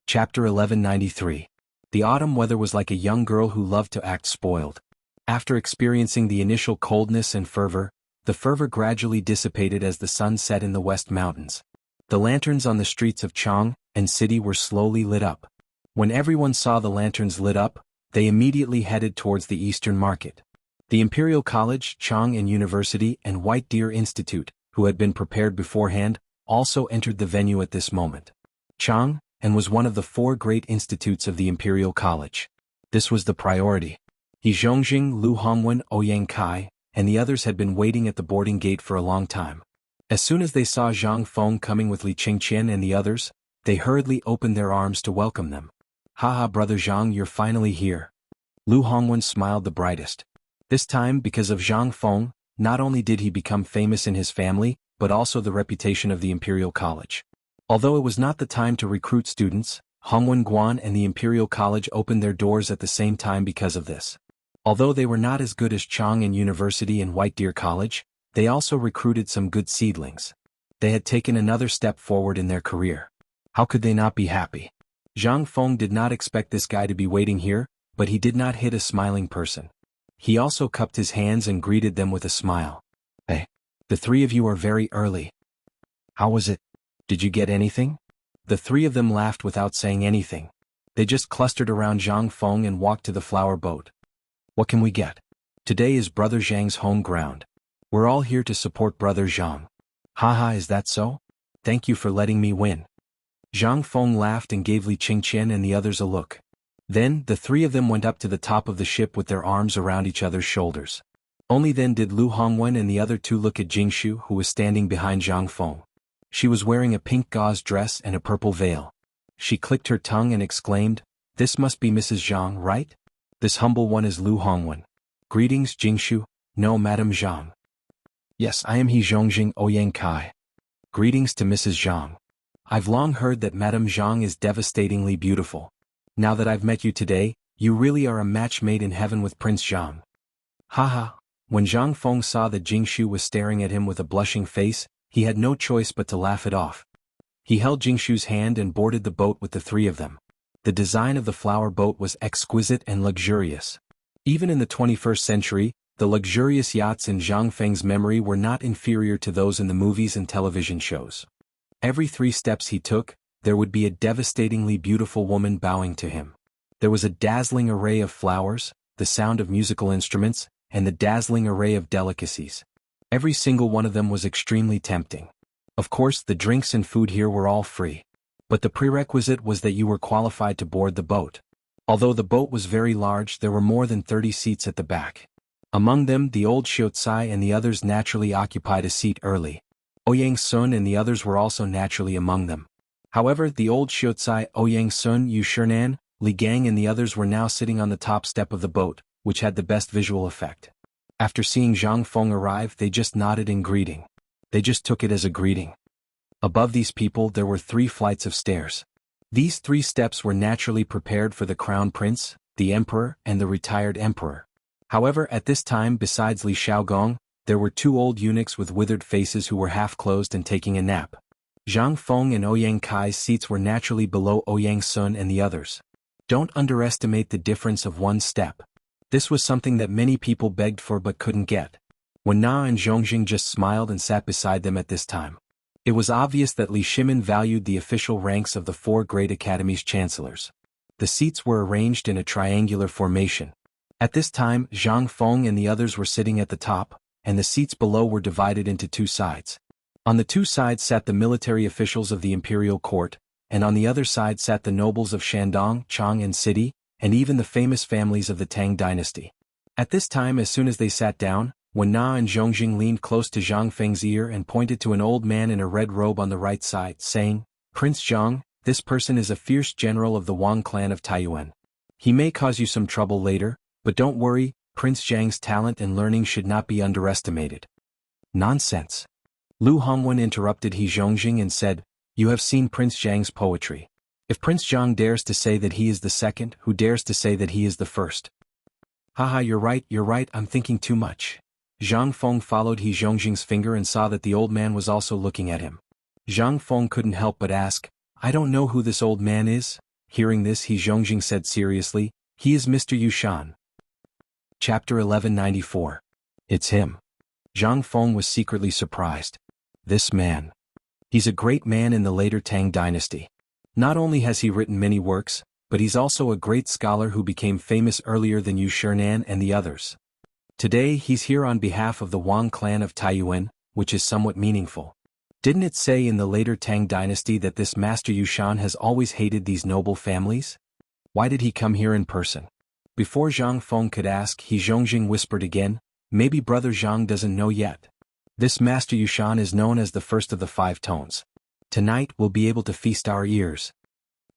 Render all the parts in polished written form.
Chapter 1193. The autumn weather was like a young girl who loved to act spoiled. After experiencing the initial coldness and fervor, the fervor gradually dissipated as the sun set in the West Mountains. The lanterns on the streets of Chang and city were slowly lit up. When everyone saw the lanterns lit up, they immediately headed towards the Eastern Market. The Imperial College, Chang and University, and White Deer Institute, who had been prepared beforehand, also entered the venue at this moment. Chang and was one of the 4 great institutes of the Imperial College. This was the priority. He Zhongjing, Lu Hongwen, Ouyang Kai, and the others had been waiting at the boarding gate for a long time. As soon as they saw Zhang Feng coming with Li Qingqian and the others, they hurriedly opened their arms to welcome them. "Haha, brother Zhang, you're finally here." Lu Hongwen smiled the brightest. This time, because of Zhang Feng, not only did he become famous in his family, but also the reputation of the Imperial College. Although it was not the time to recruit students, Hongwen Guan and the Imperial College opened their doors at the same time because of this. Although they were not as good as Chang and University and White Deer College, they also recruited some good seedlings. They had taken another step forward in their career. How could they not be happy? Zhang Feng did not expect this guy to be waiting here, but he did not hit a smiling person. He also cupped his hands and greeted them with a smile. "Hey, the 3 of you are very early. How was it? Did you get anything?" The 3 of them laughed without saying anything. They just clustered around Zhang Feng and walked to the flower boat. "What can we get? Today is Brother Zhang's home ground. We're all here to support Brother Zhang." "Haha, is that so? Thank you for letting me win." Zhang Feng laughed and gave Li Qingqian and the others a look. Then, the 3 of them went up to the top of the ship with their arms around each other's shoulders. Only then did Lu Hongwen and the other 2 look at Jingshu, who was standing behind Zhang Feng. She was wearing a pink gauze dress and a purple veil. She clicked her tongue and exclaimed, "This must be Mrs. Zhang, right? This humble one is Lu Hongwen." "Greetings, Jingshu." "No, Madame Zhang." "Yes, I am he Zhongjing Ouyang Kai." "Greetings to Mrs. Zhang. I've long heard that Madame Zhang is devastatingly beautiful. Now that I've met you today, you really are a match made in heaven with Prince Zhang." Haha. When Zhang Feng saw that Jingshu was staring at him with a blushing face, he had no choice but to laugh it off. He held Jingshu's hand and boarded the boat with the 3 of them. The design of the flower boat was exquisite and luxurious. Even in the 21st century, the luxurious yachts in Zhang Feng's memory were not inferior to those in the movies and television shows. Every 3 steps he took, there would be a devastatingly beautiful woman bowing to him. There was a dazzling array of flowers, the sound of musical instruments, and the dazzling array of delicacies. Every single one of them was extremely tempting. Of course, the drinks and food here were all free. But the prerequisite was that you were qualified to board the boat. Although the boat was very large, there were more than 30 seats at the back. Among them, the old Xiaocai and the others naturally occupied a seat early. Ouyang Sun and the others were also naturally among them. However, the old Xiaocai, Ouyang Sun, Yu Shernan, Li Gang and the others were now sitting on the top step of the boat, which had the best visual effect. After seeing Zhang Feng arrive, they just nodded in greeting. They just took it as a greeting. Above these people there were 3 flights of stairs. These 3 steps were naturally prepared for the crown prince, the emperor, and the retired emperor. However, at this time, besides Li Xiaogong, there were 2 old eunuchs with withered faces who were half-closed and taking a nap. Zhang Feng and Ouyang Kai's seats were naturally below Ouyang Sun and the others. Don't underestimate the difference of 1 step. This was something that many people begged for but couldn't get. When Na and Zhongjing just smiled and sat beside them at this time. It was obvious that Li Shimin valued the official ranks of the 4 great academies' chancellors. The seats were arranged in a triangular formation. At this time, Zhang Feng and the others were sitting at the top, and the seats below were divided into 2 sides. On the 2 sides sat the military officials of the imperial court, and on the other side sat the nobles of Shandong, Chang and City, and even the famous families of the Tang dynasty. At this time, as soon as they sat down, when Na and Zhongjing leaned close to Zhang Feng's ear and pointed to an old man in a red robe on the right side, saying, "Prince Zhang, this person is a fierce general of the Wang clan of Taiyuan. He may cause you some trouble later, but don't worry, Prince Zhang's talent and learning should not be underestimated." "Nonsense." Lu Hongwen interrupted He Zhongjing and said, "You have seen Prince Zhang's poetry. If Prince Zhang dares to say that he is the second, who dares to say that he is the first?" "Haha, you're right, I'm thinking too much." Zhang Feng followed He Zhongjing's finger and saw that the old man was also looking at him. Zhang Feng couldn't help but ask, "I don't know who this old man is." Hearing this, He Zhongjing said seriously, "He is Mr. Yushan." Chapter 1194. It's him. Zhang Feng was secretly surprised. This man. He's a great man in the later Tang dynasty. Not only has he written many works, but he's also a great scholar who became famous earlier than Yu Shinan and the others. Today he's here on behalf of the Wang clan of Taiyuan, which is somewhat meaningful. Didn't it say in the later Tang dynasty that this Master Yushan has always hated these noble families? Why did he come here in person? Before Zhang Feng could ask, He Zhongjing whispered again, "Maybe Brother Zhang doesn't know yet. This Master Yushan is known as the first of the five tones. Tonight we'll be able to feast our ears."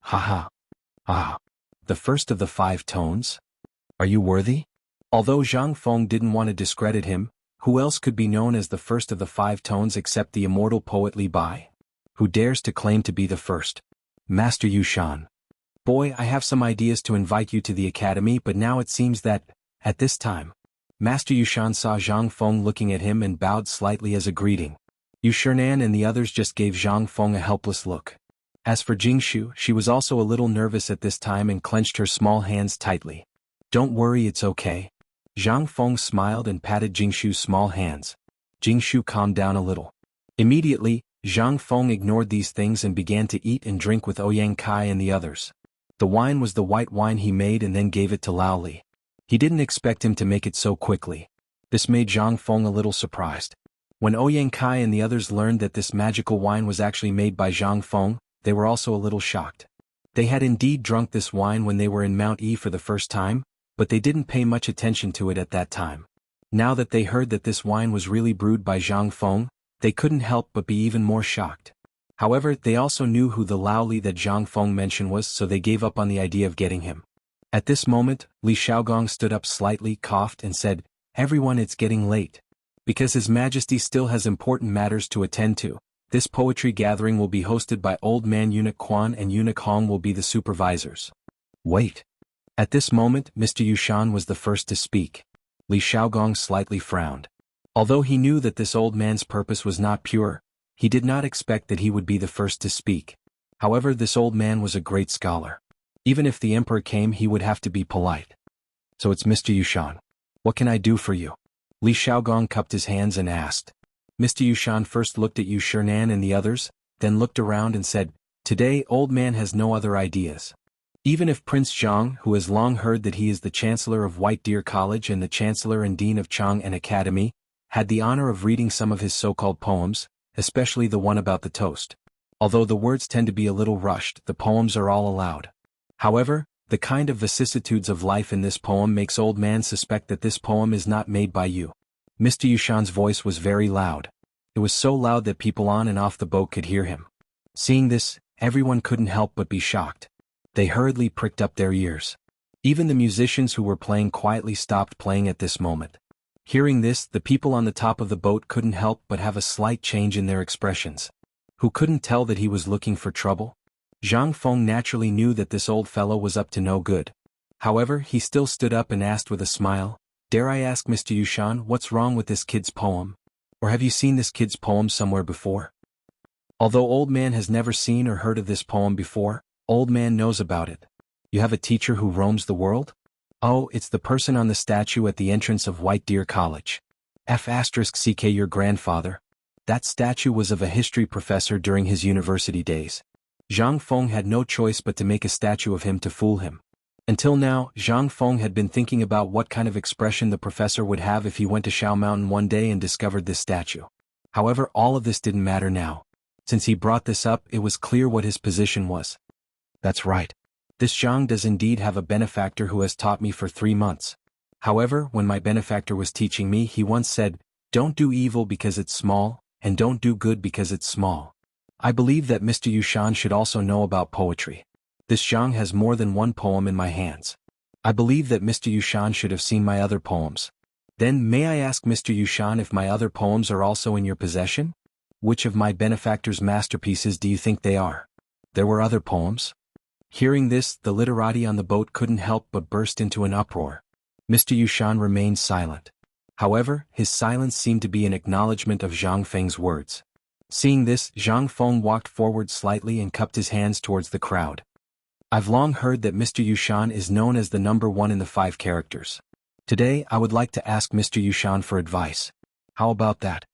Haha. Ah. The first of the five tones? Are you worthy? Although Zhang Feng didn't want to discredit him, who else could be known as the first of the five tones except the immortal poet Li Bai? Who dares to claim to be the first? Master Yushan. Boy, I have some ideas to invite you to the academy, but now it seems that, at this time. Master Yushan saw Zhang Feng looking at him and bowed slightly as a greeting. Yu Shinan and the others just gave Zhang Feng a helpless look. As for Jingshu, she was also a little nervous at this time and clenched her small hands tightly. "Don't worry, it's okay." Zhang Feng smiled and patted Jingshu's small hands. Jingshu calmed down a little. Immediately, Zhang Feng ignored these things and began to eat and drink with Ouyang Kai and the others. The wine was the white wine he made and then gave it to Lao Li. He didn't expect him to make it so quickly. This made Zhang Feng a little surprised. When Ouyang Kai and the others learned that this magical wine was actually made by Zhang Feng, they were also a little shocked. They had indeed drunk this wine when they were in Mount E for the first time, but they didn't pay much attention to it at that time. Now that they heard that this wine was really brewed by Zhang Feng, they couldn't help but be even more shocked. However, they also knew who the Lao Li that Zhang Feng mentioned was, so they gave up on the idea of getting him. At this moment, Li Shaogong stood up slightly, coughed and said, "Everyone, it's getting late. Because His Majesty still has important matters to attend to, this poetry gathering will be hosted by Old Man Eunuch Quan and Eunuch Hong will be the supervisors." Wait. At this moment, Mr. Yushan was the first to speak. Li Shaogong slightly frowned. Although he knew that this old man's purpose was not pure, he did not expect that he would be the first to speak. However, this old man was a great scholar. Even if the emperor came, he would have to be polite. "So it's Mr. Yushan. What can I do for you?" Li Shaogong cupped his hands and asked. Mr. Yushan first looked at Yu Shinan and the others, then looked around and said, "Today, old man has no other ideas. Even if Prince Zhang, who has long heard that he is the Chancellor of White Deer College and the Chancellor and Dean of Chang'an Academy, had the honor of reading some of his so-called poems, especially the one about the toast. Although the words tend to be a little rushed, the poems are all allowed. However, the kind of vicissitudes of life in this poem makes old man suspect that this poem is not made by you." Mr. Yushan's voice was very loud. It was so loud that people on and off the boat could hear him. Seeing this, everyone couldn't help but be shocked. They hurriedly pricked up their ears. Even the musicians who were playing quietly stopped playing at this moment. Hearing this, the people on the top of the boat couldn't help but have a slight change in their expressions. Who couldn't tell that he was looking for trouble? Zhang Feng naturally knew that this old fellow was up to no good. However, he still stood up and asked with a smile, "Dare I ask Mr. Yushan, what's wrong with this kid's poem? Or have you seen this kid's poem somewhere before?" Although old man has never seen or heard of this poem before, old man knows about it. "You have a teacher who roams the world?" "Oh, it's the person on the statue at the entrance of White Deer College. F***ck your grandfather. That statue was of a history professor during his university days. Zhang Feng had no choice but to make a statue of him to fool him. Until now, Zhang Feng had been thinking about what kind of expression the professor would have if he went to Shao Mountain one day and discovered this statue. However, all of this didn't matter now. Since he brought this up, it was clear what his position was. That's right. This Zhang does indeed have a benefactor who has taught me for 3 months. However, when my benefactor was teaching me, he once said, "Don't do evil because it's small, and don't do good because it's small." I believe that Mr. Yushan should also know about poetry. This Zhang has more than one poem in my hands. I believe that Mr. Yushan should have seen my other poems. Then may I ask Mr. Yushan if my other poems are also in your possession? Which of my benefactor's masterpieces do you think they are? There were other poems? Hearing this, the literati on the boat couldn't help but burst into an uproar. Mr. Yushan remained silent. However, his silence seemed to be an acknowledgement of Zhang Feng's words. Seeing this, Zhang Feng walked forward slightly and cupped his hands towards the crowd. I've long heard that Mr. Yushan is known as the number one in the 5 characters. Today I would like to ask Mr. Yushan for advice. How about that?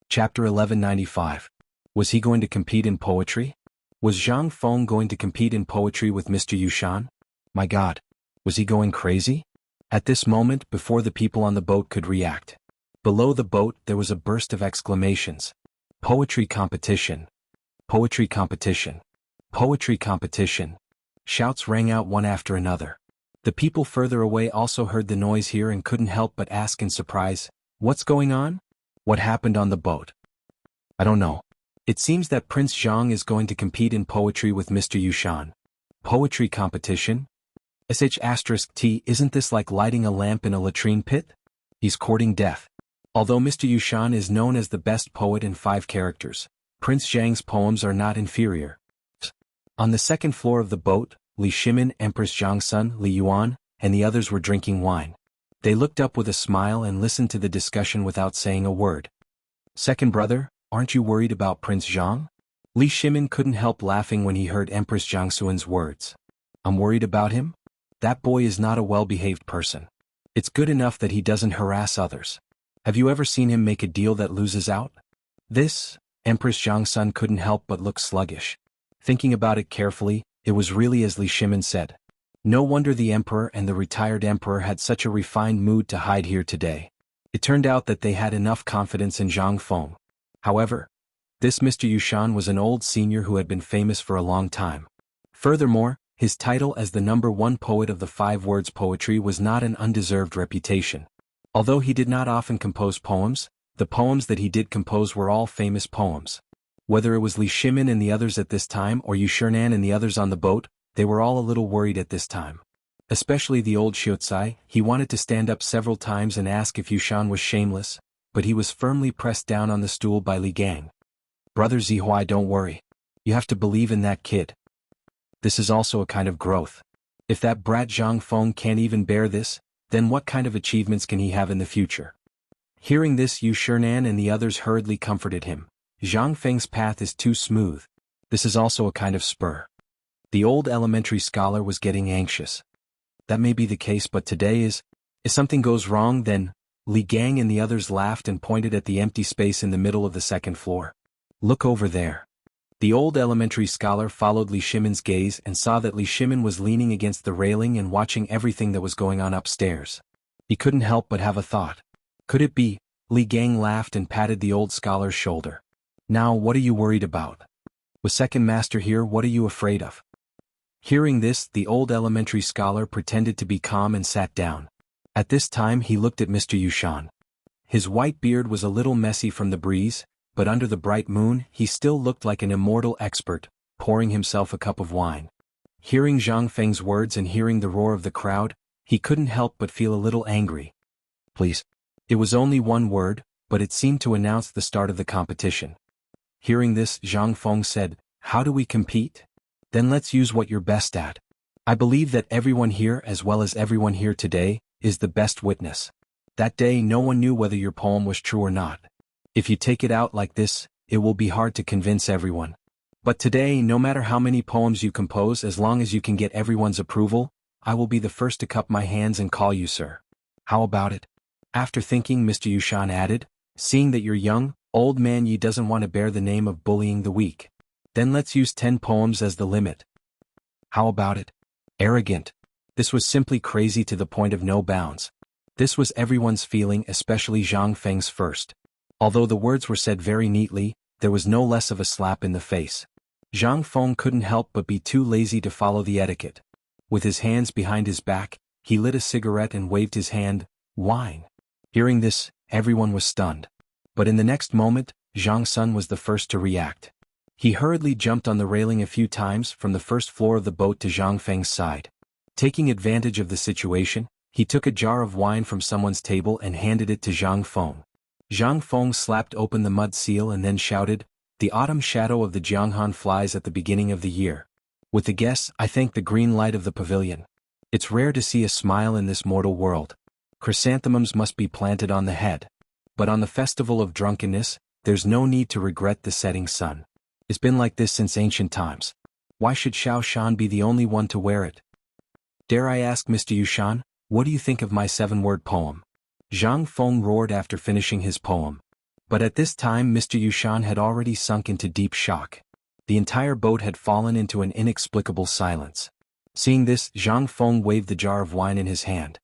Chapter 1195. Was he going to compete in poetry? Was Zhang Feng going to compete in poetry with Mr. Yushan? My God. Was he going crazy? At this moment, before the people on the boat could react, below the boat there was a burst of exclamations. Poetry competition. Poetry competition. Poetry competition. Shouts rang out one after another. The people further away also heard the noise here and couldn't help but ask in surprise, "What's going on? What happened on the boat?" "I don't know. It seems that Prince Zhang is going to compete in poetry with Mr. Yushan." Poetry competition? *T, isn't this like lighting a lamp in a latrine pit? He's courting death. Although Mr. Yushan is known as the best poet in 5 characters, Prince Zhang's poems are not inferior. On the second floor of the boat, Li Shimin, Empress Zhang's son, Li Yuan, and the others were drinking wine. They looked up with a smile and listened to the discussion without saying a word. "Second brother, aren't you worried about Prince Zhang?" Li Shimin couldn't help laughing when he heard Empress Jiangsuan's words. "I'm worried about him? That boy is not a well-behaved person. It's good enough that he doesn't harass others. Have you ever seen him make a deal that loses out?" This, Empress Zhang's son couldn't help but look sluggish. Thinking about it carefully, it was really as Li Shimin said. No wonder the emperor and the retired emperor had such a refined mood to hide here today. It turned out that they had enough confidence in Zhang Feng. However, this Mr. Yushan was an old senior who had been famous for a long time. Furthermore, his title as the number 1 poet of the 5 words poetry was not an undeserved reputation. Although he did not often compose poems, the poems that he did compose were all famous poems. Whether it was Li Shimin and the others at this time or Yushernan and the others on the boat, they were all a little worried at this time. Especially the old Xiucai. He wanted to stand up several times and ask if Yushan was shameless, but he was firmly pressed down on the stool by Li Gang. "Brother Zihuai, don't worry. You have to believe in that kid. This is also a kind of growth. If that brat Zhang Feng can't even bear this, then what kind of achievements can he have in the future?" Hearing this, Yushernan and the others hurriedly comforted him. "Zhang Feng's path is too smooth. This is also a kind of spur." The old elementary scholar was getting anxious. "That may be the case, but today if something goes wrong, then..." Li Gang and the others laughed and pointed at the empty space in the middle of the second floor. "Look over there." The old elementary scholar followed Li Shimin's gaze and saw that Li Shimin was leaning against the railing and watching everything that was going on upstairs. He couldn't help but have a thought. Could it be? Li Gang laughed and patted the old scholar's shoulder. "Now what are you worried about? With second master here, what are you afraid of?" Hearing this, the old elementary scholar pretended to be calm and sat down. At this time he looked at Mr. Yushan. His white beard was a little messy from the breeze, but under the bright moon he still looked like an immortal expert, pouring himself a cup of wine. Hearing Zhang Feng's words and hearing the roar of the crowd, he couldn't help but feel a little angry. "Please." It was only one word, but it seemed to announce the start of the competition. Hearing this, Zhang Feng said, "How do we compete? Then let's use what you're best at. I believe that everyone here, as well as everyone here today, is the best witness. That day no one knew whether your poem was true or not. If you take it out like this, it will be hard to convince everyone. But today, no matter how many poems you compose, as long as you can get everyone's approval, I will be the first to cup my hands and call you sir. How about it?" After thinking, Mr. Yushan added, "Seeing that you're young, old man, ye doesn't want to bear the name of bullying the weak. Then let's use 10 poems as the limit. How about it?" Arrogant. This was simply crazy to the point of no bounds. This was everyone's feeling, especially Zhang Feng's first. Although the words were said very neatly, there was no less of a slap in the face. Zhang Feng couldn't help but be too lazy to follow the etiquette. With his hands behind his back, he lit a cigarette and waved his hand. "Wine." Hearing this, everyone was stunned. But in the next moment, Zhang Sun was the first to react. He hurriedly jumped on the railing a few times from the first floor of the boat to Zhang Feng's side. Taking advantage of the situation, he took a jar of wine from someone's table and handed it to Zhang Feng. Zhang Feng slapped open the mud seal and then shouted, "The autumn shadow of the Jianghu flies at the beginning of the year. With the guests, I thank the green light of the pavilion. It's rare to see a smile in this mortal world. Chrysanthemums must be planted on the head. But on the festival of drunkenness, there's no need to regret the setting sun. It's been like this since ancient times. Why should Xiao Shan be the only one to wear it? Dare I ask Mr. Yushan, what do you think of my 7-word poem? Zhang Feng roared after finishing his poem. But at this time Mr. Yushan had already sunk into deep shock. The entire boat had fallen into an inexplicable silence. Seeing this, Zhang Feng waved the jar of wine in his hand.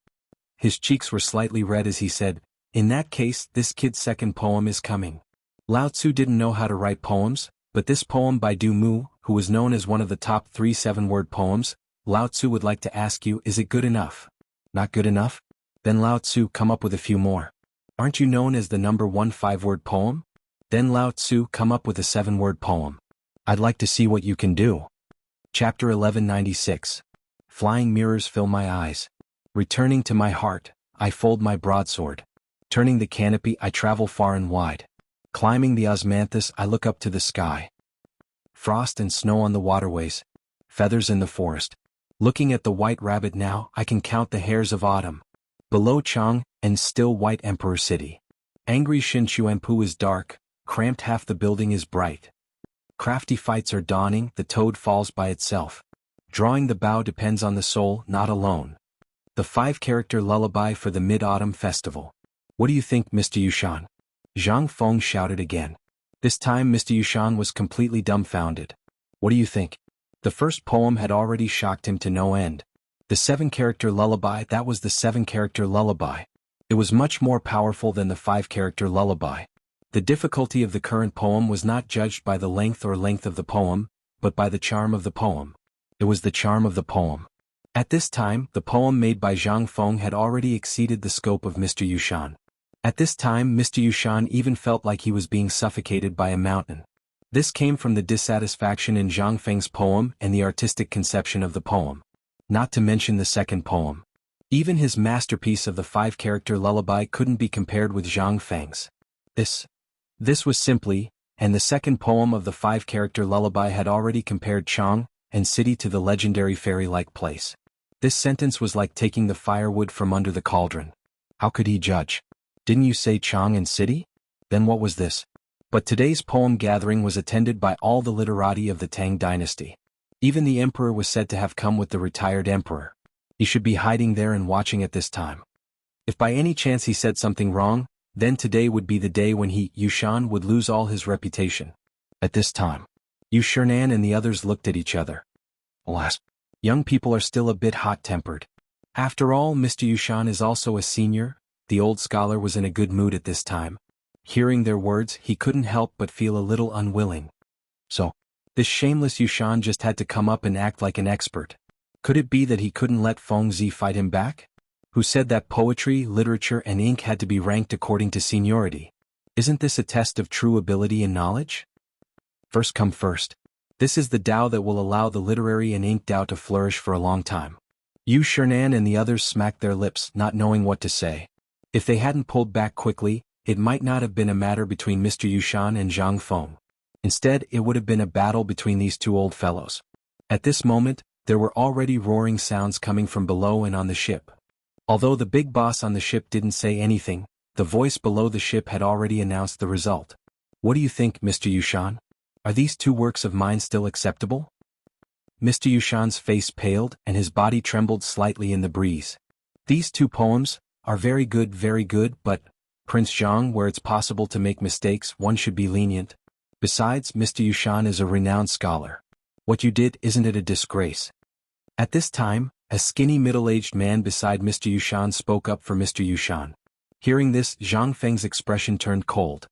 His cheeks were slightly red as he said, "In that case, this kid's second poem is coming." Lao Tzu didn't know how to write poems, but this poem by Du Mu, who was known as one of the top 3 7-word poems, Lao Tzu would like to ask you, is it good enough? Not good enough? Then Lao Tzu, come up with a few more. Aren't you known as the number 1 5-word poem? Then Lao Tzu, come up with a 7-word poem. I'd like to see what you can do. Chapter 1196. Flying mirrors fill my eyes. Returning to my heart, I fold my broadsword. Turning the canopy, I travel far and wide. Climbing the osmanthus, I look up to the sky. Frost and snow on the waterways. Feathers in the forest. Looking at the white rabbit now, I can count the hairs of autumn. Below Chang, and still white Emperor City. Angry Shinchuanpu is dark, cramped half the building is bright. Crafty fights are dawning, the toad falls by itself. Drawing the bow depends on the soul, not alone. The 5-character lullaby for the Mid-Autumn Festival. What do you think, Mr. Yushan? Zhang Feng shouted again. This time Mr. Yushan was completely dumbfounded. What do you think? The first poem had already shocked him to no end. The 7-character lullaby, that was the 7-character lullaby. It was much more powerful than the 5-character lullaby. The difficulty of the current poem was not judged by the length of the poem, but by the charm of the poem. It was the charm of the poem. At this time, the poem made by Zhang Feng had already exceeded the scope of Mr. Yushan. At this time Mr. Yushan even felt like he was being suffocated by a mountain. This came from the dissatisfaction in Zhang Feng's poem and the artistic conception of the poem. Not to mention the second poem. Even his masterpiece of the 5-character lullaby couldn't be compared with Zhang Feng's. This was simply, and the second poem of the 5-character lullaby had already compared Chang and City to the legendary fairy-like place. This sentence was like taking the firewood from under the cauldron. How could he judge? Didn't you say Chang and City? Then what was this? But today's poem gathering was attended by all the literati of the Tang dynasty. Even the emperor was said to have come with the retired emperor. He should be hiding there and watching at this time. If by any chance he said something wrong, then today would be the day when he, Yushan, would lose all his reputation. At this time, Yushernan and the others looked at each other. Alas, young people are still a bit hot-tempered. After all, Mr. Yushan is also a senior. The old scholar was in a good mood at this time. Hearing their words, he couldn't help but feel a little unwilling. So, this shameless Yushan just had to come up and act like an expert. Could it be that he couldn't let Feng Zi fight him back? Who said that poetry, literature and ink had to be ranked according to seniority? Isn't this a test of true ability and knowledge? First come first. This is the Tao that will allow the literary and ink Tao to flourish for a long time. Yu Shernan and the others smacked their lips, not knowing what to say. If they hadn't pulled back quickly, it might not have been a matter between Mr. Yushan and Zhang Feng. Instead, it would have been a battle between these two old fellows. At this moment, there were already roaring sounds coming from below and on the ship. Although the big boss on the ship didn't say anything, the voice below the ship had already announced the result. What do you think, Mr. Yushan? Are these 2 works of mine still acceptable? Mr. Yushan's face paled and his body trembled slightly in the breeze. These 2 poems are very good, but, Prince Zhang, where it's possible to make mistakes, one should be lenient. Besides, Mr. Yushan is a renowned scholar. What you did, isn't it a disgrace? At this time, a skinny middle-aged man beside Mr. Yushan spoke up for Mr. Yushan. Hearing this, Zhang Feng's expression turned cold.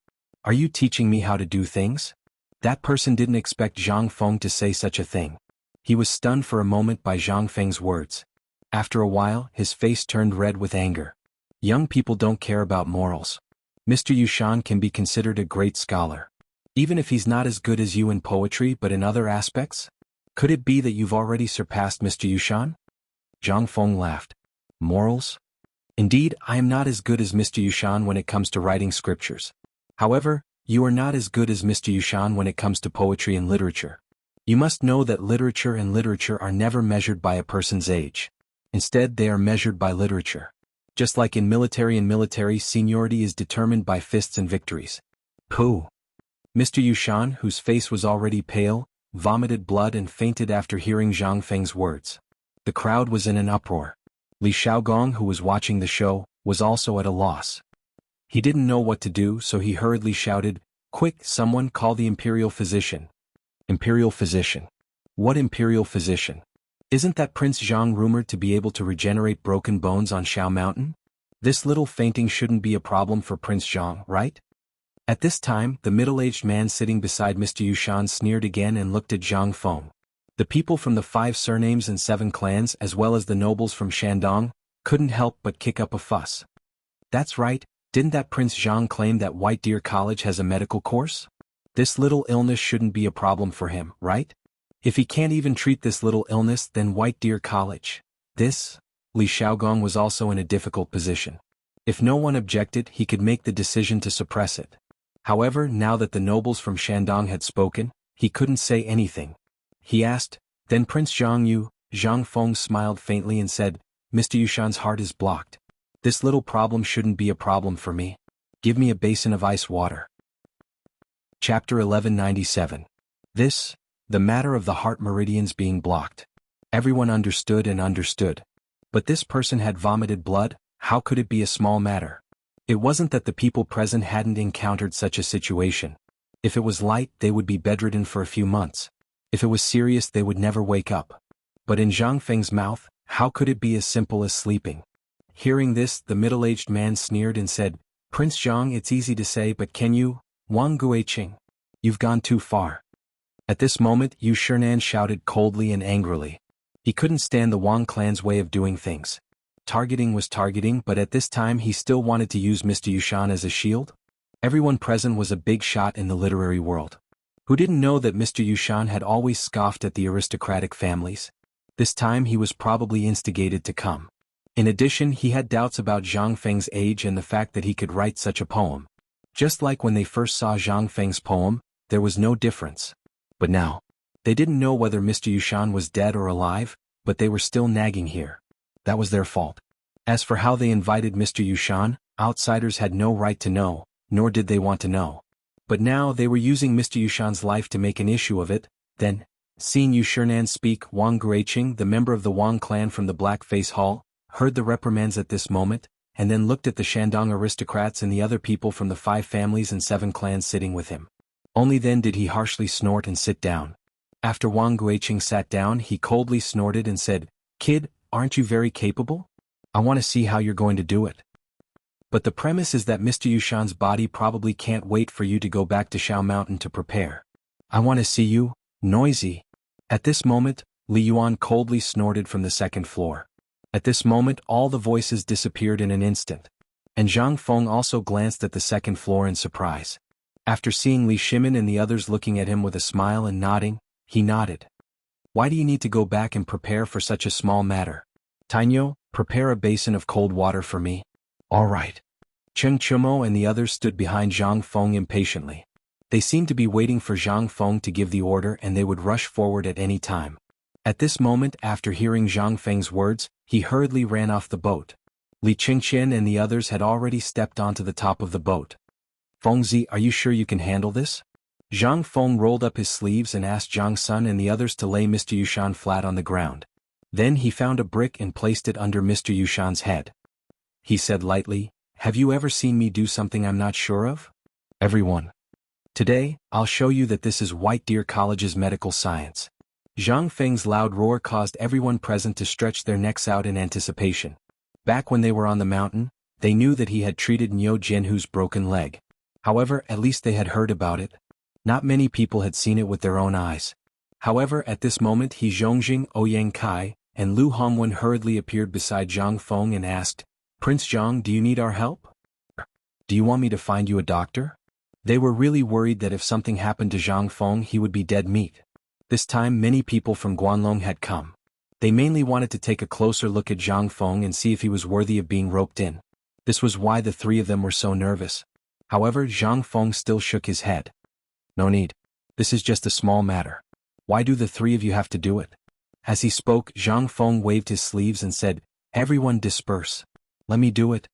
Are you teaching me how to do things? That person didn't expect Zhang Feng to say such a thing. He was stunned for a moment by Zhang Feng's words. After a while, his face turned red with anger. Young people don't care about morals. Mr. Yushan can be considered a great scholar. Even if he's not as good as you in poetry but in other aspects? Could it be that you've already surpassed Mr. Yushan? Zhang Feng laughed. Morals? Indeed, I am not as good as Mr. Yushan when it comes to writing scriptures. However, you are not as good as Mr. Yushan when it comes to poetry and literature. You must know that literature and literature are never measured by a person's age. Instead, they are measured by literature. Just like in military, seniority is determined by fists and victories. Pooh! Mr. Yushan, whose face was already pale, vomited blood and fainted after hearing Zhang Feng's words. The crowd was in an uproar. Li Xiaogong, who was watching the show, was also at a loss. He didn't know what to do, so he hurriedly shouted, "Quick, someone call the imperial physician." Imperial physician? What imperial physician? Isn't that Prince Zhang rumored to be able to regenerate broken bones on Shao Mountain? This little fainting shouldn't be a problem for Prince Zhang, right? At this time, the middle-aged man sitting beside Mr. Yushan sneered again and looked at Zhang Feng. The people from the 5 surnames and 7 clans, as well as the nobles from Shandong, couldn't help but kick up a fuss. That's right, didn't that Prince Zhang claim that White Deer College has a medical course? This little illness shouldn't be a problem for him, right? If he can't even treat this little illness, then White Deer College. Li Xiaogong was also in a difficult position. If no one objected, he could make the decision to suppress it. However, now that the nobles from Shandong had spoken, he couldn't say anything. He asked, "Then Prince Zhang Zhang Feng smiled faintly and said, "Mr. Yushan's heart is blocked. This little problem shouldn't be a problem for me. Give me a basin of ice water." Chapter 1197. The matter of the heart meridians being blocked. Everyone understood and understood. But this person had vomited blood, how could it be a small matter? It wasn't that the people present hadn't encountered such a situation. If it was light, they would be bedridden for a few months. If it was serious, they would never wake up. But in Zhang Feng's mouth, how could it be as simple as sleeping? Hearing this, the middle-aged man sneered and said, "Prince Zhang, it's easy to say, but can you, Wang Guiqing? You've gone too far." At this moment, Yu Shernan shouted coldly and angrily. He couldn't stand the Wang clan's way of doing things. Targeting was targeting, but at this time he still wanted to use Mr. Yushan as a shield? Everyone present was a big shot in the literary world. Who didn't know that Mr. Yushan had always scoffed at the aristocratic families? This time he was probably instigated to come. In addition, he had doubts about Zhang Feng's age and the fact that he could write such a poem. Just like when they first saw Zhang Feng's poem, there was no difference. But now, they didn't know whether Mr. Yushan was dead or alive, but they were still nagging here. That was their fault. As for how they invited Mr. Yushan, outsiders had no right to know, nor did they want to know. But now they were using Mr. Yushan's life to make an issue of it. Then, seeing Yu Shernan speak, Wang Guiqing, the member of the Wang clan from the Black Face Hall, heard the reprimands at this moment, and then looked at the Shandong aristocrats and the other people from the 5 families and 7 clans sitting with him. Only then did he harshly snort and sit down. After Wang Guiqing sat down, he coldly snorted and said, "Kid, aren't you very capable? I want to see how you're going to do it. But the premise is that Mr. Yushan's body probably can't wait for you to go back to Shao Mountain to prepare. I want to see you, noisy." At this moment, Li Yuan coldly snorted from the 2nd floor. At this moment, all the voices disappeared in an instant. And Zhang Feng also glanced at the 2nd floor in surprise. After seeing Li Shimin and the others looking at him with a smile and nodding, he nodded. "Why do you need to go back and prepare for such a small matter? Tainyo, prepare a basin of cold water for me." "All right." Cheng Chumo and the others stood behind Zhang Feng impatiently. They seemed to be waiting for Zhang Feng to give the order and they would rush forward at any time. At this moment, after hearing Zhang Feng's words, he hurriedly ran off the boat. Li Qingqian and the others had already stepped onto the top of the boat. "Fengzi, are you sure you can handle this?" Zhang Feng rolled up his sleeves and asked Zhang Sun and the others to lay Mr. Yushan flat on the ground. Then he found a brick and placed it under Mr. Yushan's head. He said lightly, "Have you ever seen me do something I'm not sure of? Everyone. Today, I'll show you that this is White Deer College's medical science." Zhang Feng's loud roar caused everyone present to stretch their necks out in anticipation. Back when they were on the mountain, they knew that he had treated Niu Jianhu's broken leg. However, at least they had heard about it. Not many people had seen it with their own eyes. However, at this moment He Zhongjing, Ouyang Kai, and Lu Hongwen hurriedly appeared beside Zhang Feng and asked, "Prince Zhang, do you need our help? Do you want me to find you a doctor?" They were really worried that if something happened to Zhang Feng he would be dead meat. This time many people from Guanlong had come. They mainly wanted to take a closer look at Zhang Feng and see if he was worthy of being roped in. This was why the 3 of them were so nervous. However, Zhang Feng still shook his head. "No need. This is just a small matter. Why do the 3 of you have to do it?" As he spoke, Zhang Feng waved his sleeves and said, "Everyone disperse. Let me do it."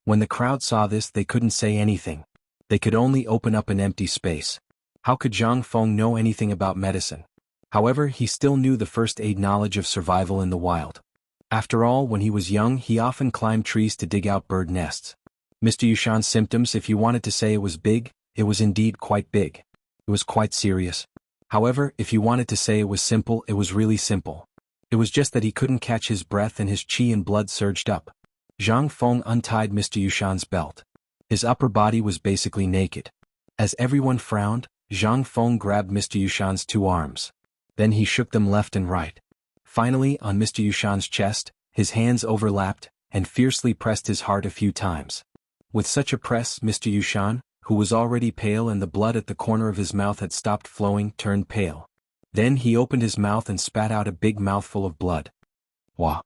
When the crowd saw this, they couldn't say anything. They could only open up an empty space. How could Zhang Feng know anything about medicine? However, he still knew the first aid knowledge of survival in the wild. After all, when he was young, he often climbed trees to dig out bird nests. Mr. Yushan's symptoms, if you wanted to say it was big, it was indeed quite big. It was quite serious. However, if you wanted to say it was simple, it was really simple. It was just that he couldn't catch his breath and his qi and blood surged up. Zhang Feng untied Mr. Yushan's belt. His upper body was basically naked. As everyone frowned, Zhang Feng grabbed Mr. Yushan's two arms. Then he shook them left and right. Finally, on Mr. Yushan's chest, his hands overlapped, and fiercely pressed his heart a few times. With such a press, Mr. Yushan, who was already pale and the blood at the corner of his mouth had stopped flowing, turned pale. Then he opened his mouth and spat out a big mouthful of blood. Wah!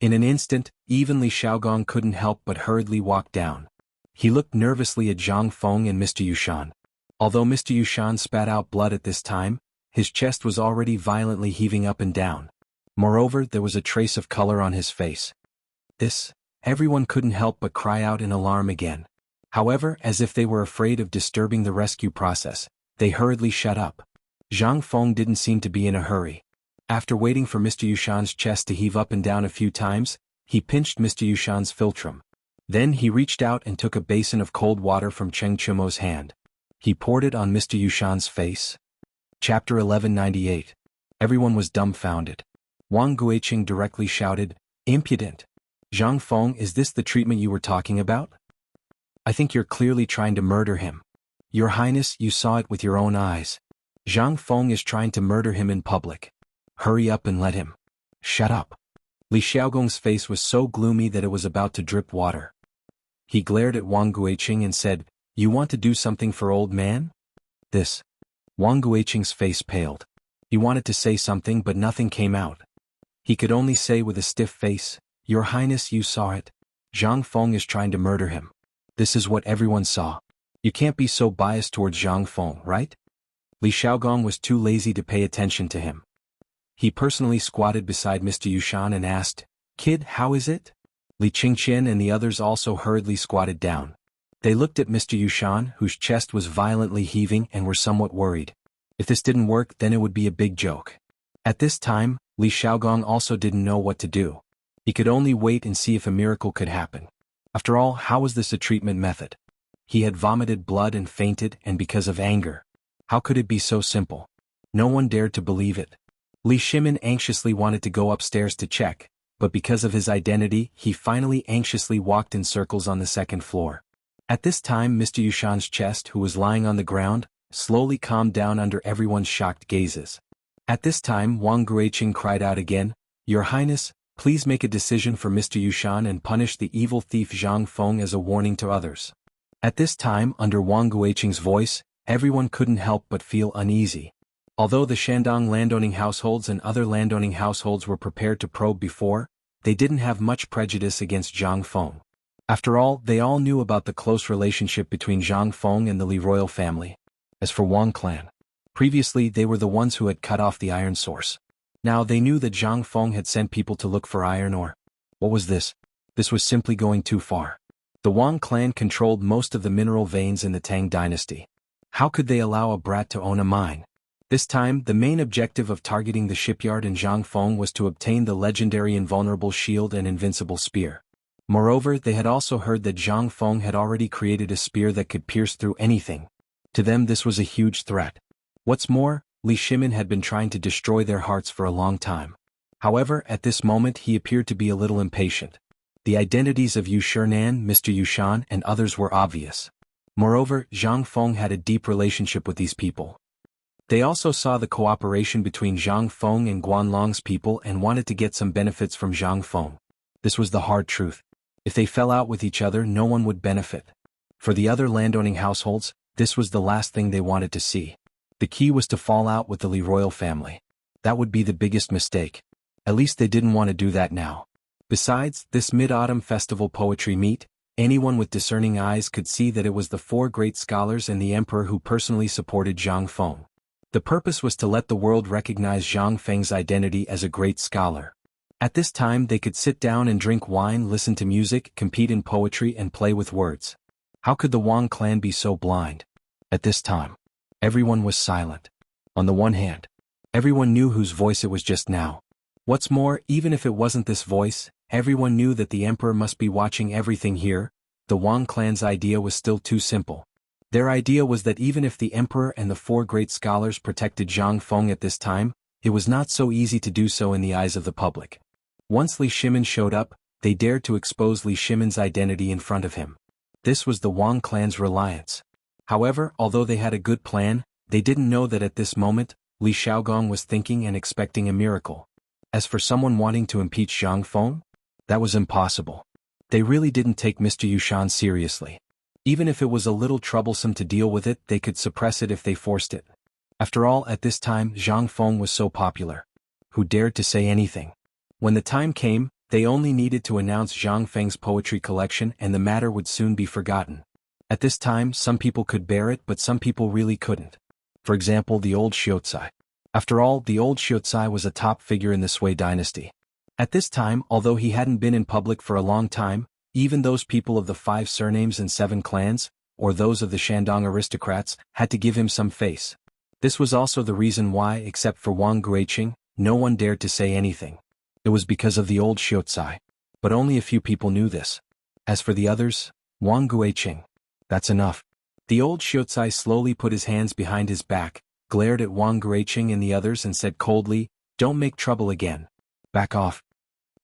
In an instant, even Li Xiaogong couldn't help but hurriedly walk down. He looked nervously at Zhang Feng and Mr. Yushan. Although Mr. Yushan spat out blood at this time, his chest was already violently heaving up and down. Moreover, there was a trace of color on his face. Everyone couldn't help but cry out in alarm again. However, as if they were afraid of disturbing the rescue process, they hurriedly shut up. Zhang Feng didn't seem to be in a hurry. After waiting for Mr. Yushan's chest to heave up and down a few times, he pinched Mr. Yushan's philtrum. Then he reached out and took a basin of cold water from Cheng Chumo's hand. He poured it on Mr. Yushan's face. Chapter 1198. Everyone was dumbfounded. Wang Guiqing directly shouted, "Impudent! Zhang Feng, is this the treatment you were talking about? I think you're clearly trying to murder him. Your Highness, you saw it with your own eyes. Zhang Feng is trying to murder him in public. Hurry up and let him." "Shut up." Li Xiaogong's face was so gloomy that it was about to drip water. He glared at Wang Guiqing and said, "You want to do something for old man?" Wang Guiqing's face paled. He wanted to say something but nothing came out. He could only say with a stiff face, "Your Highness, you saw it. Zhang Feng is trying to murder him. This is what everyone saw. You can't be so biased towards Zhang Feng, right?" Li Xiaogong was too lazy to pay attention to him. He personally squatted beside Mr. Yushan and asked, "Kid, how is it?" Li Qingqian and the others also hurriedly squatted down. They looked at Mr. Yushan, whose chest was violently heaving, and were somewhat worried. If this didn't work, then it would be a big joke. At this time, Li Xiaogong also didn't know what to do. He could only wait and see if a miracle could happen. After all, how was this a treatment method? He had vomited blood and fainted, and because of anger. How could it be so simple? No one dared to believe it. Li Shimin anxiously wanted to go upstairs to check, but because of his identity, he finally anxiously walked in circles on the second floor. At this time, Mr. Yushan's chest, who was lying on the ground, slowly calmed down under everyone's shocked gazes. At this time, Wang Guiqing cried out again, "Your Highness, please make a decision for Mr. Yushan and punish the evil thief Zhang Feng as a warning to others." At this time, under Wang Guiqing's voice, everyone couldn't help but feel uneasy. Although the Shandong landowning households and other landowning households were prepared to probe before, they didn't have much prejudice against Zhang Feng. After all, they all knew about the close relationship between Zhang Feng and the Li royal family. As for Wang clan, previously they were the ones who had cut off the iron source. Now they knew that Zhang Feng had sent people to look for iron ore. What was this? This was simply going too far. The Wang clan controlled most of the mineral veins in the Tang dynasty. How could they allow a brat to own a mine? This time, the main objective of targeting the shipyard in Zhang Feng was to obtain the legendary invulnerable shield and invincible spear. Moreover, they had also heard that Zhang Feng had already created a spear that could pierce through anything. To them, this was a huge threat. What's more, Li Shimin had been trying to destroy their hearts for a long time. However, at this moment he appeared to be a little impatient. The identities of Yu Shinan, Mr. Yushan, and others were obvious. Moreover, Zhang Feng had a deep relationship with these people. They also saw the cooperation between Zhang Feng and Guanlong's people and wanted to get some benefits from Zhang Feng. This was the hard truth. If they fell out with each other, no one would benefit. For the other landowning households, this was the last thing they wanted to see. The key was to fall out with the Li royal family. That would be the biggest mistake. At least they didn't want to do that now. Besides, this mid-autumn festival poetry meet, anyone with discerning eyes could see that it was the four great scholars and the emperor who personally supported Zhang Feng. The purpose was to let the world recognize Zhang Feng's identity as a great scholar. At this time they could sit down and drink wine, listen to music, compete in poetry, and play with words. How could the Wang clan be so blind? At this time, everyone was silent. On the one hand, Everyone knew whose voice it was just now. What's more, even if it wasn't this voice, everyone knew that the emperor must be watching everything here. The Wang clan's idea was still too simple. Their idea was that even if the emperor and the four great scholars protected Zhang Feng at this time, it was not so easy to do so in the eyes of the public. Once Li Shimin showed up, they dared to expose Li Shimin's identity in front of him. This was the Wang clan's reliance. However, although they had a good plan, they didn't know that at this moment, Li Shaogong was thinking and expecting a miracle. As for someone wanting to impeach Zhang Feng, that was impossible. They really didn't take Mr. Yushan seriously. Even if it was a little troublesome to deal with it, they could suppress it if they forced it. After all, at this time, Zhang Feng was so popular. Who dared to say anything? When the time came, they only needed to announce Zhang Feng's poetry collection and the matter would soon be forgotten. At this time, some people could bear it, but some people really couldn't. For example, the old Xiuzai. After all, the old Xiuzai was a top figure in the Sui dynasty. At this time, although he hadn't been in public for a long time, even those people of the 5 surnames and 7 clans, or those of the Shandong aristocrats, had to give him some face. This was also the reason why, except for Wang Guiqing, no one dared to say anything. It was because of the old Xiuzai. But only a few people knew this. As for the others, Wang Guiqing. That's enough. The old Xiuzai slowly put his hands behind his back, glared at Wang Guiqing and the others and said coldly, "Don't make trouble again. Back off."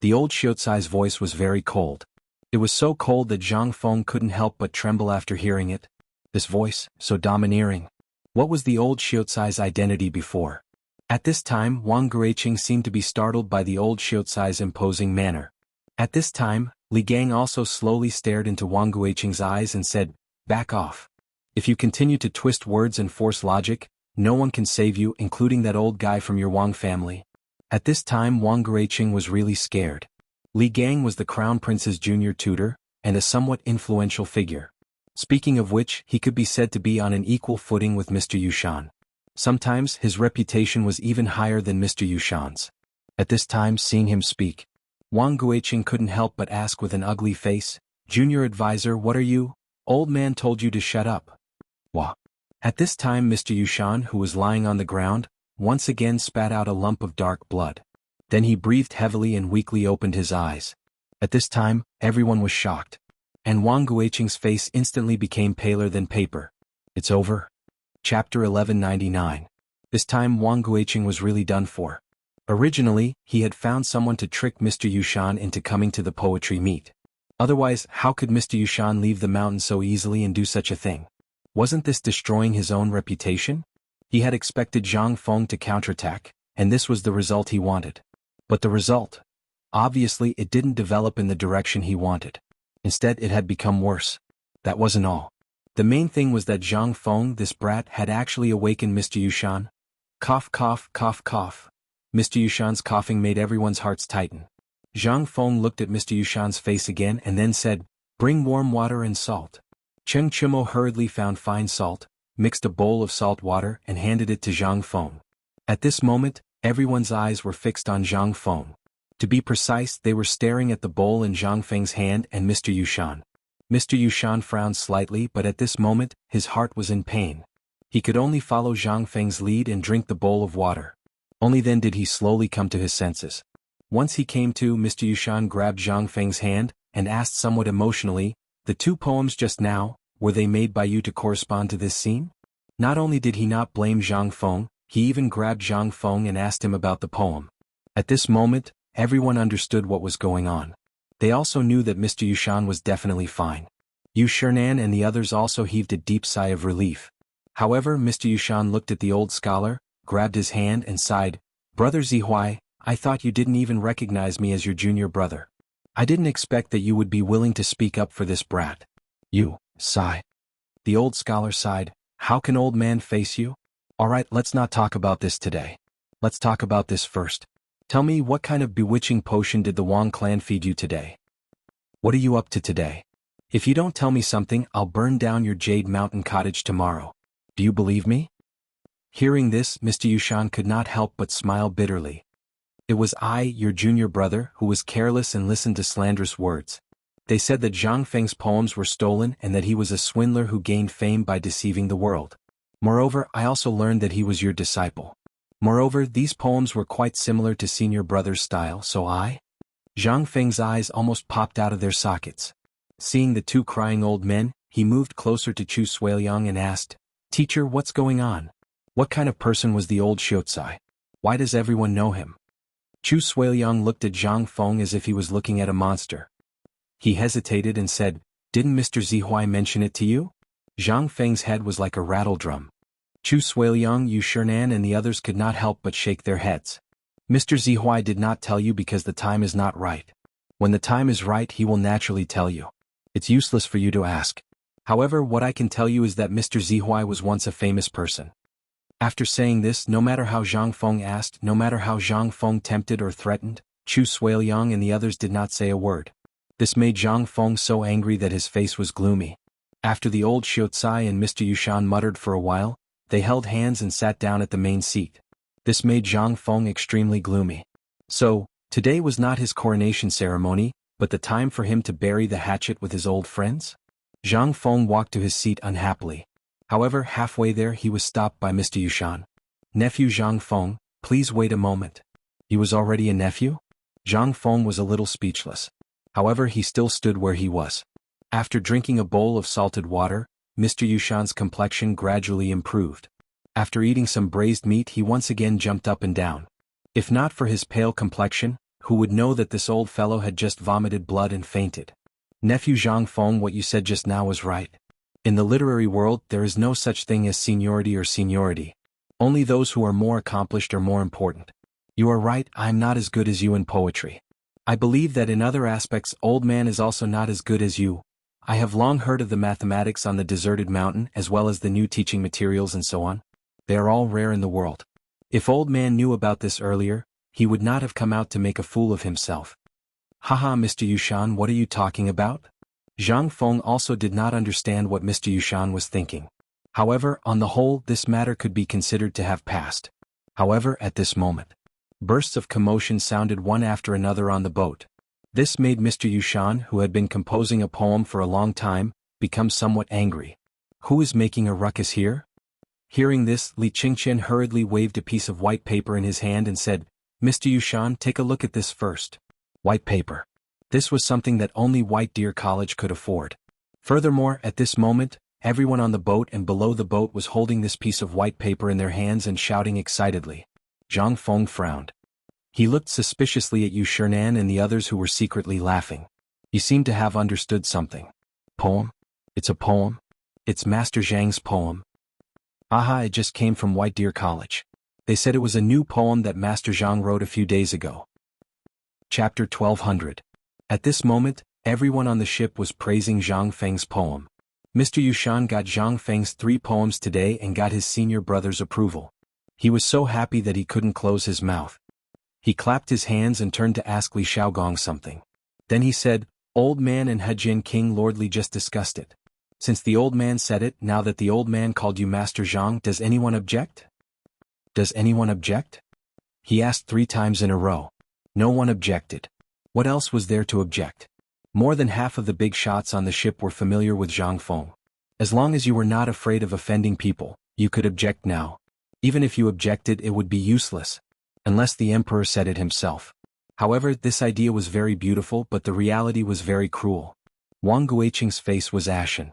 The old Xiuzai's voice was very cold. It was so cold that Zhang Feng couldn't help but tremble after hearing it. This voice, so domineering. What was the old Xiuzai's identity before? At this time, Wang Guiqing seemed to be startled by the old Xiuzai's imposing manner. At this time, Li Gang also slowly stared into Wang Guiqing's eyes and said, "Back off. If you continue to twist words and force logic, no one can save you, including that old guy from your Wang family." At this time, Wang Guiqing was really scared. Li Gang was the crown prince's junior tutor, and a somewhat influential figure. Speaking of which, he could be said to be on an equal footing with Mr. Yushan. Sometimes his reputation was even higher than Mr. Yushan's. At this time, seeing him speak, Wang Guiqing couldn't help but ask with an ugly face, "Junior advisor, what are you? Old man told you to shut up." Wah. At this time, Mr. Yushan, who was lying on the ground, once again spat out a lump of dark blood. Then he breathed heavily and weakly opened his eyes. At this time, everyone was shocked. And Wang Guiqing's face instantly became paler than paper. It's over. Chapter 1199. This time Wang Guiqing was really done for. Originally, he had found someone to trick Mr. Yushan into coming to the poetry meet. Otherwise, how could Mr. Yushan leave the mountain so easily and do such a thing? Wasn't this destroying his own reputation? He had expected Zhang Feng to counterattack, and this was the result he wanted. But the result? Obviously, it didn't develop in the direction he wanted. Instead, it had become worse. That wasn't all. The main thing was that Zhang Feng, this brat, had actually awakened Mr. Yushan. Cough, cough, cough, cough. Mr. Yushan's coughing made everyone's hearts tighten. Zhang Feng looked at Mr. Yushan's face again and then said, "Bring warm water and salt." Cheng Chumo hurriedly found fine salt, mixed a bowl of salt water and handed it to Zhang Feng. At this moment, everyone's eyes were fixed on Zhang Feng. To be precise, they were staring at the bowl in Zhang Feng's hand and Mr. Yushan. Mr. Yushan frowned slightly, but at this moment, his heart was in pain. He could only follow Zhang Feng's lead and drink the bowl of water. Only then did he slowly come to his senses. Once he came to, Mr. Yushan grabbed Zhang Feng's hand and asked somewhat emotionally, "The 2 poems just now, were they made by you to correspond to this scene?" Not only did he not blame Zhang Feng, he even grabbed Zhang Feng and asked him about the poem. At this moment, everyone understood what was going on. They also knew that Mr. Yushan was definitely fine. Yu Shernan and the others also heaved a deep sigh of relief. However, Mr. Yushan looked at the old scholar, grabbed his hand and sighed, "Brother Zihuai, I thought you didn't even recognize me as your junior brother. I didn't expect that you would be willing to speak up for this brat." "You, sigh." The old scholar sighed, "How can old man face you? Alright, let's not talk about this today. Let's talk about this first. Tell me, what kind of bewitching potion did the Wang clan feed you today? What are you up to today? If you don't tell me something, I'll burn down your Jade Mountain cottage tomorrow. Do you believe me?" Hearing this, Mr. Yushan could not help but smile bitterly. "It was I, your junior brother, who was careless and listened to slanderous words. They said that Zhang Feng's poems were stolen and that he was a swindler who gained fame by deceiving the world. Moreover, I also learned that he was your disciple. Moreover, these poems were quite similar to senior brother's style, so Zhang Feng's eyes almost popped out of their sockets. Seeing the two crying old men, he moved closer to Chu Suiliang and asked, "Teacher, what's going on? What kind of person was the old Xiaocai? Why does everyone know him?" Chu Suiliang looked at Zhang Feng as if he was looking at a monster. He hesitated and said, "Didn't Mr. Zihuai mention it to you?" Zhang Feng's head was like a rattle drum. Chu Suiliang, Yu Shernan and the others could not help but shake their heads. "Mr. Zihuai did not tell you because the time is not right. When the time is right, he will naturally tell you. It's useless for you to ask. However, what I can tell you is that Mr. Zihuai was once a famous person." After saying this, no matter how Zhang Feng asked, no matter how Zhang Feng tempted or threatened, Chu Suiliang and the others did not say a word. This made Zhang Feng so angry that his face was gloomy. After the old Xiaocai and Mr. Yushan muttered for a while, they held hands and sat down at the main seat. This made Zhang Feng extremely gloomy. So, today was not his coronation ceremony, but the time for him to bury the hatchet with his old friends? Zhang Feng walked to his seat unhappily. However, halfway there he was stopped by Mr. Yushan. "Nephew Zhang Feng, please wait a moment." He was already a nephew? Zhang Feng was a little speechless. However, he still stood where he was. After drinking a bowl of salted water, Mr. Yushan's complexion gradually improved. After eating some braised meat, he once again jumped up and down. If not for his pale complexion, who would know that this old fellow had just vomited blood and fainted? "Nephew Zhang Feng, what you said just now was right. In the literary world, there is no such thing as seniority or seniority. Only those who are more accomplished are more important. You are right, I am not as good as you in poetry. I believe that in other aspects old man is also not as good as you. I have long heard of the mathematics on the deserted mountain as well as the new teaching materials and so on. They are all rare in the world. If old man knew about this earlier, he would not have come out to make a fool of himself." "Haha, Mr. Yushan, what are you talking about?" Zhang Feng also did not understand what Mr. Yushan was thinking. However, on the whole, this matter could be considered to have passed. However, at this moment, bursts of commotion sounded one after another on the boat. This made Mr. Yushan, who had been composing a poem for a long time, become somewhat angry. "Who is making a ruckus here?" Hearing this, Li Qingqian hurriedly waved a piece of white paper in his hand and said, "Mr. Yushan, take a look at this first." White paper. This was something that only White Deer College could afford. Furthermore, at this moment, everyone on the boat and below the boat was holding this piece of white paper in their hands and shouting excitedly. Zhang Feng frowned. He looked suspiciously at Yu Shernan and the others who were secretly laughing. He seemed to have understood something. "Poem? It's a poem? It's Master Zhang's poem. Aha, it just came from White Deer College. They said it was a new poem that Master Zhang wrote a few days ago." Chapter 1200. At this moment, everyone on the ship was praising Zhang Feng's poem. Mr. Yushan got Zhang Feng's 3 poems today and got his senior brother's approval. He was so happy that he couldn't close his mouth. He clapped his hands and turned to ask Li Xiaogong something. Then he said, "Old man and Hejin King Lordly just discussed it. Since the old man said it, now that the old man called you Master Zhang, does anyone object?" "Does anyone object?" he asked 3 times in a row. No one objected. What else was there to object? More than half of the big shots on the ship were familiar with Zhang Feng. As long as you were not afraid of offending people, you could object now. Even if you objected, it would be useless. Unless the emperor said it himself. However, this idea was very beautiful, but the reality was very cruel. Wang Guiqing's face was ashen.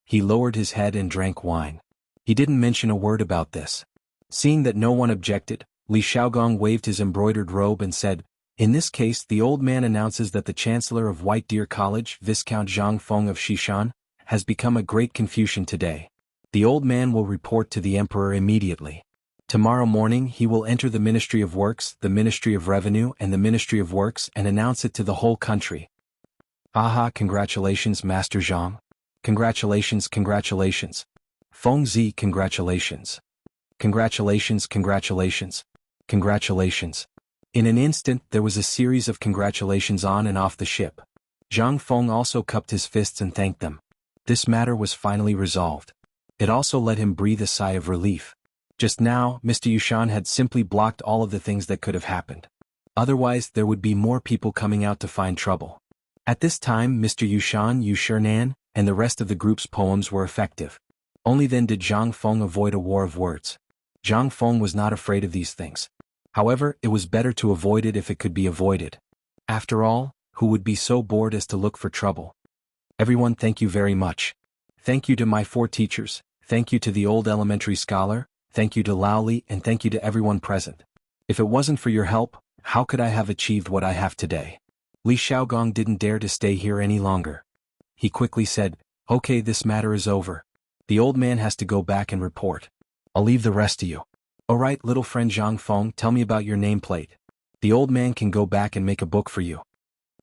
He lowered his head and drank wine. He didn't mention a word about this. Seeing that no one objected, Li Xiaogong waved his embroidered robe and said, "In this case, the old man announces that the Chancellor of White Deer College, Viscount Zhang Feng of Xishan, has become a great Confucian today. The old man will report to the emperor immediately. Tomorrow morning he will enter the Ministry of Works, the Ministry of Revenue and the Ministry of Works and announce it to the whole country." "Aha, congratulations, Master Zhang. Congratulations, congratulations. Feng Zi, congratulations. Congratulations, congratulations. Congratulations." In an instant, there was a series of congratulations on and off the ship. Zhang Feng also cupped his fists and thanked them. This matter was finally resolved. It also let him breathe a sigh of relief. Just now, Mr. Yushan had simply blocked all of the things that could have happened. Otherwise, there would be more people coming out to find trouble. At this time, Mr. Yushan, Yu Shernan, and the rest of the group's poems were effective. Only then did Zhang Feng avoid a war of words. Zhang Feng was not afraid of these things. However, it was better to avoid it if it could be avoided. After all, who would be so bored as to look for trouble? Everyone, thank you very much. Thank you to my 4 teachers, thank you to the old elementary scholar, thank you to Lao Li, and thank you to everyone present. If it wasn't for your help, how could I have achieved what I have today? Li Xiaogong didn't dare to stay here any longer. He quickly said, okay, this matter is over. The old man has to go back and report. I'll leave the rest to you. Alright, little friend Zhang Feng, tell me about your nameplate. The old man can go back and make a book for you.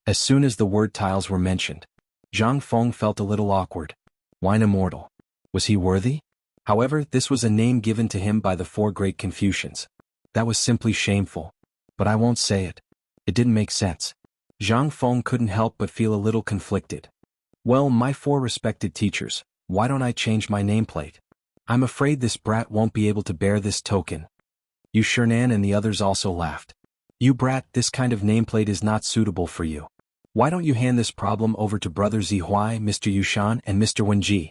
As soon as the word tiles were mentioned, Zhang Feng felt a little awkward. Wine Immortal. Was he worthy? However, this was a name given to him by the 4 great Confucians. That was simply shameful. But I won't say it. It didn't make sense. Zhang Feng couldn't help but feel a little conflicted. Well, my 4 respected teachers, why don't I change my nameplate? I'm afraid this brat won't be able to bear this token. Yu Shernan and the others also laughed. You brat, this kind of nameplate is not suitable for you. Why don't you hand this problem over to Brother Zihuai, Mr. Yushan, and Mr. Wenji?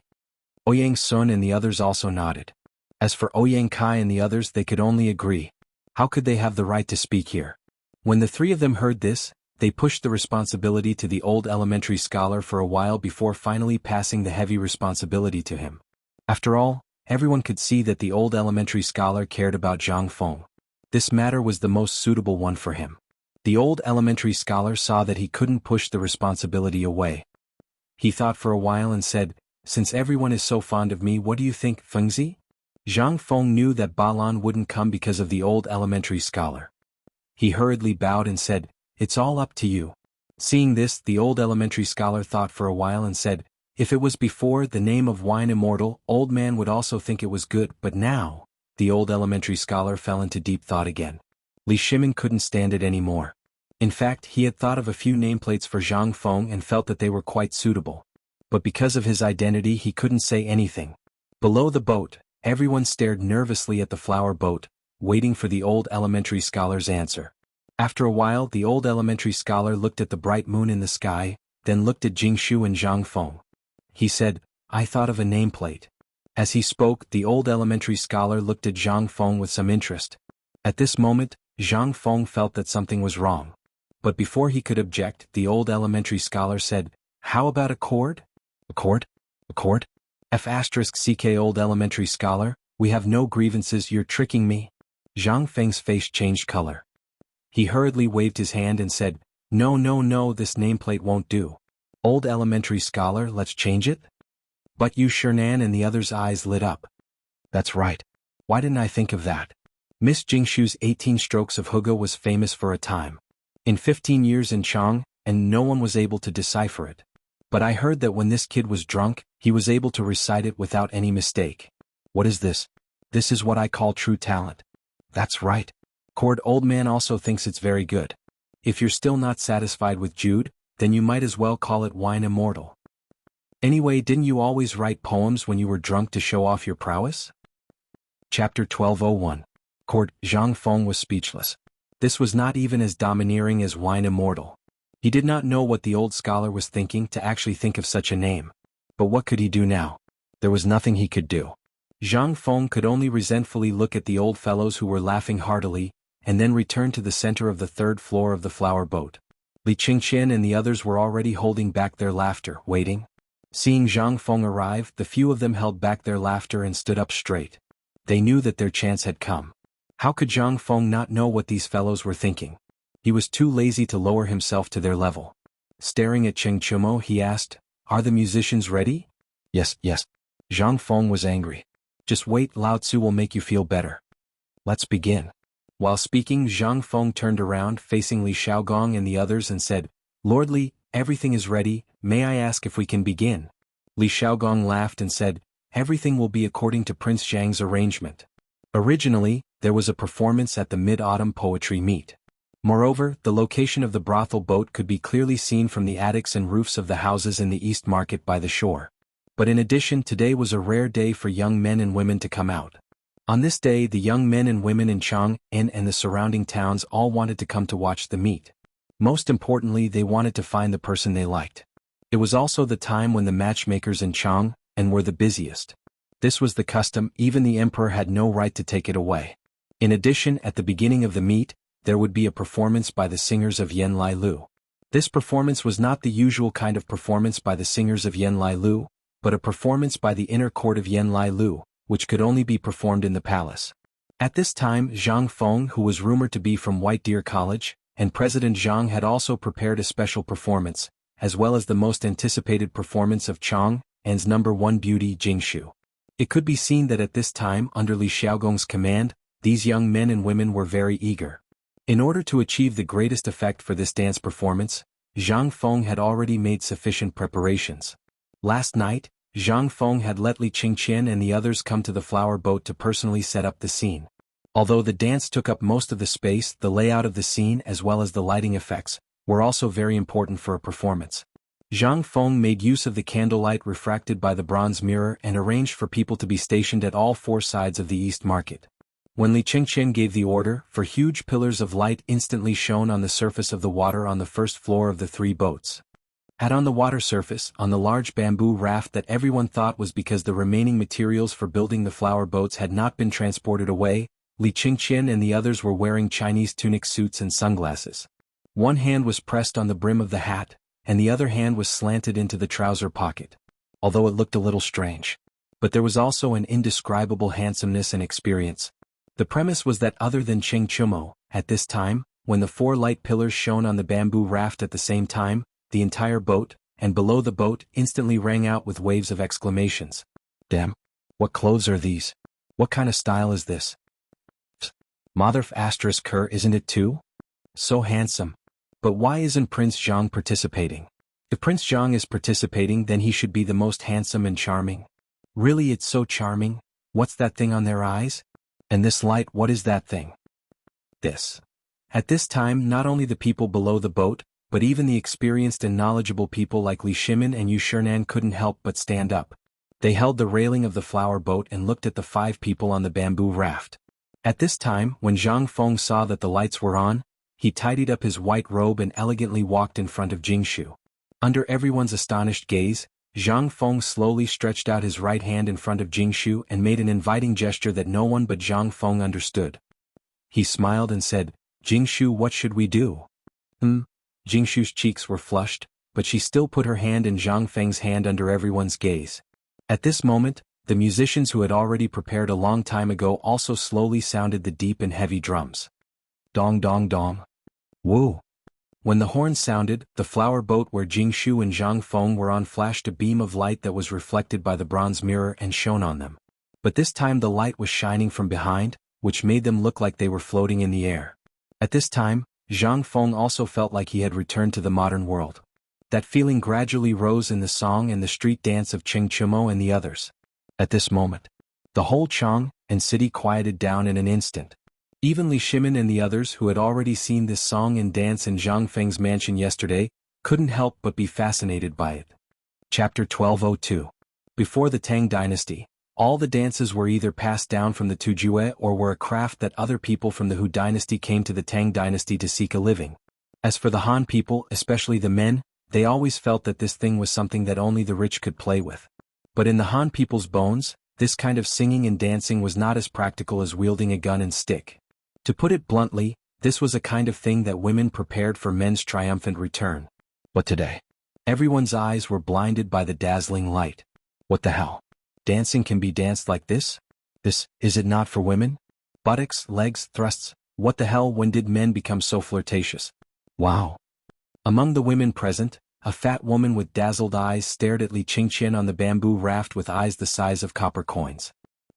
Ouyang Sun and the others also nodded. As for Ouyang Kai and the others, they could only agree. How could they have the right to speak here? When the 3 of them heard this, they pushed the responsibility to the old elementary scholar for a while before finally passing the heavy responsibility to him. After all, everyone could see that the old elementary scholar cared about Zhang Feng. This matter was the most suitable one for him. The old elementary scholar saw that he couldn't push the responsibility away. He thought for a while and said, since everyone is so fond of me, what do you think, Fengzi? Zhang Feng knew that Balan wouldn't come because of the old elementary scholar. He hurriedly bowed and said, it's all up to you. Seeing this, the old elementary scholar thought for a while and said, if it was before the name of Wine Immortal, old man would also think it was good, but now, the old elementary scholar fell into deep thought again. Li Shimin couldn't stand it anymore. In fact, he had thought of a few nameplates for Zhang Feng and felt that they were quite suitable. But because of his identity, he couldn't say anything. Below the boat, everyone stared nervously at the flower boat, waiting for the old elementary scholar's answer. After a while, the old elementary scholar looked at the bright moon in the sky, then looked at Jingshu and Zhang Feng. He said, I thought of a nameplate. As he spoke, the old elementary scholar looked at Zhang Feng with some interest. At this moment, Zhang Feng felt that something was wrong. But before he could object, the old elementary scholar said, how about a cord? A cord? A cord? F***ck old elementary scholar, we have no grievances, you're tricking me. Zhang Feng's face changed color. He hurriedly waved his hand and said, no, no, no, this nameplate won't do. Old elementary scholar, let's change it? But Yu Shernan and the others' eyes lit up. That's right. Why didn't I think of that? Miss Jingshu's 18 strokes of Huga was famous for a time. In 15 years in Chang, and no one was able to decipher it. But I heard that when this kid was drunk, he was able to recite it without any mistake. What is this? This is what I call true talent. That's right. Cord old man also thinks it's very good. If you're still not satisfied with Jude, then you might as well call it Wine Immortal. Anyway, didn't you always write poems when you were drunk to show off your prowess? Chapter 1201. Cord Zhang Feng was speechless. This was not even as domineering as Wine Immortal. He did not know what the old scholar was thinking to actually think of such a name. But what could he do now? There was nothing he could do. Zhang Feng could only resentfully look at the old fellows who were laughing heartily, and then return to the center of the 3rd floor of the flower boat. Li Qingqian and the others were already holding back their laughter, waiting. Seeing Zhang Feng arrive, the few of them held back their laughter and stood up straight. They knew that their chance had come. How could Zhang Feng not know what these fellows were thinking? He was too lazy to lower himself to their level. Staring at Cheng Chumo, he asked, are the musicians ready? Yes, yes. Zhang Feng was angry. Just wait, Lao Tzu will make you feel better. Let's begin. While speaking, Zhang Feng turned around, facing Li Xiaogong and the others and said, Lord Li, everything is ready, may I ask if we can begin? Li Xiaogong laughed and said, everything will be according to Prince Zhang's arrangement. Originally, there was a performance at the Mid-Autumn Poetry Meet. Moreover, the location of the brothel boat could be clearly seen from the attics and roofs of the houses in the East Market by the shore. But in addition, today was a rare day for young men and women to come out. On this day, the young men and women in Chang'an and the surrounding towns all wanted to come to watch the meet. Most importantly, they wanted to find the person they liked. It was also the time when the matchmakers in Chang'an were the busiest. This was the custom, even the emperor had no right to take it away. In addition, at the beginning of the meet, there would be a performance by the singers of Yen Lai Lu. This performance was not the usual kind of performance by the singers of Yen Lai Lu, but a performance by the inner court of Yen Lai Lu, which could only be performed in the palace. At this time, Zhang Feng, who was rumored to be from White Deer College, and President Zhang had also prepared a special performance, as well as the most anticipated performance of Chang An's number one beauty Jingshu. It could be seen that at this time, under Li Xiaogong's command, these young men and women were very eager. In order to achieve the greatest effect for this dance performance, Zhang Feng had already made sufficient preparations. Last night, Zhang Feng had let Li Qingqian and the others come to the flower boat to personally set up the scene. Although the dance took up most of the space, the layout of the scene as well as the lighting effects were also very important for a performance. Zhang Feng made use of the candlelight refracted by the bronze mirror and arranged for people to be stationed at all four sides of the East Market. When Li Qingqian gave the order, for huge pillars of light instantly shone on the surface of the water on the first floor of the three boats. On the water surface, on the large bamboo raft that everyone thought was because the remaining materials for building the flower boats had not been transported away, Li Qingqian and the others were wearing Chinese tunic suits and sunglasses. One hand was pressed on the brim of the hat, and the other hand was slanted into the trouser pocket. Although it looked a little strange. But there was also an indescribable handsomeness and experience. The premise was that other than Cheng Chumo, at this time, when the four light pillars shone on the bamboo raft at the same time, the entire boat, and below the boat, instantly rang out with waves of exclamations. Damn! What clothes are these? What kind of style is this? Motherf asterisk her, isn't it too? So handsome. But why isn't Prince Zhang participating? If Prince Zhang is participating, then he should be the most handsome and charming. Really, it's so charming. What's that thing on their eyes? And this light, what is that thing? This. At this time, not only the people below the boat, but even the experienced and knowledgeable people like Li Shimin and Yu Shernan couldn't help but stand up. They held the railing of the flower boat and looked at the five people on the bamboo raft. At this time, when Zhang Feng saw that the lights were on, he tidied up his white robe and elegantly walked in front of Jingshu. Under everyone's astonished gaze, Zhang Feng slowly stretched out his right hand in front of Jingshu and made an inviting gesture that no one but Zhang Feng understood. He smiled and said, "Jingshu, what should we do?" Jingshu's cheeks were flushed, but she still put her hand in Zhang Feng's hand under everyone's gaze. At this moment, the musicians who had already prepared a long time ago also slowly sounded the deep and heavy drums. Dong dong dong. Woo! When the horn sounded, the flower boat where Jingshu and Zhang Feng were on flashed a beam of light that was reflected by the bronze mirror and shone on them. But this time the light was shining from behind, which made them look like they were floating in the air. At this time, Zhang Feng also felt like he had returned to the modern world. That feeling gradually rose in the song and the street dance of Cheng Chumo and the others. At this moment, the whole Chang and city quieted down in an instant. Even Li Shimin and the others who had already seen this song and dance in Zhang Feng's mansion yesterday, couldn't help but be fascinated by it. Chapter 1202. Before the Tang dynasty, all the dances were either passed down from the Tujue or were a craft that other people from the Hu dynasty came to the Tang dynasty to seek a living. As for the Han people, especially the men, they always felt that this thing was something that only the rich could play with. But in the Han people's bones, this kind of singing and dancing was not as practical as wielding a gun and stick. To put it bluntly, this was a kind of thing that women prepared for men's triumphant return. But today, everyone's eyes were blinded by the dazzling light. What the hell? Dancing can be danced like this? This, is it not for women? Buttocks, legs, thrusts, what the hell, when did men become so flirtatious? Wow! Among the women present, a fat woman with dazzled eyes stared at Li Qingqian on the bamboo raft with eyes the size of copper coins.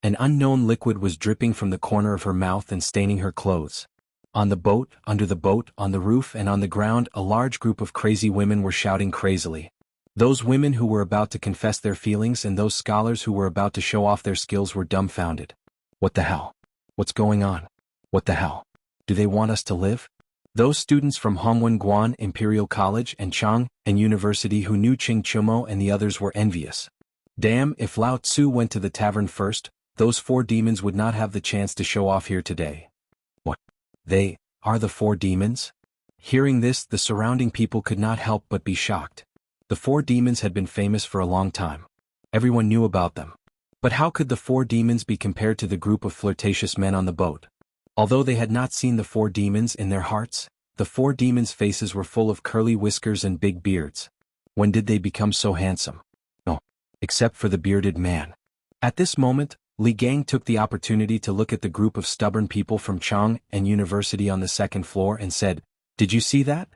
An unknown liquid was dripping from the corner of her mouth and staining her clothes. On the boat, under the boat, on the roof and on the ground, a large group of crazy women were shouting crazily. Those women who were about to confess their feelings and those scholars who were about to show off their skills were dumbfounded. What the hell? What's going on? What the hell? Do they want us to live? Those students from Hongwen Guan Imperial College and Chang and University who knew Cheng Chumo and the others were envious. Damn, if Lao Tzu went to the tavern first, those four demons would not have the chance to show off here today. What? They are the four demons? Hearing this, the surrounding people could not help but be shocked. The four demons had been famous for a long time. Everyone knew about them. But how could the 4 demons be compared to the group of flirtatious men on the boat? Although they had not seen the 4 demons in their hearts, the 4 demons' faces were full of curly whiskers and big beards. When did they become so handsome? No. Except for the bearded man. At this moment, Li Gang took the opportunity to look at the group of stubborn people from Chang and University on the 2nd floor and said, "Did you see that?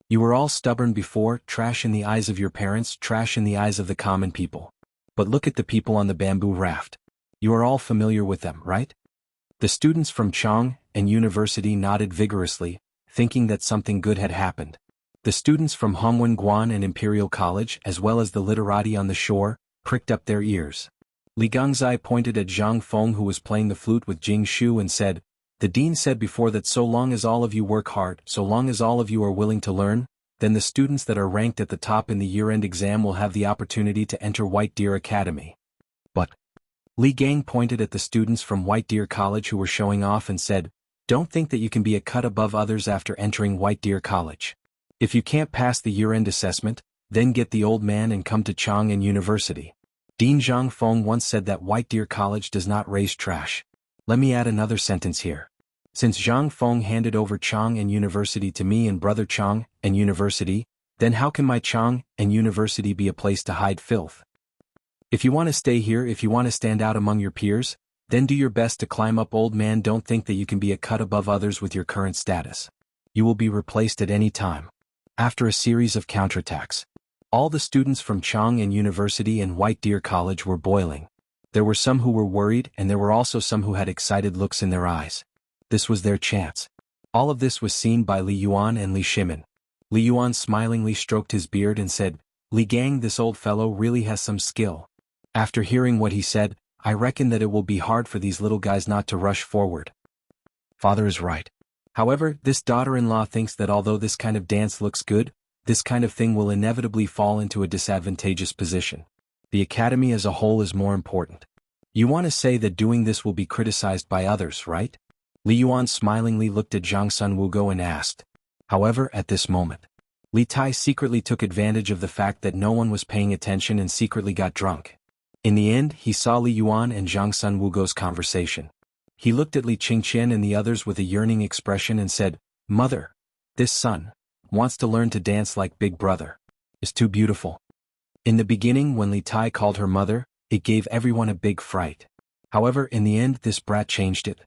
You were all stubborn before, trash in the eyes of your parents, trash in the eyes of the common people. But look at the people on the bamboo raft. You are all familiar with them, right?" The students from Chang and University nodded vigorously, thinking that something good had happened. The students from Hongwen and Imperial College, as well as the literati on the shore, pricked up their ears. Li Gangzai pointed at Zhang Feng, who was playing the flute with Jing Shu, and said, "The dean said before that so long as all of you work hard, so long as all of you are willing to learn, then the students that are ranked at the top in the year-end exam will have the opportunity to enter White Deer Academy." But Li Gang pointed at the students from White Deer College who were showing off and said, "Don't think that you can be a cut above others after entering White Deer College. If you can't pass the year-end assessment, then get the old man and come to Chang and University." Dean Zhang Feng once said that White Deer College does not raise trash. Let me add another sentence here. Since Zhang Feng handed over Chang and University to me and brother Chang and University, then how can my Chang and University be a place to hide filth? If you want to stay here, if you want to stand out among your peers, then do your best to climb up, old man. Don't think that you can be a cut above others with your current status. You will be replaced at any time. After a series of counterattacks, all the students from Chang and University and White Deer College were boiling. There were some who were worried, and there were also some who had excited looks in their eyes. This was their chance. All of this was seen by Li Yuan and Li Shimin. Li Yuan smilingly stroked his beard and said, "Li Gang, this old fellow really has some skill. After hearing what he said, I reckon that it will be hard for these little guys not to rush forward." Father is right. However, this daughter-in-law thinks that although this kind of dance looks good, this kind of thing will inevitably fall into a disadvantageous position. The academy as a whole is more important. You want to say that doing this will be criticized by others, right? Li Yuan smilingly looked at Zhang Sun Wugo and asked. However, at this moment, Li Tai secretly took advantage of the fact that no one was paying attention and secretly got drunk. In the end, he saw Li Yuan and Zhang Sun Wugo's conversation. He looked at Li Qingqian and the others with a yearning expression and said, "Mother, this son wants to learn to dance like Big Brother. Is too beautiful." In the beginning, when Li Tai called her mother, it gave everyone a big fright. However, in the end, this brat changed it.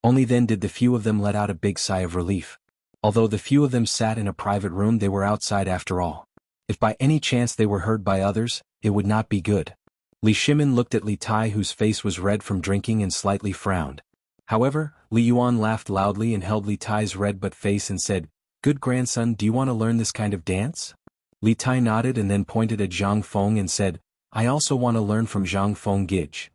Only then did the few of them let out a big sigh of relief. Although the few of them sat in a private room, they were outside after all. If by any chance they were heard by others, it would not be good. Li Shimin looked at Li Tai, whose face was red from drinking, and slightly frowned. However, Li Yuan laughed loudly and held Li Tai's red but face and said, "Good grandson, do you want to learn this kind of dance?" Li Tai nodded and then pointed at Zhang Feng and said, "I also want to learn from Zhang Feng Gij."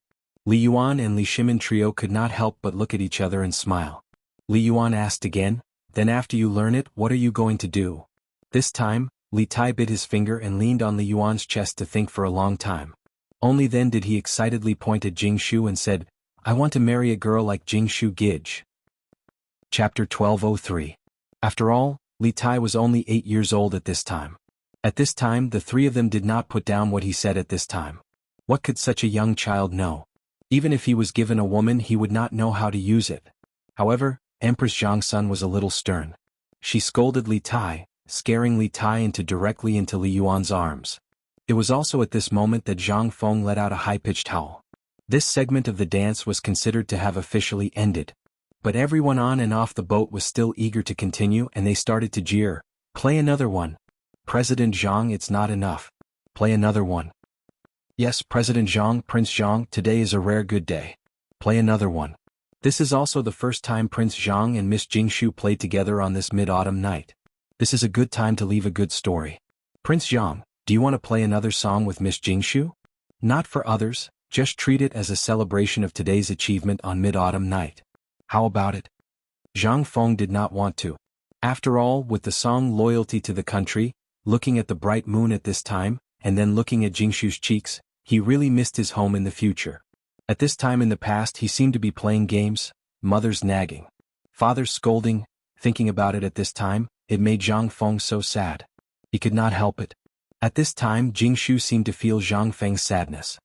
Li Yuan and Li Shimin trio could not help but look at each other and smile. Li Yuan asked again, "Then after you learn it, what are you going to do?" This time, Li Tai bit his finger and leaned on Li Yuan's chest to think for a long time. Only then did he excitedly point at Jing Shu and said, "I want to marry a girl like Jing Shu Gij." Chapter 1203. After all, Li Tai was only 8 years old at this time. At this time, the three of them did not put down what he said at this time. What could such a young child know? Even if he was given a woman, he would not know how to use it. However, Empress Zhangsun was a little stern. She scolded Li Tai, scaring Li Tai directly into Li Yuan's arms. It was also at this moment that Zhang Feng let out a high-pitched howl. This segment of the dance was considered to have officially ended. But everyone on and off the boat was still eager to continue, and they started to jeer. "Play another one. President Zhang, it's not enough. Play another one. Yes, President Zhang, Prince Zhang, today is a rare good day. Play another one." This is also the first time Prince Zhang and Miss Jingshu played together on this mid-autumn night. This is a good time to leave a good story. "Prince Zhang, do you want to play another song with Miss Jingshu? Not for others, just treat it as a celebration of today's achievement on mid-autumn night. How about it?" Zhang Feng did not want to. After all, with the song Loyalty to the Country, looking at the bright moon at this time, and then looking at Jingshu's cheeks, he really missed his home in the future. At this time in the past, he seemed to be playing games, mother's nagging, father's scolding. Thinking about it at this time, it made Zhang Feng so sad. He could not help it. At this time, Jingshu seemed to feel Zhang Feng's sadness.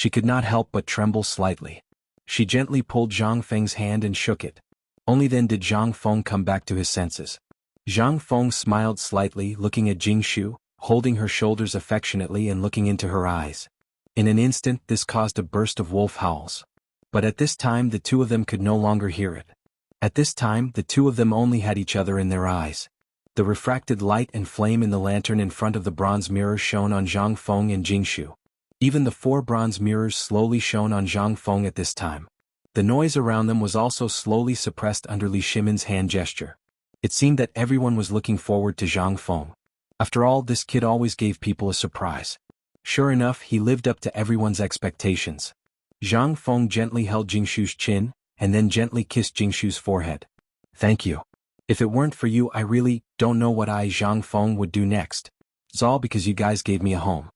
She could not help but tremble slightly. She gently pulled Zhang Feng's hand and shook it. Only then did Zhang Feng come back to his senses. Zhang Feng smiled slightly, looking at Jingshu, holding her shoulders affectionately and looking into her eyes. In an instant this caused a burst of wolf howls. But at this time the two of them could no longer hear it. At this time the two of them only had each other in their eyes. The refracted light and flame in the lantern in front of the bronze mirror shone on Zhang Feng and Jingshu. Even the 4 bronze mirrors slowly shone on Zhang Feng at this time. The noise around them was also slowly suppressed under Li Shimin's hand gesture. It seemed that everyone was looking forward to Zhang Feng. After all, this kid always gave people a surprise. Sure enough, he lived up to everyone's expectations. Zhang Feng gently held Jingshu's chin, and then gently kissed Jingshu's forehead. Thank you. If it weren't for you, I really don't know what Zhang Feng would do next. It's all because you guys gave me a home.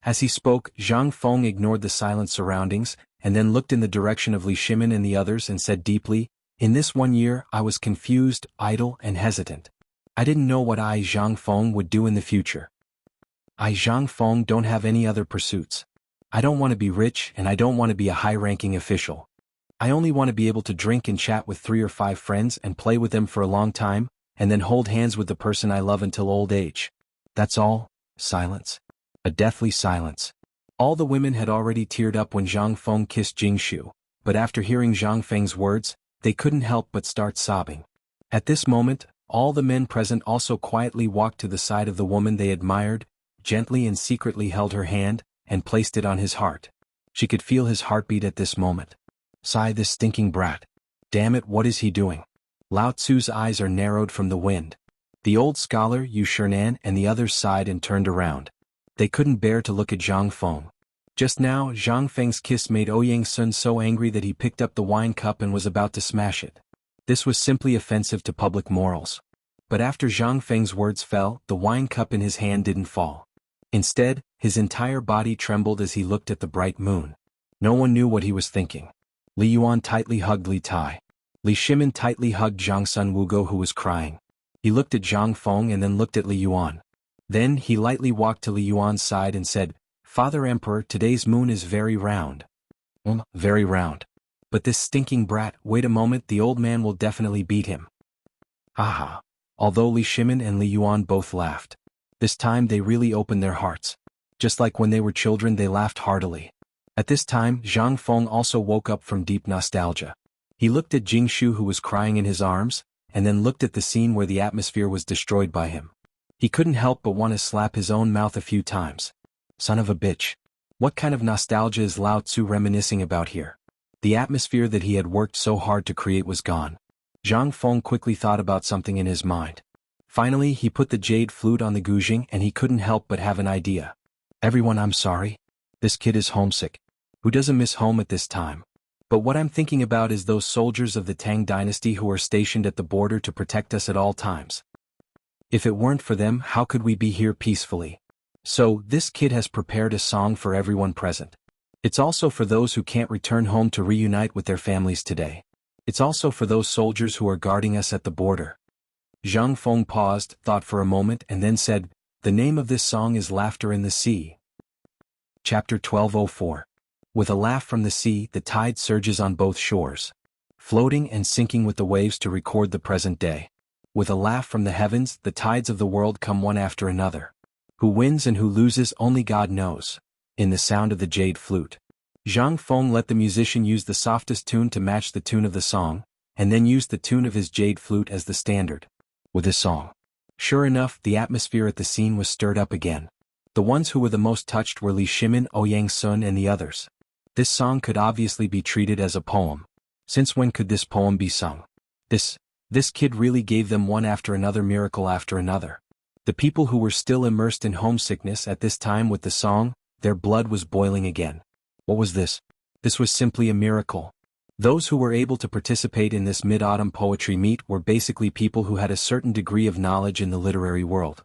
As he spoke, Zhang Feng ignored the silent surroundings, and then looked in the direction of Li Shimin and the others and said deeply, in this 1 year I was confused, idle and hesitant. I didn't know what Zhang Feng would do in the future. Zhang Feng don't have any other pursuits. I don't want to be rich and I don't want to be a high-ranking official. I only want to be able to drink and chat with 3 or 5 friends and play with them for a long time, and then hold hands with the person I love until old age. That's all. Silence. A deathly silence. All the women had already teared up when Zhang Feng kissed Jingshu, but after hearing Zhang Feng's words, they couldn't help but start sobbing. At this moment, all the men present also quietly walked to the side of the woman they admired, gently and secretly held her hand, and placed it on his heart. She could feel his heartbeat at this moment. Sigh, this stinking brat. Damn it, what is he doing? Lao Tzu's eyes are narrowed from the wind. The old scholar, Yu Shernan, and the others sighed and turned around. They couldn't bear to look at Zhang Feng. Just now, Zhang Feng's kiss made Ouyang Sun so angry that he picked up the wine cup and was about to smash it. This was simply offensive to public morals. But after Zhang Feng's words fell, the wine cup in his hand didn't fall. Instead, his entire body trembled as he looked at the bright moon. No one knew what he was thinking. Li Yuan tightly hugged Li Tai. Li Shimin tightly hugged Zhang Sun Wugo, who was crying. He looked at Zhang Feng and then looked at Li Yuan. Then he lightly walked to Li Yuan's side and said, Father Emperor, today's moon is very round. Very round. But this stinking brat, wait a moment, the old man will definitely beat him. Aha. Although Li Shimin and Li Yuan both laughed. This time they really opened their hearts. Just like when they were children, they laughed heartily. At this time, Zhang Feng also woke up from deep nostalgia. He looked at Jingshu, who was crying in his arms, and then looked at the scene where the atmosphere was destroyed by him. He couldn't help but want to slap his own mouth a few times. Son of a bitch. What kind of nostalgia is Lao Tzu reminiscing about here? The atmosphere that he had worked so hard to create was gone. Zhang Feng quickly thought about something in his mind. Finally, he put the jade flute on the guzheng and he couldn't help but have an idea. Everyone, I'm sorry. This kid is homesick. Who doesn't miss home at this time? But what I'm thinking about is those soldiers of the Tang dynasty who are stationed at the border to protect us at all times. If it weren't for them, how could we be here peacefully? So, this kid has prepared a song for everyone present. It's also for those who can't return home to reunite with their families today. It's also for those soldiers who are guarding us at the border. Zhang Feng paused, thought for a moment, and then said, the name of this song is Laughter in the Sea. Chapter 1204. With a laugh from the sea, the tide surges on both shores, floating and sinking with the waves to record the present day. With a laugh from the heavens, the tides of the world come one after another. Who wins and who loses only God knows. In the sound of the jade flute, Zhang Feng let the musician use the softest tune to match the tune of the song, and then used the tune of his jade flute as the standard. With his song. Sure enough, the atmosphere at the scene was stirred up again. The ones who were the most touched were Li Shimin, Ouyang Sun, and the others. This song could obviously be treated as a poem. Since when could this poem be sung? This kid really gave them one after another, miracle after another. The people who were still immersed in homesickness at this time with the song, their blood was boiling again. What was this? This was simply a miracle. Those who were able to participate in this mid-autumn poetry meet were basically people who had a certain degree of knowledge in the literary world.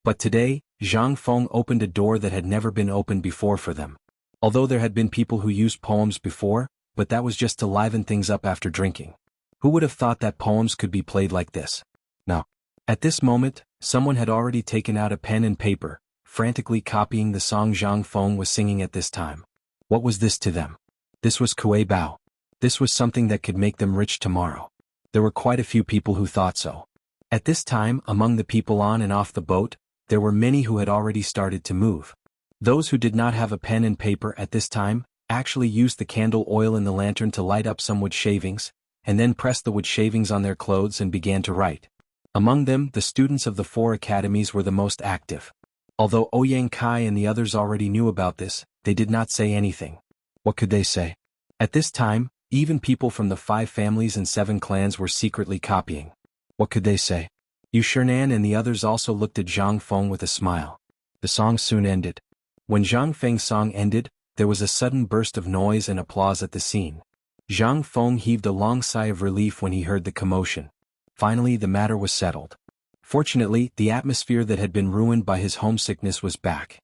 But today, Zhang Feng opened a door that had never been opened before for them. Although there had been people who used poems before, but that was just to liven things up after drinking. Who would have thought that poems could be played like this? Now, at this moment, someone had already taken out a pen and paper, frantically copying the song Zhang Feng was singing at this time. What was this to them? This was Kuei Bao. This was something that could make them rich tomorrow. There were quite a few people who thought so. At this time, among the people on and off the boat, there were many who had already started to move. Those who did not have a pen and paper at this time actually used the candle oil in the lantern to light up some wood shavings, and then pressed the wood shavings on their clothes and began to write. Among them, the students of the 4 academies were the most active. Although Ouyang Kai and the others already knew about this, they did not say anything. What could they say? At this time, even people from the 5 families and 7 clans were secretly copying. What could they say? Yu Shernan and the others also looked at Zhang Feng with a smile. The song soon ended. When Zhang Feng's song ended, there was a sudden burst of noise and applause at the scene. Zhang Feng heaved a long sigh of relief when he heard the commotion. Finally, the matter was settled. Fortunately, the atmosphere that had been ruined by his homesickness was back.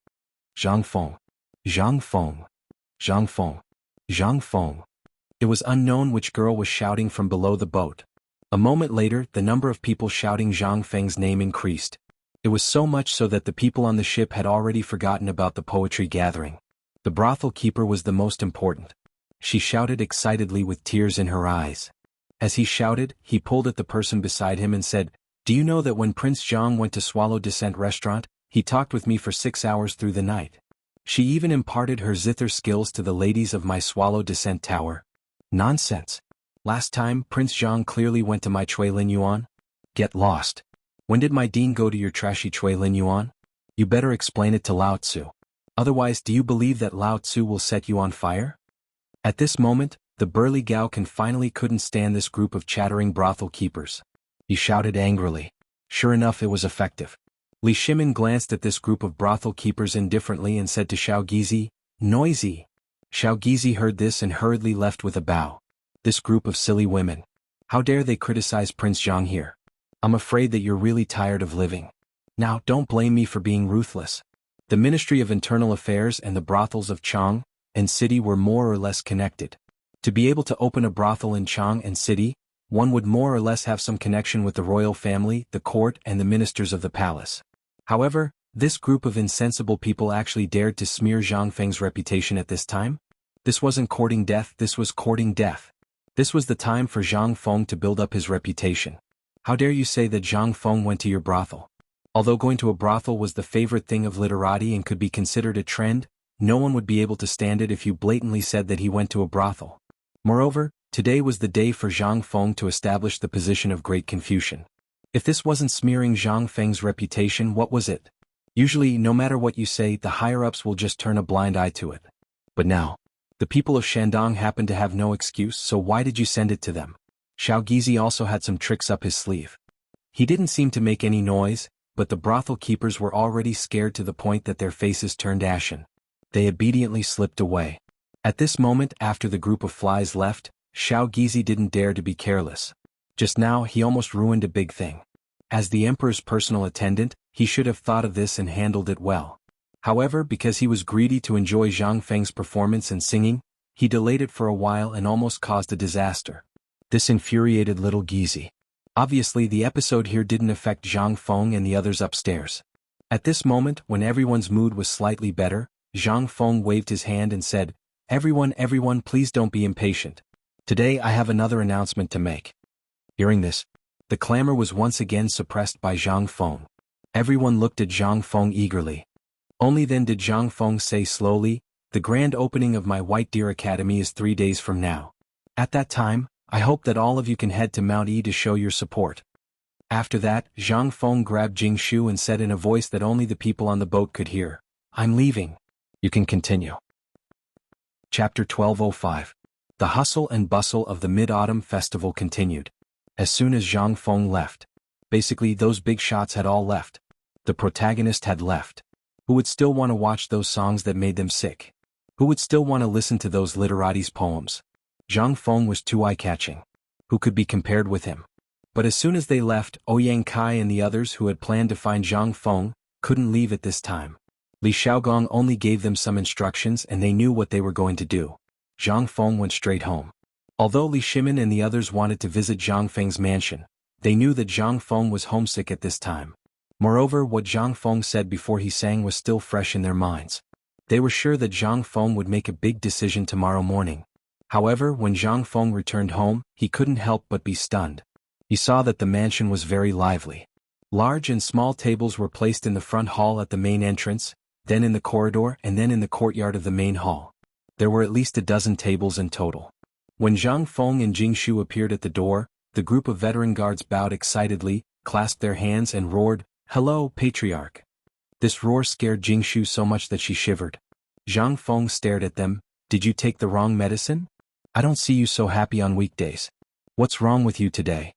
Zhang Feng. Zhang Feng. Zhang Feng. Zhang Feng. It was unknown which girl was shouting from below the boat. A moment later, the number of people shouting Zhang Feng's name increased. It was so much so that the people on the ship had already forgotten about the poetry gathering. The brothel keeper was the most important. She shouted excitedly with tears in her eyes. As he shouted, he pulled at the person beside him and said, "Do you know that when Prince Jiang went to Swallow Descent restaurant, he talked with me for 6 hours through the night? She even imparted her zither skills to the ladies of my Swallow Descent tower." Nonsense. Last time, Prince Jiang clearly went to my Chui Lin Yuan. Get lost. When did my dean go to your trashy Chui Lin Yuan? You better explain it to Lao Tzu. Otherwise, do you believe that Lao Tzu will set you on fire? At this moment, the burly Gaokan finally couldn't stand this group of chattering brothel keepers. He shouted angrily. Sure enough, it was effective. Li Shimin glanced at this group of brothel keepers indifferently and said to Xiao Gizi, "Noisy." Xiao Gizi heard this and hurriedly left with a bow. This group of silly women. How dare they criticize Prince Jiang here? I'm afraid that you're really tired of living. Now, don't blame me for being ruthless. The Ministry of Internal Affairs and the brothels of Chang and City were more or less connected. To be able to open a brothel in Chang and City, one would more or less have some connection with the royal family, the court, and the ministers of the palace. However, this group of insensible people actually dared to smear Zhang Feng's reputation at this time? This wasn't courting death, this was courting death. This was the time for Zhang Feng to build up his reputation. How dare you say that Zhang Feng went to your brothel? Although going to a brothel was the favorite thing of literati and could be considered a trend, no one would be able to stand it if you blatantly said that he went to a brothel. Moreover, today was the day for Zhang Feng to establish the position of great Confucian. If this wasn't smearing Zhang Feng's reputation, what was it? Usually, no matter what you say, the higher-ups will just turn a blind eye to it. But now, the people of Shandong happened to have no excuse, so why did you send it to them? Xiao Gizi also had some tricks up his sleeve. He didn't seem to make any noise, but the brothel keepers were already scared to the point that their faces turned ashen. They obediently slipped away. At this moment, after the group of flies left, Xiao Gizi didn't dare to be careless. Just now, he almost ruined a big thing. As the emperor's personal attendant, he should have thought of this and handled it well. However, because he was greedy to enjoy Zhang Feng's performance and singing, he delayed it for a while and almost caused a disaster. This infuriated little Gizi. Obviously, the episode here didn't affect Zhang Feng and the others upstairs. At this moment, when everyone's mood was slightly better, Zhang Feng waved his hand and said, Everyone, please don't be impatient. Today I have another announcement to make." Hearing this, the clamor was once again suppressed by Zhang Feng. Everyone looked at Zhang Feng eagerly. Only then did Zhang Feng say slowly, "The grand opening of my White Deer Academy is 3 days from now. At that time, I hope that all of you can head to Mount E to show your support." After that, Zhang Feng grabbed Jing Shu and said in a voice that only the people on the boat could hear, "I'm leaving. You can continue." Chapter 1205. The hustle and bustle of the Mid-Autumn Festival continued. As soon as Zhang Feng left, basically those big shots had all left. The protagonist had left. Who would still want to watch those songs that made them sick? Who would still want to listen to those literatis' poems? Zhang Feng was too eye-catching. Who could be compared with him? But as soon as they left, Ouyang Kai and the others who had planned to find Zhang Feng couldn't leave at this time. Li Xiaogong only gave them some instructions and they knew what they were going to do. Zhang Feng went straight home. Although Li Shimin and the others wanted to visit Zhang Feng's mansion, they knew that Zhang Feng was homesick at this time. Moreover, what Zhang Feng said before he sang was still fresh in their minds. They were sure that Zhang Feng would make a big decision tomorrow morning. However, when Zhang Feng returned home, he couldn't help but be stunned. He saw that the mansion was very lively. Large and small tables were placed in the front hall at the main entrance, then in the corridor and then in the courtyard of the main hall. There were at least a dozen tables in total. When Zhang Feng and Jingshu appeared at the door, the group of veteran guards bowed excitedly, clasped their hands and roared, "Hello, Patriarch!" This roar scared Jingshu so much that she shivered. Zhang Feng stared at them. "Did you take the wrong medicine? I don't see you so happy on weekdays. What's wrong with you today?"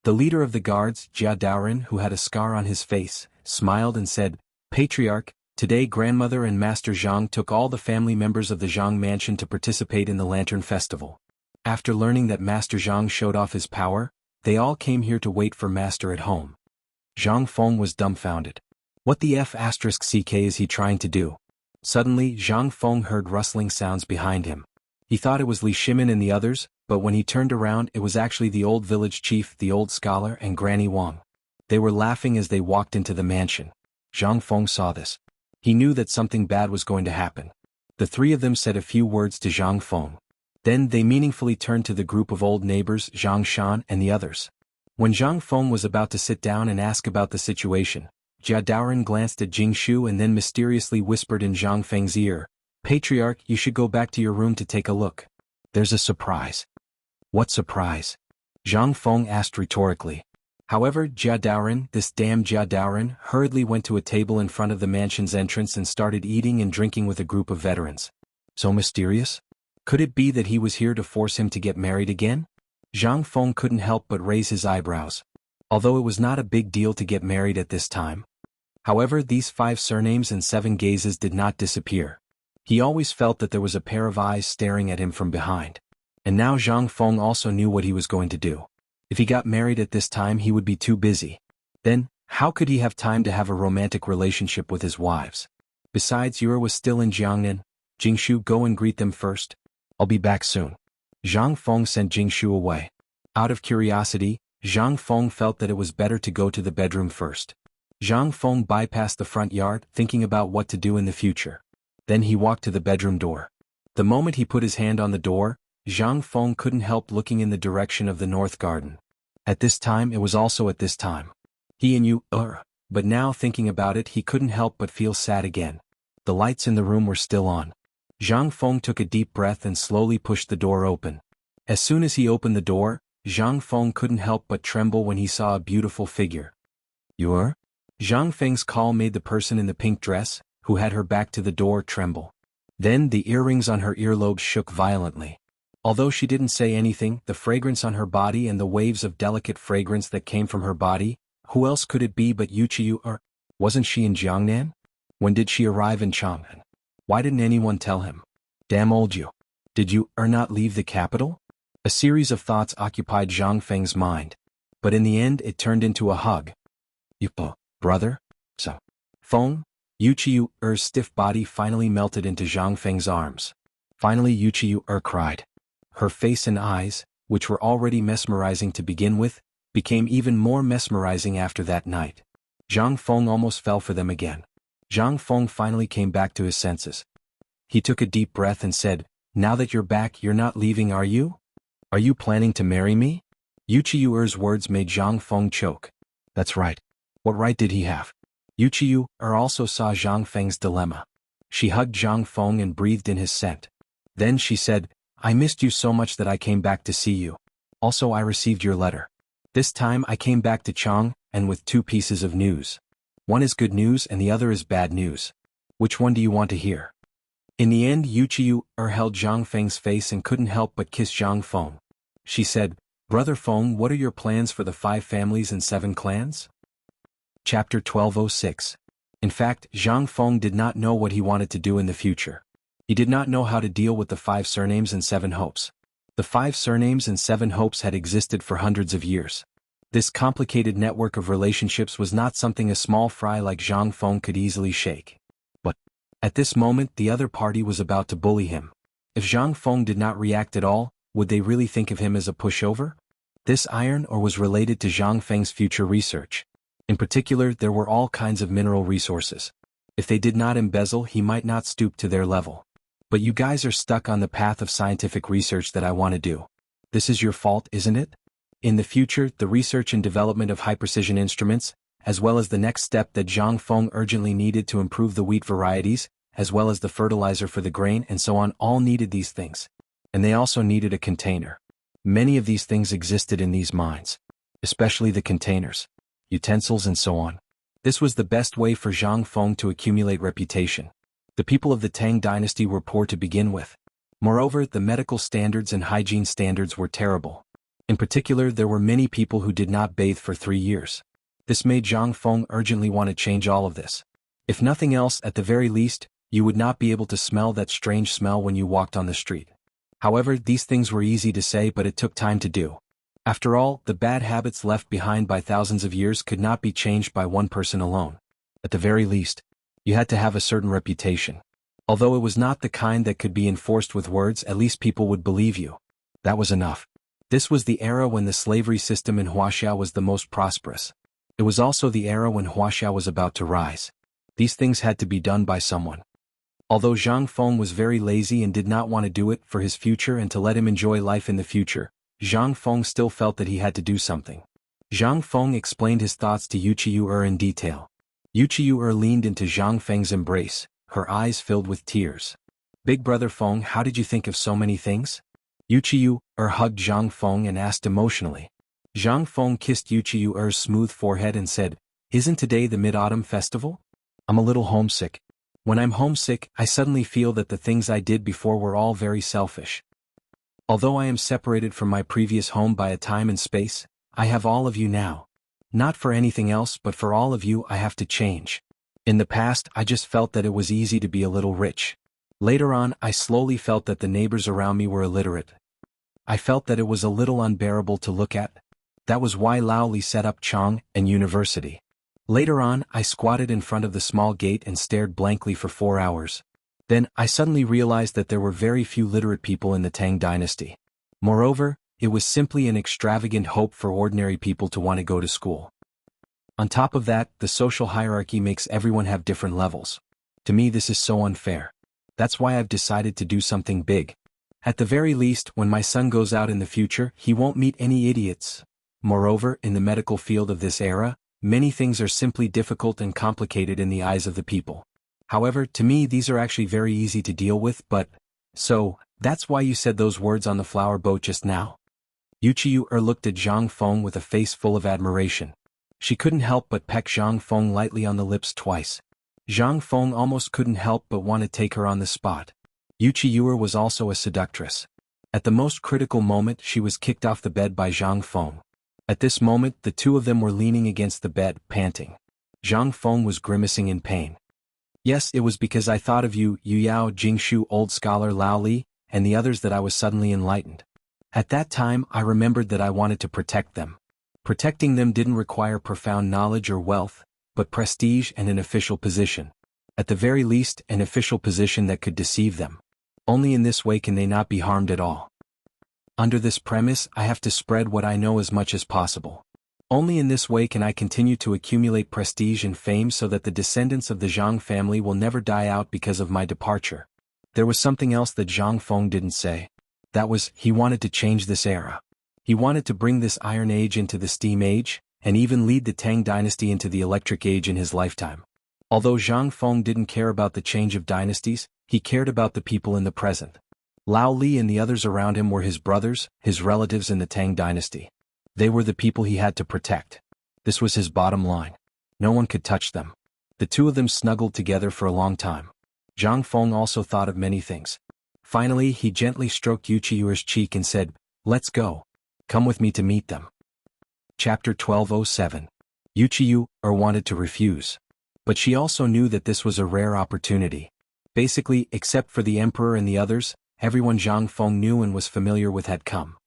The leader of the guards, Jia Daoren, who had a scar on his face, smiled and said, "Patriarch, today grandmother and Master Zhang took all the family members of the Zhang mansion to participate in the Lantern Festival. After learning that Master Zhang showed off his power, they all came here to wait for Master at home." Zhang Feng was dumbfounded. What the F***ck is he trying to do? Suddenly, Zhang Feng heard rustling sounds behind him. He thought it was Li Shimin and the others, but when he turned around it was actually the old village chief, the old scholar, and Granny Wang. They were laughing as they walked into the mansion. Zhang Feng saw this. He knew that something bad was going to happen. The three of them said a few words to Zhang Feng. Then they meaningfully turned to the group of old neighbors, Zhang Shan and the others. When Zhang Feng was about to sit down and ask about the situation, Jia Daoren glanced at Jingshu and then mysteriously whispered in Zhang Feng's ear, "Patriarch, you should go back to your room to take a look. There's a surprise." "What surprise?" Zhang Feng asked rhetorically. However, Jia Daoren, this damn Jia Daoren, hurriedly went to a table in front of the mansion's entrance and started eating and drinking with a group of veterans. So mysterious? Could it be that he was here to force him to get married again? Zhang Feng couldn't help but raise his eyebrows. Although it was not a big deal to get married at this time. However, these 5 surnames and 7 gazes did not disappear. He always felt that there was a pair of eyes staring at him from behind. And now Zhang Feng also knew what he was going to do. If he got married at this time he would be too busy. Then, how could he have time to have a romantic relationship with his wives? Besides, Yura was still in Jiangnan. "Jingshu, go and greet them first. I'll be back soon." Zhang Feng sent Jingshu away. Out of curiosity, Zhang Feng felt that it was better to go to the bedroom first. Zhang Feng bypassed the front yard, thinking about what to do in the future. Then he walked to the bedroom door. The moment he put his hand on the door, Zhang Feng couldn't help looking in the direction of the north garden. At this time it was also at this time. He knew, but now thinking about it he couldn't help but feel sad again. The lights in the room were still on. Zhang Feng took a deep breath and slowly pushed the door open. As soon as he opened the door, Zhang Feng couldn't help but tremble when he saw a beautiful figure. "You're?" Zhang Feng's call made the person in the pink dress, who had her back to the door, tremble. Then the earrings on her earlobes shook violently. Although she didn't say anything, the fragrance on her body and the waves of delicate fragrance that came from her body, who else could it be but Yuchiyu? Or wasn't she in Jiangnan? When did she arrive in Chang'an? Why didn't anyone tell him? Damn old you. Did you not leave the capital? A series of thoughts occupied Zhang Feng's mind. But in the end it turned into a hug. "Yupo, brother?" "So." Feng? Yuchiyu-er's stiff body finally melted into Zhang Feng's arms. Finally Yuchiyu-er cried. Her face and eyes, which were already mesmerizing to begin with, became even more mesmerizing after that night. Zhang Feng almost fell for them again. Zhang Feng finally came back to his senses. He took a deep breath and said, "Now that you're back, you're not leaving, are you? Are you planning to marry me?" Yuchiyu-er's words made Zhang Feng choke. That's right. What right did he have? Yuchiyu-er also saw Zhang Feng's dilemma. She hugged Zhang Feng and breathed in his scent. Then she said, "I missed you so much that I came back to see you. Also I received your letter. This time I came back to Chang, and with 2 pieces of news. One is good news and the other is bad news. Which one do you want to hear?" In the end Yuchiyu-er held Zhang Feng's face and couldn't help but kiss Zhang Feng. She said, "Brother Feng, what are your plans for the 5 families and 7 clans?" Chapter 1206. In fact, Zhang Feng did not know what he wanted to do in the future. He did not know how to deal with the 5 surnames and 7 hopes. The 5 surnames and 7 hopes had existed for hundreds of years. This complicated network of relationships was not something a small fry like Zhang Feng could easily shake. But, at this moment the other party was about to bully him. If Zhang Feng did not react at all, would they really think of him as a pushover? This iron ore was related to Zhang Feng's future research. In particular, there were all kinds of mineral resources. If they did not embezzle, he might not stoop to their level. But you guys are stuck on the path of scientific research that I want to do. This is your fault, isn't it? In the future, the research and development of high-precision instruments, as well as the next step that Zhang Feng urgently needed to improve the wheat varieties, as well as the fertilizer for the grain and so on, all needed these things. And they also needed a container. Many of these things existed in these mines, especially the containers, utensils and so on. This was the best way for Zhang Feng to accumulate reputation. The people of the Tang dynasty were poor to begin with. Moreover, the medical standards and hygiene standards were terrible. In particular, there were many people who did not bathe for 3 years. This made Zhang Feng urgently want to change all of this. If nothing else, at the very least, you would not be able to smell that strange smell when you walked on the street. However, these things were easy to say, but it took time to do. After all, the bad habits left behind by thousands of years could not be changed by one person alone. At the very least, you had to have a certain reputation. Although it was not the kind that could be enforced with words, at least people would believe you. That was enough. This was the era when the slavery system in Wuxia was the most prosperous. It was also the era when Wuxia was about to rise. These things had to be done by someone. Although Zhang Feng was very lazy and did not want to do it for his future and to let him enjoy life in the future, Zhang Feng still felt that he had to do something. Zhang Feng explained his thoughts to Wuxia in detail. Wuxia leaned into Zhang Feng's embrace, her eyes filled with tears. Big brother Feng, how did you think of so many things? Wuxia hugged Zhang Feng and asked emotionally. Zhang Feng kissed Wuxia's smooth forehead and said, "Isn't today the Mid-Autumn Festival? I'm a little homesick. When I'm homesick, I suddenly feel that the things I did before were all very selfish. Although I am separated from my previous home by a time and space, I have all of you now. Not for anything else, but for all of you I have to change. In the past, I just felt that it was easy to be a little rich. Later on, I slowly felt that the neighbors around me were illiterate. I felt that it was a little unbearable to look at. That was why Lao Li set up Chang and University. Later on, I squatted in front of the small gate and stared blankly for 4 hours. Then, I suddenly realized that there were very few literate people in the Tang dynasty. Moreover, it was simply an extravagant hope for ordinary people to want to go to school. On top of that, the social hierarchy makes everyone have different levels. To me, this is so unfair. That's why I've decided to do something big. At the very least, when my son goes out in the future, he won't meet any idiots. Moreover, in the medical field of this era, many things are simply difficult and complicated in the eyes of the people. However, to me these are actually very easy to deal with, but... So, that's why you said those words on the flower boat just now? Wuxia looked at Zhang Feng with a face full of admiration. She couldn't help but peck Zhang Feng lightly on the lips twice. Zhang Feng almost couldn't help but want to take her on the spot. Wuxia was also a seductress. At the most critical moment she was kicked off the bed by Zhang Feng. At this moment, the two of them were leaning against the bed, panting. Zhang Feng was grimacing in pain. Yes, it was because I thought of you, Yu Yao, Jingshu, old scholar Lao Li, and the others that I was suddenly enlightened. At that time, I remembered that I wanted to protect them. Protecting them didn't require profound knowledge or wealth, but prestige and an official position. At the very least, an official position that could deceive them. Only in this way can they not be harmed at all. Under this premise, I have to spread what I know as much as possible. Only in this way can I continue to accumulate prestige and fame so that the descendants of the Zhang family will never die out because of my departure. There was something else that Zhang Feng didn't say. That was, he wanted to change this era. He wanted to bring this Iron Age into the Steam Age, and even lead the Tang dynasty into the Electric Age in his lifetime. Although Zhang Feng didn't care about the change of dynasties, he cared about the people in the present. Lao Li and the others around him were his brothers, his relatives in the Tang dynasty. They were the people he had to protect. This was his bottom line. No one could touch them. The two of them snuggled together for a long time. Zhang Feng also thought of many things. Finally, he gently stroked Wuxia's cheek and said, "Let's go. Come with me to meet them." Chapter 1207. Wuxia wanted to refuse. But she also knew that this was a rare opportunity. Basically, except for the emperor and the others, everyone Zhang Feng knew and was familiar with had come.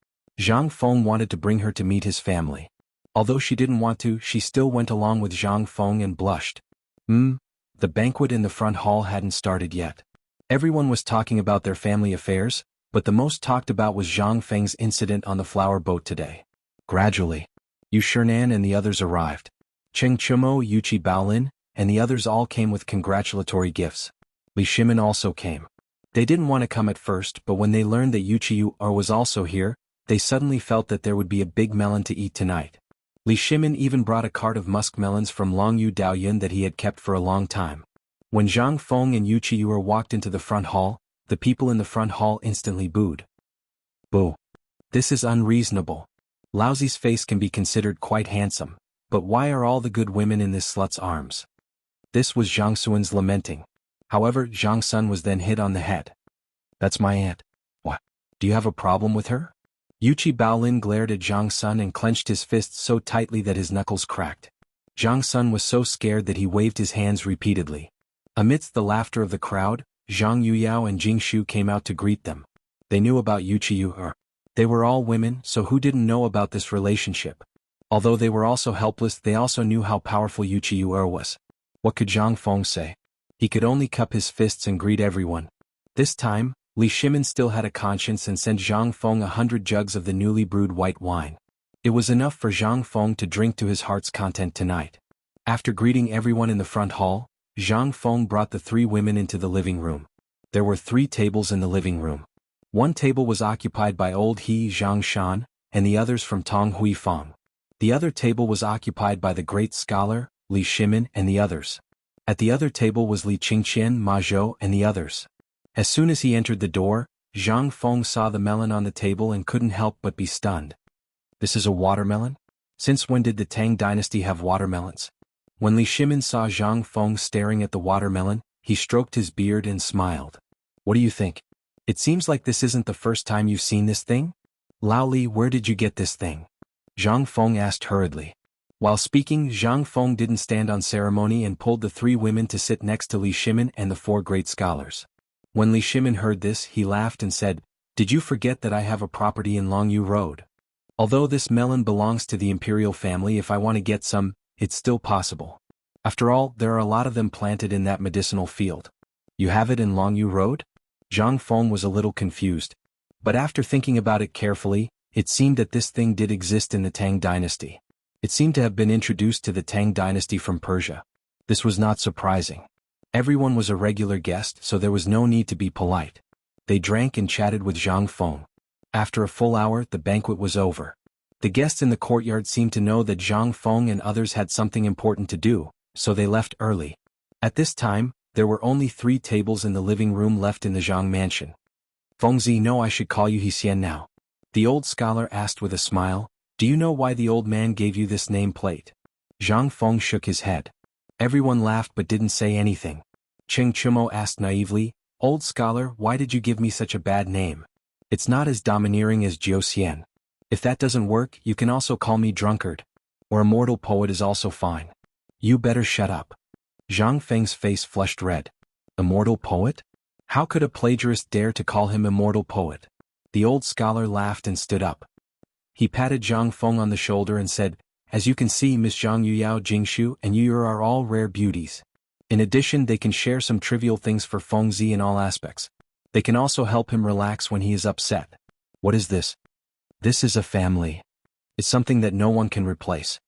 Zhang Feng wanted to bring her to meet his family. Although she didn't want to, she still went along with Zhang Feng and blushed. The banquet in the front hall hadn't started yet. Everyone was talking about their family affairs, but the most talked about was Zhang Feng's incident on the flower boat today. Gradually, Yu Shernan and the others arrived. Cheng Chumo, Yuchi Baolin, and the others all came with congratulatory gifts. Li Shimin also came. They didn't want to come at first, but when they learned that Wuxia was also here, they suddenly felt that there would be a big melon to eat tonight. Li Shimin even brought a cart of muskmelons from Longyu Daoyun that he had kept for a long time. When Zhang Feng and Wuxia walked into the front hall, the people in the front hall instantly booed. Boo. This is unreasonable. Laozi's face can be considered quite handsome, but why are all the good women in this slut's arms? This was Zhang Xuan's lamenting. However, Zhang Sun was then hit on the head. That's my aunt. What? Do you have a problem with her? Yuchi Baolin glared at Zhang Sun and clenched his fists so tightly that his knuckles cracked. Zhang Sun was so scared that he waved his hands repeatedly. Amidst the laughter of the crowd, Zhang Yuyao and Jing Shu came out to greet them. They knew about Yuchi. They were all women, so who didn't know about this relationship? Although they were also helpless, they also knew how powerful Yuchi was. What could Zhang Feng say? He could only cup his fists and greet everyone. This time, Li Shimin still had a conscience and sent Zhang Feng 100 jugs of the newly brewed white wine. It was enough for Zhang Feng to drink to his heart's content tonight. After greeting everyone in the front hall, Zhang Feng brought the 3 women into the living room. There were 3 tables in the living room. One table was occupied by old He Zhang Shan, and the others from Tong Hui Fang. The other table was occupied by the great scholar, Li Shimin, and the others. At the other table was Li Qingqian, Ma Zhou, and the others. As soon as he entered the door, Zhang Feng saw the melon on the table and couldn't help but be stunned. This is a watermelon? Since when did the Tang dynasty have watermelons? When Li Shimin saw Zhang Feng staring at the watermelon, he stroked his beard and smiled. What do you think? It seems like this isn't the first time you've seen this thing? Lao Li, where did you get this thing? Zhang Feng asked hurriedly. While speaking, Zhang Feng didn't stand on ceremony and pulled the 3 women to sit next to Li Shimin and the 4 great scholars. When Li Shimin heard this, he laughed and said, "Did you forget that I have a property in Longyu Road? Although this melon belongs to the imperial family, if I want to get some, it's still possible. After all, there are a lot of them planted in that medicinal field." You have it in Longyu Road? Zhang Feng was a little confused. But after thinking about it carefully, it seemed that this thing did exist in the Tang dynasty. It seemed to have been introduced to the Tang dynasty from Persia. This was not surprising. Everyone was a regular guest, so there was no need to be polite. They drank and chatted with Zhang Feng. After a full hour, the banquet was over. The guests in the courtyard seemed to know that Zhang Feng and others had something important to do, so they left early. At this time, there were only 3 tables in the living room left in the Zhang mansion. Fengzi, no, I should call you Hsian now. The old scholar asked with a smile. Do you know why the old man gave you this nameplate? Zhang Feng shook his head. Everyone laughed but didn't say anything. Cheng Chumo asked naively, Old scholar, why did you give me such a bad name? It's not as domineering as Jiu Xian. If that doesn't work, you can also call me drunkard. Or immortal poet is also fine. You better shut up. Zhang Feng's face flushed red. Immortal poet? How could a plagiarist dare to call him immortal poet? The old scholar laughed and stood up. He patted Zhang Feng on the shoulder and said, As you can see, Miss Zhang Yuyao, Jingshu, and Yu are all rare beauties. In addition, they can share some trivial things for Fengzi in all aspects. They can also help him relax when he is upset. What is this? This is a family. It's something that no one can replace.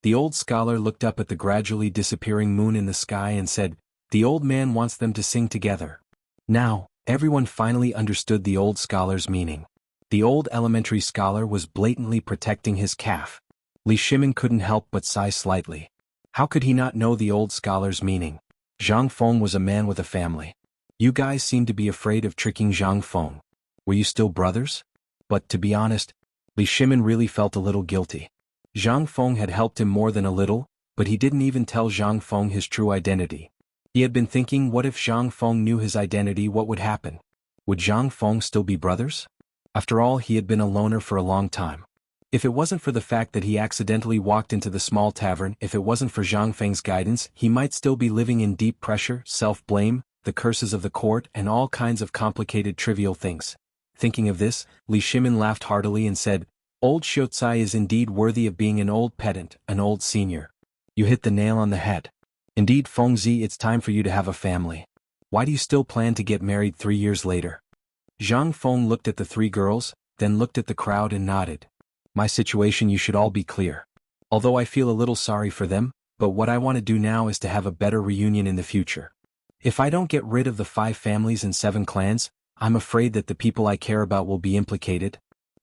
The old scholar looked up at the gradually disappearing moon in the sky and said, The old man wants them to sing together. Now, everyone finally understood the old scholar's meaning. The old elementary scholar was blatantly protecting his calf. Li Shimin couldn't help but sigh slightly. How could he not know the old scholar's meaning? Zhang Feng was a man with a family. You guys seem to be afraid of tricking Zhang Feng. Were you still brothers? But to be honest, Li Shimin really felt a little guilty. Zhang Feng had helped him more than a little, but he didn't even tell Zhang Feng his true identity. He had been thinking, what if Zhang Feng knew his identity, what would happen? Would Zhang Feng still be brothers? After all, he had been a loner for a long time. If it wasn't for the fact that he accidentally walked into the small tavern, if it wasn't for Zhang Feng's guidance, he might still be living in deep pressure, self-blame, the curses of the court, and all kinds of complicated trivial things. Thinking of this, Li Shimin laughed heartily and said, Old Xiaocai is indeed worthy of being an old pedant, an old senior. You hit the nail on the head. Indeed, Fengzi, it's time for you to have a family. Why do you still plan to get married 3 years later? Zhang Feng looked at the 3 girls, then looked at the crowd and nodded. My situation, you should all be clear. Although I feel a little sorry for them, but what I want to do now is to have a better reunion in the future. If I don't get rid of the 5 families and 7 clans, I'm afraid that the people I care about will be implicated.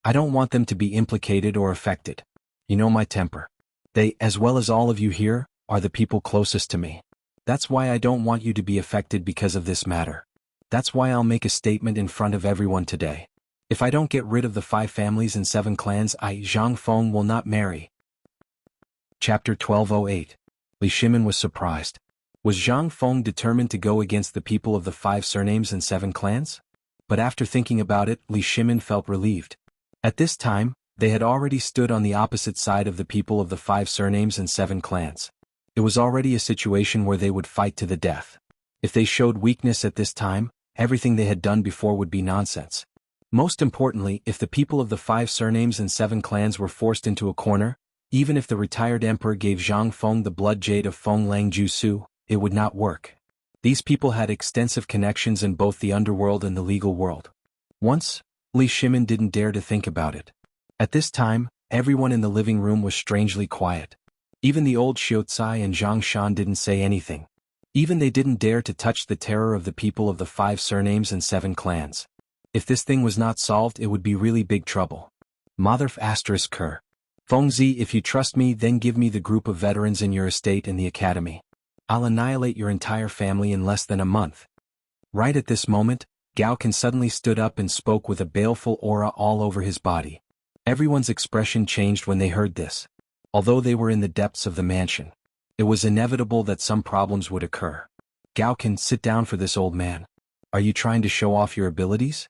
I don't want them to be implicated or affected. You know my temper. They, as well as all of you here, are the people closest to me. That's why I don't want you to be affected because of this matter. That's why I'll make a statement in front of everyone today. If I don't get rid of the 5 families and 7 clans, I, Zhang Feng, will not marry. Chapter 1208. Li Shimin was surprised. Was Zhang Feng determined to go against the people of the 5 surnames and 7 clans? But after thinking about it, Li Shimin felt relieved. At this time, they had already stood on the opposite side of the people of the 5 surnames and 7 clans. It was already a situation where they would fight to the death. If they showed weakness at this time, everything they had done before would be nonsense. Most importantly, if the people of the 5 surnames and 7 clans were forced into a corner, even if the retired emperor gave Zhang Feng the blood jade of Feng Lang Jusu, it would not work. These people had extensive connections in both the underworld and the legal world. Once, Li Shimin didn't dare to think about it. At this time, everyone in the living room was strangely quiet. Even the old Xiaocai and Zhang Shan didn't say anything. Even they didn't dare to touch the terror of the people of the 5 surnames and 7 clans. If this thing was not solved, it would be really big trouble. Motherf ****. Fengzi, if you trust me, then give me the group of veterans in your estate and the academy. I'll annihilate your entire family in less than a month. Right at this moment, Gao Can suddenly stood up and spoke with a baleful aura all over his body. Everyone's expression changed when they heard this. Although they were in the depths of the mansion, it was inevitable that some problems would occur. Gao Can, sit down for this, old man. Are you trying to show off your abilities?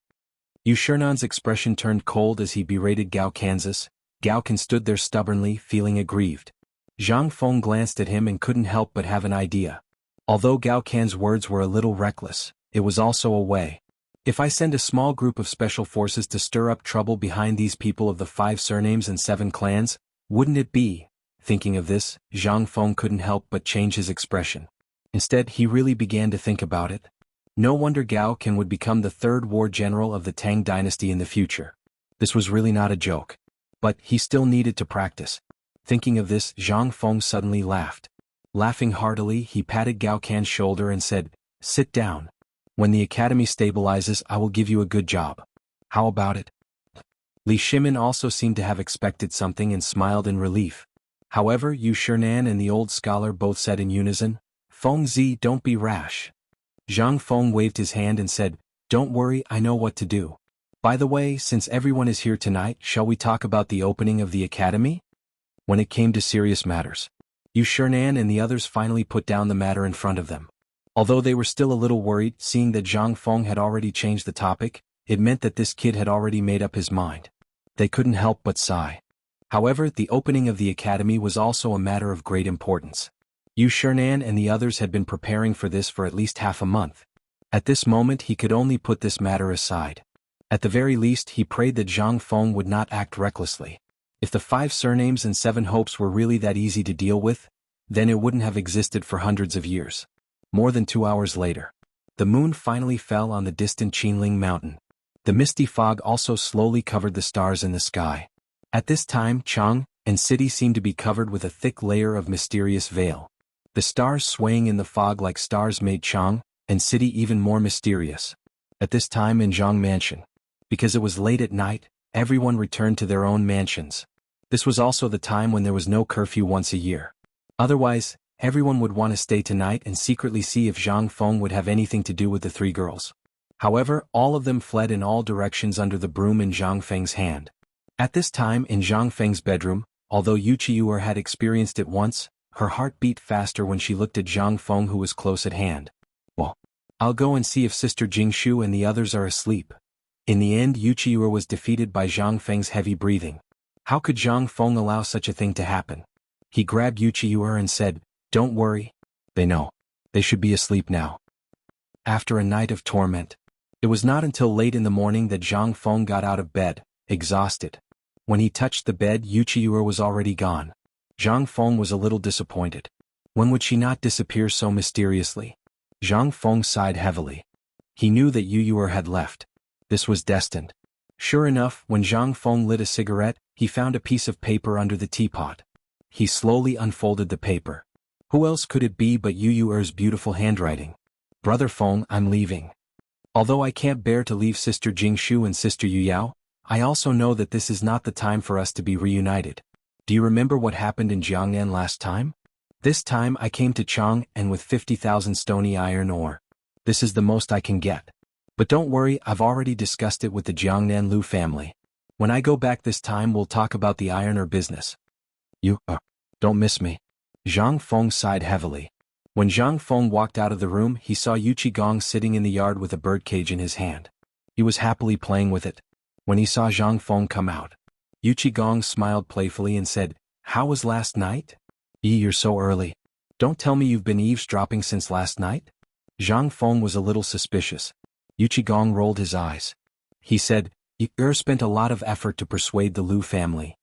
Yu Shernan's expression turned cold as he berated Gao Kansas. Gao Can stood there stubbornly, feeling aggrieved. Zhang Feng glanced at him and couldn't help but have an idea. Although Gao Can's words were a little reckless, it was also a way. If I send a small group of special forces to stir up trouble behind these people of the 5 surnames and 7 clans, wouldn't it be? Thinking of this, Zhang Feng couldn't help but change his expression. Instead, he really began to think about it. No wonder Gao Can would become the 3rd war general of the Tang dynasty in the future. This was really not a joke. But he still needed to practice. Thinking of this, Zhang Feng suddenly laughed. Laughing heartily, he patted Gao Can's shoulder and said, "Sit down. When the academy stabilizes, I will give you a good job. How about it?" Li Shimin also seemed to have expected something and smiled in relief. However, Yu Shernan and the old scholar both said in unison, "Fengzi, don't be rash." Zhang Feng waved his hand and said, "Don't worry, I know what to do. By the way, since everyone is here tonight, shall we talk about the opening of the academy?" When it came to serious matters, Yu Shernan and the others finally put down the matter in front of them. Although they were still a little worried, seeing that Zhang Feng had already changed the topic, it meant that this kid had already made up his mind. They couldn't help but sigh. However, the opening of the academy was also a matter of great importance. Yu Shernan and the others had been preparing for this for at least half a month. At this moment he could only put this matter aside. At the very least, he prayed that Zhang Feng would not act recklessly. If the 5 surnames and 7 hopes were really that easy to deal with, then it wouldn't have existed for hundreds of years. More than 2 hours later, the moon finally fell on the distant Qinling mountain. The misty fog also slowly covered the stars in the sky. At this time, Chang and city seemed to be covered with a thick layer of mysterious veil. The stars swaying in the fog like stars made Chang and city even more mysterious. At this time in Zhang Mansion, because it was late at night, everyone returned to their own mansions. This was also the time when there was no curfew once a year. Otherwise, everyone would want to stay tonight and secretly see if Zhang Feng would have anything to do with the 3 girls. However, all of them fled in all directions under the broom in Zhang Feng's hand. At this time in Zhang Feng's bedroom, although Yu Qiuer had experienced it once, her heart beat faster when she looked at Zhang Feng, who was close at hand. "Well, I'll go and see if Sister Jingshu and the others are asleep." In the end, Yu Qiuer was defeated by Zhang Feng's heavy breathing. How could Zhang Feng allow such a thing to happen? He grabbed Yu Qiuer and said, "Don't worry. They know. They should be asleep now." After a night of torment, it was not until late in the morning that Zhang Feng got out of bed, exhausted. When he touched the bed, Yu Qiuer was already gone. Zhang Feng was a little disappointed. When would she not disappear so mysteriously? Zhang Feng sighed heavily. He knew that Yu Qiuer had left. This was destined. Sure enough, when Zhang Feng lit a cigarette, he found a piece of paper under the teapot. He slowly unfolded the paper. Who else could it be but Yu Er's beautiful handwriting? Brother Feng, I'm leaving. Although I can't bear to leave Sister Jingshu and Sister Yu Yao, I also know that this is not the time for us to be reunited. Do you remember what happened in Jiangnan last time? This time I came to Chang and with 50,000 stony iron ore. This is the most I can get. But don't worry, I've already discussed it with the Jiangnan Lu family. When I go back this time we'll talk about the iron ore business. You, don't miss me. Zhang Feng sighed heavily. When Zhang Feng walked out of the room he saw Yu Qigong sitting in the yard with a birdcage in his hand. He was happily playing with it. When he saw Zhang Feng come out, Yu Qigong smiled playfully and said, "How was last night?" You're so early. Don't tell me you've been eavesdropping since last night?" Zhang Feng was a little suspicious. Yu Qigong rolled his eyes. He said, "You spent a lot of effort to persuade the Lu family.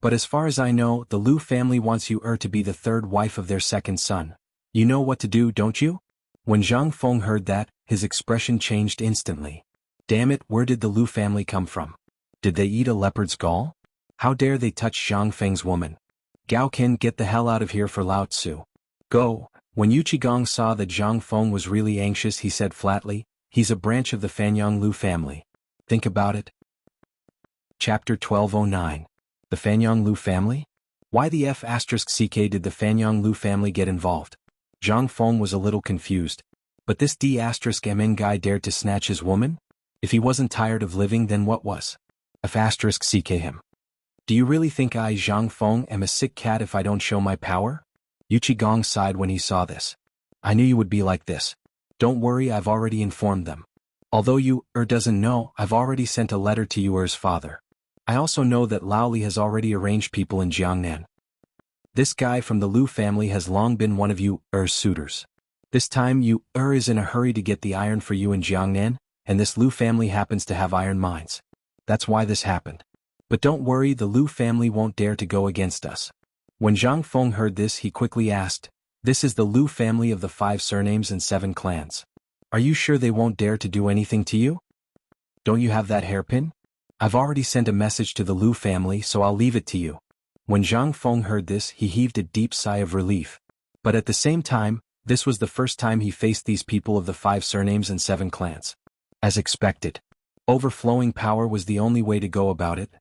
But as far as I know, the Lu family wants you to be the third wife of their second son. You know what to do, don't you?" When Zhang Feng heard that, his expression changed instantly. Damn it, where did the Lu family come from? Did they eat a leopard's gall? How dare they touch Zhang Feng's woman? Gao Qin, get the hell out of here for Lao Tzu. Go. When Yu Qigong saw that Zhang Feng was really anxious he said flatly, "He's a branch of the Fanyang Lu family. Think about it." Chapter 1209. The Fanyang Lu family? Why the F***ck did the Fanyang Lu family get involved? Zhang Feng was a little confused. But this D***MN guy dared to snatch his woman? If he wasn't tired of living then what was? F***ck him. Do you really think I, Zhang Feng, am a sick cat if I don't show my power? Yu Qigong sighed when he saw this. I knew you would be like this. Don't worry, I've already informed them. Although you, doesn't know, I've already sent a letter to Yu's father. I also know that Lao Li has already arranged people in Jiangnan. This guy from the Lu family has long been one of Yu's suitors. This time Yu is in a hurry to get the iron for you in Jiangnan, and this Lu family happens to have iron mines. That's why this happened. But don't worry, the Lu family won't dare to go against us. When Zhang Feng heard this he quickly asked, "This is the Lu family of the 5 surnames and 7 clans. Are you sure they won't dare to do anything to you? Don't you have that hairpin? I've already sent a message to the Lu family so I'll leave it to you." When Zhang Feng heard this he heaved a deep sigh of relief. But at the same time, this was the first time he faced these people of the 5 surnames and 7 clans. As expected, overflowing power was the only way to go about it.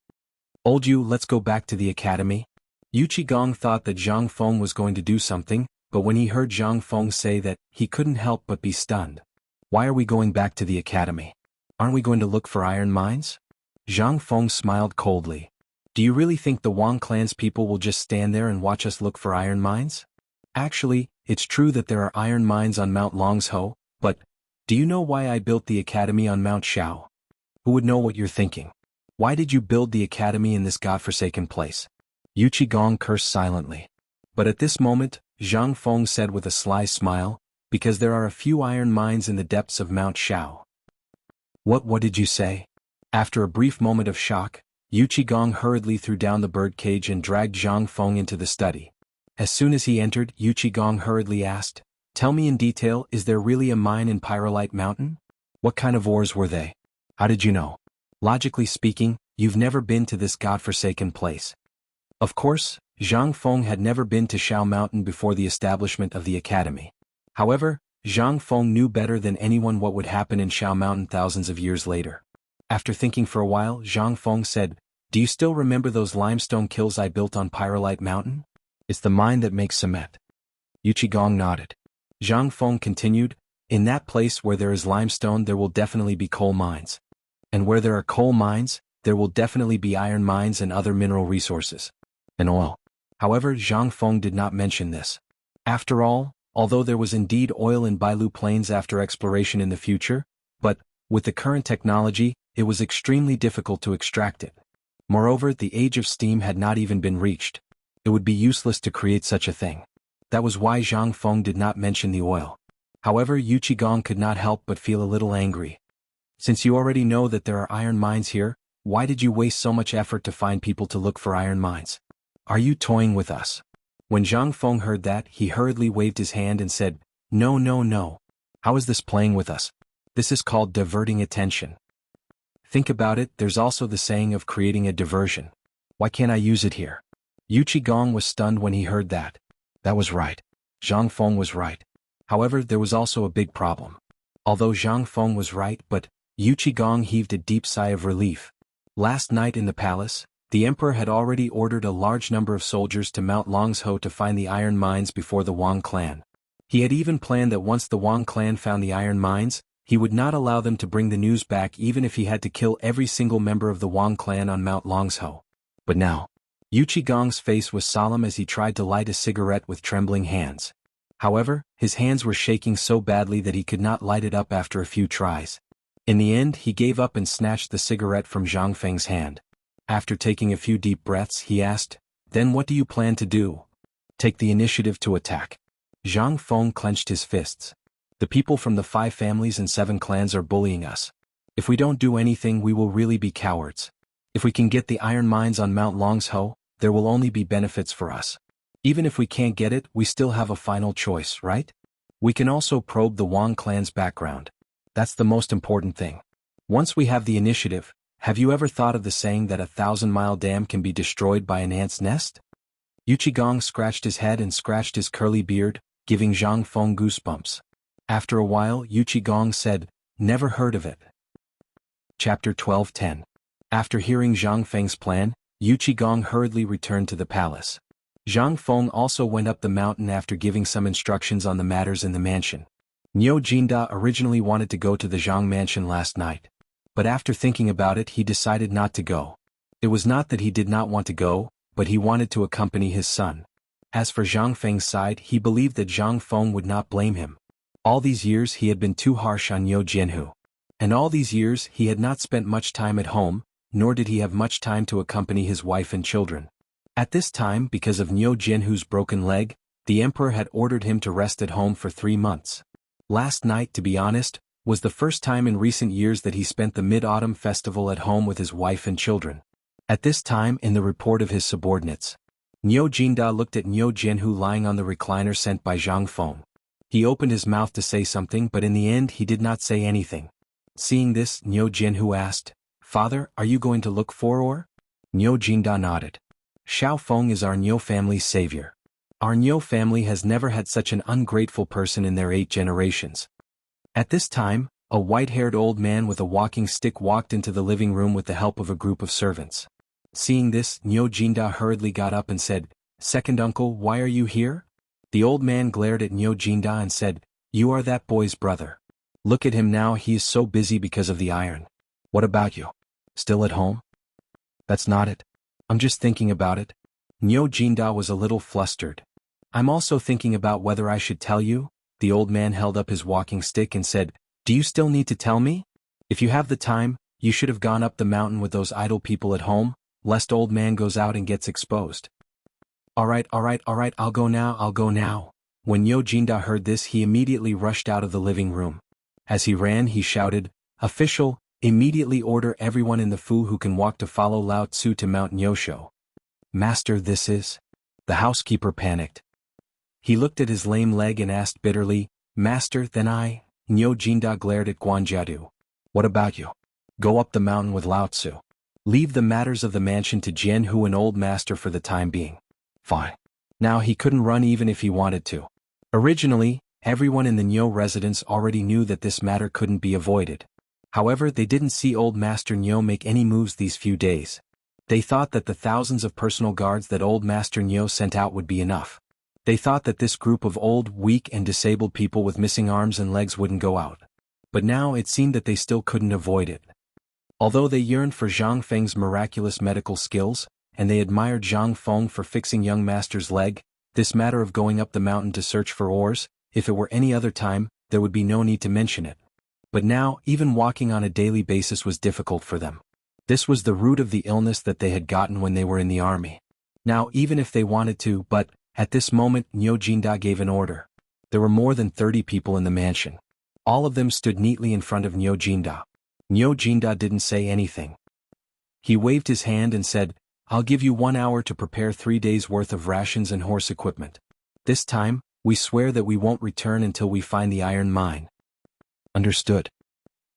"Old Yu, let's go back to the academy." Yu Qigong thought that Zhang Feng was going to do something, but when he heard Zhang Feng say that, he couldn't help but be stunned. "Why are we going back to the academy? Aren't we going to look for iron mines?" Zhang Feng smiled coldly. "Do you really think the Wang clan's people will just stand there and watch us look for iron mines? Actually, it's true that there are iron mines on Mount Longsho, but do you know why I built the academy on Mount Shao? Who would know what you're thinking? Why did you build the academy in this godforsaken place?" Yu Qigong cursed silently. But at this moment, Zhang Feng said with a sly smile, "Because there are a few iron mines in the depths of Mount Shao." What did you say?" After a brief moment of shock, Yu Qigong hurriedly threw down the bird cage and dragged Zhang Feng into the study. As soon as he entered, Yu Qigong hurriedly asked, "Tell me in detail, is there really a mine in Pyrolite Mountain? What kind of ores were they? How did you know? Logically speaking, you've never been to this godforsaken place." Of course, Zhang Feng had never been to Shao Mountain before the establishment of the academy. However, Zhang Feng knew better than anyone what would happen in Shao Mountain thousands of years later. After thinking for a while, Zhang Feng said, "Do you still remember those limestone kilns I built on Pyrolite Mountain? It's the mine that makes cement." Yu Qigong nodded. Zhang Feng continued, "In that place where there is limestone there will definitely be coal mines. And where there are coal mines, there will definitely be iron mines and other mineral resources. And oil." However, Zhang Feng did not mention this. After all, although there was indeed oil in Bailu Plains after exploration in the future, but, with the current technology, it was extremely difficult to extract it. Moreover, the age of steam had not even been reached. It would be useless to create such a thing. That was why Zhang Feng did not mention the oil. However, Yu Qigong could not help but feel a little angry. "Since you already know that there are iron mines here, why did you waste so much effort to find people to look for iron mines? Are you toying with us?" When Zhang Feng heard that, he hurriedly waved his hand and said, No. How is this playing with us? This is called diverting attention. Think about it, there's also the saying of creating a diversion. Why can't I use it here?" Yu Qigong was stunned when he heard that. That was right. Zhang Feng was right. However, there was also a big problem. Although Zhang Feng was right, but Yu Qigong heaved a deep sigh of relief. Last night in the palace, the emperor had already ordered a large number of soldiers to Mount Longsho to find the iron mines before the Wang clan. He had even planned that once the Wang clan found the iron mines, he would not allow them to bring the news back even if he had to kill every single member of the Wang clan on Mount Longsho. But now, Yu Qigong's face was solemn as he tried to light a cigarette with trembling hands. However, his hands were shaking so badly that he could not light it up after a few tries. In the end, he gave up and snatched the cigarette from Zhang Feng's hand. After taking a few deep breaths, he asked, "Then what do you plan to do?" "Take the initiative to attack." Zhang Feng clenched his fists. "The people from the 5 families and 7 clans are bullying us. If we don't do anything, we will really be cowards. If we can get the iron mines on Mount Longsho, there will only be benefits for us. Even if we can't get it, we still have a final choice, right? We can also probe the Wang clan's background. That's the most important thing. Once we have the initiative, have you ever thought of the saying that a 1,000-mile dam can be destroyed by an ant's nest?" Yu Qigong scratched his head and scratched his curly beard, giving Zhang Feng goosebumps. After a while, Yu Qigong said, "Never heard of it." Chapter 12:10. After hearing Zhang Feng's plan, Yu Qigong hurriedly returned to the palace. Zhang Feng also went up the mountain after giving some instructions on the matters in the mansion. Niu Jinda originally wanted to go to the Zhang mansion last night. But after thinking about it, he decided not to go. It was not that he did not want to go, but he wanted to accompany his son. As for Zhang Feng's side, he believed that Zhang Feng would not blame him. All these years he had been too harsh on Jianghu. And all these years he had not spent much time at home, nor did he have much time to accompany his wife and children. At this time, because of Niu Jianhu's broken leg, the emperor had ordered him to rest at home for 3 months. Last night, to be honest, was the first time in recent years that he spent the Mid-Autumn Festival at home with his wife and children. At this time, in the report of his subordinates, Niu Jinda looked at Niu Jianhu lying on the recliner sent by Zhang Feng. He opened his mouth to say something, but in the end he did not say anything. Seeing this, Niu Jianhu asked, "Father, are you going to look for or?" Niu Jinda nodded. "Xiao Feng is our Niu family's savior. Our Niu family has never had such an ungrateful person in their 8 generations." At this time, a white-haired old man with a walking stick walked into the living room with the help of a group of servants. Seeing this, Niu Jinda hurriedly got up and said, "Second uncle, why are you here?" The old man glared at Niu Jinda and said, "You are that boy's brother. Look at him now, he is so busy because of the iron. What about you? Still at home?" "That's not it. I'm just thinking about it." Niu Jinda was a little flustered. "I'm also thinking about whether I should tell you." The old man held up his walking stick and said, "Do you still need to tell me? If you have the time, you should have gone up the mountain with those idle people at home, lest old man goes out and gets exposed." All right, I'll go now. When Niu Jinda heard this, he immediately rushed out of the living room. As he ran, he shouted, "Official, immediately order everyone in the Fu who can walk to follow Lao Tzu to Mount Nyosho." "Master, this is..." The housekeeper panicked. He looked at his lame leg and asked bitterly, "Master, then I..." Niu Jinda glared at Guanjiadu. "What about you? Go up the mountain with Lao Tzu. Leave the matters of the mansion to Jianhu and old master for the time being." Fine. Now he couldn't run even if he wanted to. Originally, everyone in the Niu residence already knew that this matter couldn't be avoided. However, they didn't see old Master Niu make any moves these few days. They thought that the thousands of personal guards that old Master Niu sent out would be enough. They thought that this group of old, weak and disabled people with missing arms and legs wouldn't go out. But now it seemed that they still couldn't avoid it. Although they yearned for Zhang Feng's miraculous medical skills, and they admired Zhang Feng for fixing young master's leg, this matter of going up the mountain to search for ores, if it were any other time, there would be no need to mention it. But now, even walking on a daily basis was difficult for them. This was the root of the illness that they had gotten when they were in the army. Now, even if they wanted to, but, at this moment, Niu Jinda gave an order. There were more than 30 people in the mansion. All of them stood neatly in front of Niu Jinda. Niu Jinda didn't say anything. He waved his hand and said, "I'll give you 1 hour to prepare 3 days' worth of rations and horse equipment. This time, we swear that we won't return until we find the iron mine." Understood.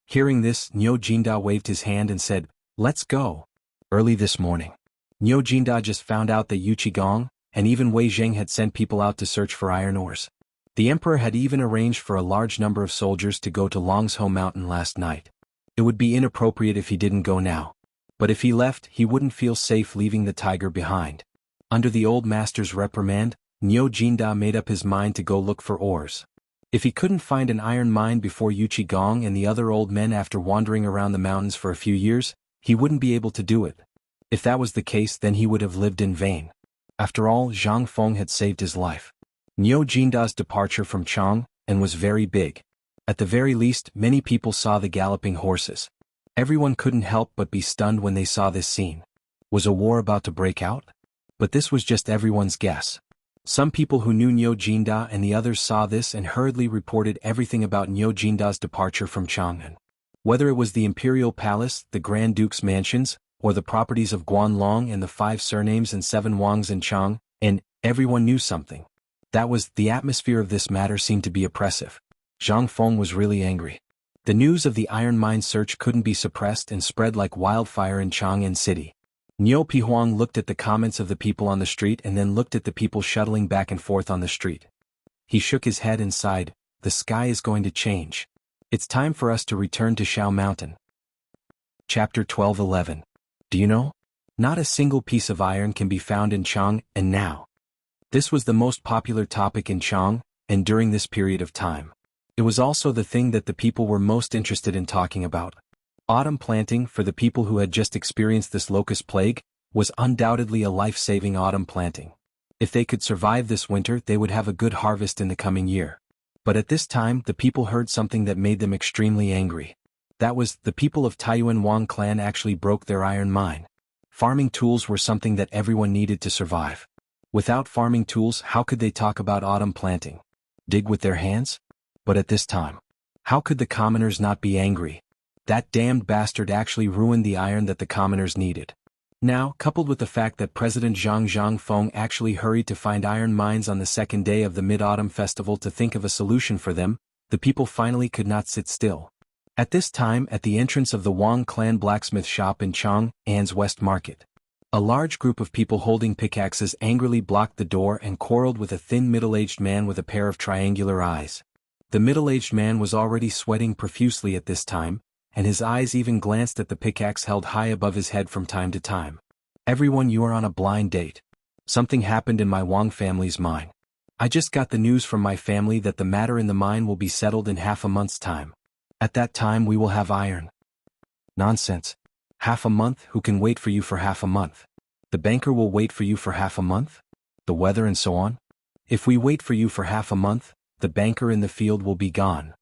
Hearing this, Niu Jinda waved his hand and said, "Let's go." Early this morning, Niu Jinda just found out that Yu Qigong, and even Wei Zheng had sent people out to search for iron ores. The emperor had even arranged for a large number of soldiers to go to Longzhou Mountain last night. It would be inappropriate if he didn't go now. But if he left, he wouldn't feel safe leaving the tiger behind. Under the old master's reprimand, Niu Jinda made up his mind to go look for ores. If he couldn't find an iron mine before Yu Qigong and the other old men after wandering around the mountains for a few years, he wouldn't be able to do it. If that was the case, then he would have lived in vain. After all, Zhang Feng had saved his life. Niu Jinda's departure from Chang and was very big. At the very least, many people saw the galloping horses. Everyone couldn't help but be stunned when they saw this scene. Was a war about to break out? But this was just everyone's guess. Some people who knew Niu Jinda and the others saw this and hurriedly reported everything about Niu Jinda's departure from Chang'an. Whether it was the imperial palace, the Grand Duke's mansions, or the properties of Guanlong and the 5 surnames and 7 Wangs in Chang, and everyone knew something. That was, the atmosphere of this matter seemed to be oppressive. Zhang Feng was really angry. The news of the iron mine search couldn't be suppressed and spread like wildfire in Chang'an City. Niu Pihuang looked at the comments of the people on the street and then looked at the people shuttling back and forth on the street. He shook his head and sighed, the sky is going to change. It's time for us to return to Shao Mountain. Chapter 12:11. Do you know? Not a single piece of iron can be found in Chang, and now. This was the most popular topic in Chang, and during this period of time. It was also the thing that the people were most interested in talking about. Autumn planting, for the people who had just experienced this locust plague, was undoubtedly a life-saving autumn planting. If they could survive this winter, they would have a good harvest in the coming year. But at this time, the people heard something that made them extremely angry. That was, the people of Taiyuan Wang clan actually broke their iron mine. Farming tools were something that everyone needed to survive. Without farming tools, how could they talk about autumn planting? Dig with their hands? But at this time, how could the commoners not be angry? That damned bastard actually ruined the iron that the commoners needed. Now, coupled with the fact that President Zhang Feng actually hurried to find iron mines on the second day of the Mid-Autumn Festival to think of a solution for them, the people finally could not sit still. At this time, at the entrance of the Wang clan blacksmith shop in Chang'an's West Market, a large group of people holding pickaxes angrily blocked the door and quarreled with a thin middle-aged man with a pair of triangular eyes. The middle-aged man was already sweating profusely at this time, and his eyes even glanced at the pickaxe held high above his head from time to time. Everyone, you are on a blind date. Something happened in my Wang family's mine. I just got the news from my family that the matter in the mine will be settled in half a month's time. At that time we will have iron. Nonsense. Half a month? Who can wait for you for half a month? The banker will wait for you for half a month? The weather and so on? If we wait for you for half a month, the banker in the field will be gone.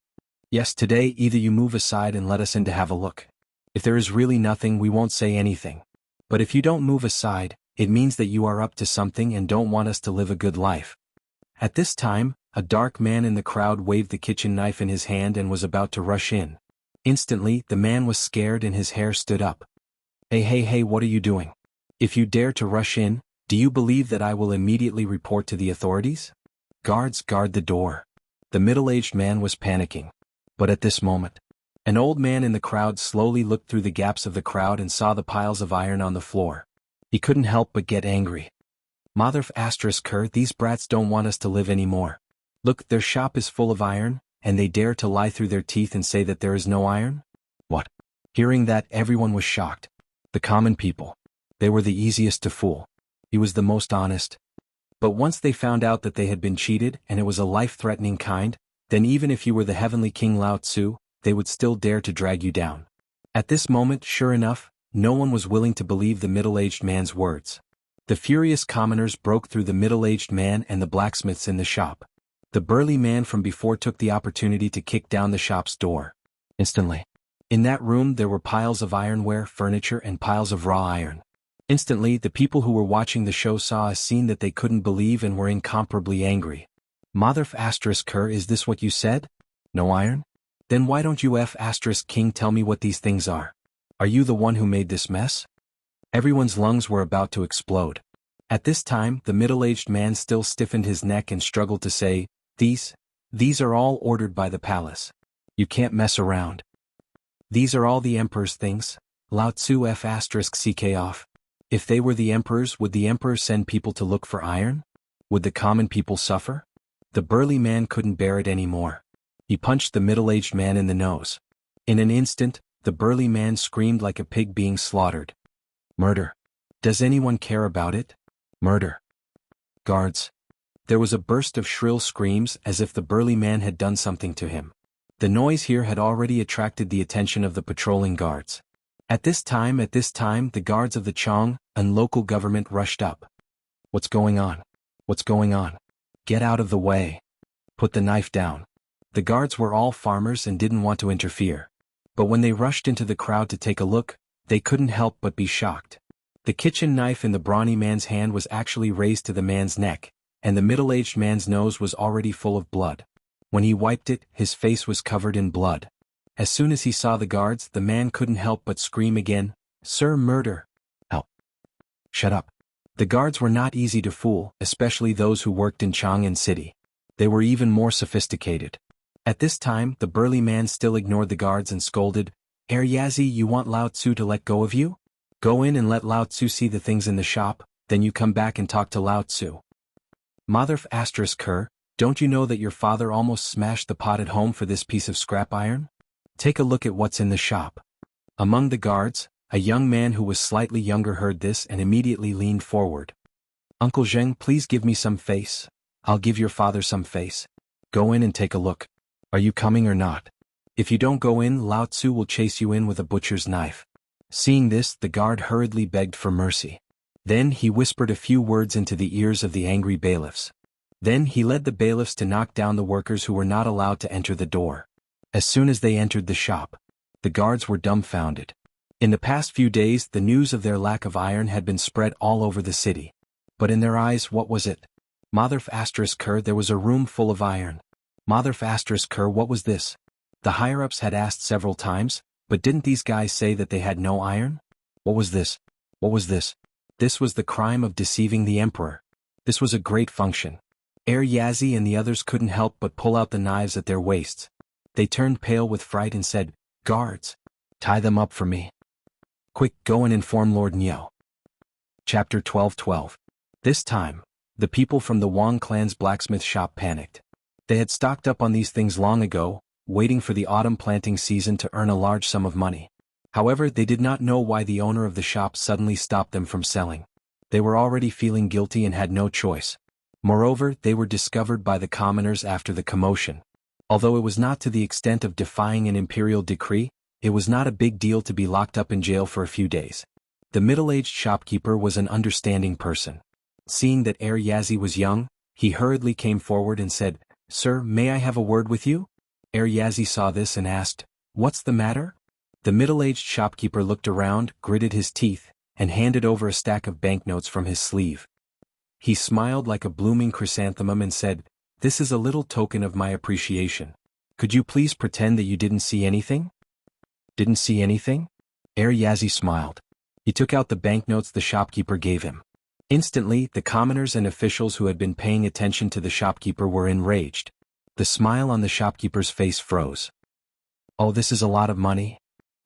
Yes, today either you move aside and let us in to have a look. If there is really nothing, we won't say anything. But if you don't move aside, it means that you are up to something and don't want us to live a good life. At this time, a dark man in the crowd waved the kitchen knife in his hand and was about to rush in. Instantly, the man was scared and his hair stood up. Hey, what are you doing? If you dare to rush in, do you believe that I will immediately report to the authorities? Guards, guard the door. The middle-aged man was panicking. But at this moment, an old man in the crowd slowly looked through the gaps of the crowd and saw the piles of iron on the floor. He couldn't help but get angry. Mother ***, these brats don't want us to live anymore. Look, their shop is full of iron, and they dare to lie through their teeth and say that there is no iron? What? Hearing that, everyone was shocked. The common people. They were the easiest to fool. He was the most honest. But once they found out that they had been cheated and it was a life-threatening kind, then even if you were the heavenly King Lao Tzu, they would still dare to drag you down. At this moment, sure enough, no one was willing to believe the middle-aged man's words. The furious commoners broke through the middle-aged man and the blacksmiths in the shop. The burly man from before took the opportunity to kick down the shop's door. Instantly. In that room there were piles of ironware, furniture, and piles of raw iron. Instantly, the people who were watching the show saw a scene that they couldn't believe and were incomparably angry. Mother ***, is this what you said? No iron? Then why don't you **King tell me what these things are? Are you the one who made this mess? Everyone's lungs were about to explode. At this time, the middle-aged man still stiffened his neck and struggled to say, These are all ordered by the palace. You can't mess around. These are all the emperor's things. Lao Tzu ***ck off. If they were the emperors, would the emperor send people to look for iron? Would the common people suffer? The burly man couldn't bear it anymore. He punched the middle-aged man in the nose. In an instant, the burly man screamed like a pig being slaughtered. Murder. Does anyone care about it? Murder. Guards. There was a burst of shrill screams as if the burly man had done something to him. The noise here had already attracted the attention of the patrolling guards. At this time, the guards of the Chang and local government rushed up. What's going on? What's going on? Get out of the way. Put the knife down. The guards were all farmers and didn't want to interfere. But when they rushed into the crowd to take a look, they couldn't help but be shocked. The kitchen knife in the brawny man's hand was actually raised to the man's neck, and the middle-aged man's nose was already full of blood. When he wiped it, his face was covered in blood. As soon as he saw the guards, the man couldn't help but scream again, "Sir, murder!" Help! Shut up. The guards were not easy to fool, especially those who worked in Chang'an City. They were even more sophisticated. At this time, the burly man still ignored the guards and scolded, "Yazi, you want Lao Tzu to let go of you? Go in and let Lao Tzu see the things in the shop, then you come back and talk to Lao Tzu." Mother **Ker, don't you know that your father almost smashed the pot at home for this piece of scrap iron? Take a look at what's in the shop. Among the guards, a young man who was slightly younger heard this and immediately leaned forward. "Uncle Zheng, please give me some face. I'll give your father some face. Go in and take a look. Are you coming or not? If you don't go in, Lao Tzu will chase you in with a butcher's knife." Seeing this, the guard hurriedly begged for mercy. Then he whispered a few words into the ears of the angry bailiffs. Then he led the bailiffs to knock down the workers who were not allowed to enter the door. As soon as they entered the shop, the guards were dumbfounded. In the past few days, the news of their lack of iron had been spread all over the city. But in their eyes, what was it? Mother **Ker, there was a room full of iron. Mother **Ker, what was this? The higher-ups had asked several times, but didn't these guys say that they had no iron? What was this? What was this? This was the crime of deceiving the emperor. This was a great function. Yazi and the others couldn't help but pull out the knives at their waists. They turned pale with fright and said, "Guards, tie them up for me. Quick, go and inform Lord Niao." Chapter 12:12. This time, the people from the Wang clan's blacksmith shop panicked. They had stocked up on these things long ago, waiting for the autumn planting season to earn a large sum of money. However, they did not know why the owner of the shop suddenly stopped them from selling. They were already feeling guilty and had no choice. Moreover, they were discovered by the commoners after the commotion. Although it was not to the extent of defying an imperial decree, it was not a big deal to be locked up in jail for a few days. The middle-aged shopkeeper was an understanding person. Seeing that Yazi was young, he hurriedly came forward and said, "Sir, may I have a word with you?" Yazi saw this and asked, "What's the matter?" The middle-aged shopkeeper looked around, gritted his teeth, and handed over a stack of banknotes from his sleeve. He smiled like a blooming chrysanthemum and said, "This is a little token of my appreciation. Could you please pretend that you didn't see anything?" "Didn't see anything?" Yazi smiled. He took out the banknotes the shopkeeper gave him. Instantly, the commoners and officials who had been paying attention to the shopkeeper were enraged. The smile on the shopkeeper's face froze. "Oh, this is a lot of money."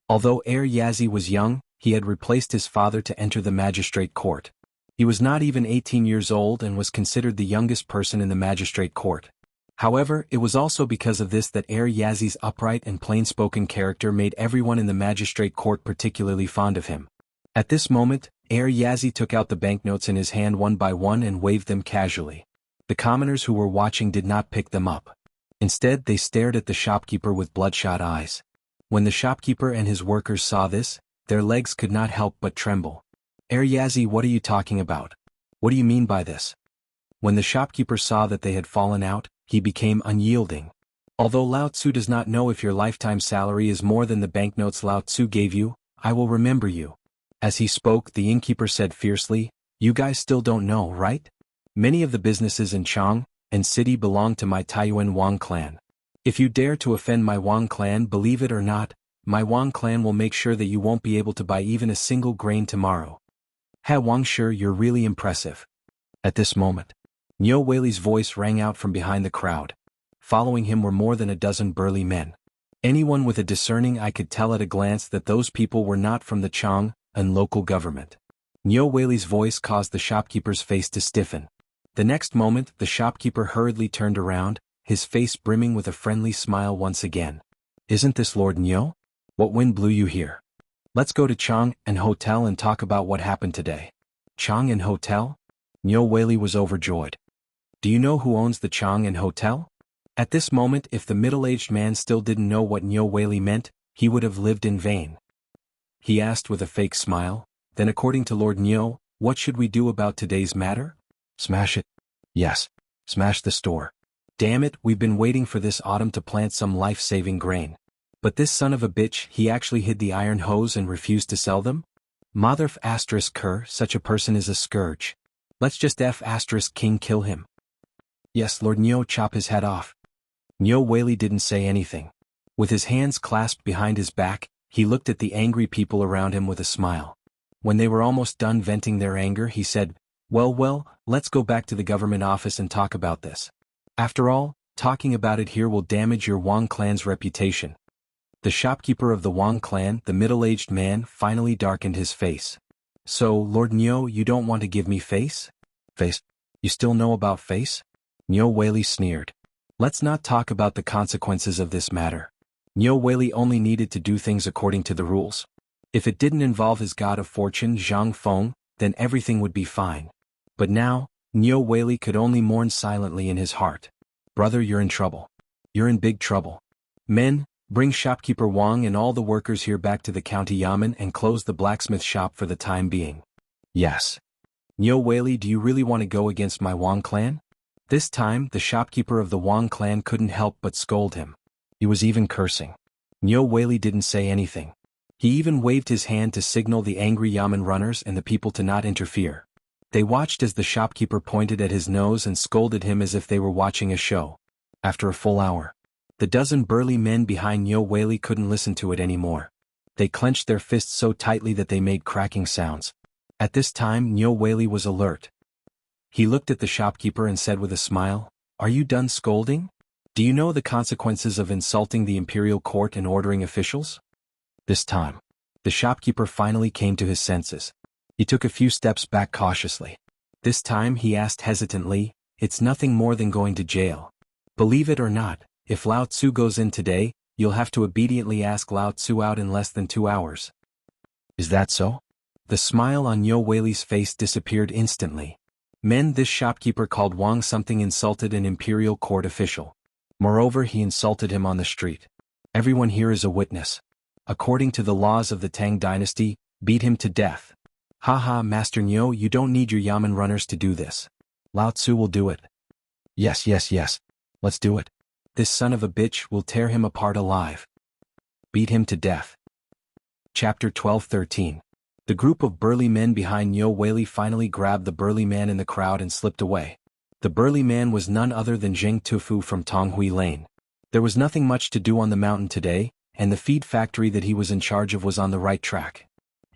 Although Yazi was young, he had replaced his father to enter the magistrate court. He was not even 18 years old and was considered the youngest person in the magistrate court. However, it was also because of this that Yazi's upright and plain-spoken character made everyone in the magistrate court particularly fond of him. At this moment, Yazi took out the banknotes in his hand one by one and waved them casually. The commoners who were watching did not pick them up. Instead, they stared at the shopkeeper with bloodshot eyes. When the shopkeeper and his workers saw this, their legs could not help but tremble. "Yazi, what are you talking about? What do you mean by this?" When the shopkeeper saw that they had fallen out, he became unyielding. "Although Lao Tzu does not know if your lifetime salary is more than the banknotes Lao Tzu gave you, I will remember you." As he spoke, the innkeeper said fiercely, "You guys still don't know, right? Many of the businesses in Chang and city belong to my Taiyuan Wang clan. If you dare to offend my Wang clan, believe it or not, my Wang clan will make sure that you won't be able to buy even a single grain tomorrow." "Ha Wang, sure, you're really impressive." At this moment, Niao Weili's voice rang out from behind the crowd. Following him were more than a dozen burly men. Anyone with a discerning eye could tell at a glance that those people were not from the Chang and local government. Niao Weili's voice caused the shopkeeper's face to stiffen. The next moment, the shopkeeper hurriedly turned around, his face brimming with a friendly smile once again. "Isn't this Lord Nyo? What wind blew you here? Let's go to Chang and Hotel and talk about what happened today." Chang and Hotel? Nyo Weili was overjoyed. "Do you know who owns the Chang and Hotel?" At this moment, if the middle-aged man still didn't know what Nyo Weili meant, he would have lived in vain. He asked with a fake smile, "Then according to Lord Nyo, what should we do about today's matter?" "Smash it." "Yes. Smash the store. Damn it, we've been waiting for this autumn to plant some life-saving grain. But this son of a bitch, he actually hid the iron hose and refused to sell them? Motherf asterisk cur, such a person is a scourge. Let's just F asterisk king kill him. Yes, Lord Nyo, chop his head off." Nyo Weili didn't say anything. With his hands clasped behind his back, he looked at the angry people around him with a smile. When they were almost done venting their anger, he said, Well, let's go back to the government office and talk about this. After all, talking about it here will damage your Wang clan's reputation." The shopkeeper of the Wang clan, the middle-aged man, finally darkened his face. "So, Lord Nyo, you don't want to give me face?" "Face? You still know about face?" Nyo Weili sneered. "Let's not talk about the consequences of this matter. Nyo Weili only needed to do things according to the rules. If it didn't involve his god of fortune, Zhang Feng, then everything would be fine. But now, Nyo Weili could only mourn silently in his heart. Brother, you're in trouble. You're in big trouble. Men, bring shopkeeper Wang and all the workers here back to the county yamen and close the blacksmith shop for the time being." "Yes." "Nyo Weili, do you really want to go against my Wang clan?" This time, the shopkeeper of the Wang clan couldn't help but scold him. He was even cursing. Nyo Weili didn't say anything. He even waved his hand to signal the angry yamen runners and the people to not interfere. They watched as the shopkeeper pointed at his nose and scolded him as if they were watching a show. After a full hour, the dozen burly men behind Nyo Weili couldn't listen to it anymore. They clenched their fists so tightly that they made cracking sounds. At this time, Nyo Weili was alert. He looked at the shopkeeper and said with a smile, "Are you done scolding? Do you know the consequences of insulting the imperial court and ordering officials?" This time, the shopkeeper finally came to his senses. He took a few steps back cautiously. This time he asked hesitantly, "It's nothing more than going to jail. Believe it or not, if Lao Tzu goes in today, you'll have to obediently ask Lao Tzu out in less than 2 hours. Is that so?" The smile on Nyo Weili's face disappeared instantly. Men, this shopkeeper called Wang something insulted an imperial court official. Moreover, he insulted him on the street. Everyone here is a witness. According to the laws of the Tang dynasty, beat him to death. Haha, Master Nyo, you don't need your yamen runners to do this. Lao Tzu will do it. Yes. Let's do it. This son of a bitch will tear him apart alive. Beat him to death. Chapter 12-13. The group of burly men behind Nyo Weili finally grabbed the burly man in the crowd and slipped away. The burly man was none other than Zheng Tufu from Tonghui Lane. There was nothing much to do on the mountain today, and the feed factory that he was in charge of was on the right track.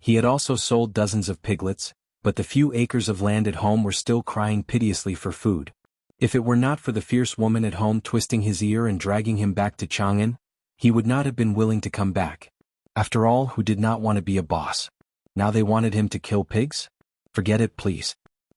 He had also sold dozens of piglets, but the few acres of land at home were still crying piteously for food. If it were not for the fierce woman at home twisting his ear and dragging him back to Chang'an, he would not have been willing to come back. After all, who did not want to be a boss? Now they wanted him to kill pigs? Forget it, please.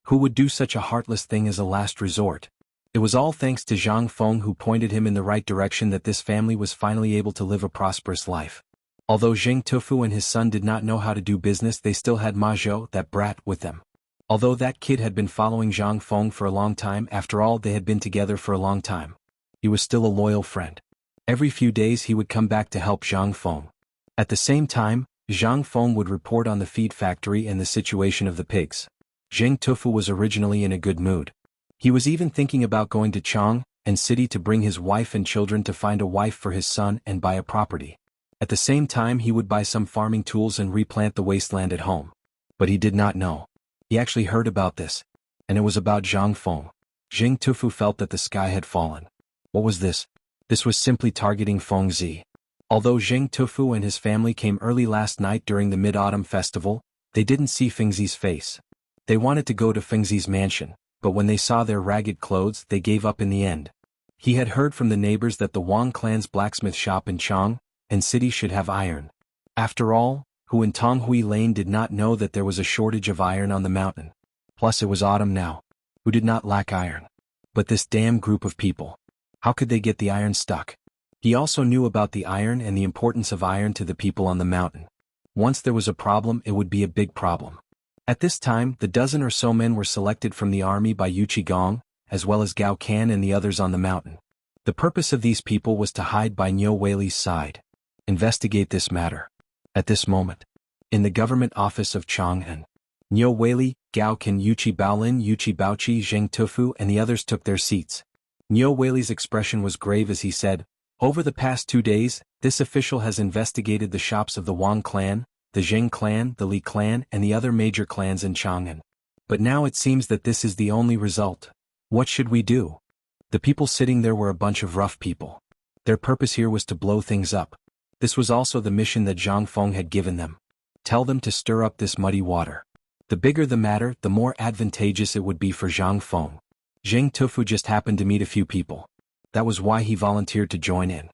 Who would do such a heartless thing as a last resort? It was all thanks to Zhang Feng who pointed him in the right direction that this family was finally able to live a prosperous life. Although Zheng Tufu and his son did not know how to do business, they still had Ma Zhou, that brat, with them. Although that kid had been following Zhang Feng for a long time, after all they had been together for a long time. He was still a loyal friend. Every few days he would come back to help Zhang Feng. At the same time, Zhang Feng would report on the feed factory and the situation of the pigs. Zheng Tufu was originally in a good mood. He was even thinking about going to Chang'an City to bring his wife and children to find a wife for his son and buy a property. At the same time he would buy some farming tools and replant the wasteland at home. But he did not know. He actually heard about this. And it was about Zhang Feng. Zheng Tufu felt that the sky had fallen. What was this? This was simply targeting Feng Zi. Although Zheng Tufu and his family came early last night during the Mid-Autumn Festival, they didn't see Feng Zi's face. They wanted to go to Feng Zi's mansion, but when they saw their ragged clothes they gave up in the end. He had heard from the neighbors that the Wang clan's blacksmith shop in Chang'an City should have iron. After all, who in Tonghui Lane did not know that there was a shortage of iron on the mountain? Plus it was autumn now. who did not lack iron. But this damn group of people. How could they get the iron stuck? He also knew about the iron and the importance of iron to the people on the mountain. Once there was a problem, it would be a big problem. At this time, the dozen or so men were selected from the army by Yu Qigong, as well as Gao Kan and the others on the mountain. The purpose of these people was to hide by Niu Weili's side. Investigate this matter. At this moment, in the government office of Chang'an, Niu Weili, Gao Kan, Yuqi Baolin, Yuqi Baoqi, Zheng Tufu and the others took their seats. Niu Weili's expression was grave as he said, "Over the past 2 days, this official has investigated the shops of the Wang clan, the Zheng clan, the Li clan and the other major clans in Chang'an. But now it seems that this is the only result. What should we do?" The people sitting there were a bunch of rough people. Their purpose here was to blow things up. This was also the mission that Zhang Feng had given them. Tell them to stir up this muddy water. The bigger the matter, the more advantageous it would be for Zhang Feng. Zheng Tufu just happened to meet a few people. That was why he volunteered to join in.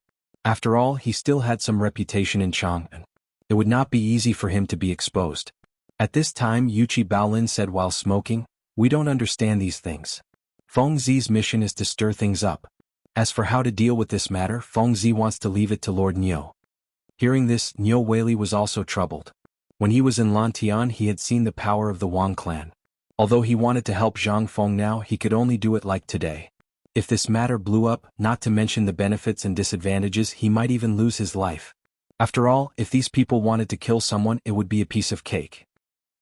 After all, he still had some reputation in Chang'an. It would not be easy for him to be exposed. At this time, Yuqi Baolin said while smoking, "We don't understand these things. Feng Zi's mission is to stir things up. As for how to deal with this matter, Feng Zi wants to leave it to Lord Niu." Hearing this, Niu Weili was also troubled. When he was in Lantian, he had seen the power of the Wang clan. Although he wanted to help Zhang Feng now, he could only do it like today. If this matter blew up, not to mention the benefits and disadvantages, he might even lose his life. After all, if these people wanted to kill someone, it would be a piece of cake.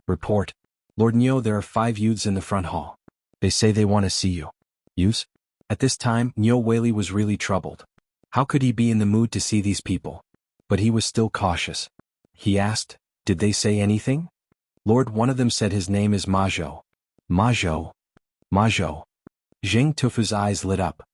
Report. Lord Niu, there are 5 youths in the front hall. They say they want to see you. Youths? At this time, Niu Weili was really troubled. How could he be in the mood to see these people? But he was still cautious. He asked, "Did they say anything?" Lord, one of them said his name is Ma Zhou. Ma Zhou. Ma Zhou. Zheng Tufu's eyes lit up.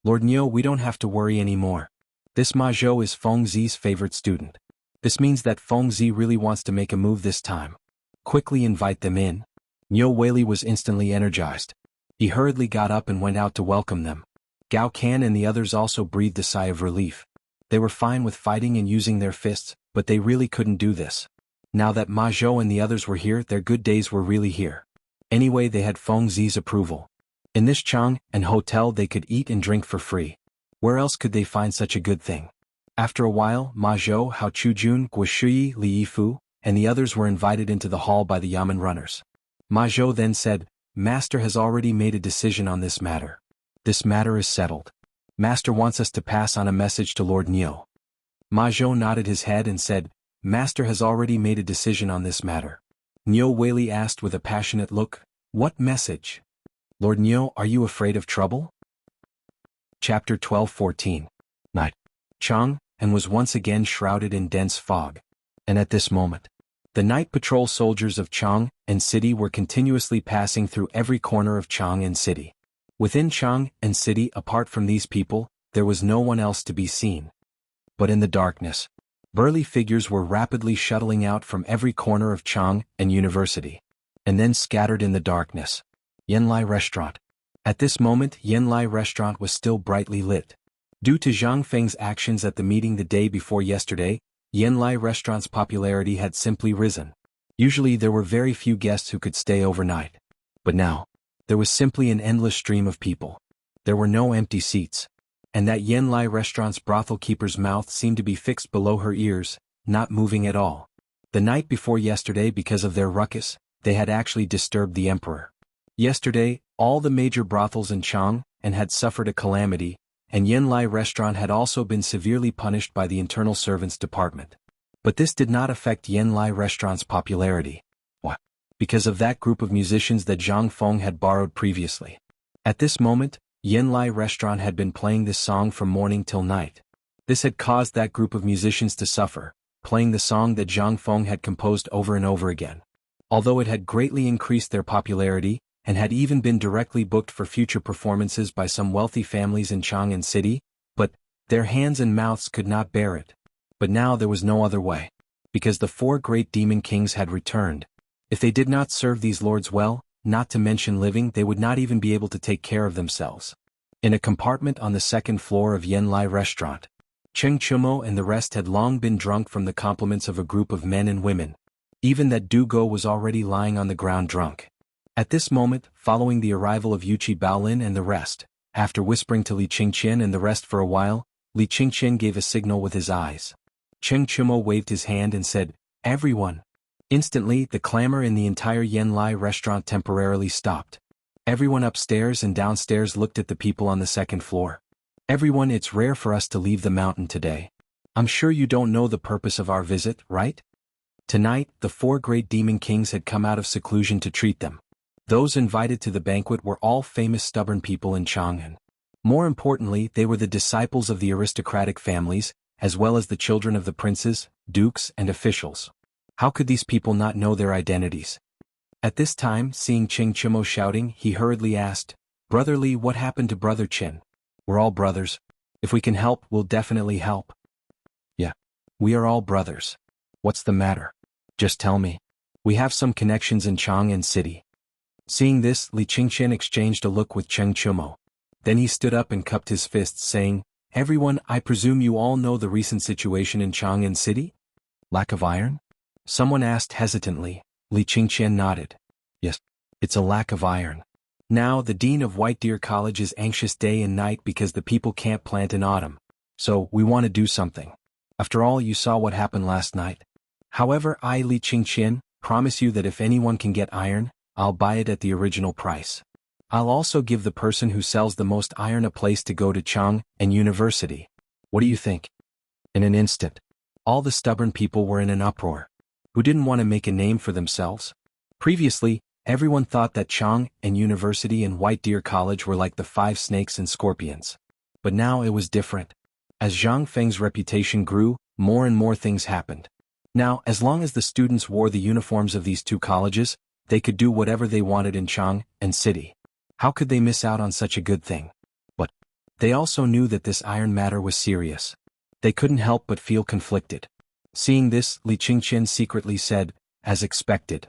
Lord Niu, we don't have to worry anymore. This Ma Zhou is Feng Zi's favorite student. This means that Feng Zi really wants to make a move this time. Quickly invite them in. Niu Weili was instantly energized. He hurriedly got up and went out to welcome them. Gao Kan and the others also breathed a sigh of relief. They were fine with fighting and using their fists, but they really couldn't do this. Now that Ma Zhou and the others were here, their good days were really here. Anyway, they had Feng Zi's approval. In this Chang'an hotel they could eat and drink for free. Where else could they find such a good thing? After a while, Ma Zhou, Hao Chujun, Guo Shuyi, Li Yifu, and the others were invited into the hall by the Yamen runners. Ma Zhou then said, "Master has already made a decision on this matter. This matter is settled. Master wants us to pass on a message to Lord Niu." Ma Zhou nodded his head and said, "Master has already made a decision on this matter." Niu Weili asked with a passionate look, "What message? Lord Niu, are you afraid of trouble?" Chapter 12-14. Night. Chang'an was once again shrouded in dense fog. And at this moment, the night patrol soldiers of Chang'an City were continuously passing through every corner of Chang'an City. Within Chang'an City, apart from these people, there was no one else to be seen. But in the darkness, burly figures were rapidly shuttling out from every corner of Chang'an University. And then scattered in the darkness. Yanlai Restaurant. At this moment, Yanlai Restaurant was still brightly lit. Due to Zhang Feng's actions at the meeting the day before yesterday, Yanlai Restaurant's popularity had simply risen. Usually there were very few guests who could stay overnight. But now, there was simply an endless stream of people. There were no empty seats. And that Yanlai Restaurant's brothel keeper's mouth seemed to be fixed below her ears, not moving at all. The night before yesterday, because of their ruckus, they had actually disturbed the emperor. Yesterday, all the major brothels in Chang'an had suffered a calamity, and Yanlai Restaurant had also been severely punished by the Internal Servants Department. But this did not affect Yanlai Restaurant's popularity. What? Because of that group of musicians that Zhang Feng had borrowed previously. At this moment, Yanlai Restaurant had been playing this song from morning till night. This had caused that group of musicians to suffer, playing the song that Zhang Feng had composed over and over again. Although it had greatly increased their popularity, and had even been directly booked for future performances by some wealthy families in Chang'an City, but their hands and mouths could not bear it. But now there was no other way. Because the 4 great demon kings had returned. If they did not serve these lords well, not to mention living, they would not even be able to take care of themselves. In a compartment on the 2nd floor of Yanlai Restaurant, Cheng Chumo and the rest had long been drunk from the compliments of a group of men and women. Even that Dugo was already lying on the ground drunk. At this moment, following the arrival of Yuchi Baolin and the rest, after whispering to Li Qingqian and the rest for a while, Li Qingqian gave a signal with his eyes. Cheng Chumo waved his hand and said, "Everyone." Instantly, the clamor in the entire Yanlai restaurant temporarily stopped. Everyone upstairs and downstairs looked at the people on the second floor. "Everyone, it's rare for us to leave the mountain today. I'm sure you don't know the purpose of our visit, right?" Tonight, the 4 great demon kings had come out of seclusion to treat them. Those invited to the banquet were all famous stubborn people in Chang'an. More importantly, they were the disciples of the aristocratic families, as well as the children of the princes, dukes, and officials. How could these people not know their identities? At this time, seeing Cheng Chimo shouting, he hurriedly asked, "Brother Li, what happened to Brother Chen? We're all brothers. If we can help, we'll definitely help." "Yeah. We are all brothers. What's the matter? Just tell me. We have some connections in Chang'an City." Seeing this, Li Qingqian exchanged a look with Cheng Chumo. Then he stood up and cupped his fists, saying, "Everyone, I presume you all know the recent situation in Chang'an City? Lack of iron?" Someone asked hesitantly. Li Qingqian nodded. "Yes, it's a lack of iron. Now, the dean of White Deer College is anxious day and night because the people can't plant in autumn. So, we want to do something. After all, you saw what happened last night. However, I, Li Qingqian, promise you that if anyone can get iron, I'll buy it at the original price. I'll also give the person who sells the most iron a place to go to Chang'an University. What do you think?" In an instant, all the stubborn people were in an uproar. Who didn't want to make a name for themselves? Previously, everyone thought that Chang'an University and White Deer College were like the 5 snakes and scorpions. But now it was different. As Zhang Feng's reputation grew, more and more things happened. Now, as long as the students wore the uniforms of these 2 colleges, they could do whatever they wanted in Chang'an City. How could they miss out on such a good thing? But they also knew that this iron matter was serious. They couldn't help but feel conflicted. Seeing this, Li Qingqian secretly said, as expected,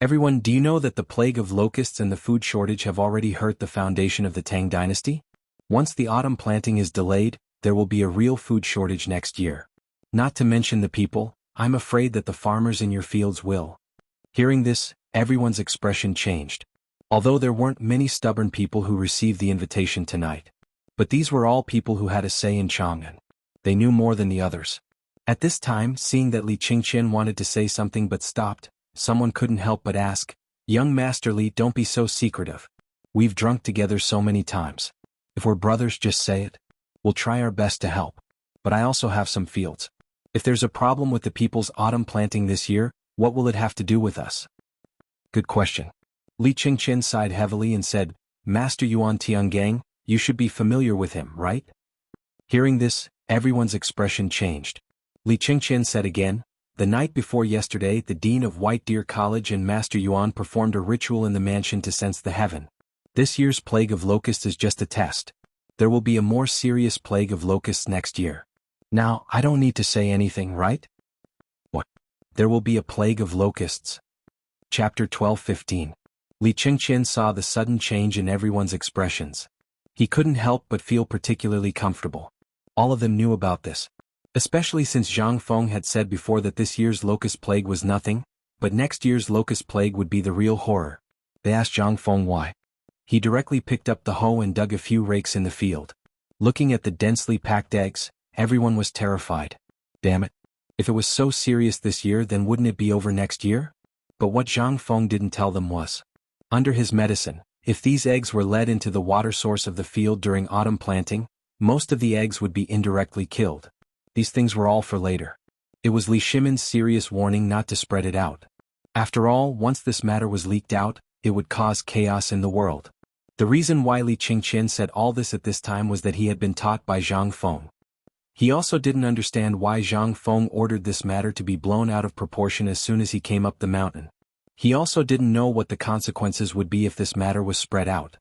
"Everyone, do you know that the plague of locusts and the food shortage have already hurt the foundation of the Tang dynasty? Once the autumn planting is delayed, there will be a real food shortage next year. Not to mention the people, I'm afraid that the farmers in your fields will." Hearing this, everyone's expression changed. Although there weren't many stubborn people who received the invitation tonight. But these were all people who had a say in Chang'an. They knew more than the others. At this time, seeing that Li Qingqian wanted to say something but stopped, someone couldn't help but ask, "Young Master Li, don't be so secretive. We've drunk together so many times. If we're brothers, just say it. We'll try our best to help. But I also have some fields. If there's a problem with the people's autumn planting this year, what will it have to do with us?" Good question. Li Qingqian sighed heavily and said, "Master Yuan Tiangang, you should be familiar with him, right?" Hearing this, everyone's expression changed. Li Qingqian said again, "The night before yesterday, the dean of White Deer College and Master Yuan performed a ritual in the mansion to sense the heaven. This year's plague of locusts is just a test. There will be a more serious plague of locusts next year. Now, I don't need to say anything, right?" "What? There will be a plague of locusts?" Chapter 12:15. Li Qingqian saw the sudden change in everyone's expressions. He couldn't help but feel particularly comfortable. All of them knew about this. Especially since Zhang Feng had said before that this year's locust plague was nothing, but next year's locust plague would be the real horror. They asked Zhang Feng why. He directly picked up the hoe and dug a few rakes in the field. Looking at the densely packed eggs, everyone was terrified. Damn it. If it was so serious this year, then wouldn't it be over next year? But what Zhang Feng didn't tell them was, under his medicine, if these eggs were led into the water source of the field during autumn planting, most of the eggs would be indirectly killed. These things were all for later. It was Li Shimon's serious warning not to spread it out. After all, once this matter was leaked out, it would cause chaos in the world. The reason why Li Qingqian said all this at this time was that he had been taught by Zhang Feng. He also didn't understand why Zhang Feng ordered this matter to be blown out of proportion as soon as he came up the mountain. He also didn't know what the consequences would be if this matter was spread out.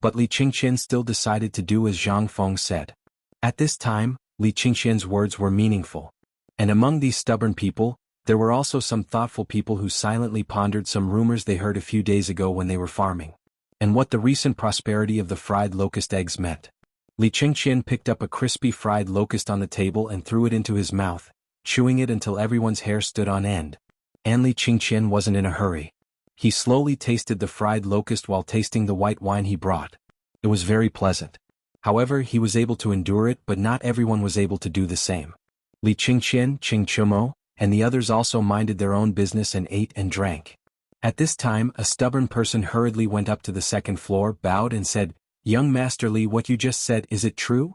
But Li Qingqian still decided to do as Zhang Feng said. At this time, Li Qingqian's words were meaningful. And among these stubborn people, there were also some thoughtful people who silently pondered some rumors they heard a few days ago when they were farming, and what the recent prosperity of the fried locust eggs meant. Li Qingqian picked up a crispy fried locust on the table and threw it into his mouth, chewing it until everyone's hair stood on end. And Li Qingqian wasn't in a hurry. He slowly tasted the fried locust while tasting the white wine he brought. It was very pleasant. However, he was able to endure it, but not everyone was able to do the same. Li Qingqian, Qing Chumo, and the others also minded their own business and ate and drank. At this time, a stubborn person hurriedly went up to the second floor, bowed and said, "Young Master Li, what you just said, is it true?"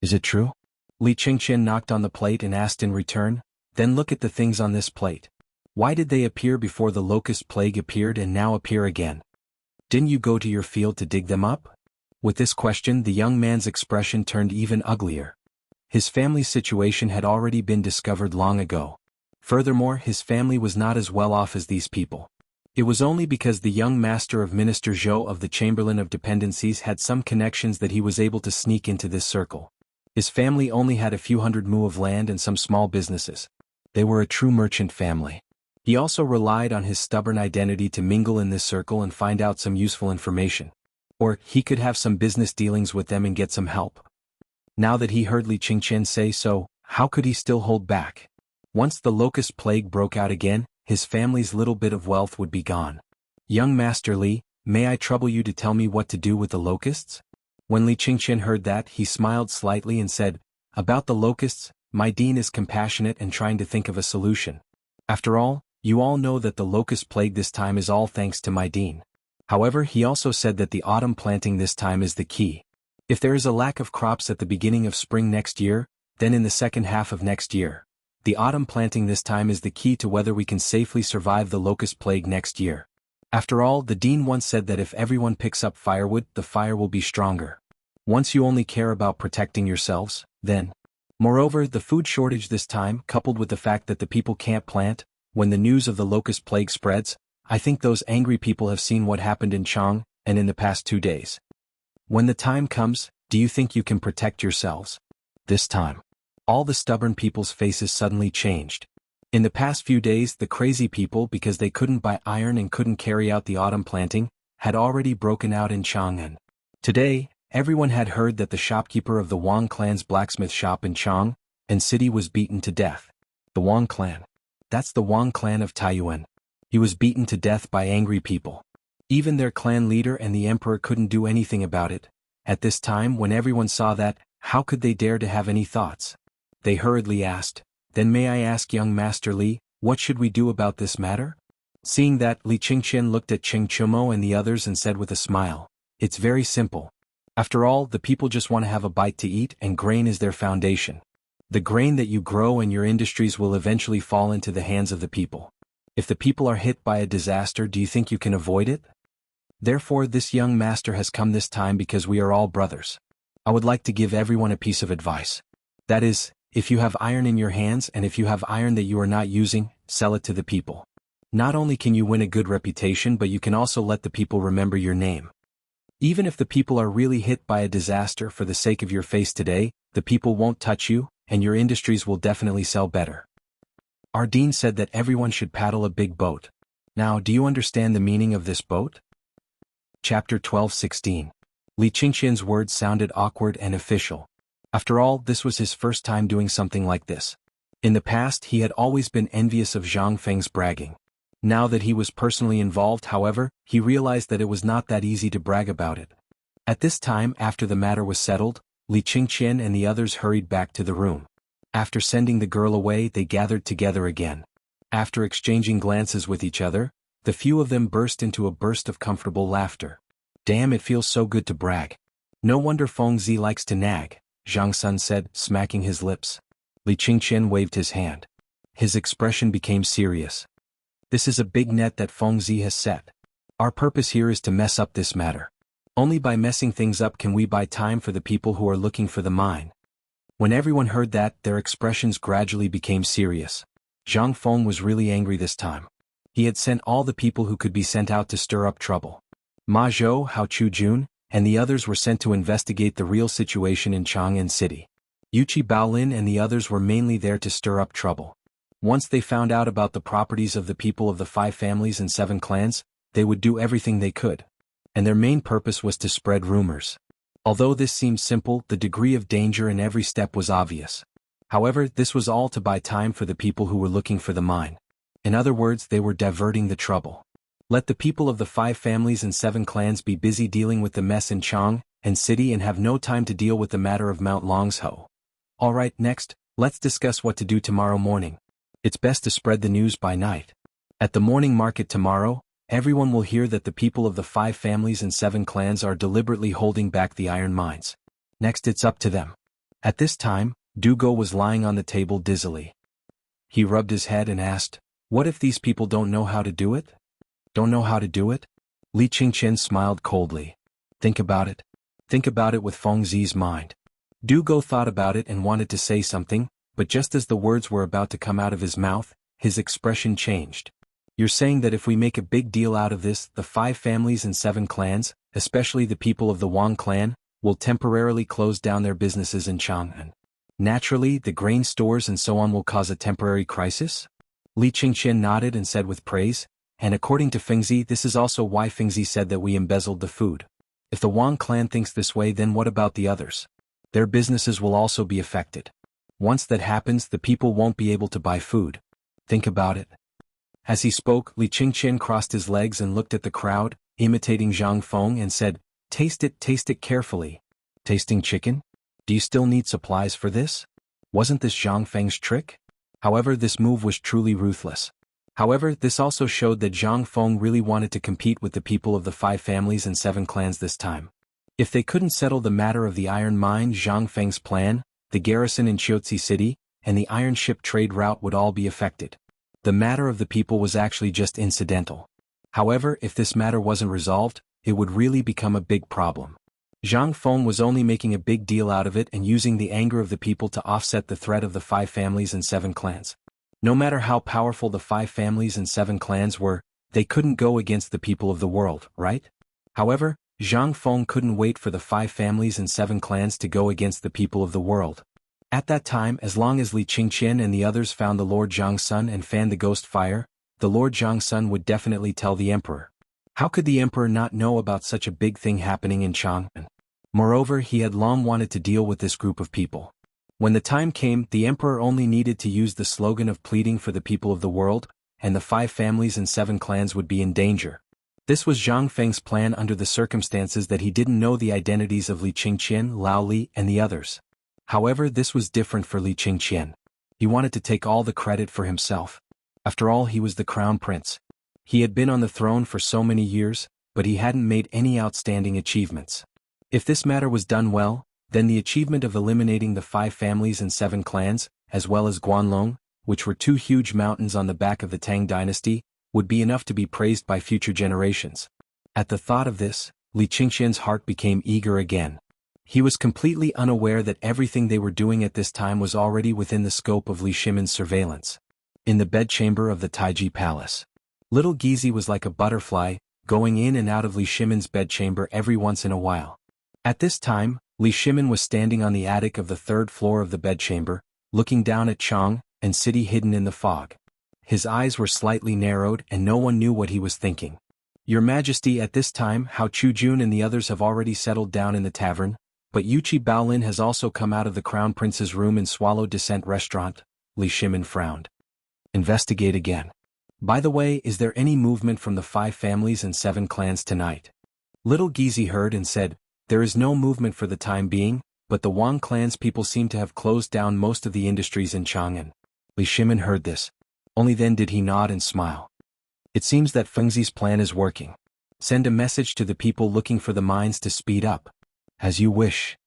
"Is it true?" Li Qingqian knocked on the plate and asked in return, "Then look at the things on this plate. Why did they appear before the locust plague appeared and now appear again? Didn't you go to your field to dig them up?" With this question, the young man's expression turned even uglier. His family's situation had already been discovered long ago. Furthermore, his family was not as well off as these people. It was only because the young master of Minister Zhou of the Chamberlain of Dependencies had some connections that he was able to sneak into this circle. His family only had a few hundred mu of land and some small businesses. They were a true merchant family. He also relied on his stubborn identity to mingle in this circle and find out some useful information. Or, he could have some business dealings with them and get some help. Now that he heard Li Qingqian say so, how could he still hold back? Once the locust plague broke out again, his family's little bit of wealth would be gone. "Young Master Li, may I trouble you to tell me what to do with the locusts?" When Li Qingqian heard that, he smiled slightly and said, "About the locusts, my dean is compassionate and trying to think of a solution. After all, you all know that the locust plague this time is all thanks to my dean." However, he also said that the autumn planting this time is the key. If there is a lack of crops at the beginning of spring next year, then in the second half of next year. The autumn planting this time is the key to whether we can safely survive the locust plague next year. After all, the dean once said that if everyone picks up firewood, the fire will be stronger. Once you only care about protecting yourselves, then. Moreover, the food shortage this time, coupled with the fact that the people can't plant, when the news of the locust plague spreads, I think those angry people have seen what happened in Chang, and in the past 2 days. When the time comes, do you think you can protect yourselves? This time. All the stubborn people's faces suddenly changed. In the past few days, the crazy people, because they couldn't buy iron and couldn't carry out the autumn planting, had already broken out in Chang'an. Today, everyone had heard that the shopkeeper of the Wang clan's blacksmith shop in Chang and city was beaten to death. The Wang clan. That's the Wang clan of Taiyuan. He was beaten to death by angry people. Even their clan leader and the emperor couldn't do anything about it. At this time, when everyone saw that, how could they dare to have any thoughts? They hurriedly asked, "Then may I ask young Master Li, what should we do about this matter?" Seeing that, Li Qingqian looked at Qing Chumo and the others and said with a smile, "It's very simple. After all, the people just want to have a bite to eat and grain is their foundation. The grain that you grow and your industries will eventually fall into the hands of the people. If the people are hit by a disaster, do you think you can avoid it? Therefore, this young master has come this time because we are all brothers. I would like to give everyone a piece of advice. That is, if you have iron in your hands and if you have iron that you are not using, sell it to the people. Not only can you win a good reputation, but you can also let the people remember your name. Even if the people are really hit by a disaster for the sake of your face today, the people won't touch you, and your industries will definitely sell better." Our dean said that everyone should paddle a big boat. Now, do you understand the meaning of this boat? Chapter 12:16. Li Qingqian's words sounded awkward and official. After all, this was his first time doing something like this. In the past, he had always been envious of Zhang Feng's bragging. Now that he was personally involved, however, he realized that it was not that easy to brag about it. At this time, after the matter was settled, Li Qingqian and the others hurried back to the room. After sending the girl away, they gathered together again. After exchanging glances with each other, the few of them burst into a burst of comfortable laughter. "Damn, it feels so good to brag. No wonder Feng Zi likes to nag," Zhang Sun said, smacking his lips. Li Qingqian waved his hand. His expression became serious. "This is a big net that Feng Zi has set. Our purpose here is to mess up this matter. Only by messing things up can we buy time for the people who are looking for the mine." When everyone heard that, their expressions gradually became serious. Zhang Feng was really angry this time. He had sent all the people who could be sent out to stir up trouble. Ma Zhou, Hao Chu-jun, and the others were sent to investigate the real situation in Chang'an City. Yuchi Baolin and the others were mainly there to stir up trouble. Once they found out about the properties of the people of the 5 families and 7 clans, they would do everything they could. And their main purpose was to spread rumors. Although this seemed simple, the degree of danger in every step was obvious. However, this was all to buy time for the people who were looking for the mine. In other words, they were diverting the trouble. Let the people of the 5 families and 7 clans be busy dealing with the mess in Chang and city and have no time to deal with the matter of Mount Longsho. Alright, next, let's discuss what to do tomorrow morning. It's best to spread the news by night. At the morning market tomorrow, everyone will hear that the people of the 5 families and 7 clans are deliberately holding back the iron mines. Next it's up to them. At this time, Dugo was lying on the table dizzily. He rubbed his head and asked, "What if these people don't know how to do it?" "Don't know how to do it?" Li Qingqian smiled coldly. "Think about it. Think about it with Feng Zi's mind." Dugo thought about it and wanted to say something, but just as the words were about to come out of his mouth, his expression changed. "You're saying that if we make a big deal out of this, the 5 families and 7 clans, especially the people of the Wang clan, will temporarily close down their businesses in Chang'an. Naturally, the grain stores and so on will cause a temporary crisis?" Li Qingqian nodded and said with praise, "And according to Fengzi, this is also why Fengzi said that we embezzled the food. If the Wang clan thinks this way, then what about the others? Their businesses will also be affected. Once that happens, the people won't be able to buy food. Think about it." As he spoke, Li Qingqian crossed his legs and looked at the crowd, imitating Zhang Feng, and said, taste it carefully." "Tasting chicken? Do you still need supplies for this? Wasn't this Zhang Feng's trick?" However, this move was truly ruthless. However, this also showed that Zhang Feng really wanted to compete with the people of the 5 families and 7 clans this time. If they couldn't settle the matter of the iron mine, Zhang Feng's plan, the garrison in Qiuzi City, and the iron ship trade route would all be affected. The matter of the people was actually just incidental. However, if this matter wasn't resolved, it would really become a big problem. Zhang Feng was only making a big deal out of it and using the anger of the people to offset the threat of the 5 families and 7 clans. No matter how powerful the 5 families and 7 clans were, they couldn't go against the people of the world, right? However, Zhang Feng couldn't wait for the 5 families and 7 clans to go against the people of the world. At that time, as long as Li Qingqian and the others found the Lord Zhang Sun and fanned the ghost fire, the Lord Zhang Sun would definitely tell the emperor. How could the emperor not know about such a big thing happening in Chang'an? Moreover, he had long wanted to deal with this group of people. When the time came, the emperor only needed to use the slogan of pleading for the people of the world, and the 5 families and 7 clans would be in danger. This was Zhang Feng's plan under the circumstances that he didn't know the identities of Li Qingqian, Lao Li, and the others. However, this was different for Li Qingqian. He wanted to take all the credit for himself. After all, he was the crown prince. He had been on the throne for so many years, but he hadn't made any outstanding achievements. If this matter was done well, then the achievement of eliminating the 5 families and 7 clans, as well as Guanlong, which were 2 huge mountains on the back of the Tang dynasty, would be enough to be praised by future generations. At the thought of this, Li Qingqian's heart became eager again. He was completely unaware that everything they were doing at this time was already within the scope of Li Shimin's surveillance. In the bedchamber of the Taiji Palace, little Gizi was like a butterfly, going in and out of Li Shimin's bedchamber every once in a while. At this time, Li Shimin was standing on the attic of the 3rd floor of the bedchamber, looking down at Chang and city hidden in the fog. His eyes were slightly narrowed and no one knew what he was thinking. "Your Majesty, at this time, Hao Chujun and the others have already settled down in the tavern, but Yuchi Baolin has also come out of the Crown Prince's room in Swallow Descent Restaurant." Li Shimin frowned. "Investigate again. By the way, is there any movement from the 5 families and 7 clans tonight?" Little Gizi heard and said, "There is no movement for the time being, but the Wang clan's people seem to have closed down most of the industries in Chang'an." Li Shimin heard this. Only then did he nod and smile. "It seems that Fengzi's plan is working. Send a message to the people looking for the mines to speed up." "As you wish."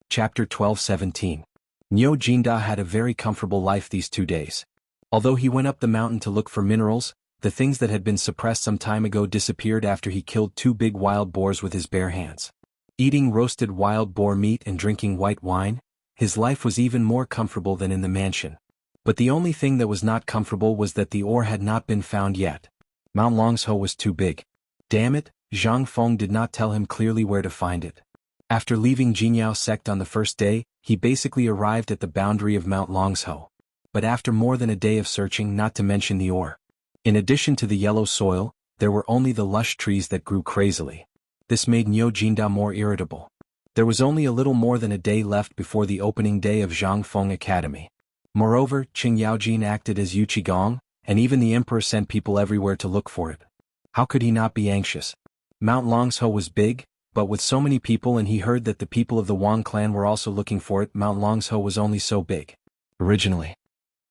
Chapter 12:17. Niu Jinda had a very comfortable life these 2 days. Although he went up the mountain to look for minerals, the things that had been suppressed some time ago disappeared after he killed 2 big wild boars with his bare hands. Eating roasted wild boar meat and drinking white wine, his life was even more comfortable than in the mansion. But the only thing that was not comfortable was that the ore had not been found yet. Mount Longsho was too big. Damn it, Zhang Feng did not tell him clearly where to find it. After leaving Jinyao sect on the first day, he basically arrived at the boundary of Mount Longsho. But after more than a day of searching, not to mention the ore. In addition to the yellow soil, there were only the lush trees that grew crazily. This made Niu Jinda more irritable. There was only a little more than a day left before the opening day of Zhang Feng Academy. Moreover, Qing Yaojin acted as Yuchi Gong, and even the emperor sent people everywhere to look for it. How could he not be anxious? Mount Longsho was big, but with so many people and he heard that the people of the Wang clan were also looking for it, Mount Longsho was only so big. Originally,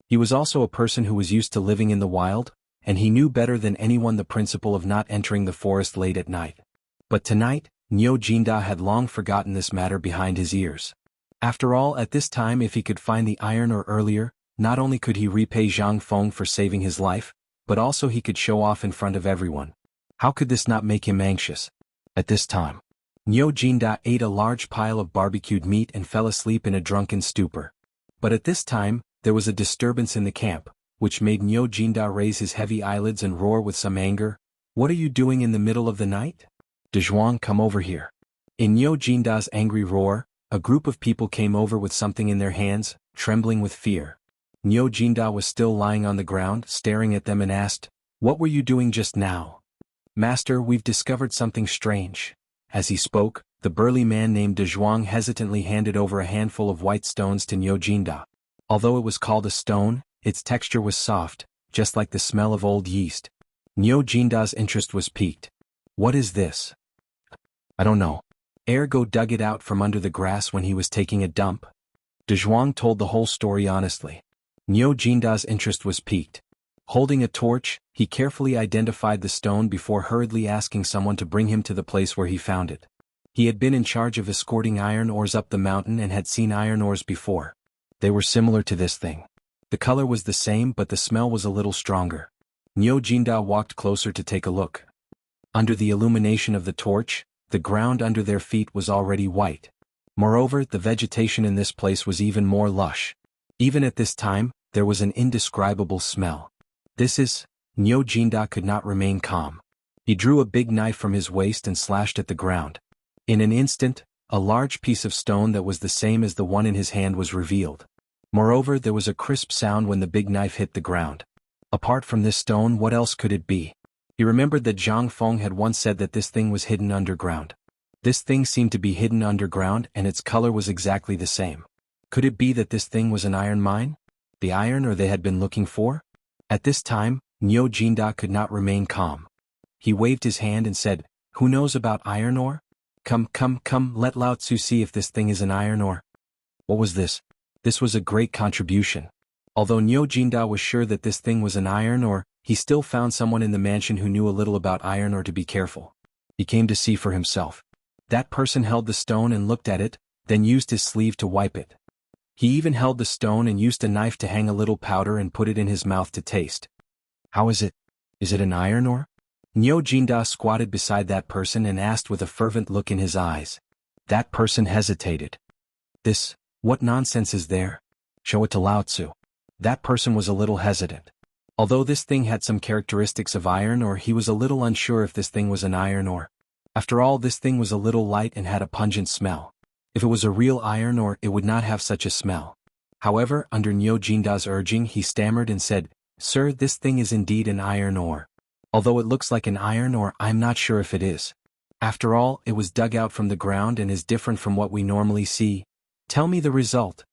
he was also a person who was used to living in the wild, and he knew better than anyone the principle of not entering the forest late at night. But tonight, Niu Jinda had long forgotten this matter behind his ears. After all, at this time if he could find the iron ore earlier, not only could he repay Zhang Feng for saving his life, but also he could show off in front of everyone. How could this not make him anxious? At this time, Niu Jinda ate a large pile of barbecued meat and fell asleep in a drunken stupor. But at this time, there was a disturbance in the camp, which made Niu Jinda raise his heavy eyelids and roar with some anger. What are you doing in the middle of the night? Dezhuang, come over here. In Niu Jinda's angry roar, a group of people came over with something in their hands, trembling with fear. Niu Jinda was still lying on the ground, staring at them and asked, "What were you doing just now?" "Master, we've discovered something strange." As he spoke, the burly man named Dezhuang hesitantly handed over a handful of white stones to Niu Jinda. Although it was called a stone, its texture was soft, just like the smell of old yeast. Niu Jinda's interest was piqued. "What is this?" "I don't know. Ergo dug it out from under the grass when he was taking a dump." Dezhuang told the whole story honestly. Niu Jinda's interest was piqued. Holding a torch, he carefully identified the stone before hurriedly asking someone to bring him to the place where he found it. He had been in charge of escorting iron ores up the mountain and had seen iron ores before. They were similar to this thing. The color was the same but the smell was a little stronger. Niu Jinda walked closer to take a look. Under the illumination of the torch, the ground under their feet was already white. Moreover, the vegetation in this place was even more lush. Even at this time, there was an indescribable smell. "This is..." Niu Jinda could not remain calm. He drew a big knife from his waist and slashed at the ground. In an instant, a large piece of stone that was the same as the one in his hand was revealed. Moreover, there was a crisp sound when the big knife hit the ground. Apart from this stone, what else could it be? He remembered that Zhang Feng had once said that this thing was hidden underground. This thing seemed to be hidden underground and its color was exactly the same. Could it be that this thing was an iron mine? The iron ore they had been looking for? At this time, Niu Jinda could not remain calm. He waved his hand and said, "Who knows about iron ore? Come, let Lao Tzu see if this thing is an iron ore." What was this? This was a great contribution. Although Niu Jinda was sure that this thing was an iron ore, he still found someone in the mansion who knew a little about iron ore to be careful. He came to see for himself. That person held the stone and looked at it, then used his sleeve to wipe it. He even held the stone and used a knife to hang a little powder and put it in his mouth to taste. "How is it? Is it an iron ore?" Niu Jinda squatted beside that person and asked with a fervent look in his eyes. That person hesitated. What nonsense is there? Show it to Lao Tzu." That person was a little hesitant. Although this thing had some characteristics of iron ore, he was a little unsure if this thing was an iron ore. After all, this thing was a little light and had a pungent smell. If it was a real iron ore, it would not have such a smell. However, under Niu Jinda's urging, he stammered and said, "Sir, this thing is indeed an iron ore. Although it looks like an iron ore, I'm not sure if it is. After all, it was dug out from the ground and is different from what we normally see. Tell me the result."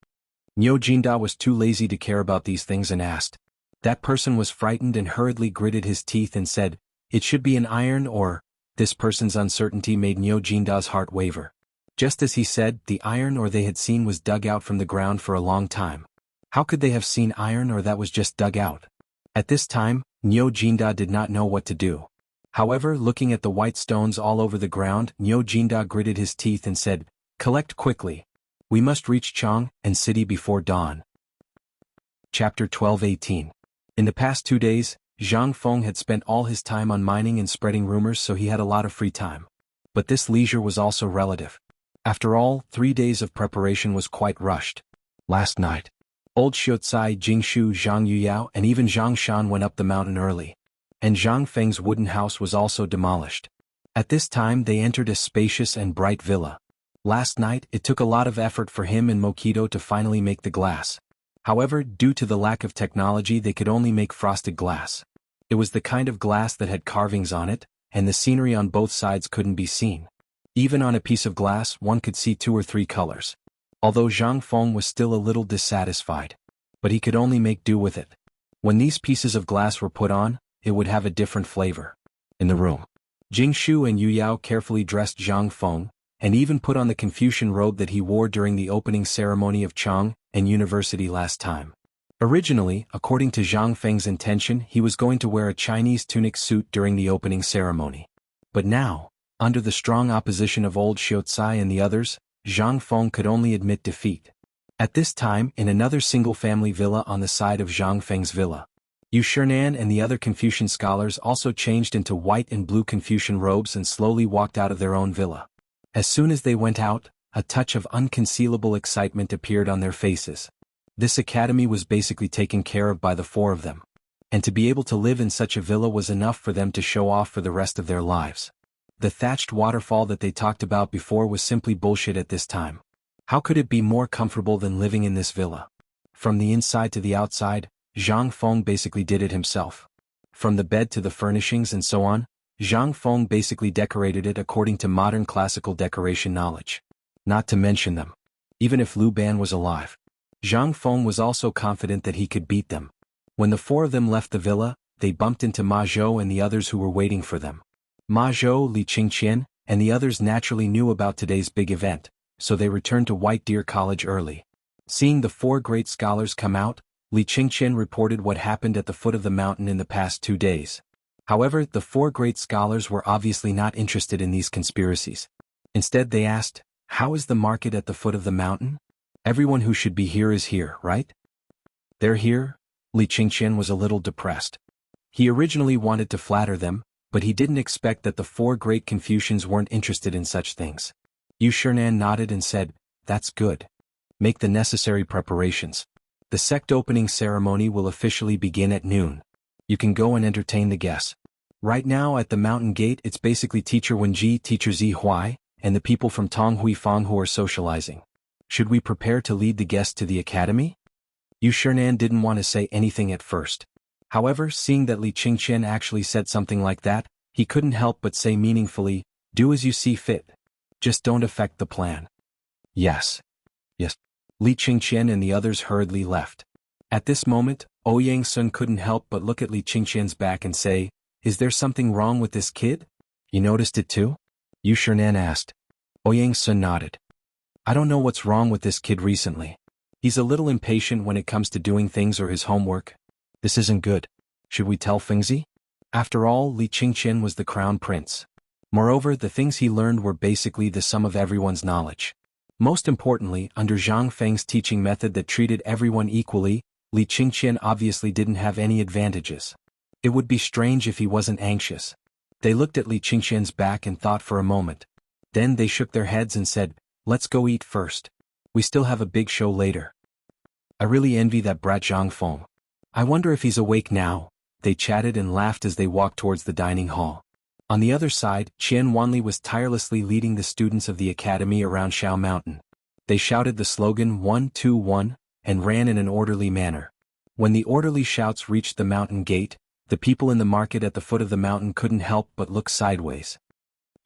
Niu Jinda was too lazy to care about these things and asked. That person was frightened and hurriedly gritted his teeth and said, "It should be an iron ore." This person's uncertainty made Niu Jinda's heart waver. Just as he said, the iron ore they had seen was dug out from the ground for a long time. How could they have seen iron ore that was just dug out? At this time, Niu Jinda did not know what to do. However, looking at the white stones all over the ground, Niu Jinda gritted his teeth and said, "Collect quickly. We must reach Chang and city before dawn." Chapter 12:18. In the past 2 days, Zhang Feng had spent all his time on mining and spreading rumors, so he had a lot of free time. But this leisure was also relative. After all, 3 days of preparation was quite rushed. Last night, old Xiucai, Jingshu, Zhang Yuyao and even Zhang Shan went up the mountain early. And Zhang Feng's wooden house was also demolished. At this time they entered a spacious and bright villa. Last night, it took a lot of effort for him and Mokido to finally make the glass. However, due to the lack of technology, they could only make frosted glass. It was the kind of glass that had carvings on it, and the scenery on both sides couldn't be seen. Even on a piece of glass, one could see 2 or 3 colors. Although Zhang Feng was still a little dissatisfied. But he could only make do with it. When these pieces of glass were put on, it would have a different flavor. In the room, Jingshu and Yu Yao carefully dressed Zhang Feng, and even put on the Confucian robe that he wore during the opening ceremony of Chang and University last time. Originally, according to Zhang Feng's intention, he was going to wear a Chinese tunic suit during the opening ceremony. But now, under the strong opposition of old Xiaocai and the others, Zhang Feng could only admit defeat. At this time, in another single-family villa on the side of Zhang Feng's villa, Yu Shernan and the other Confucian scholars also changed into white and blue Confucian robes and slowly walked out of their own villa. As soon as they went out, a touch of unconcealable excitement appeared on their faces. This academy was basically taken care of by the four of them. And to be able to live in such a villa was enough for them to show off for the rest of their lives. The thatched waterfall that they talked about before was simply bullshit at this time. How could it be more comfortable than living in this villa? From the inside to the outside, Zhang Feng basically did it himself. From the bed to the furnishings and so on, Zhang Feng basically decorated it according to modern classical decoration knowledge. Not to mention them. Even if Lu Ban was alive, Zhang Feng was also confident that he could beat them. When the four of them left the villa, they bumped into Ma Zhou and the others who were waiting for them. Ma Zhou, Li Qingqian, and the others naturally knew about today's big event, so they returned to White Deer College early. Seeing the four great scholars come out, Li Qingqian reported what happened at the foot of the mountain in the past 2 days. However, the four great scholars were obviously not interested in these conspiracies. Instead they asked, "How is the market at the foot of the mountain? Everyone who should be here is here, right?" "They're here?" Li Qingqian was a little depressed. He originally wanted to flatter them, but he didn't expect that the four great Confucians weren't interested in such things. Yu Shernan nodded and said, "That's good. Make the necessary preparations. The sect opening ceremony will officially begin at noon. You can go and entertain the guests. Right now at the mountain gate it's basically Teacher Wenji, Teacher Zi Huai, and the people from Tong Hui Fang who are socializing. Should we prepare to lead the guests to the academy?" Yu Shernan didn't want to say anything at first. However, seeing that Li Qingqian actually said something like that, he couldn't help but say meaningfully, "Do as you see fit. Just don't affect the plan." "Yes. Yes." Li Qingqian and the others hurriedly left. At this moment, Ouyang Sun couldn't help but look at Li Qingqian's back and say, "Is there something wrong with this kid? You noticed it too?" Yu Shernan asked. Ouyang Sun nodded. "I don't know what's wrong with this kid recently. He's a little impatient when it comes to doing things or his homework. This isn't good. Should we tell Fengzi?" After all, Li Qingqian was the crown prince. Moreover, the things he learned were basically the sum of everyone's knowledge. Most importantly, under Zhang Feng's teaching method that treated everyone equally, Li Qingqian obviously didn't have any advantages. It would be strange if he wasn't anxious. They looked at Li Qingqian's back and thought for a moment. Then they shook their heads and said, "Let's go eat first. We still have a big show later." "I really envy that brat Zhang Feng. I wonder if he's awake now." They chatted and laughed as they walked towards the dining hall. On the other side, Qian Wanli was tirelessly leading the students of the academy around Shao Mountain. They shouted the slogan 1-2-1, and ran in an orderly manner. When the orderly shouts reached the mountain gate, the people in the market at the foot of the mountain couldn't help but look sideways.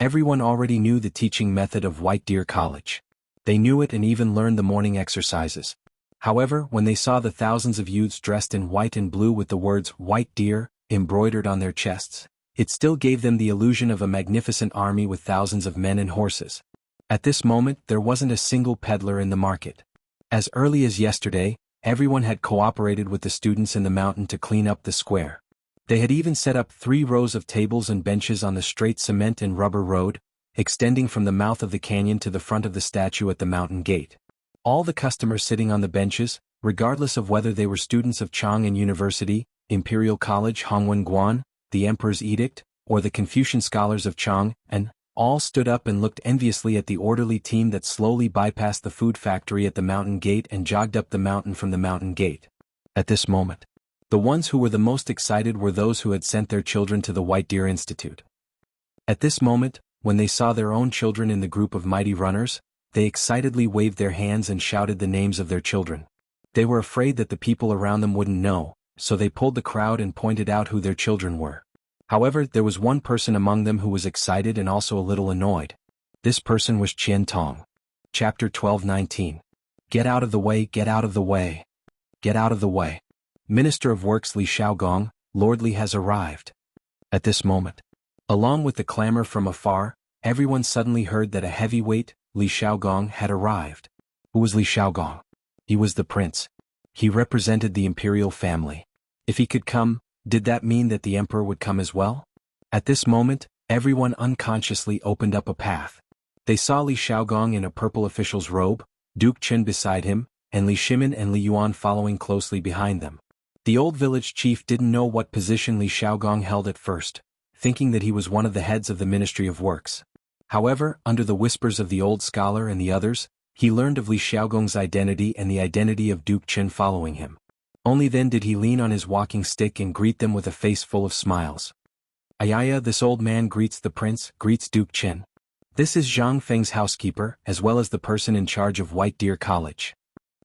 Everyone already knew the teaching method of White Deer College. They knew it and even learned the morning exercises. However, when they saw the thousands of youths dressed in white and blue with the words "White Deer" embroidered on their chests, it still gave them the illusion of a magnificent army with thousands of men and horses. At this moment there wasn't a single peddler in the market. As early as yesterday, everyone had cooperated with the students in the mountain to clean up the square. They had even set up 3 rows of tables and benches on the straight cement and rubber road, extending from the mouth of the canyon to the front of the statue at the mountain gate. All the customers sitting on the benches, regardless of whether they were students of Chang and University, Imperial College Hongwen Guan, the Emperor's Edict, or the Confucian scholars of Chang, and all stood up and looked enviously at the orderly team that slowly bypassed the food factory at the mountain gate and jogged up the mountain from the mountain gate. At this moment, the ones who were the most excited were those who had sent their children to the White Deer Institute. At this moment, when they saw their own children in the group of mighty runners, they excitedly waved their hands and shouted the names of their children. They were afraid that the people around them wouldn't know, so they pulled the crowd and pointed out who their children were. However, there was one person among them who was excited and also a little annoyed. This person was Qian Tong. Chapter 12:19. Get out of the way, get out of the way. Get out of the way. Minister of Works Li Shaogong, Lord Li has arrived. At this moment, Along with the clamor from afar, everyone suddenly heard that a heavyweight, Li Shaogong, had arrived. Who was Li Shaogong? He was the prince. He represented the imperial family. If he could come, did that mean that the emperor would come as well? At this moment, everyone unconsciously opened up a path. They saw Li Shaogong in a purple official's robe, Duke Qin beside him, and Li Shimin and Li Yuan following closely behind them. The old village chief didn't know what position Li Shaogong held at first, thinking that he was one of the heads of the Ministry of Works. However, under the whispers of the old scholar and the others, he learned of Li Shaogong's identity and the identity of Duke Qin following him. Only then did he lean on his walking stick and greet them with a face full of smiles. Ayaya, this old man greets the prince, greets Duke Qin. This is Zhang Feng's housekeeper, as well as the person in charge of White Deer College.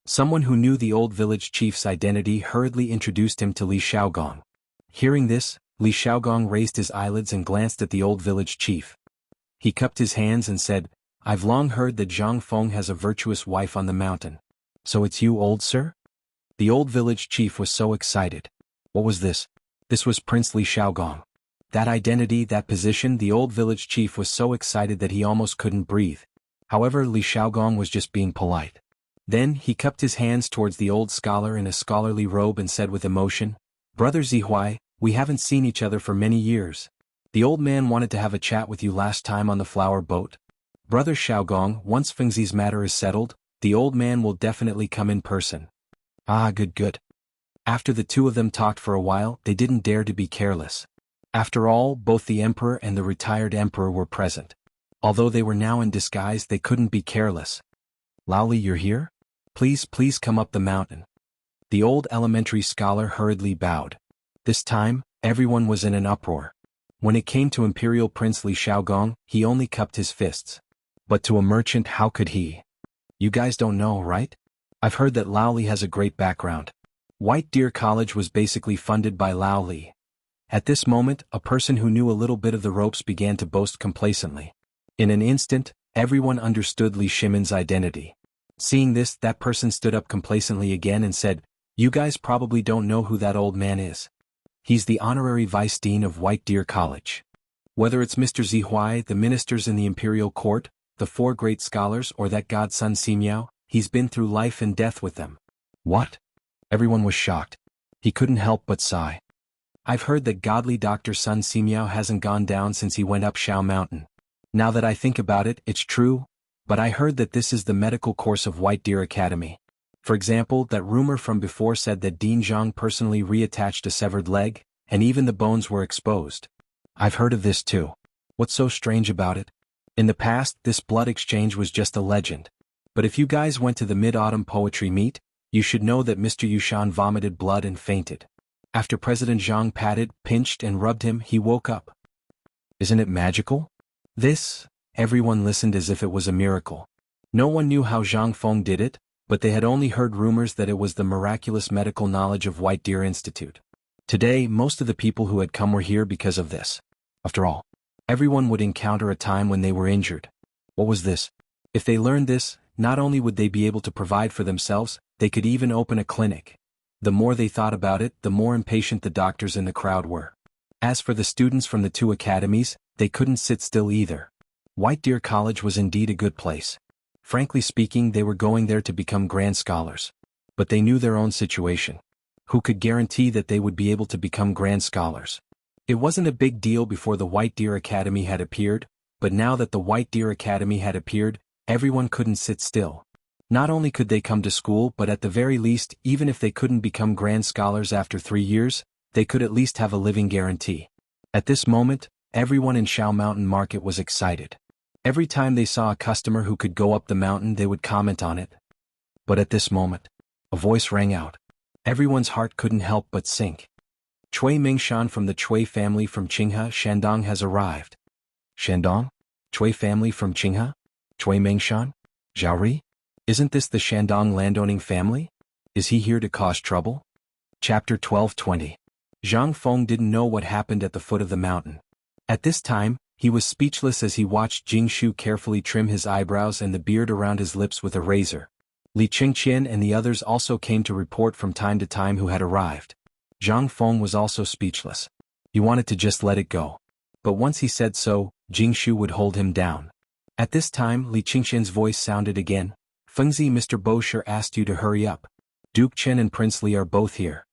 Someone who knew the old village chief's identity hurriedly introduced him to Li Shaogong. Hearing this, Li Shaogong raised his eyelids and glanced at the old village chief. He cupped his hands and said, I've long heard that Zhang Feng has a virtuous wife on the mountain. So it's you, old sir? The old village chief was so excited. What was this? This was Prince Li Shaogong. That identity, that position, the old village chief was so excited that he almost couldn't breathe. However, Li Shaogong was just being polite. Then, he cupped his hands towards the old scholar in a scholarly robe and said with emotion, Brother Zihuai, we haven't seen each other for many years. The old man wanted to have a chat with you last time on the flower boat. Brother Shaogong, once Fengzi's matter is settled, the old man will definitely come in person. Ah, good. After the two of them talked for a while, they didn't dare to be careless. After all, both the emperor and the retired emperor were present. Although they were now in disguise, they couldn't be careless. Laoli, you're here? Please come up the mountain. The old elementary scholar hurriedly bowed. This time, everyone was in an uproar. When it came to Imperial Prince Li Shaogong, he only cupped his fists. But to a merchant, how could he? You guys don't know, right? I've heard that Laoli has a great background. White Deer College was basically funded by Laoli. At this moment, a person who knew a little bit of the ropes began to boast complacently. In an instant, everyone understood Li Shimin's identity. Seeing this, that person stood up complacently again and said, You guys probably don't know who that old man is. He's the honorary vice dean of White Deer College. Whether it's Mr. Zihuai, the ministers in the imperial court, the four great scholars, or that godson Ximiao, he's been through life and death with them. What? Everyone was shocked. He couldn't help but sigh. I've heard that godly Dr. Sun Ximiao hasn't gone down since he went up Shao Mountain. Now that I think about it, it's true, but I heard that this is the medical course of White Deer Academy. For example, that rumor from before said that Dean Zhang personally reattached a severed leg, and even the bones were exposed. I've heard of this too. What's so strange about it? In the past, this blood exchange was just a legend. But if you guys went to the Mid-Autumn Poetry Meet, you should know that Mr. Yushan vomited blood and fainted. After President Zhang patted, pinched, and rubbed him, he woke up. Isn't it magical? Everyone listened as if it was a miracle. No one knew how Zhang Feng did it, but they had only heard rumors that it was the miraculous medical knowledge of White Deer Institute. Today, most of the people who had come were here because of this. After all, everyone would encounter a time when they were injured. What was this? If they learned this, not only would they be able to provide for themselves, they could even open a clinic. The more they thought about it, the more impatient the doctors in the crowd were. As for the students from the two academies, they couldn't sit still either. White Deer College was indeed a good place. Frankly speaking, they were going there to become grand scholars. But they knew their own situation. Who could guarantee that they would be able to become grand scholars? It wasn't a big deal before the White Deer Academy had appeared, but now that the White Deer Academy had appeared, everyone couldn't sit still. Not only could they come to school, but at the very least, even if they couldn't become grand scholars after 3 years, they could at least have a living guarantee. At this moment, everyone in Shao Mountain Market was excited. Every time they saw a customer who could go up the mountain, they would comment on it. But at this moment, a voice rang out. Everyone's heart couldn't help but sink. Cui Mingshan from the Cui family from Qinghe, Shandong has arrived. Shandong? Cui family from Qinghe? Cui Mingshan? Zhaori? Isn't this the Shandong landowning family? Is he here to cause trouble? Chapter 1220. Zhang Feng didn't know what happened at the foot of the mountain. At this time, he was speechless as he watched Jingshu carefully trim his eyebrows and the beard around his lips with a razor. Li Qingqian and the others also came to report from time to time who had arrived. Zhang Feng was also speechless. He wanted to just let it go. but once he said so, Jingshu would hold him down. At this time Li Qingxian's voice sounded again. Fengzi, Mr. Bosher asked you to hurry up. Duke Chen and Prince Li are both here.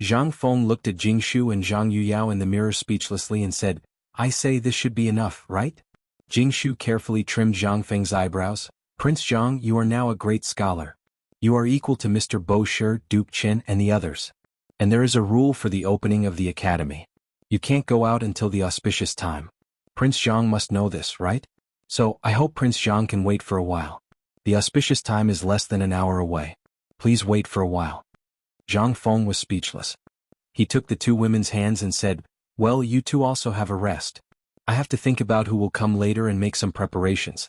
Zhang Feng looked at Jingshu and Zhang Yuyao in the mirror speechlessly and said, I say this should be enough, right? Jingshu carefully trimmed Zhang Feng's eyebrows. Prince Zhang, you are now a great scholar. You are equal to Mr. Bosher, Duke Chen and the others. And there is a rule for the opening of the academy. You can't go out until the auspicious time. Prince Zhang must know this, right? So, I hope Prince Zhang can wait for a while. The auspicious time is less than an hour away. Please wait for a while. Zhang Feng was speechless. He took the two women's hands and said, well, you two also have a rest. I have to think about who will come later and make some preparations.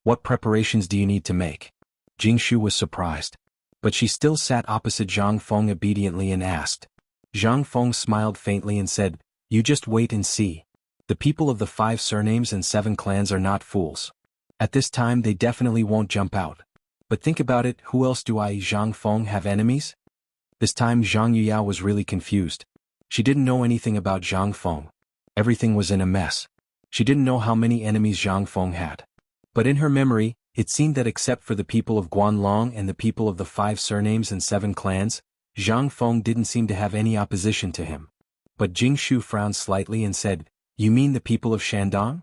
What preparations do you need to make? Jingshu was surprised. But she still sat opposite Zhang Feng obediently and asked. Zhang Feng smiled faintly and said, you just wait and see. The people of the 5 surnames and 7 clans are not fools. At this time they definitely won't jump out. But think about it, who else do I, Zhang Feng, have enemies? This time Zhang Yuyao was really confused. She didn't know anything about Zhang Feng. Everything was in a mess. She didn't know how many enemies Zhang Feng had. But in her memory, it seemed that except for the people of Guanlong and the people of the 5 surnames and 7 clans, Zhang Feng didn't seem to have any opposition to him. But Jingshu frowned slightly and said, you mean the people of Shandong?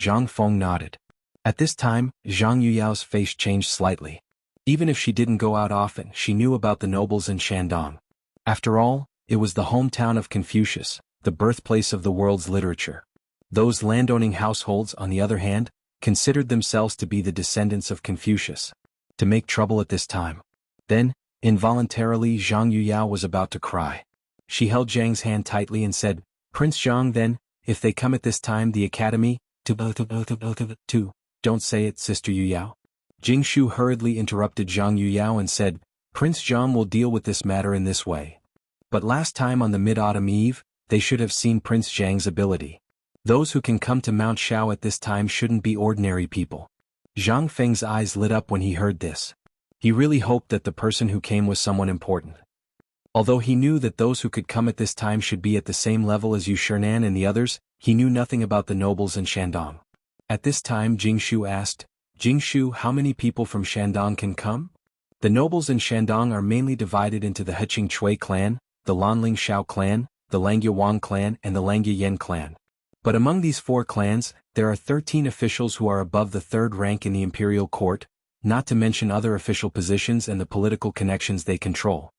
Zhang Feng nodded. At this time, Zhang Yuyao's face changed slightly. Even if she didn't go out often, she knew about the nobles in Shandong. After all, it was the hometown of Confucius, the birthplace of the world's literature. Those landowning households, on the other hand, considered themselves to be the descendants of Confucius. To make trouble at this time. Then, involuntarily Zhang Yuyao was about to cry. She held Zhang's hand tightly and said, Prince Zhang, then, if they come at this time the academy, don't say it, Sister Yuyao. Jingshu hurriedly interrupted Zhang Yuyao and said, Prince Zhang will deal with this matter in this way. But last time on the Mid-Autumn Eve, they should have seen Prince Zhang's ability. Those who can come to Mount Shao at this time shouldn't be ordinary people. Zhang Feng's eyes lit up when he heard this. He really hoped that the person who came was someone important. Although he knew that those who could come at this time should be at the same level as Yu Shernan and the others, he knew nothing about the nobles in Shandong. At this time Jingshu asked, Jingshu, how many people from Shandong can come? The nobles in Shandong are mainly divided into the Heqing Chui clan, the Lanling Shao clan, the Langya Wang clan and the Langya Yen clan. But among these 4 clans, there are 13 officials who are above the 3rd rank in the imperial court, not to mention other official positions and the political connections they control.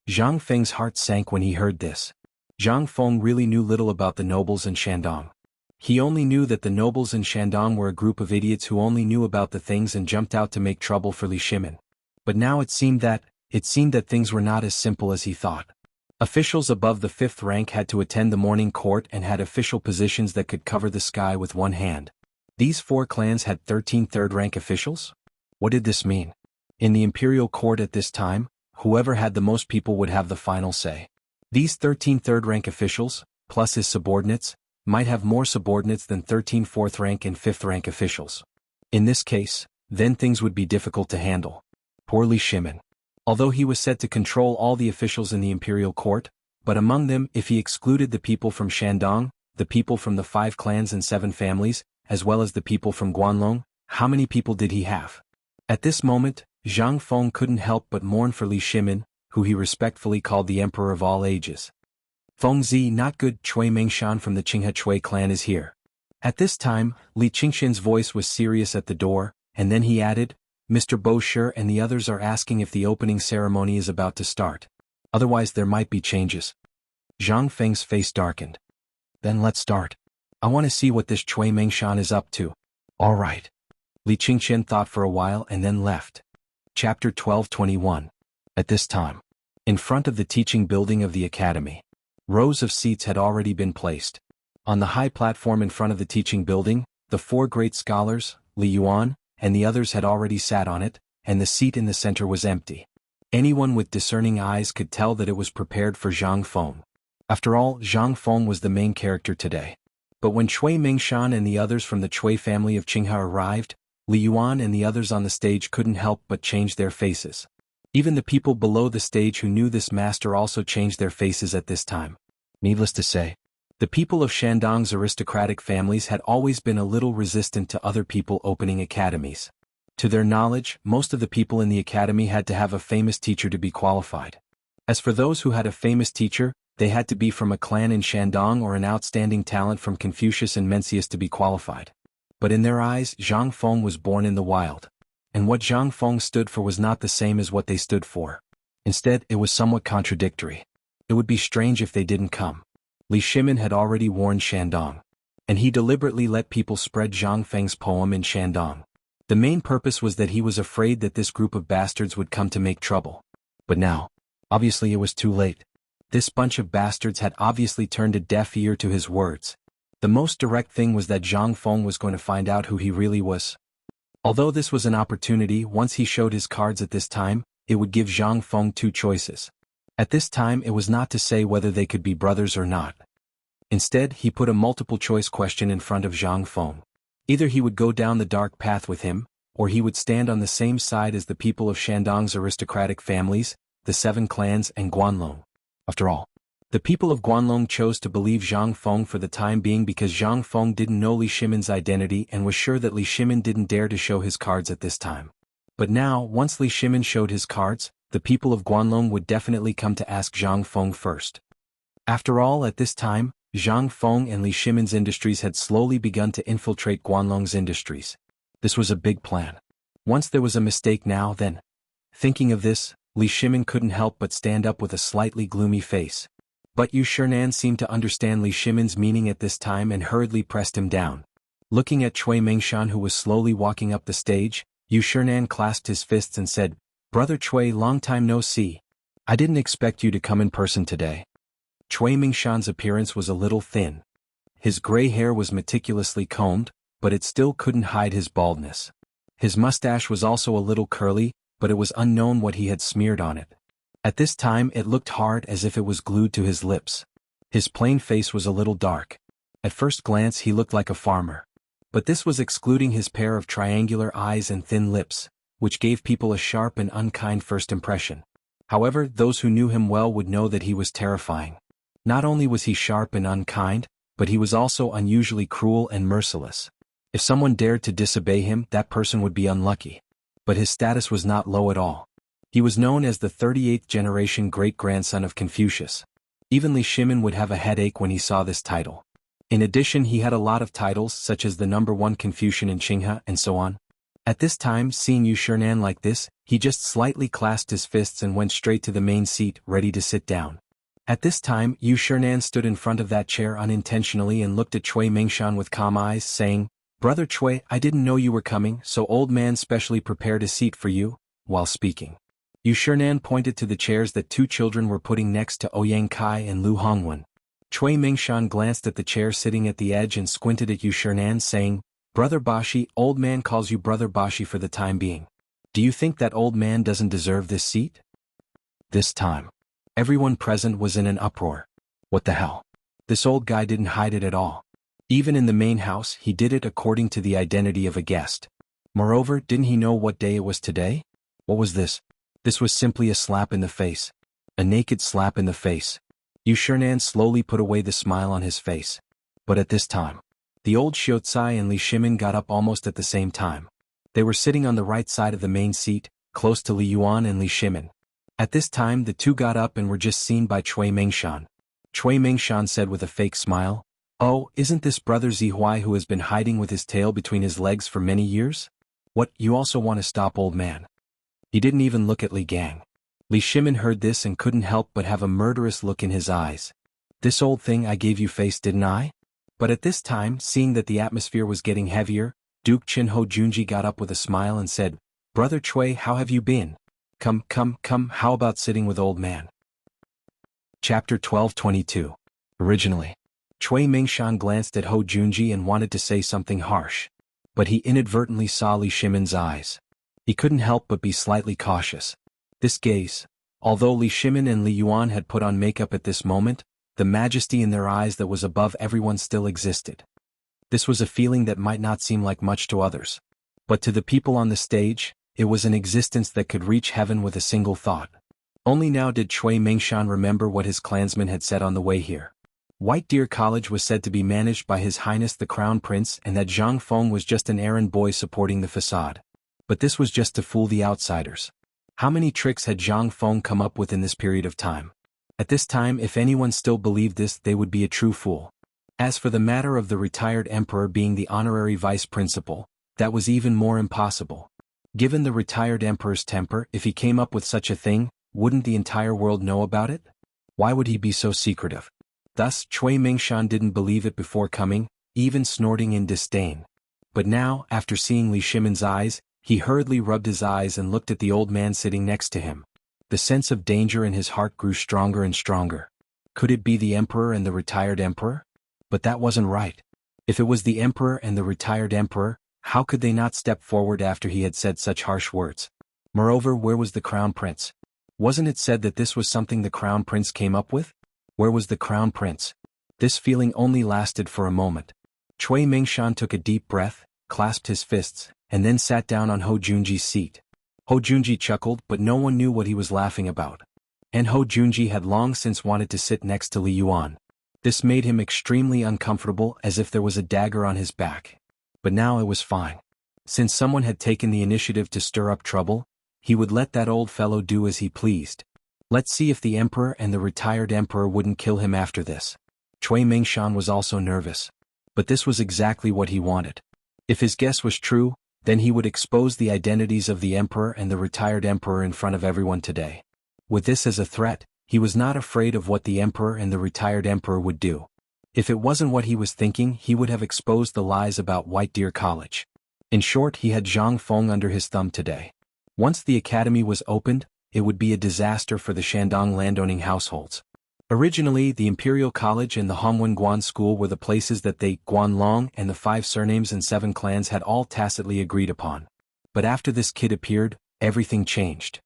Zhang Feng's heart sank when he heard this. Zhang Feng really knew little about the nobles in Shandong. He only knew that the nobles in Shandong were a group of idiots who only knew about the things and jumped out to make trouble for Li Shimin. But now it seemed that things were not as simple as he thought. Officials above the 5th rank had to attend the morning court and had official positions that could cover the sky with one hand. These 4 clans had 13 3rd-rank officials? What did this mean? In the imperial court at this time, whoever had the most people would have the final say. These 13 3rd-rank officials, plus his subordinates, might have more subordinates than 13 4th-rank and 5th-rank officials. In this case, then things would be difficult to handle. Poor Li Shimin. Although he was said to control all the officials in the imperial court, but among them, if he excluded the people from Shandong, the people from the 5 clans and 7 families, as well as the people from Guanlong, how many people did he have? At this moment, Zhang Feng couldn't help but mourn for Li Shimin, who he respectfully called the Emperor of all ages. Fengzi, not good, Chui Mengshan from the Qinghe Chui clan is here. At this time, Li Qingxian's voice was serious at the door, and then he added, Mr. Bosher and the others are asking if the opening ceremony is about to start. Otherwise there might be changes. Zhang Feng's face darkened. Then let's start. I want to see what this Chui Mengshan is up to. All right. Li Qingxian thought for a while and then left. Chapter 1221. At this time, in front of the teaching building of the academy, rows of seats had already been placed. On the high platform in front of the teaching building, the 4 great scholars, Li Yuan, and the others had already sat on it, and the seat in the center was empty. Anyone with discerning eyes could tell that it was prepared for Zhang Feng. After all, Zhang Feng was the main character today. But when Chui Mengshan and the others from the Chui family of Qinghe arrived, Li Yuan and the others on the stage couldn't help but change their faces. Even the people below the stage who knew this master also changed their faces at this time. Needless to say, The people of Shandong's aristocratic families had always been a little resistant to other people opening academies. To their knowledge, most of the people in the academy had to have a famous teacher to be qualified. As for those who had a famous teacher, they had to be from a clan in Shandong or an outstanding talent from Confucius and Mencius to be qualified. But in their eyes, Zhang Feng was born in the wild. And what Zhang Feng stood for was not the same as what they stood for. Instead, it was somewhat contradictory. It would be strange if they didn't come. Li Shimin had already warned Shandong. And he deliberately let people spread Zhang Feng's poem in Shandong. The main purpose was that he was afraid that this group of bastards would come to make trouble. But now, obviously it was too late. This bunch of bastards had obviously turned a deaf ear to his words. The most direct thing was that Zhang Feng was going to find out who he really was. Although this was an opportunity, once he showed his cards at this time, it would give Zhang Feng two choices. At this time it was not to say whether they could be brothers or not. Instead, he put a multiple-choice question in front of Zhang Feng. Either he would go down the dark path with him, or he would stand on the same side as the people of Shandong's aristocratic families, the 7 clans and Guanlong. After all, the people of Guanlong chose to believe Zhang Feng for the time being because Zhang Feng didn't know Li Shimin's identity and was sure that Li Shimin didn't dare to show his cards at this time. But now, once Li Shimin showed his cards, the people of Guanlong would definitely come to ask Zhang Feng first. After all, at this time, Zhang Feng and Li Shimin's industries had slowly begun to infiltrate Guanlong's industries. This was a big plan. Once there was a mistake now then. Thinking of this, Li Shimin couldn't help but stand up with a slightly gloomy face. But Yu Shernan seemed to understand Li Shimin's meaning at this time and hurriedly pressed him down. Looking at Cui Mengshan, who was slowly walking up the stage, Yu Shernan clasped his fists and said, "Brother Cui, long time no see. I didn't expect you to come in person today." Cui Mengshan's appearance was a little thin. His gray hair was meticulously combed, but it still couldn't hide his baldness. His mustache was also a little curly, but it was unknown what he had smeared on it. At this time it looked hard as if it was glued to his lips. His plain face was a little dark. At first glance he looked like a farmer. But this was excluding his pair of triangular eyes and thin lips, which gave people a sharp and unkind first impression. However, those who knew him well would know that he was terrifying. Not only was he sharp and unkind, but he was also unusually cruel and merciless. If someone dared to disobey him, that person would be unlucky. But his status was not low at all. He was known as the 38th generation great-grandson of Confucius. Even Li Shimin would have a headache when he saw this title. In addition, he had a lot of titles such as the #1 Confucian in Qinghe and so on. At this time, seeing Yu Shernan like this, he just slightly clasped his fists and went straight to the main seat, ready to sit down. At this time, Yu Shernan stood in front of that chair unintentionally and looked at Cui Mengshan with calm eyes, saying, "Brother Cui, I didn't know you were coming, so old man specially prepared a seat for you." While speaking, Yu Shernan pointed to the chairs that 2 children were putting next to Ouyang Kai and Lu Hongwen. Cui Mengshan glanced at the chair sitting at the edge and squinted at Yu Shernan, saying, "Brother Bashi, old man calls you Brother Bashi for the time being. Do you think that old man doesn't deserve this seat?" This time, everyone present was in an uproar. What the hell? This old guy didn't hide it at all. Even in the main house, he did it according to the identity of a guest. Moreover, didn't he know what day it was today? What was this? This was simply a slap in the face. A naked slap in the face. Yu Shernan slowly put away the smile on his face. But at this time, the old Xiaocai and Li Shimin got up almost at the same time. They were sitting on the right side of the main seat, close to Li Yuan and Li Shimin. At this time the two got up and were just seen by Cui Mengshan. Cui Mengshan said with a fake smile, "Oh, isn't this brother Zihuai who has been hiding with his tail between his legs for many years? What, you also want to stop old man?" He didn't even look at Li Gang. Li Shimin heard this and couldn't help but have a murderous look in his eyes. "This old thing I gave you face, didn't I?" But at this time, seeing that the atmosphere was getting heavier, Duke Chinho Junji got up with a smile and said, "Brother Cui, how have you been? Come, how about sitting with old man?" Chapter 12:22. Originally, Cui Mengshan glanced at Ho Junji and wanted to say something harsh. But he inadvertently saw Li Shimin's eyes. He couldn't help but be slightly cautious. This gaze, although Li Shimin and Li Yuan had put on makeup at this moment, the majesty in their eyes that was above everyone still existed. This was a feeling that might not seem like much to others. But to the people on the stage, it was an existence that could reach heaven with a single thought. Only now did Cui Mengshan remember what his clansmen had said on the way here. White Deer College was said to be managed by His Highness the Crown Prince and that Zhang Feng was just an errand boy supporting the facade. But this was just to fool the outsiders. How many tricks had Zhang Feng come up with in this period of time? At this time, if anyone still believed this, they would be a true fool. As for the matter of the retired emperor being the honorary vice principal, that was even more impossible. Given the retired emperor's temper, if he came up with such a thing, wouldn't the entire world know about it? Why would he be so secretive? Thus, Cui Mingshan didn't believe it before coming, even snorting in disdain. But now, after seeing Li Shimon's eyes, he hurriedly rubbed his eyes and looked at the old man sitting next to him. The sense of danger in his heart grew stronger and stronger. Could it be the emperor and the retired emperor? But that wasn't right. If it was the emperor and the retired emperor, how could they not step forward after he had said such harsh words? Moreover, where was the crown prince? Wasn't it said that this was something the crown prince came up with? Where was the crown prince? This feeling only lasted for a moment. Cui Mingshan took a deep breath, clasped his fists, and then sat down on Ho Junji's seat. Ho Junji chuckled, but no one knew what he was laughing about. And Ho Junji had long since wanted to sit next to Li Yuan. This made him extremely uncomfortable, as if there was a dagger on his back. But now it was fine. Since someone had taken the initiative to stir up trouble, he would let that old fellow do as he pleased. Let's see if the emperor and the retired emperor wouldn't kill him after this. Cui Mingshan was also nervous. But this was exactly what he wanted. If his guess was true, then he would expose the identities of the emperor and the retired emperor in front of everyone today. With this as a threat, he was not afraid of what the emperor and the retired emperor would do. If it wasn't what he was thinking, he would have exposed the lies about White Deer College. In short, he had Zhang Feng under his thumb today. Once the academy was opened, it would be a disaster for the Shandong landowning households. Originally, the Imperial College and the Hongwen Guan School were the places that they, Guanlong, and the 5 surnames and 7 clans had all tacitly agreed upon. But after this kid appeared, everything changed.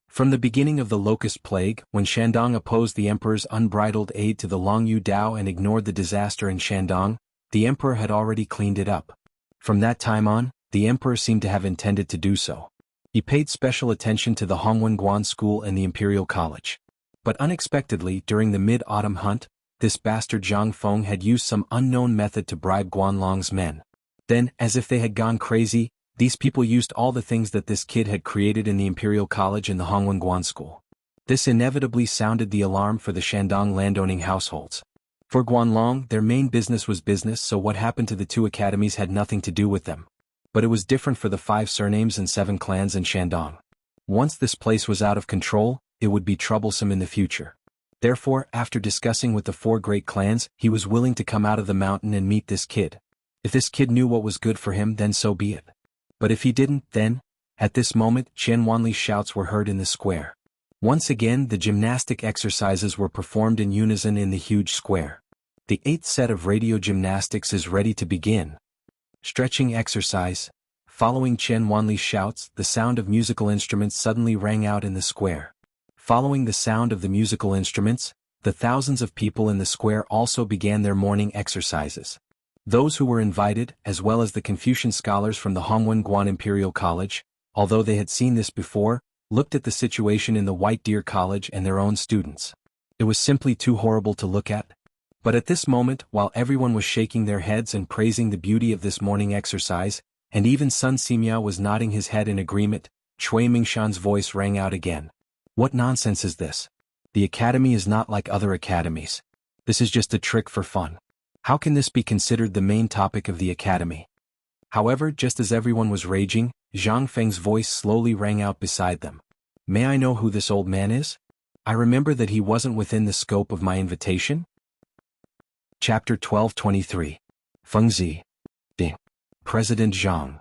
From the beginning of the Locust Plague, when Shandong opposed the emperor's unbridled aid to the Longyu Dao and ignored the disaster in Shandong, the emperor had already cleaned it up. From that time on, the emperor seemed to have intended to do so. He paid special attention to the Hongwen Guan School and the Imperial College. But unexpectedly, during the mid-autumn hunt, this bastard Zhang Feng had used some unknown method to bribe Guanlong's men. Then, as if they had gone crazy, these people used all the things that this kid had created in the Imperial College and the Hongwen Guan School. This inevitably sounded the alarm for the Shandong landowning households. For Guanlong, their main business was business, so what happened to the 2 academies had nothing to do with them. But it was different for the 5 surnames and 7 clans in Shandong. Once this place was out of control, it would be troublesome in the future. Therefore, after discussing with the 4 great clans, he was willing to come out of the mountain and meet this kid. If this kid knew what was good for him, then so be it. But if he didn't, then, at this moment, Chen Wanli's shouts were heard in the square. Once again, the gymnastic exercises were performed in unison in the huge square. The 8th set of radio gymnastics is ready to begin. Stretching exercise. Following Chen Wanli's shouts, the sound of musical instruments suddenly rang out in the square. Following the sound of the musical instruments, the thousands of people in the square also began their morning exercises. Those who were invited, as well as the Confucian scholars from the Hongwen Guan Imperial College, although they had seen this before, looked at the situation in the White Deer College and their own students. It was simply too horrible to look at. But at this moment, while everyone was shaking their heads and praising the beauty of this morning exercise, and even Sun Simiao was nodding his head in agreement, Cui Mingshan's voice rang out again. What nonsense is this? The academy is not like other academies. This is just a trick for fun. How can this be considered the main topic of the academy? However, just as everyone was raging, Zhang Feng's voice slowly rang out beside them. May I know who this old man is? I remember that he wasn't within the scope of my invitation. Chapter 1223. Fengzi. Ding. President Zhang.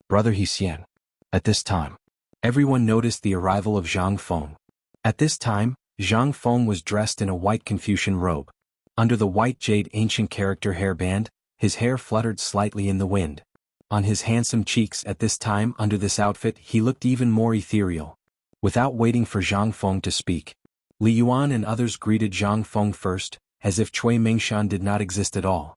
Brother Hsian. At this time, everyone noticed the arrival of Zhang Feng. At this time, Zhang Feng was dressed in a white Confucian robe. Under the white jade ancient character hairband, his hair fluttered slightly in the wind. On his handsome cheeks at this time under this outfit he looked even more ethereal. Without waiting for Zhang Feng to speak, Li Yuan and others greeted Zhang Feng first, as if Cui Mingshan did not exist at all.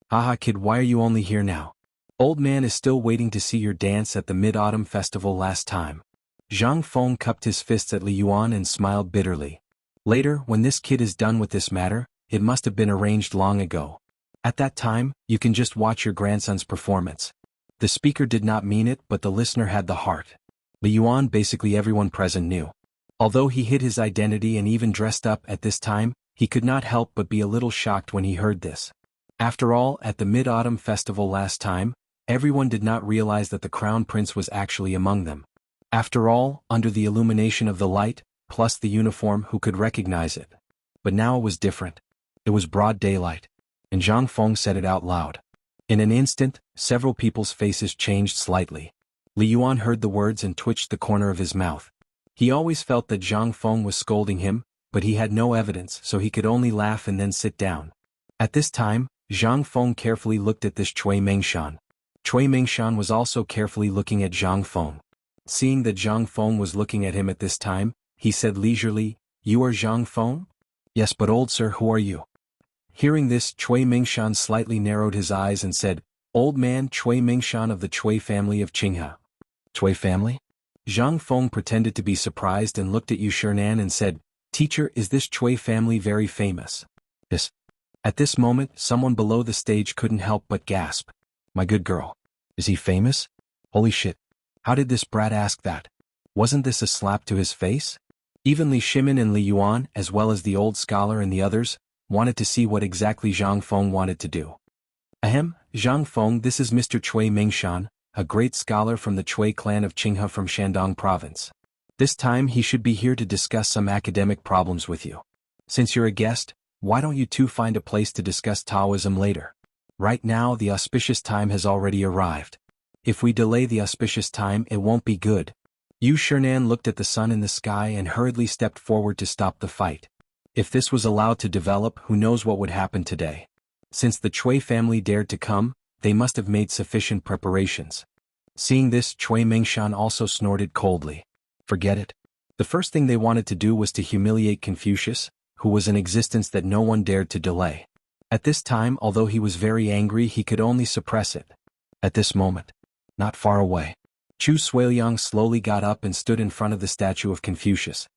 Haha kid, why are you only here now? Old man is still waiting to see your dance at the Mid-Autumn Festival last time. Zhang Feng cupped his fists at Li Yuan and smiled bitterly. Later, when this kid is done with this matter, it must have been arranged long ago. At that time, you can just watch your grandson's performance. The speaker did not mean it, but the listener had the heart. Li Yuan basically everyone present knew. Although he hid his identity and even dressed up at this time, he could not help but be a little shocked when he heard this. After all, at the Mid-Autumn Festival last time, everyone did not realize that the Crown Prince was actually among them. After all, under the illumination of the light, plus the uniform, who could recognize it? But now it was different. It was broad daylight. And Zhang Feng said it out loud. In an instant, several people's faces changed slightly. Li Yuan heard the words and twitched the corner of his mouth. He always felt that Zhang Feng was scolding him, but he had no evidence, so he could only laugh and then sit down. At this time, Zhang Feng carefully looked at this Cui Mengshan. Cui Mengshan was also carefully looking at Zhang Feng. Seeing that Zhang Feng was looking at him at this time, he said leisurely, "You are Zhang Feng?" "Yes, but old sir, who are you?" Hearing this, Cui Mengshan slightly narrowed his eyes and said, "Old man Cui Mengshan of the Cui family of Qinghe." "Cui family?" Zhang Feng pretended to be surprised and looked at Yu Shernan and said, "Teacher, is this Cui family very famous?" "Yes." At this moment, someone below the stage couldn't help but gasp. "My good girl. Is he famous? Holy shit. How did this brat ask that? Wasn't this a slap to his face?" Even Li Shimin and Li Yuan, as well as the old scholar and the others, wanted to see what exactly Zhang Feng wanted to do. "Ahem, Zhang Feng, this is Mr. Cui Mengshan, a great scholar from the Cui clan of Qinghe from Shandong province. This time he should be here to discuss some academic problems with you. Since you're a guest, why don't you two find a place to discuss Taoism later? Right now the auspicious time has already arrived. If we delay the auspicious time, it won't be good." Yu Shernan looked at the sun in the sky and hurriedly stepped forward to stop the fight. If this was allowed to develop, who knows what would happen today. Since the Cui family dared to come, they must have made sufficient preparations. Seeing this, Cui Mengshan also snorted coldly. Forget it. The first thing they wanted to do was to humiliate Confucius, who was in existence that no one dared to delay. At this time, although he was very angry, he could only suppress it. At this moment, not far away, Chu Suiliang slowly got up and stood in front of the statue of Confucius.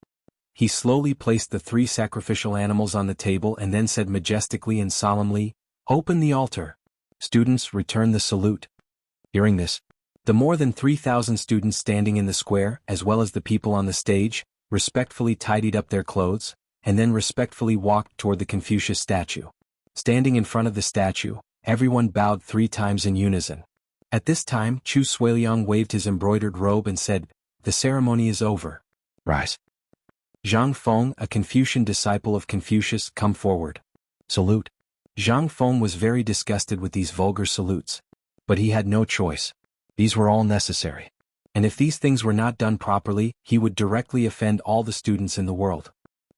He slowly placed the 3 sacrificial animals on the table and then said majestically and solemnly, "Open the altar. Students, return the salute." Hearing this, the more than 3,000 students standing in the square, as well as the people on the stage, respectfully tidied up their clothes, and then respectfully walked toward the Confucius statue. Standing in front of the statue, everyone bowed 3 times in unison. At this time, Chu Suiliang waved his embroidered robe and said, "The ceremony is over. Rise." Zhang Feng, a Confucian disciple of Confucius, come forward. Salute. Zhang Feng was very disgusted with these vulgar salutes. But he had no choice. These were all necessary. And if these things were not done properly, he would directly offend all the students in the world.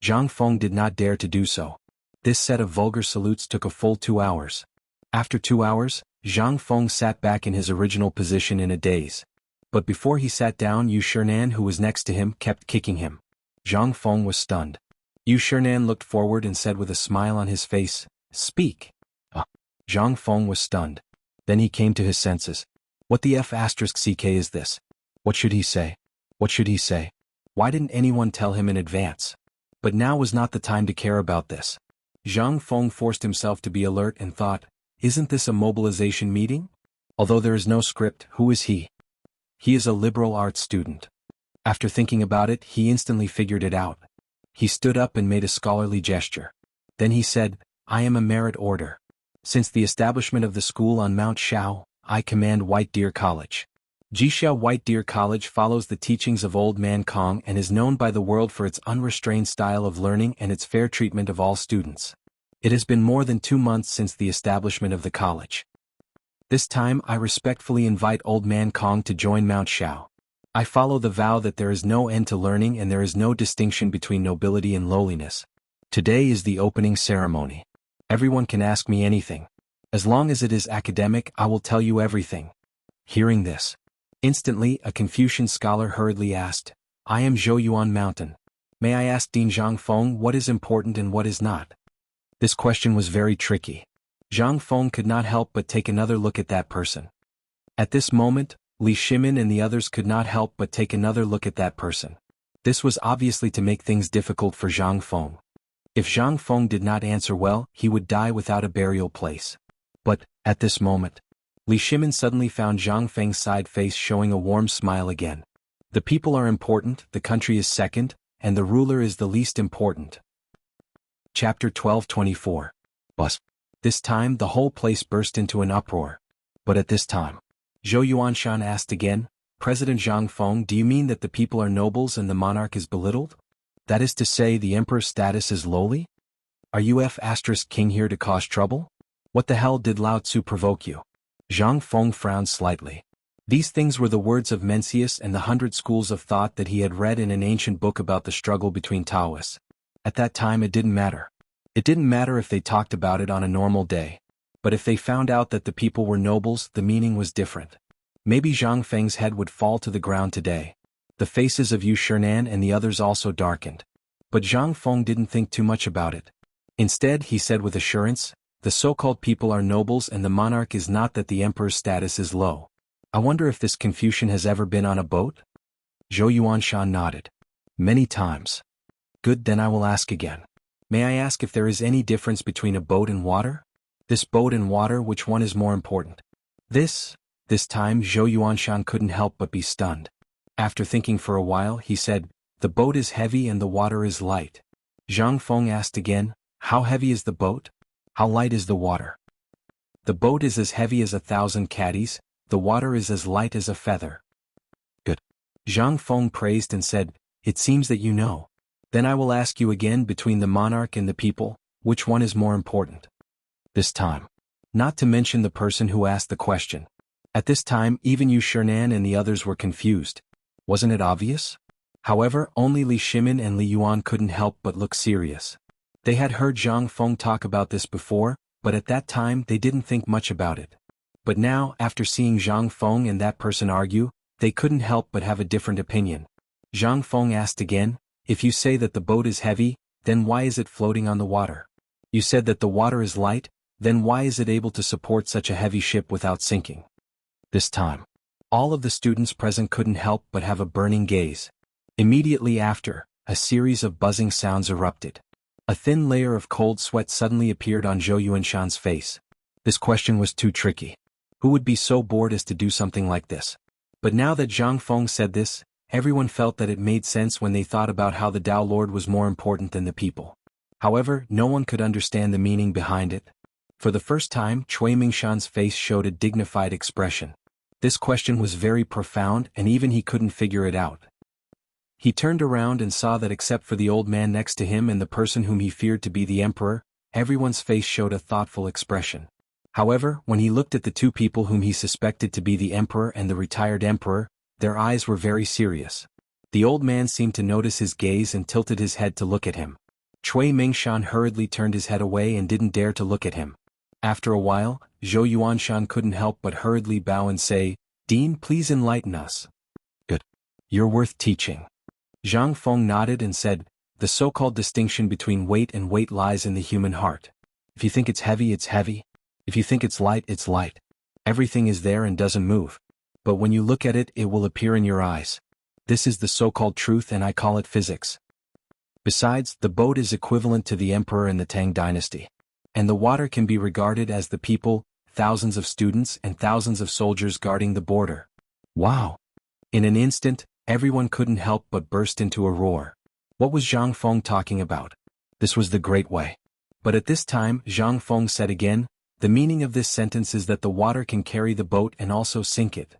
Zhang Feng did not dare to do so. This set of vulgar salutes took a full 2 hours. After 2 hours, Zhang Feng sat back in his original position in a daze. But before he sat down, Yu Shernan, who was next to him, kept kicking him. Zhang Feng was stunned. Yu Shernan looked forward and said with a smile on his face, "Speak." Zhang Feng was stunned. Then he came to his senses. What the F***ck is this? What should he say? What should he say? Why didn't anyone tell him in advance? But now was not the time to care about this. Zhang Feng forced himself to be alert and thought, isn't this a mobilization meeting? Although there is no script, who is he? He is a liberal arts student. After thinking about it, he instantly figured it out. He stood up and made a scholarly gesture. Then he said, "I am a merit order. Since the establishment of the school on Mount Shao, I command White Deer College. Jixiao White Deer College follows the teachings of Old Man Kong and is known by the world for its unrestrained style of learning and its fair treatment of all students. It has been more than 2 months since the establishment of the college. This time I respectfully invite Old Man Kong to join Mount Shao. I follow the vow that there is no end to learning and there is no distinction between nobility and lowliness. Today is the opening ceremony. Everyone can ask me anything. As long as it is academic, I will tell you everything." Hearing this, instantly a Confucian scholar hurriedly asked, "I am Zhou Yuan Mountain. May I ask Dean Zhang Feng what is important and what is not?" This question was very tricky. Zhang Feng could not help but take another look at that person. At this moment, Li Shimin and the others could not help but take another look at that person. This was obviously to make things difficult for Zhang Feng. If Zhang Feng did not answer well, he would die without a burial place. But, at this moment, Li Shimin suddenly found Zhang Feng's side face showing a warm smile again. The people are important, the country is second, and the ruler is the least important. Chapter 12:24. Bus. This time the whole place burst into an uproar. But at this time, Zhou Yuanshan asked again, President Zhang Feng, do you mean that the people are nobles and the monarch is belittled? That is to say, the emperor's status is lowly? Are you King here to cause trouble? What the hell did Lao Tzu provoke you? Zhang Feng frowned slightly. These things were the words of Mencius and the 100 schools of thought that he had read in an ancient book about the struggle between Taoists. At that time it didn't matter. It didn't matter if they talked about it on a normal day. But if they found out that the people were nobles, the meaning was different. Maybe Zhang Feng's head would fall to the ground today. The faces of Yu Shernan and the others also darkened. But Zhang Feng didn't think too much about it. Instead, he said with assurance, the so-called people are nobles and the monarch is not, that the emperor's status is low. I wonder if this Confucian has ever been on a boat? Zhou Yuanshan nodded. Many times. Good, then I will ask again. May I ask if there is any difference between a boat and water? This boat and water, which one is more important? This time Zhou Yuanshan couldn't help but be stunned. After thinking for a while, he said, the boat is heavy and the water is light. Zhang Feng asked again, how heavy is the boat? How light is the water? The boat is as heavy as 1,000 caddies, the water is as light as a feather. Good. Zhang Feng praised and said, it seems that you know. Then I will ask you again, between the monarch and the people, which one is more important? This time. Not to mention the person who asked the question. At this time even Yu Shernan and the others were confused. Wasn't it obvious? However, only Li Shimin and Li Yuan couldn't help but look serious. They had heard Zhang Feng talk about this before, but at that time they didn't think much about it. But now, after seeing Zhang Feng and that person argue, they couldn't help but have a different opinion. Zhang Feng asked again, if you say that the boat is heavy, then why is it floating on the water? You said that the water is light, then why is it able to support such a heavy ship without sinking? This time, all of the students present couldn't help but have a burning gaze. Immediately after, a series of buzzing sounds erupted. A thin layer of cold sweat suddenly appeared on Zhou Yuanshan's face. This question was too tricky. Who would be so bored as to do something like this? But now that Zhang Feng said this, everyone felt that it made sense when they thought about how the Tao Lord was more important than the people. However, no one could understand the meaning behind it. For the first time, Cui Mingshan's face showed a dignified expression. This question was very profound and even he couldn't figure it out. He turned around and saw that except for the old man next to him and the person whom he feared to be the emperor, everyone's face showed a thoughtful expression. However, when he looked at the two people whom he suspected to be the emperor and the retired emperor, their eyes were very serious. The old man seemed to notice his gaze and tilted his head to look at him. Cui Mingshan hurriedly turned his head away and didn't dare to look at him. After a while, Zhou Yuanshan couldn't help but hurriedly bow and say, Dean, please enlighten us. Good. You're worth teaching. Zhang Feng nodded and said, the so-called distinction between weight and weight lies in the human heart. If you think it's heavy, it's heavy. If you think it's light, it's light. Everything is there and doesn't move. But when you look at it, it will appear in your eyes. This is the so-called truth and I call it physics. Besides, the boat is equivalent to the emperor in the Tang dynasty. And the water can be regarded as the people, thousands of students and thousands of soldiers guarding the border. Wow! In an instant, everyone couldn't help but burst into a roar. What was Zhang Feng talking about? This was the great way. But at this time, Zhang Feng said again, the meaning of this sentence is that the water can carry the boat and also sink it.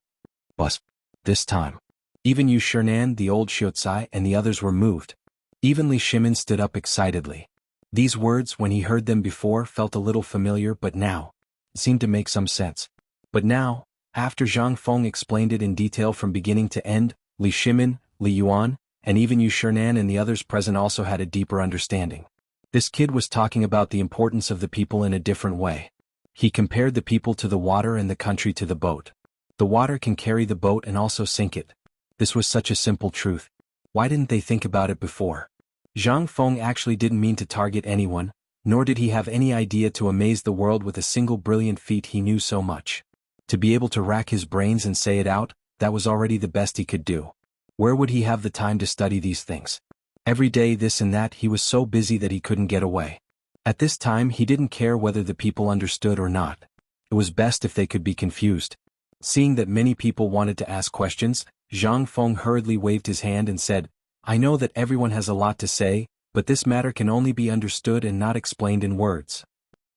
But this time, even Yu Shernan, the old Xiucai and the others were moved. Even Li Shimin stood up excitedly. These words, when he heard them before, felt a little familiar, but now seemed to make some sense. But now, after Zhang Feng explained it in detail from beginning to end, Li Shimin, Li Yuan, and even Yu Shernan and the others present also had a deeper understanding. This kid was talking about the importance of the people in a different way. He compared the people to the water and the country to the boat. The water can carry the boat and also sink it. This was such a simple truth. Why didn't they think about it before? Zhang Feng actually didn't mean to target anyone, nor did he have any idea to amaze the world with a single brilliant feat he knew so much. To be able to rack his brains and say it out, that was already the best he could do. Where would he have the time to study these things? Every day this and that he was so busy that he couldn't get away. At this time he didn't care whether the people understood or not. It was best if they could be confused. Seeing that many people wanted to ask questions, Zhang Feng hurriedly waved his hand and said, "I know that everyone has a lot to say, but this matter can only be understood and not explained in words.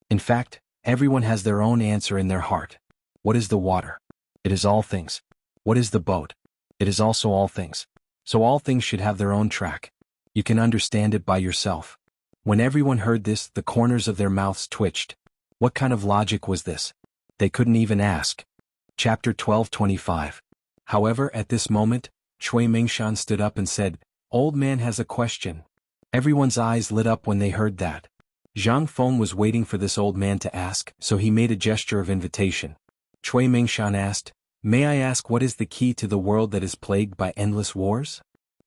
In fact, everyone has their own answer in their heart. What is the water? It is all things. What is the boat? It is also all things. So all things should have their own track. You can understand it by yourself." When everyone heard this, the corners of their mouths twitched. What kind of logic was this? They couldn't even ask. Chapter 12:25. However, at this moment, Cui Mingshan stood up and said, "Old man has a question." Everyone's eyes lit up when they heard that. Zhang Feng was waiting for this old man to ask, so he made a gesture of invitation. Cui Mingshan asked, "May I ask what is the key to the world that is plagued by endless wars?"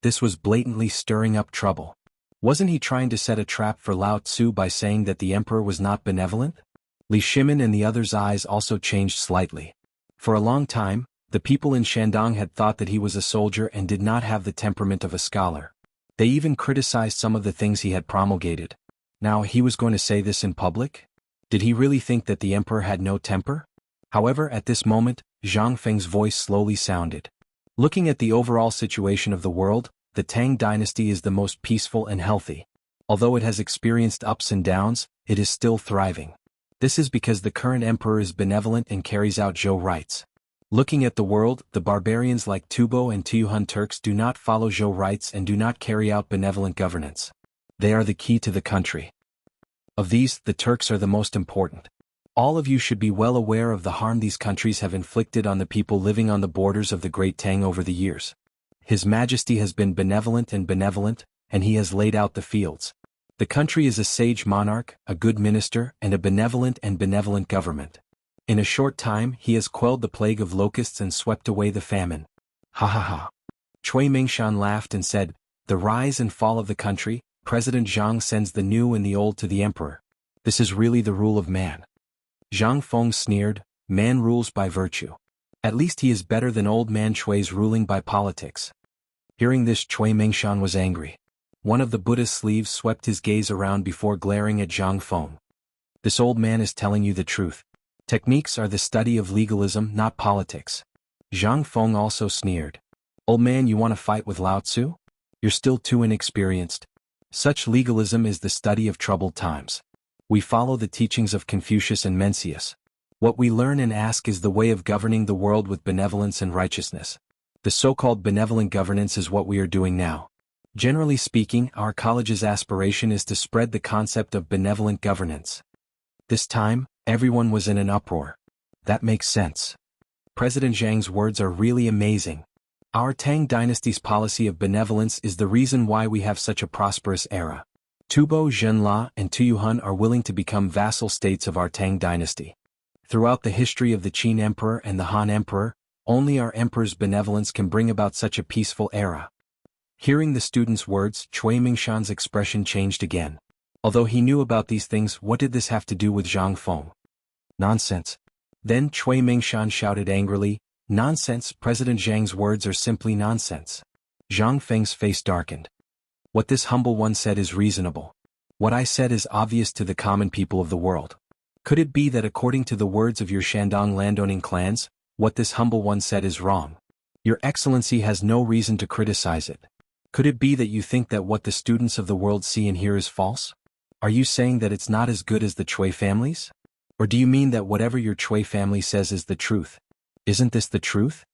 This was blatantly stirring up trouble. Wasn't he trying to set a trap for Lao Tzu by saying that the emperor was not benevolent? Li Shimin and the others' eyes also changed slightly. For a long time, the people in Shandong had thought that he was a soldier and did not have the temperament of a scholar. They even criticized some of the things he had promulgated. Now he was going to say this in public? Did he really think that the emperor had no temper? However, at this moment, Zhang Feng's voice slowly sounded. Looking at the overall situation of the world, the Tang dynasty is the most peaceful and healthy. Although it has experienced ups and downs, it is still thriving. This is because the current emperor is benevolent and carries out Zhou rights. Looking at the world, the barbarians like Tubo and Tuyuhun Turks do not follow Zhou rights and do not carry out benevolent governance. They are the key to the country. Of these, the Turks are the most important. All of you should be well aware of the harm these countries have inflicted on the people living on the borders of the Great Tang over the years. His Majesty has been benevolent, and he has laid out the fields. The country is a sage monarch, a good minister, and a benevolent government. In a short time he has quelled the plague of locusts and swept away the famine. Ha ha ha. Cui Mingshan laughed and said, "The rise and fall of the country, President Zhang sends the new and the old to the emperor. This is really the rule of man." Zhang Feng sneered, "Man rules by virtue. At least he is better than old man Cui's ruling by politics." Hearing this, Cui Mingshan was angry. One of the Buddha's sleeves swept his gaze around before glaring at Zhang Feng. "This old man is telling you the truth. Techniques are the study of legalism, not politics." Zhang Feng also sneered. "Old man, you want to fight with Lao Tzu? You're still too inexperienced. Such legalism is the study of troubled times. We follow the teachings of Confucius and Mencius. What we learn and ask is the way of governing the world with benevolence and righteousness. The so-called benevolent governance is what we are doing now. Generally speaking, our college's aspiration is to spread the concept of benevolent governance." This time, everyone was in an uproar. That makes sense. President Zhang's words are really amazing. Our Tang dynasty's policy of benevolence is the reason why we have such a prosperous era. Tubo, Zhenla, and Tuyuhun are willing to become vassal states of our Tang dynasty. Throughout the history of the Qin Emperor and the Han Emperor, only our emperor's benevolence can bring about such a peaceful era. Hearing the student's words, Cui Mingshan's expression changed again. Although he knew about these things, what did this have to do with Zhang Feng? Nonsense. Then Cui Mingshan shouted angrily, "Nonsense! President Zhang's words are simply nonsense." Zhang Feng's face darkened. "What this humble one said is reasonable. What I said is obvious to the common people of the world. Could it be that according to the words of your Shandong landowning clans, what this humble one said is wrong? Your Excellency has no reason to criticize it. Could it be that you think that what the students of the world see and hear is false? Are you saying that it's not as good as the Cui families? Or do you mean that whatever your Cui family says is the truth? Isn't this the truth?"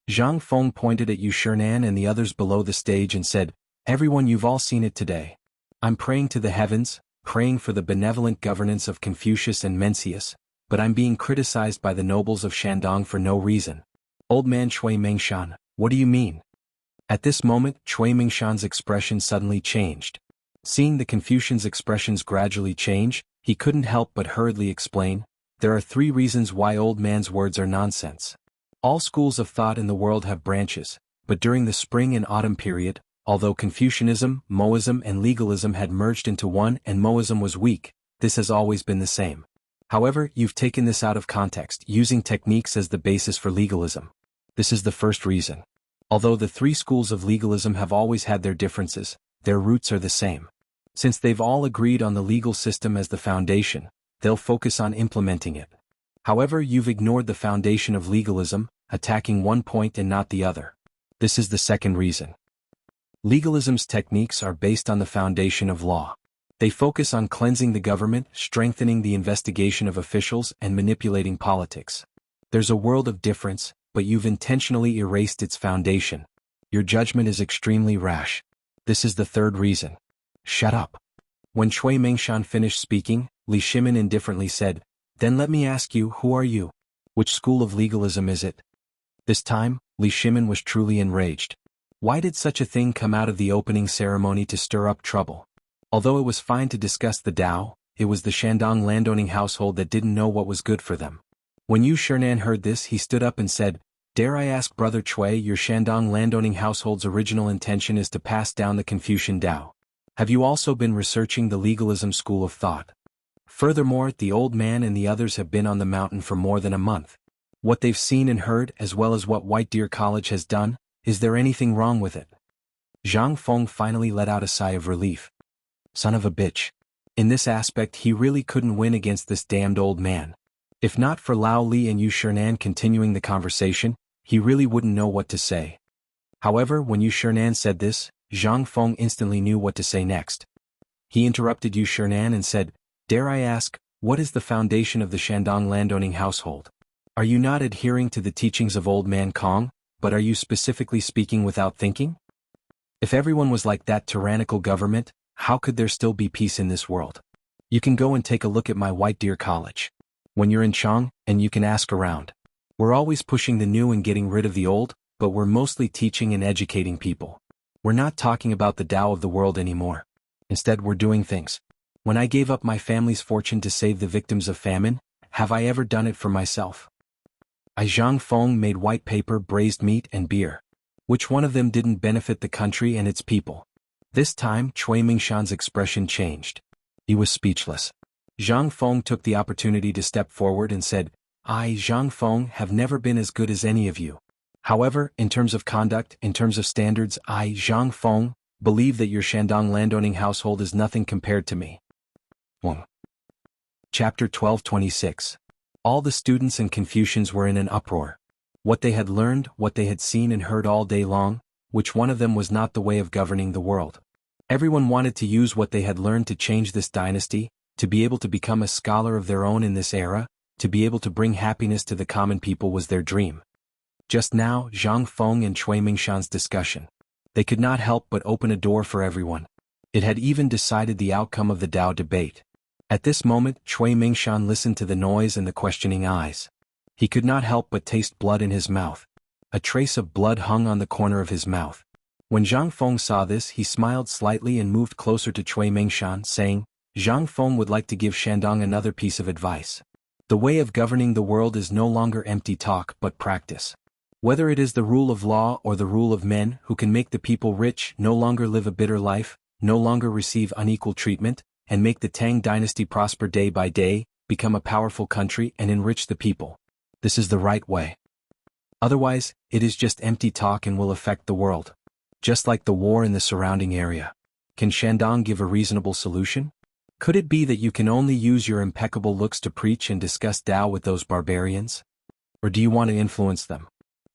Zhang Feng pointed at Yu Shernan and the others below the stage and said, "Everyone, you've all seen it today. I'm praying to the heavens, praying for the benevolent governance of Confucius and Mencius, but I'm being criticized by the nobles of Shandong for no reason. Old man Cui Mingshan, what do you mean?" At this moment, Cui Mingshan's expression suddenly changed. Seeing the Confucian's expressions gradually change, he couldn't help but hurriedly explain, "There are 3 reasons why old man's words are nonsense. All schools of thought in the world have branches, but during the spring and autumn period, although Confucianism, Moism and legalism had merged into one and Moism was weak, this has always been the same. However, you've taken this out of context, using techniques as the basis for legalism. This is the first reason. Although the 3 schools of legalism have always had their differences, their roots are the same. Since they've all agreed on the legal system as the foundation, they'll focus on implementing it. However, you've ignored the foundation of legalism, attacking one point and not the other. This is the second reason. Legalism's techniques are based on the foundation of law. They focus on cleansing the government, strengthening the investigation of officials, and manipulating politics. There's a world of difference, but you've intentionally erased its foundation. Your judgment is extremely rash. This is the third reason. Shut up. When Cui Mengshan finished speaking, Li Shimin indifferently said, "Then let me ask you, who are you? Which school of legalism is it?" This time, Li Shimin was truly enraged. Why did such a thing come out of the opening ceremony to stir up trouble? Although it was fine to discuss the Tao, it was the Shandong landowning household that didn't know what was good for them. When Yu Shernan heard this, he stood up and said, "Dare I ask Brother Cui, your Shandong landowning household's original intention is to pass down the Confucian Tao. Have you also been researching the legalism school of thought? Furthermore, the old man and the others have been on the mountain for more than a month. What they've seen and heard, as well as what White Deer College has done, is there anything wrong with it?" Zhang Feng finally let out a sigh of relief. Son of a bitch. In this aspect he really couldn't win against this damned old man. If not for Lao Li and Yu Shernan continuing the conversation, he really wouldn't know what to say. However, when Yu Shernan said this, Zhang Feng instantly knew what to say next. He interrupted Yu Shernan and said, "Dare I ask, what is the foundation of the Shandong landowning household? Are you not adhering to the teachings of old man Kong, but are you specifically speaking without thinking? If everyone was like that tyrannical government, how could there still be peace in this world? You can go and take a look at my White Deer College. When you're in Chang, and you can ask around. We're always pushing the new and getting rid of the old, but we're mostly teaching and educating people. We're not talking about the Tao of the world anymore. Instead, we're doing things. When I gave up my family's fortune to save the victims of famine, have I ever done it for myself? Zhang Feng made white paper, braised meat, and beer. Which one of them didn't benefit the country and its people? This time, Cui Mengshan's expression changed. He was speechless. Zhang Feng took the opportunity to step forward and said, "I, Zhang Feng, have never been as good as any of you. However, in terms of conduct, in terms of standards, I, Zhang Feng, believe that your Shandong landowning household is nothing compared to me." 1. Chapter 12:26. All the students and Confucians were in an uproar. What they had learned, what they had seen and heard all day long, which one of them was not the way of governing the world? Everyone wanted to use what they had learned to change this dynasty, to be able to become a scholar of their own in this era, to be able to bring happiness to the common people was their dream. Just now, Zhang Feng and Cui Mengshan's discussion. They could not help but open a door for everyone. It had even decided the outcome of the Tao debate. At this moment, Cui Mengshan listened to the noise and the questioning eyes. He could not help but taste blood in his mouth. A trace of blood hung on the corner of his mouth. When Zhang Feng saw this, he smiled slightly and moved closer to Cui Mengshan, saying, "Zhang Feng would like to give Shandong another piece of advice. The way of governing the world is no longer empty talk but practice. Whether it is the rule of law or the rule of men who can make the people rich, no longer live a bitter life, no longer receive unequal treatment, and make the Tang dynasty prosper day by day, become a powerful country and enrich the people. This is the right way. Otherwise, it is just empty talk and will affect the world. Just like the war in the surrounding area. Can Shandong give a reasonable solution? Could it be that you can only use your impeccable looks to preach and discuss Tao with those barbarians? Or do you want to influence them?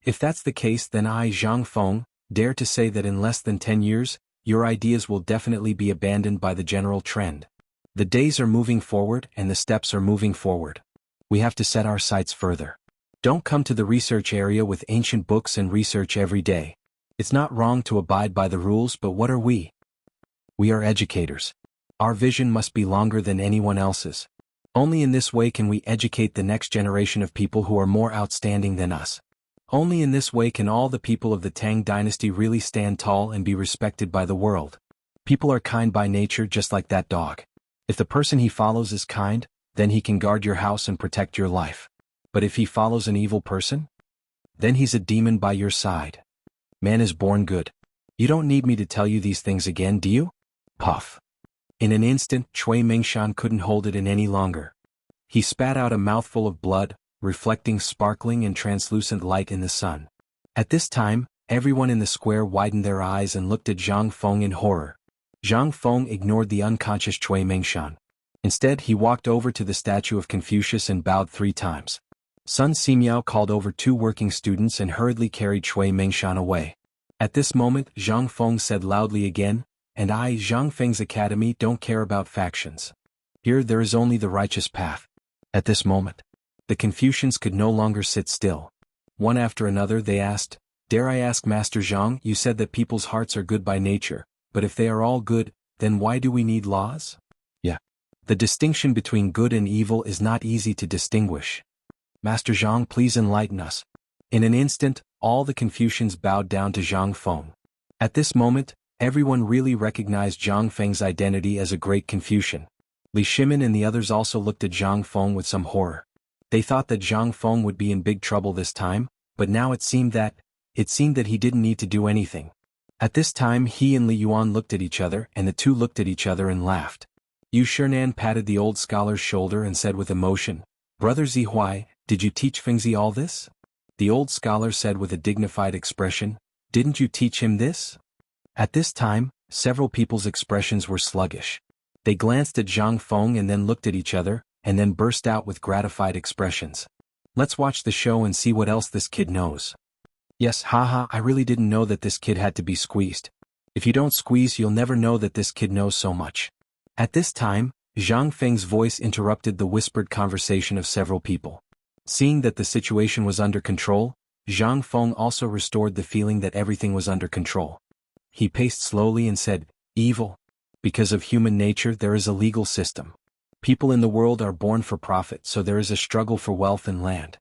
If that's the case, then I, Zhang Feng, dare to say that in less than 10 years, your ideas will definitely be abandoned by the general trend. The days are moving forward and the steps are moving forward. We have to set our sights further. Don't come to the research area with ancient books and research every day. It's not wrong to abide by the rules, but what are we? We are educators. Our vision must be longer than anyone else's. Only in this way can we educate the next generation of people who are more outstanding than us. Only in this way can all the people of the Tang dynasty really stand tall and be respected by the world. People are kind by nature, just like that dog. If the person he follows is kind, then he can guard your house and protect your life. But if he follows an evil person, then he's a demon by your side. Man is born good. You don't need me to tell you these things again, do you? Puff. In an instant, Cui Mengshan couldn't hold it in any longer. He spat out a mouthful of blood, reflecting sparkling and translucent light in the sun. At this time, everyone in the square widened their eyes and looked at Zhang Feng in horror. Zhang Feng ignored the unconscious Cui Mengshan. Instead, he walked over to the statue of Confucius and bowed 3 times. Sun Simiao called over 2 working students and hurriedly carried Cui Mengshan away. At this moment, Zhang Feng said loudly again, "And I, Zhang Feng's academy, don't care about factions. Here there is only the righteous path." At this moment, the Confucians could no longer sit still. One after another they asked, "Dare I ask Master Zhang, you said that people's hearts are good by nature, but if they are all good, then why do we need laws?" Yeah. The distinction between good and evil is not easy to distinguish. Master Zhang, please enlighten us. In an instant, all the Confucians bowed down to Zhang Feng. At this moment, everyone really recognized Zhang Feng's identity as a great Confucian. Li Shimin and the others also looked at Zhang Feng with some horror. They thought that Zhang Feng would be in big trouble this time, but now it seemed that he didn't need to do anything. At this time he and Li Yuan looked at each other, and the two looked at each other and laughed. Yu Shernan patted the old scholar's shoulder and said with emotion, "Brother Zihuai, did you teach Fengzi all this?" The old scholar said with a dignified expression, "Didn't you teach him this?" At this time, several people's expressions were sluggish. They glanced at Zhang Feng and then looked at each other, and then burst out with gratified expressions. "Let's watch the show and see what else this kid knows." "Yes, haha, I really didn't know that this kid had to be squeezed. If you don't squeeze, you'll never know that this kid knows so much." At this time, Zhang Feng's voice interrupted the whispered conversation of several people. Seeing that the situation was under control, Zhang Feng also restored the feeling that everything was under control. He paced slowly and said, "Evil. Because of human nature there is a legal system. People in the world are born for profit, so there is a struggle for wealth and land.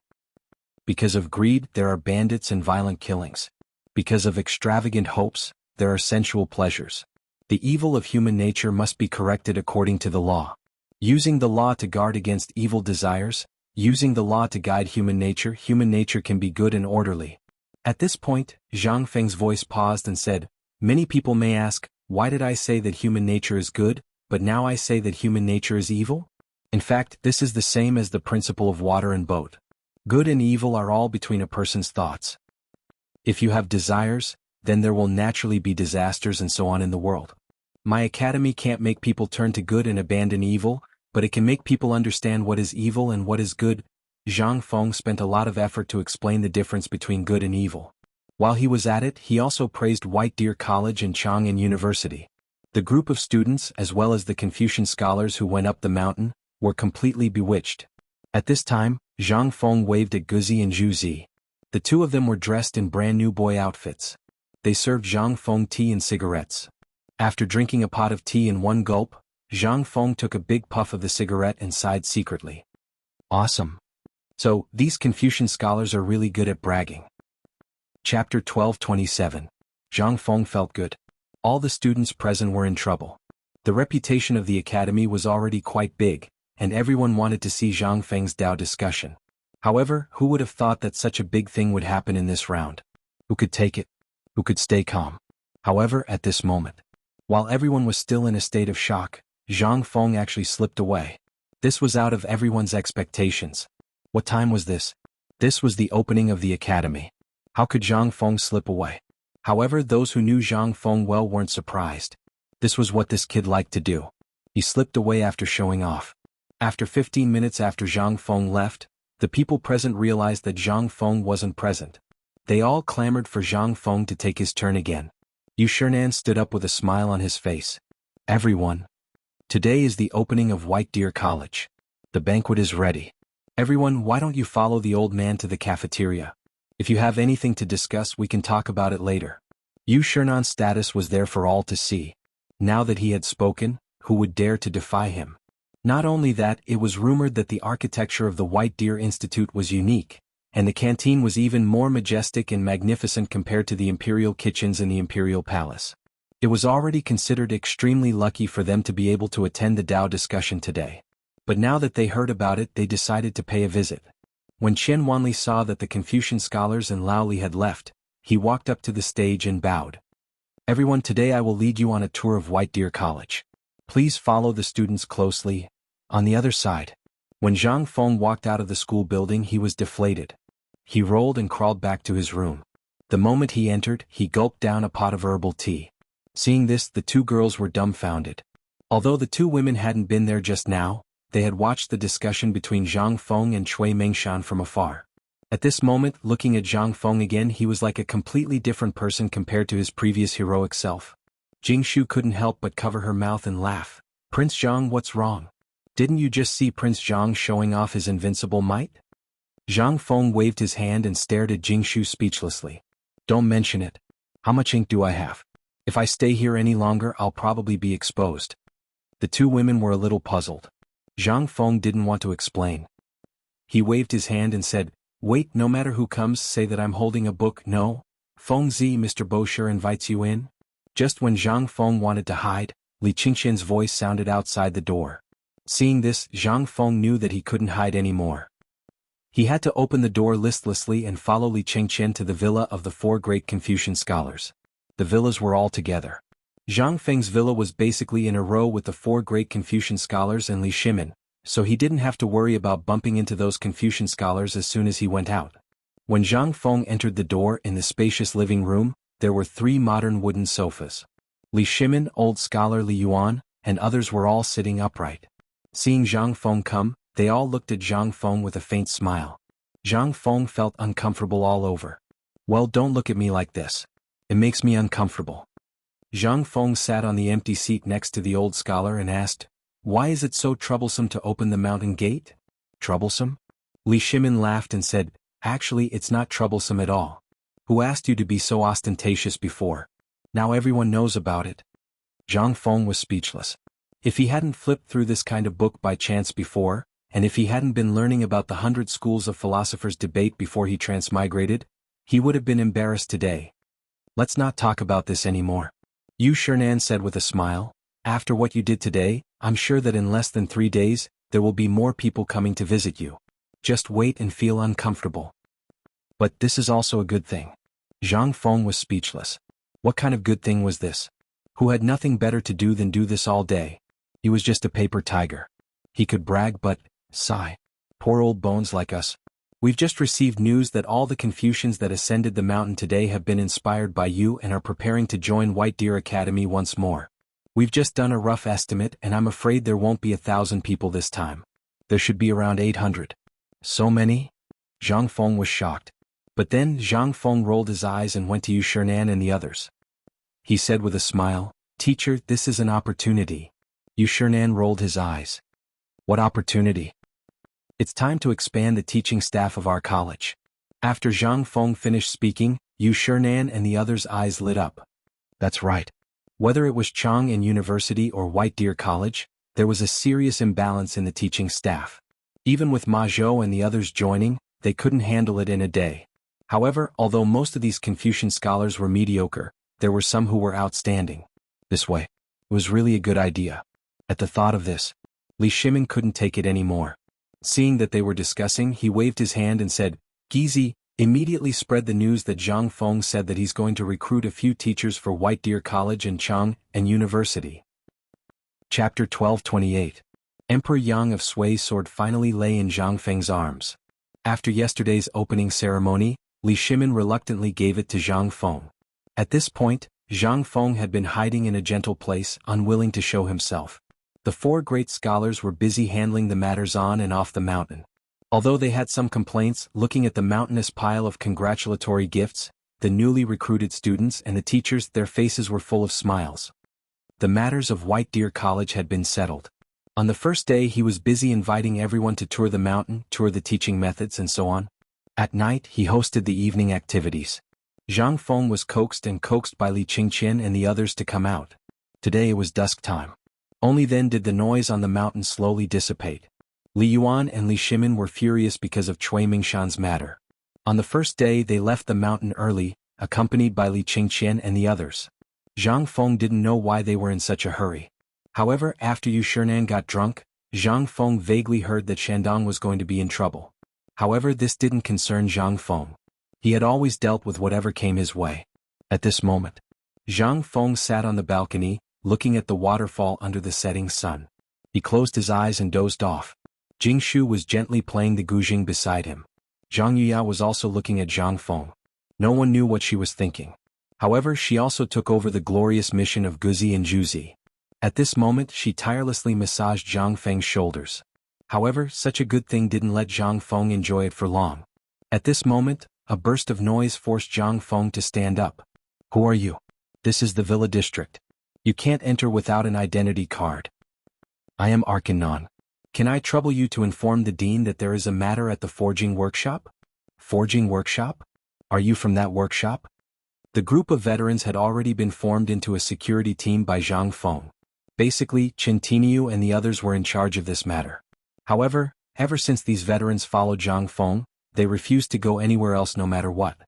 Because of greed there are bandits and violent killings. Because of extravagant hopes, there are sensual pleasures. The evil of human nature must be corrected according to the law. Using the law to guard against evil desires, using the law to guide human nature can be good and orderly." At this point, Zhang Feng's voice paused and said, "Many people may ask, why did I say that human nature is good, but now I say that human nature is evil? In fact, this is the same as the principle of water and boat. Good and evil are all between a person's thoughts. If you have desires, then there will naturally be disasters and so on in the world. My academy can't make people turn to good and abandon evil, but it can make people understand what is evil and what is good." Zhang Feng spent a lot of effort to explain the difference between good and evil. While he was at it, he also praised White Deer College and Chang'an University. The group of students, as well as the Confucian scholars who went up the mountain, were completely bewitched. At this time, Zhang Feng waved at Guzi and Zhu Zi. The two of them were dressed in brand new boy outfits. They served Zhang Feng tea and cigarettes. After drinking a pot of tea in one gulp, Zhang Feng took a big puff of the cigarette and sighed secretly. "Awesome. So, these Confucian scholars are really good at bragging." Chapter 12:27. Zhang Feng felt good. All the students present were in trouble. The reputation of the academy was already quite big, and everyone wanted to see Zhang Feng's Dao discussion. However, who would have thought that such a big thing would happen in this round? Who could take it? Who could stay calm? However, at this moment, while everyone was still in a state of shock, Zhang Feng actually slipped away. This was out of everyone's expectations. What time was this? This was the opening of the academy. How could Zhang Feng slip away? However, those who knew Zhang Feng well weren't surprised. This was what this kid liked to do. He slipped away after showing off. After 15 minutes after Zhang Feng left, the people present realized that Zhang Feng wasn't present. They all clamored for Zhang Feng to take his turn again. Yu Shernan stood up with a smile on his face. "Everyone. Today is the opening of White Deer College. The banquet is ready. Everyone, why don't you follow the old man to the cafeteria? If you have anything to discuss, we can talk about it later." Yu Shernan's status was there for all to see. Now that he had spoken, who would dare to defy him? Not only that, it was rumored that the architecture of the White Deer Institute was unique, and the canteen was even more majestic and magnificent compared to the imperial kitchens in the imperial palace. It was already considered extremely lucky for them to be able to attend the Dao discussion today. But now that they heard about it, they decided to pay a visit. When Chen Wanli saw that the Confucian scholars and Lao Li had left, he walked up to the stage and bowed. "Everyone, today I will lead you on a tour of White Deer College. Please follow the students closely. On the other side." When Zhang Feng walked out of the school building, he was deflated. He rolled and crawled back to his room. The moment he entered, he gulped down a pot of herbal tea. Seeing this, the two girls were dumbfounded. Although the two women hadn't been there just now, they had watched the discussion between Zhang Feng and Cui Mengshan from afar. At this moment, looking at Zhang Feng again, he was like a completely different person compared to his previous heroic self. Jingshu couldn't help but cover her mouth and laugh. Prince Zhang, what's wrong? Didn't you just see Prince Zhang showing off his invincible might? Zhang Feng waved his hand and stared at Jingshu speechlessly. Don't mention it. How much ink do I have? If I stay here any longer, I'll probably be exposed. The two women were a little puzzled. Zhang Feng didn't want to explain. He waved his hand and said, Wait, no matter who comes, say that I'm holding a book. No? Feng Zi, Mr. Bosher invites you in? Just when Zhang Feng wanted to hide, Li Qingqian's voice sounded outside the door. Seeing this, Zhang Feng knew that he couldn't hide anymore. He had to open the door listlessly and follow Li Qingqian to the villa of the four great Confucian scholars. The villas were all together. Zhang Feng's villa was basically in a row with the four great Confucian scholars and Li Shimin, so he didn't have to worry about bumping into those Confucian scholars as soon as he went out. When Zhang Feng entered the door in the spacious living room, there were 3 modern wooden sofas. Li Shimin, old scholar Li Yuan, and others were all sitting upright. Seeing Zhang Feng come, they all looked at Zhang Feng with a faint smile. Zhang Feng felt uncomfortable all over. Well, don't look at me like this. It makes me uncomfortable. Zhang Feng sat on the empty seat next to the old scholar and asked, Why is it so troublesome to open the mountain gate? Troublesome? Li Shimin laughed and said, Actually, it's not troublesome at all. Who asked you to be so ostentatious before? Now everyone knows about it. Zhang Feng was speechless. If he hadn't flipped through this kind of book by chance before, and if he hadn't been learning about the 100 schools of philosophers' debate before he transmigrated, he would have been embarrassed today. Let's not talk about this anymore. Yu Shernan said with a smile, After what you did today, I'm sure that in less than 3 days, there will be more people coming to visit you. Just wait and feel uncomfortable. But this is also a good thing. Zhang Feng was speechless. What kind of good thing was this? Who had nothing better to do than do this all day? He was just a paper tiger. He could brag but, sigh. Poor old bones like us. We've just received news that all the Confucians that ascended the mountain today have been inspired by you and are preparing to join White Deer Academy once more. We've just done a rough estimate and I'm afraid there won't be 1,000 people this time. There should be around 800. So many? Zhang Feng was shocked. But then Zhang Feng rolled his eyes and went to Yu Shernan and the others. He said with a smile, Teacher, this is an opportunity. Yu Shernan rolled his eyes. What opportunity? It's time to expand the teaching staff of our college. After Zhang Feng finished speaking, Yu Shernan and the others' eyes lit up. That's right. Whether it was Chang and University or White Deer College, there was a serious imbalance in the teaching staff. Even with Ma Zhou and the others joining, they couldn't handle it in a day. However, although most of these Confucian scholars were mediocre, there were some who were outstanding. This way. It was really a good idea. At the thought of this, Li Shimin couldn't take it anymore. Seeing that they were discussing, he waved his hand and said, Gizi, immediately spread the news that Zhang Feng said that he's going to recruit a few teachers for White Deer College and Chang and University. Chapter 1228. Emperor Yang of Sui's sword finally lay in Zhang Feng's arms. After yesterday's opening ceremony, Li Shimin reluctantly gave it to Zhang Feng. At this point, Zhang Feng had been hiding in a gentle place, unwilling to show himself. The 4 great scholars were busy handling the matters on and off the mountain. Although they had some complaints, looking at the mountainous pile of congratulatory gifts, the newly recruited students and the teachers, their faces were full of smiles. The matters of White Deer College had been settled. On the first day he was busy inviting everyone to tour the mountain, tour the teaching methods and so on. At night he hosted the evening activities. Zhang Feng was coaxed by Li Qingqian and the others to come out. Today it was dusk time. Only then did the noise on the mountain slowly dissipate. Li Yuan and Li Shimin were furious because of Cui Mengshan's matter. On the first day they left the mountain early, accompanied by Li Qingqian and the others. Zhang Feng didn't know why they were in such a hurry. However, after Yu Shernan got drunk, Zhang Feng vaguely heard that Shandong was going to be in trouble. However, this didn't concern Zhang Feng. He had always dealt with whatever came his way. At this moment, Zhang Feng sat on the balcony, looking at the waterfall under the setting sun. He closed his eyes and dozed off. Jingshu was gently playing the guzheng beside him. Zhang Yuya was also looking at Zhang Feng. No one knew what she was thinking. However, she also took over the glorious mission of Guzi and Juzi. At this moment she tirelessly massaged Zhang Feng's shoulders. However, such a good thing didn't let Zhang Feng enjoy it for long. At this moment, a burst of noise forced Zhang Feng to stand up. "Who are you?" "This is the Villa District. You can't enter without an identity card." "I am Arkanon. Can I trouble you to inform the dean that there is a matter at the forging workshop?" "Forging workshop? Are you from that workshop?" The group of veterans had already been formed into a security team by Zhang Feng. Basically, Chen Tiniu and the others were in charge of this matter. However, ever since these veterans followed Zhang Feng, they refused to go anywhere else no matter what.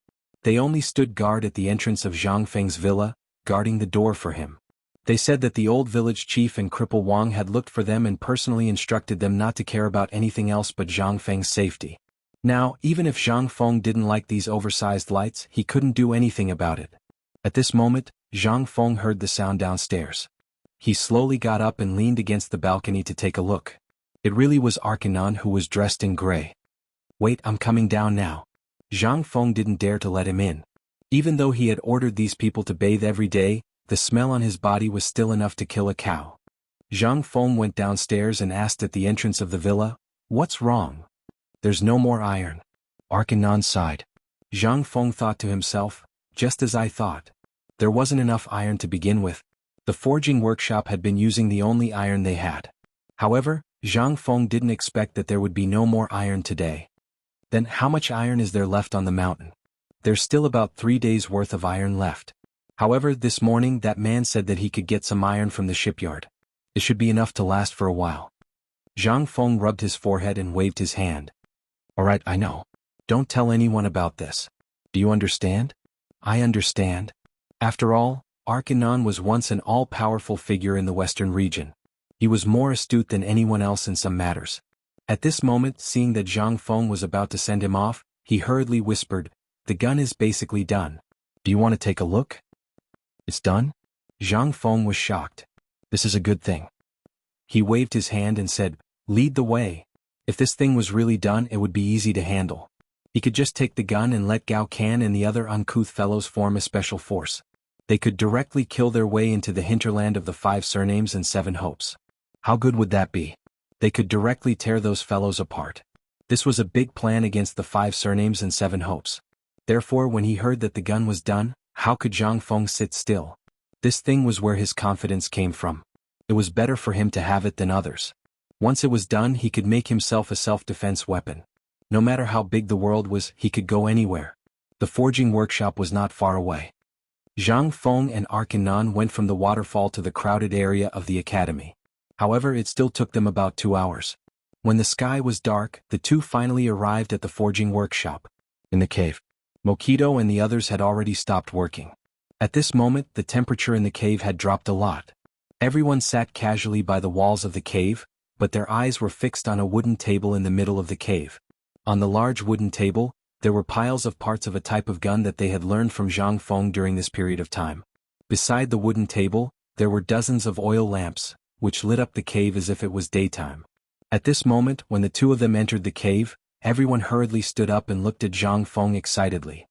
They only stood guard at the entrance of Zhang Feng's villa, guarding the door for him. They said that the old village chief and cripple Wang had looked for them and personally instructed them not to care about anything else but Zhang Feng's safety. Now, even if Zhang Feng didn't like these oversized lights, he couldn't do anything about it. At this moment, Zhang Feng heard the sound downstairs. He slowly got up and leaned against the balcony to take a look. It really was Arkanon, who was dressed in gray. "Wait, I'm coming down now." Zhang Feng didn't dare to let him in. Even though he had ordered these people to bathe every day, the smell on his body was still enough to kill a cow. Zhang Feng went downstairs and asked at the entrance of the villa, "What's wrong?" "There's no more iron." Arkanon sighed. Zhang Feng thought to himself, "Just as I thought. There wasn't enough iron to begin with. The forging workshop had been using the only iron they had." However, Zhang Feng didn't expect that there would be no more iron today. "Then how much iron is there left on the mountain?" "There's still about 3 days' worth of iron left. However, this morning that man said that he could get some iron from the shipyard. It should be enough to last for a while." Zhang Feng rubbed his forehead and waved his hand. "Alright, I know. Don't tell anyone about this. Do you understand?" "I understand." After all, Arkanon was once an all-powerful figure in the western region. He was more astute than anyone else in some matters. At this moment, seeing that Zhang Feng was about to send him off, he hurriedly whispered, "The gun is basically done. Do you want to take a look?" "It's done?" Zhang Feng was shocked. "This is a good thing." He waved his hand and said, "Lead the way. If this thing was really done, it would be easy to handle. He could just take the gun and let Gao Can and the other uncouth fellows form a special force. They could directly kill their way into the hinterland of the 5 surnames and 7 hopes. How good would that be? They could directly tear those fellows apart." This was a big plan against the 5 surnames and 7 hopes. Therefore, when he heard that the gun was done, how could Zhang Feng sit still? This thing was where his confidence came from. It was better for him to have it than others. Once it was done, he could make himself a self-defense weapon. No matter how big the world was, he could go anywhere. The forging workshop was not far away. Zhang Feng and Arkanon went from the waterfall to the crowded area of the academy. However, it still took them about 2 hours. When the sky was dark, the two finally arrived at the forging workshop. In the cave, Mokito and the others had already stopped working. At this moment, the temperature in the cave had dropped a lot. Everyone sat casually by the walls of the cave, but their eyes were fixed on a wooden table in the middle of the cave. On the large wooden table, there were piles of parts of a type of gun that they had learned from Zhang Feng during this period of time. Beside the wooden table, there were dozens of oil lamps, which lit up the cave as if it was daytime. At this moment, when the two of them entered the cave, everyone hurriedly stood up and looked at Zhang Feng excitedly.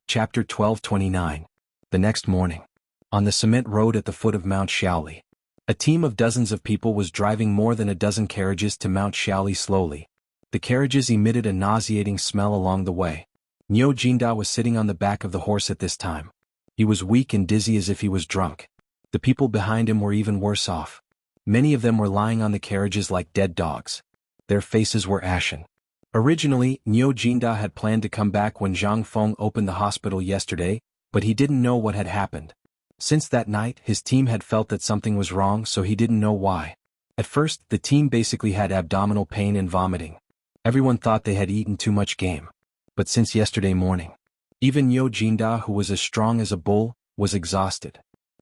Chapter 1229. The next morning. On the cement road at the foot of Mount Shaoli. A team of dozens of people was driving more than a dozen carriages to Mount Shaoli slowly. The carriages emitted a nauseating smell along the way. Niu Jinda was sitting on the back of the horse at this time. He was weak and dizzy as if he was drunk. The people behind him were even worse off. Many of them were lying on the carriages like dead dogs. Their faces were ashen. Originally, Niu Jinda had planned to come back when Zhang Feng opened the hospital yesterday, but he didn't know what had happened. Since that night, his team had felt that something was wrong, so he didn't know why. At first, the team basically had abdominal pain and vomiting. Everyone thought they had eaten too much game. But since yesterday morning, even Niu Jinda, who was as strong as a bull, was exhausted.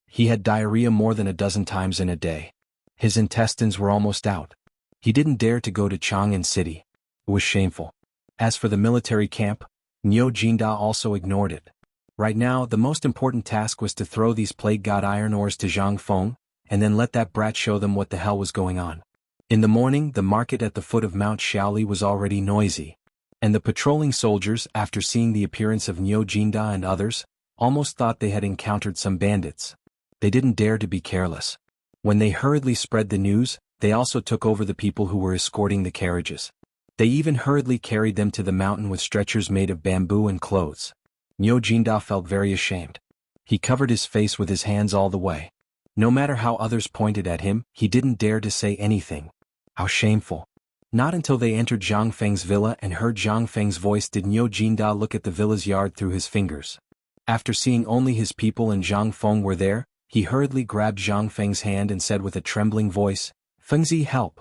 He had diarrhea more than a dozen times in a day. His intestines were almost out. He didn't dare to go to Chang'an City. It was shameful. As for the military camp, Niu Jinda also ignored it. Right now, the most important task was to throw these plague god iron ores to Zhang Feng, and then let that brat show them what the hell was going on. In the morning, the market at the foot of Mount Shaoli was already noisy. And the patrolling soldiers, after seeing the appearance of Niu Jinda and others, almost thought they had encountered some bandits. They didn't dare to be careless. When they hurriedly spread the news, they also took over the people who were escorting the carriages. They even hurriedly carried them to the mountain with stretchers made of bamboo and clothes. Niu Jinda felt very ashamed. He covered his face with his hands all the way. No matter how others pointed at him, he didn't dare to say anything. How shameful. Not until they entered Zhang Feng's villa and heard Zhang Feng's voice did Niu Jinda look at the villa's yard through his fingers. After seeing only his people and Zhang Feng were there, he hurriedly grabbed Zhang Feng's hand and said with a trembling voice, "Fengzi, help."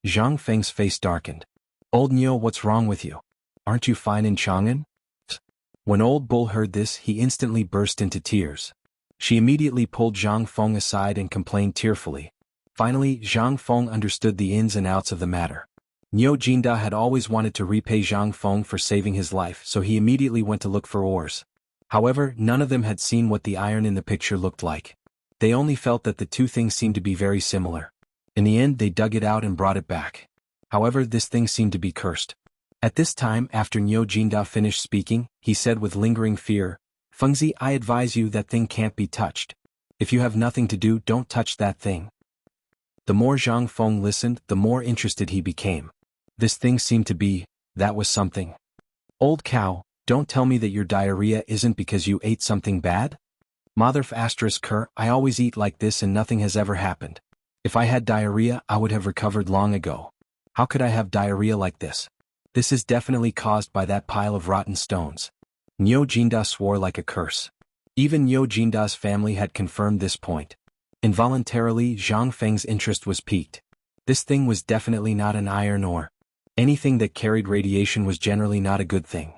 Zhang Feng's face darkened. "Old Niu, what's wrong with you? Aren't you fine in Chang'an?" When Old Bull heard this, he instantly burst into tears. She immediately pulled Zhang Feng aside and complained tearfully. Finally, Zhang Feng understood the ins and outs of the matter. Niu Jinda had always wanted to repay Zhang Feng for saving his life, so he immediately went to look for oars. However, none of them had seen what the iron in the picture looked like. They only felt that the two things seemed to be very similar. In the end, they dug it out and brought it back. However, this thing seemed to be cursed. At this time, after Niu Jinda finished speaking, he said with lingering fear, "Fengzi, I advise you that thing can't be touched. If you have nothing to do, don't touch that thing." The more Zhang Feng listened, the more interested he became. This thing seemed to be, that was something. "Old cow, don't tell me that your diarrhea isn't because you ate something bad?" "Motherf asterisk cur, I always eat like this and nothing has ever happened. If I had diarrhea, I would have recovered long ago. How could I have diarrhea like this? This is definitely caused by that pile of rotten stones." Niu Jinda swore like a curse. Even Niu Jinda's family had confirmed this point. Involuntarily, Zhang Feng's interest was piqued. This thing was definitely not an iron ore. Anything that carried radiation was generally not a good thing.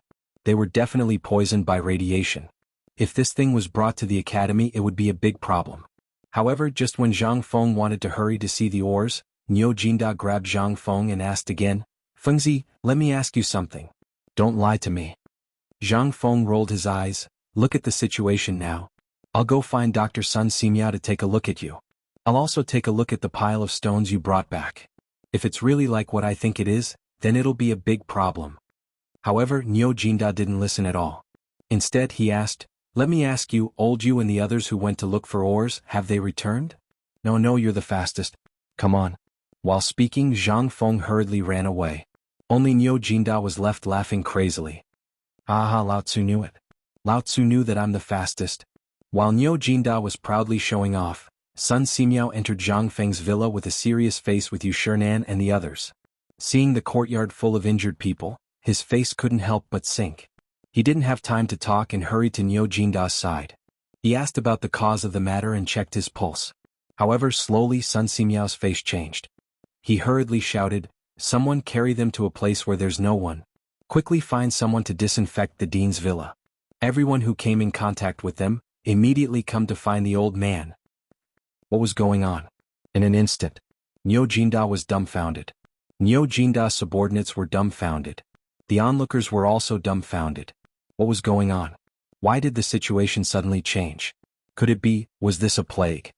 They were definitely poisoned by radiation. If this thing was brought to the academy, it would be a big problem. However, just when Zhang Feng wanted to hurry to see the ores, Niu Jinda grabbed Zhang Feng and asked again, "Fengzi, let me ask you something. Don't lie to me." Zhang Feng rolled his eyes. "Look at the situation now. I'll go find Dr. Sun Simiao to take a look at you. I'll also take a look at the pile of stones you brought back. If it's really like what I think it is, then it'll be a big problem." However, Niu Jinda didn't listen at all. Instead, he asked, "Let me ask you, old you and the others who went to look for ores, have they returned?" No, you're the fastest. Come on." While speaking, Zhang Feng hurriedly ran away. Only Niu Jinda was left laughing crazily. "Aha, Lao Tzu knew it. Lao Tzu knew that I'm the fastest." While Niu Jinda was proudly showing off, Sun Simiao entered Zhang Feng's villa with a serious face with Yu Shernan and the others. Seeing the courtyard full of injured people, his face couldn't help but sink. He didn't have time to talk and hurried to Niu Jinda's side. He asked about the cause of the matter and checked his pulse. However, slowly Sun Simiao's face changed. He hurriedly shouted, "Someone carry them to a place where there's no one. Quickly find someone to disinfect the dean's villa." Everyone who came in contact with them immediately come to find the old man. What was going on? In an instant, Niu Jinda was dumbfounded. Niu Jinda's subordinates were dumbfounded. The onlookers were also dumbfounded. What was going on? Why did the situation suddenly change? Could it be, was this a plague?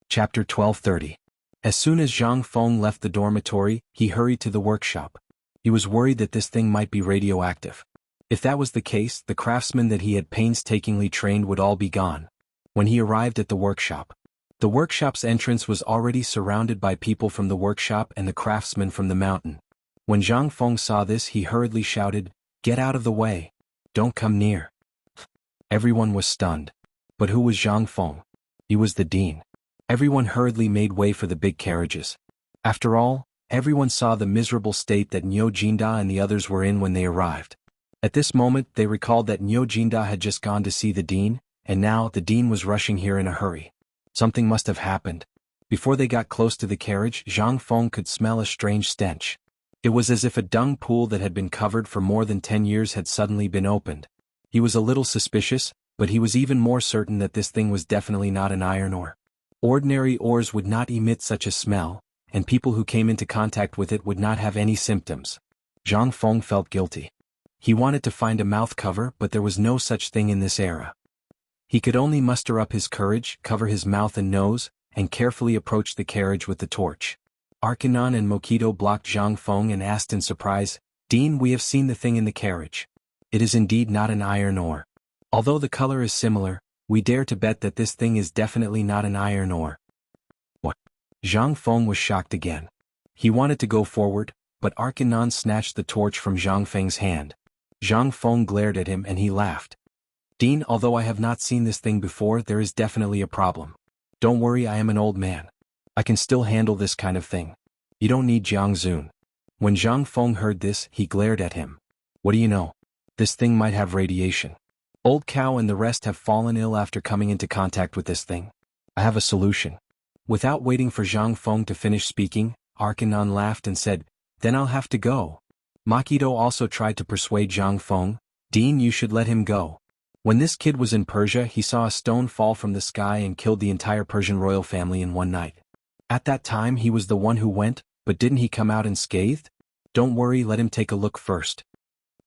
Chapter 1230. As soon as Zhang Feng left the dormitory, he hurried to the workshop. He was worried that this thing might be radioactive. If that was the case, the craftsmen that he had painstakingly trained would all be gone. When he arrived at the workshop's entrance was already surrounded by people from the workshop and the craftsmen from the mountain. When Zhang Feng saw this, he hurriedly shouted, "Get out of the way. Don't come near." Everyone was stunned. But who was Zhang Feng? He was the dean. Everyone hurriedly made way for the big carriages. After all, everyone saw the miserable state that Niu Jinda and the others were in when they arrived. At this moment, they recalled that Niu Jinda had just gone to see the dean, and now the dean was rushing here in a hurry. Something must have happened. Before they got close to the carriage, Zhang Feng could smell a strange stench. It was as if a dung pool that had been covered for more than 10 years had suddenly been opened. He was a little suspicious, but he was even more certain that this thing was definitely not an iron ore. Ordinary ores would not emit such a smell, and people who came into contact with it would not have any symptoms. Zhang Feng felt guilty. He wanted to find a mouth cover, but there was no such thing in this era. He could only muster up his courage, cover his mouth and nose, and carefully approach the carriage with the torch. Arkanon and Mokito blocked Zhang Feng and asked in surprise, "Dean, we have seen the thing in the carriage. It is indeed not an iron ore. Although the color is similar, we dare to bet that this thing is definitely not an iron ore. What? Zhang Feng was shocked again. He wanted to go forward, but Arcanon snatched the torch from Zhang Feng's hand. Zhang Feng glared at him and he laughed. Dean, although I have not seen this thing before, there is definitely a problem. Don't worry, I am an old man. I can still handle this kind of thing. You don't need Jiangzun. When Zhang Feng heard this, he glared at him. What do you know? This thing might have radiation. Old Cow and the rest have fallen ill after coming into contact with this thing. I have a solution. Without waiting for Zhang Feng to finish speaking, Arcanon laughed and said, Then I'll have to go. Makito also tried to persuade Zhang Feng, Dean, you should let him go. When this kid was in Persia, he saw a stone fall from the sky and killed the entire Persian royal family in one night. At that time he was the one who went, but didn't he come out unscathed? Don't worry, let him take a look first.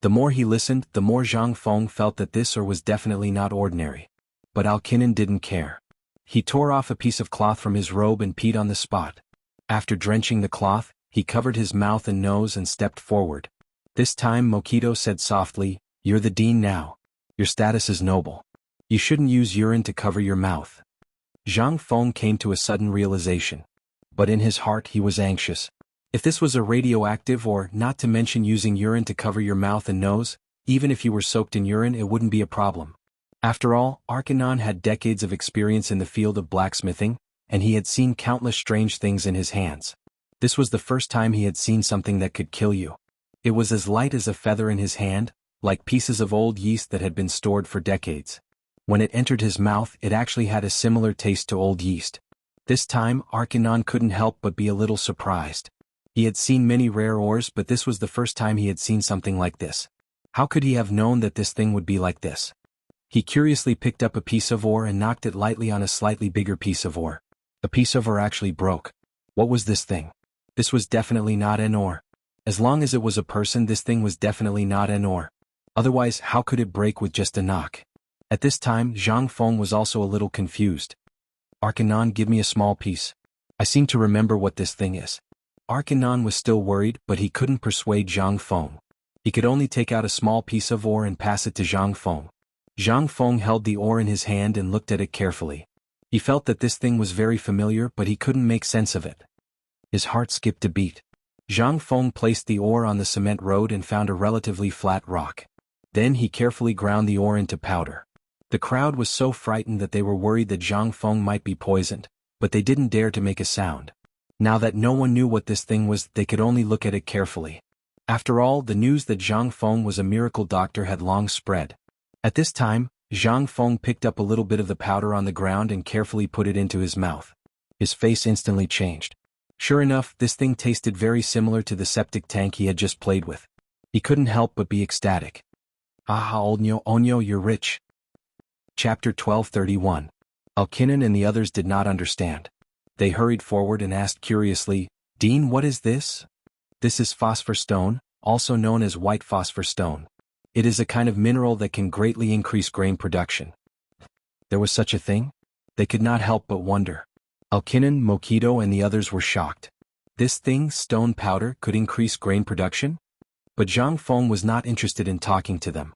The more he listened, the more Zhang Feng felt that this ore was definitely not ordinary. But Alkinen didn't care. He tore off a piece of cloth from his robe and peed on the spot. After drenching the cloth, he covered his mouth and nose and stepped forward. This time Mokido said softly, You're the dean now. Your status is noble. You shouldn't use urine to cover your mouth. Zhang Feng came to a sudden realization. But in his heart he was anxious. If this was a radioactive or, not to mention using urine to cover your mouth and nose, even if you were soaked in urine it wouldn't be a problem. After all, Arcanon had decades of experience in the field of blacksmithing, and he had seen countless strange things in his hands. This was the first time he had seen something that could kill you. It was as light as a feather in his hand, like pieces of old yeast that had been stored for decades. When it entered his mouth, it actually had a similar taste to old yeast. This time, Arcanon couldn't help but be a little surprised. He had seen many rare ores, but this was the first time he had seen something like this. How could he have known that this thing would be like this? He curiously picked up a piece of ore and knocked it lightly on a slightly bigger piece of ore. A piece of ore actually broke. What was this thing? This was definitely not an ore. As long as it was a person, this thing was definitely not an ore. Otherwise, how could it break with just a knock? At this time, Zhang Feng was also a little confused. Arcanon, give me a small piece. I seem to remember what this thing is. Arcanon was still worried, but he couldn't persuade Zhang Feng. He could only take out a small piece of ore and pass it to Zhang Feng. Zhang Feng held the ore in his hand and looked at it carefully. He felt that this thing was very familiar, but he couldn't make sense of it. His heart skipped a beat. Zhang Feng placed the ore on the cement road and found a relatively flat rock. Then he carefully ground the ore into powder. The crowd was so frightened that they were worried that Zhang Feng might be poisoned, but they didn't dare to make a sound. Now that no one knew what this thing was, they could only look at it carefully. After all, the news that Zhang Feng was a miracle doctor had long spread. At this time, Zhang Feng picked up a little bit of the powder on the ground and carefully put it into his mouth. His face instantly changed. Sure enough, this thing tasted very similar to the septic tank he had just played with. He couldn't help but be ecstatic. Ah, Onyo, you're rich. Chapter 1231. Alkinen and the others did not understand. They hurried forward and asked curiously, Dean, what is this? This is phosphor stone, also known as white phosphor stone. It is a kind of mineral that can greatly increase grain production. There was such a thing? They could not help but wonder. Alkinen, Mokido and the others were shocked. This thing, stone powder, could increase grain production? But Zhang Feng was not interested in talking to them.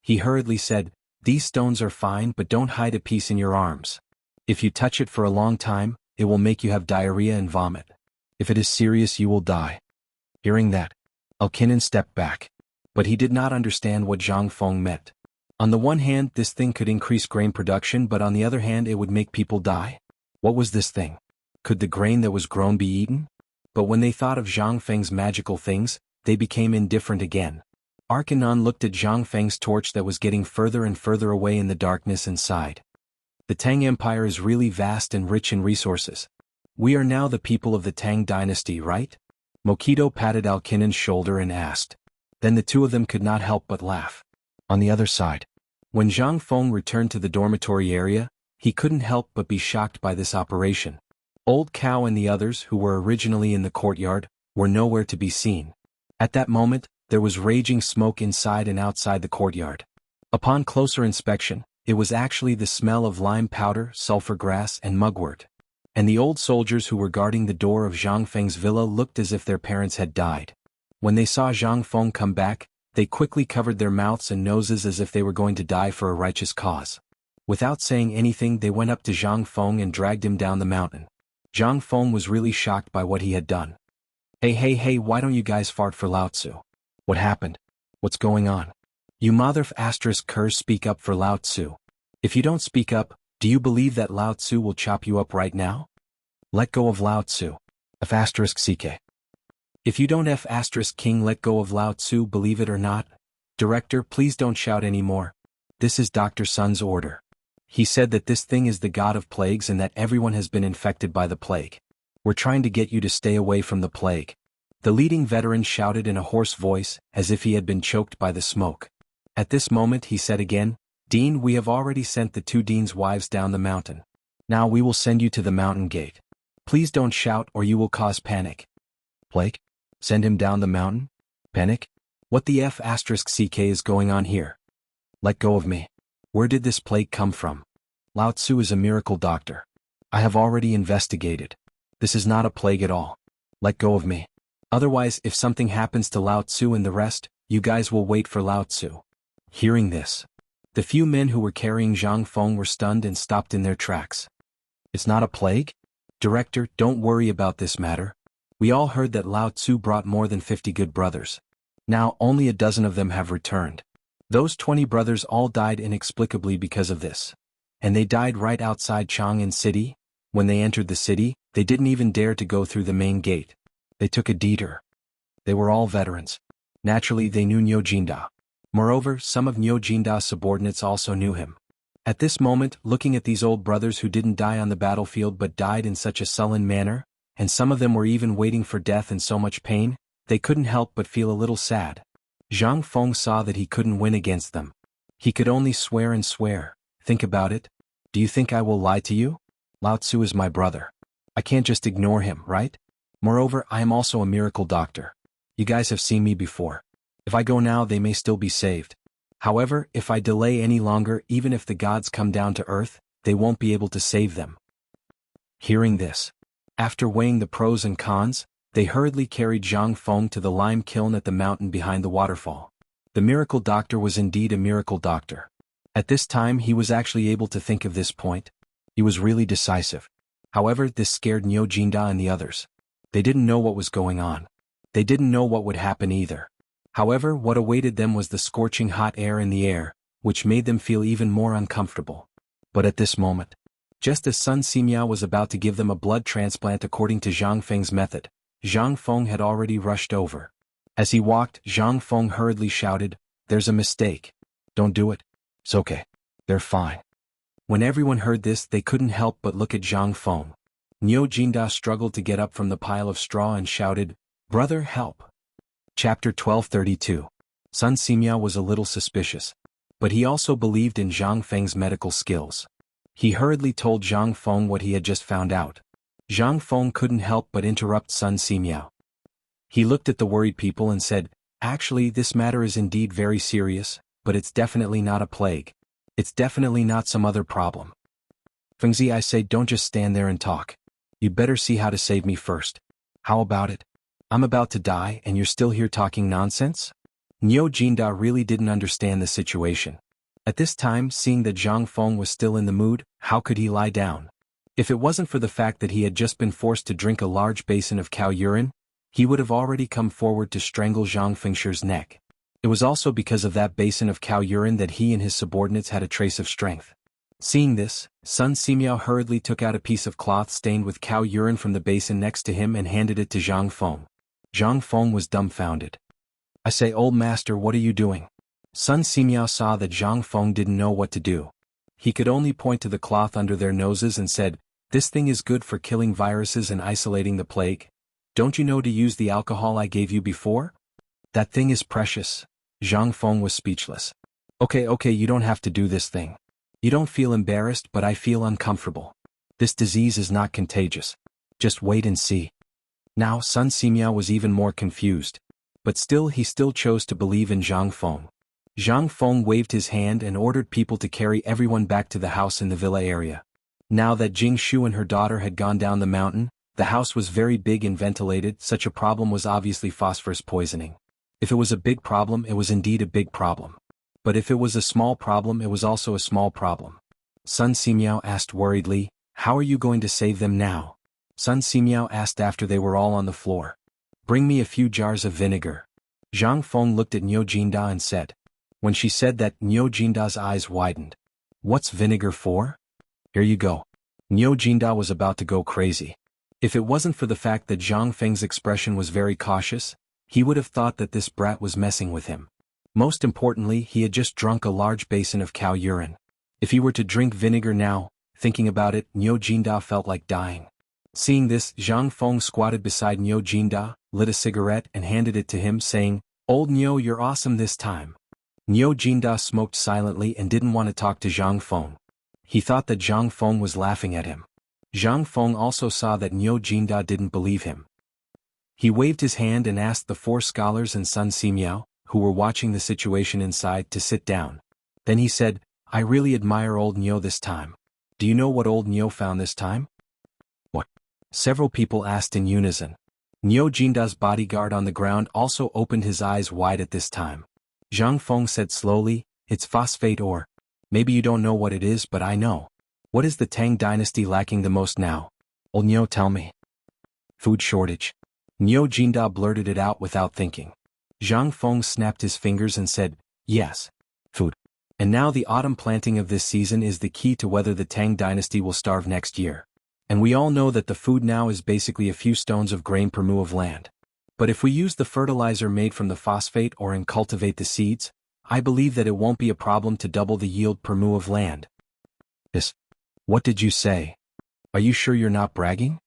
He hurriedly said, These stones are fine, but don't hide a piece in your arms. If you touch it for a long time, it will make you have diarrhea and vomit. If it is serious, you will die. Hearing that, Alkinen stepped back. But he did not understand what Zhang Feng meant. On the one hand, this thing could increase grain production, but on the other hand, it would make people die. What was this thing? Could the grain that was grown be eaten? But when they thought of Zhang Feng's magical things, they became indifferent again. Arcanon looked at Zhang Feng's torch that was getting further and further away in the darkness and sighed. The Tang Empire is really vast and rich in resources. We are now the people of the Tang dynasty, right? Mokido patted Alkinen's shoulder and asked. Then the two of them could not help but laugh. On the other side, when Zhang Feng returned to the dormitory area, he couldn't help but be shocked by this operation. Old Cow and the others, who were originally in the courtyard, were nowhere to be seen. At that moment, there was raging smoke inside and outside the courtyard. Upon closer inspection, it was actually the smell of lime powder, sulfur grass, and mugwort. And the old soldiers who were guarding the door of Zhang Feng's villa looked as if their parents had died. When they saw Zhang Feng come back, They quickly covered their mouths and noses as if they were going to die for a righteous cause. Without saying anything, they went up to Zhang Feng and dragged him down the mountain. Zhang Feng was really shocked by what he had done. Hey, why don't you guys fart for Lao Tzu? What happened? What's going on? You mother*****, speak up for Lao Tzu. If you don't speak up, do you believe that Lao Tzu will chop you up right now? Let go of Lao Tzu. F***ck. If you don't F***king let go of Lao Tzu, believe it or not. Director, please don't shout anymore. This is Dr. Sun's order. He said that this thing is the god of plagues and that everyone has been infected by the plague. We're trying to get you to stay away from the plague. The leading veteran shouted in a hoarse voice, as if he had been choked by the smoke. At this moment he said again, Dean, we have already sent the 2 deans' wives down the mountain. Now we will send you to the mountain gate. Please don't shout or you will cause panic. Plague? Send him down the mountain? Panic? What the F***ck is going on here? Let go of me. Where did this plague come from? Lao Tzu is a miracle doctor. I have already investigated. This is not a plague at all. Let go of me. Otherwise, if something happens to Lao Tzu and the rest, you guys will wait for Lao Tzu. Hearing this, the few men who were carrying Zhang Feng were stunned and stopped in their tracks. It's not a plague? Director, don't worry about this matter. We all heard that Lao Tzu brought more than 50 good brothers. Now only a dozen of them have returned. Those 20 brothers all died inexplicably because of this. And they died right outside Chang'an City. When they entered the city, they didn't even dare to go through the main gate. They took a detour. They were all veterans. Naturally, they knew Niu Jinda. Moreover, some of Niu Jinda's subordinates also knew him. At this moment, looking at these old brothers who didn't die on the battlefield but died in such a sullen manner, and some of them were even waiting for death in so much pain, they couldn't help but feel a little sad. Zhang Feng saw that he couldn't win against them. He could only swear and swear. Think about it. Do you think I will lie to you? Lao Tzu is my brother. I can't just ignore him, right? Moreover, I am also a miracle doctor. You guys have seen me before. If I go now, they may still be saved. However, if I delay any longer, even if the gods come down to earth, they won't be able to save them. Hearing this, after weighing the pros and cons, they hurriedly carried Zhang Feng to the lime kiln at the mountain behind the waterfall. The miracle doctor was indeed a miracle doctor. At this time he was actually able to think of this point. He was really decisive. However, this scared Niu Jinda and the others. They didn't know what was going on. They didn't know what would happen either. However, what awaited them was the scorching hot air in the air, which made them feel even more uncomfortable. But at this moment, just as Sun Simiao was about to give them a blood transplant according to Zhang Feng's method, Zhang Feng had already rushed over. As he walked, Zhang Feng hurriedly shouted, "There's a mistake. Don't do it. It's okay. They're fine." When everyone heard this, they couldn't help but look at Zhang Feng. Niu Jinda struggled to get up from the pile of straw and shouted, "Brother, help." Chapter 1232. Sun Simiao was a little suspicious. But he also believed in Zhang Feng's medical skills. He hurriedly told Zhang Feng what he had just found out. Zhang Feng couldn't help but interrupt Sun Simiao. He looked at the worried people and said, "Actually, this matter is indeed very serious, but it's definitely not a plague. It's definitely not some other problem. Fengzi, I say, don't just stand there and talk. You'd better see how to save me first. How about it? I'm about to die and you're still here talking nonsense?" Niu Jinda really didn't understand the situation. At this time, seeing that Zhang Feng was still in the mood, how could he lie down? If it wasn't for the fact that he had just been forced to drink a large basin of cow urine, he would have already come forward to strangle Zhang Fengshi's neck. It was also because of that basin of cow urine that he and his subordinates had a trace of strength. Seeing this, Sun Simiao hurriedly took out a piece of cloth stained with cow urine from the basin next to him and handed it to Zhang Feng. Zhang Feng was dumbfounded. "I say, old master, what are you doing?" Sun Simiao saw that Zhang Feng didn't know what to do. He could only point to the cloth under their noses and said, "This thing is good for killing viruses and isolating the plague. Don't you know to use the alcohol I gave you before?" "That thing is precious." Zhang Feng was speechless. Okay, you don't have to do this thing. You don't feel embarrassed, but I feel uncomfortable. This disease is not contagious. Just wait and see." Now Sun Simiao was even more confused. But still he chose to believe in Zhang Feng. Zhang Feng waved his hand and ordered people to carry everyone back to the house in the villa area. Now that Jing Shu and her daughter had gone down the mountain, the house was very big and ventilated. Such a problem was obviously phosphorus poisoning. If it was a big problem, it was indeed a big problem. But if it was a small problem, it was also a small problem. Sun Simiao asked worriedly, how are you going to save them now? Sun Simiao asked after they were all on the floor. Bring me a few jars of vinegar. Zhang Feng looked at Niu Jinda and said. When she said that, Niu Jinda's eyes widened. What's vinegar for? Here you go. Niu Jinda was about to go crazy. If it wasn't for the fact that Zhang Feng's expression was very cautious, he would have thought that this brat was messing with him. Most importantly, he had just drunk a large basin of cow urine. If he were to drink vinegar now, thinking about it, Niu Jinda felt like dying. Seeing this, Zhang Feng squatted beside Niu Jinda, lit a cigarette and handed it to him saying, Old Niu, you're awesome this time. Niu Jinda smoked silently and didn't want to talk to Zhang Feng. He thought that Zhang Feng was laughing at him. Zhang Feng also saw that Niu Jinda didn't believe him. He waved his hand and asked the 4 scholars and Sun Simiao, who were watching the situation inside, to sit down. Then he said, I really admire old Niu this time. Do you know what old Niu found this time? What? Several people asked in unison. Niu Jinda's bodyguard on the ground also opened his eyes wide at this time. Zhang Feng said slowly, it's phosphate ore. Maybe you don't know what it is, but I know. What is the Tang dynasty lacking the most now? Old Niu, tell me. Food shortage. Niu Jinda blurted it out without thinking. Zhang Feng snapped his fingers and said, yes. Food. And now the autumn planting of this season is the key to whether the Tang dynasty will starve next year. And we all know that the food now is basically a few stones of grain per mu of land. But if we use the fertilizer made from the phosphate ore and cultivate the seeds, I believe that it won't be a problem to double the yield per mu of land. This. What did you say? Are you sure you're not bragging?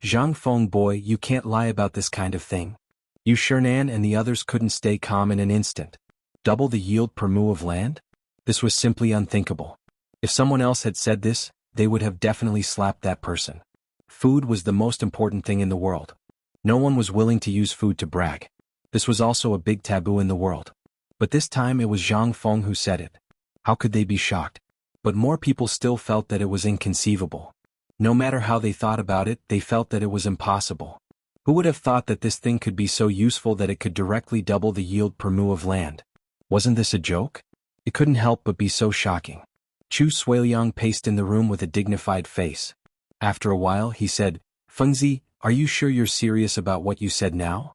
Zhang Feng, boy, you can't lie about this kind of thing. You Shernan and the others couldn't stay calm in an instant. Double the yield per mu of land? This was simply unthinkable. If someone else had said this, they would have definitely slapped that person. Food was the most important thing in the world. No one was willing to use food to brag. This was also a big taboo in the world. But this time it was Zhang Feng who said it. How could they be shocked? But more people still felt that it was inconceivable. No matter how they thought about it, they felt that it was impossible. Who would have thought that this thing could be so useful that it could directly double the yield per mu of land? Wasn't this a joke? It couldn't help but be so shocking. Chu Suiliang paced in the room with a dignified face. After a while he said, Fengzi, are you sure you're serious about what you said now?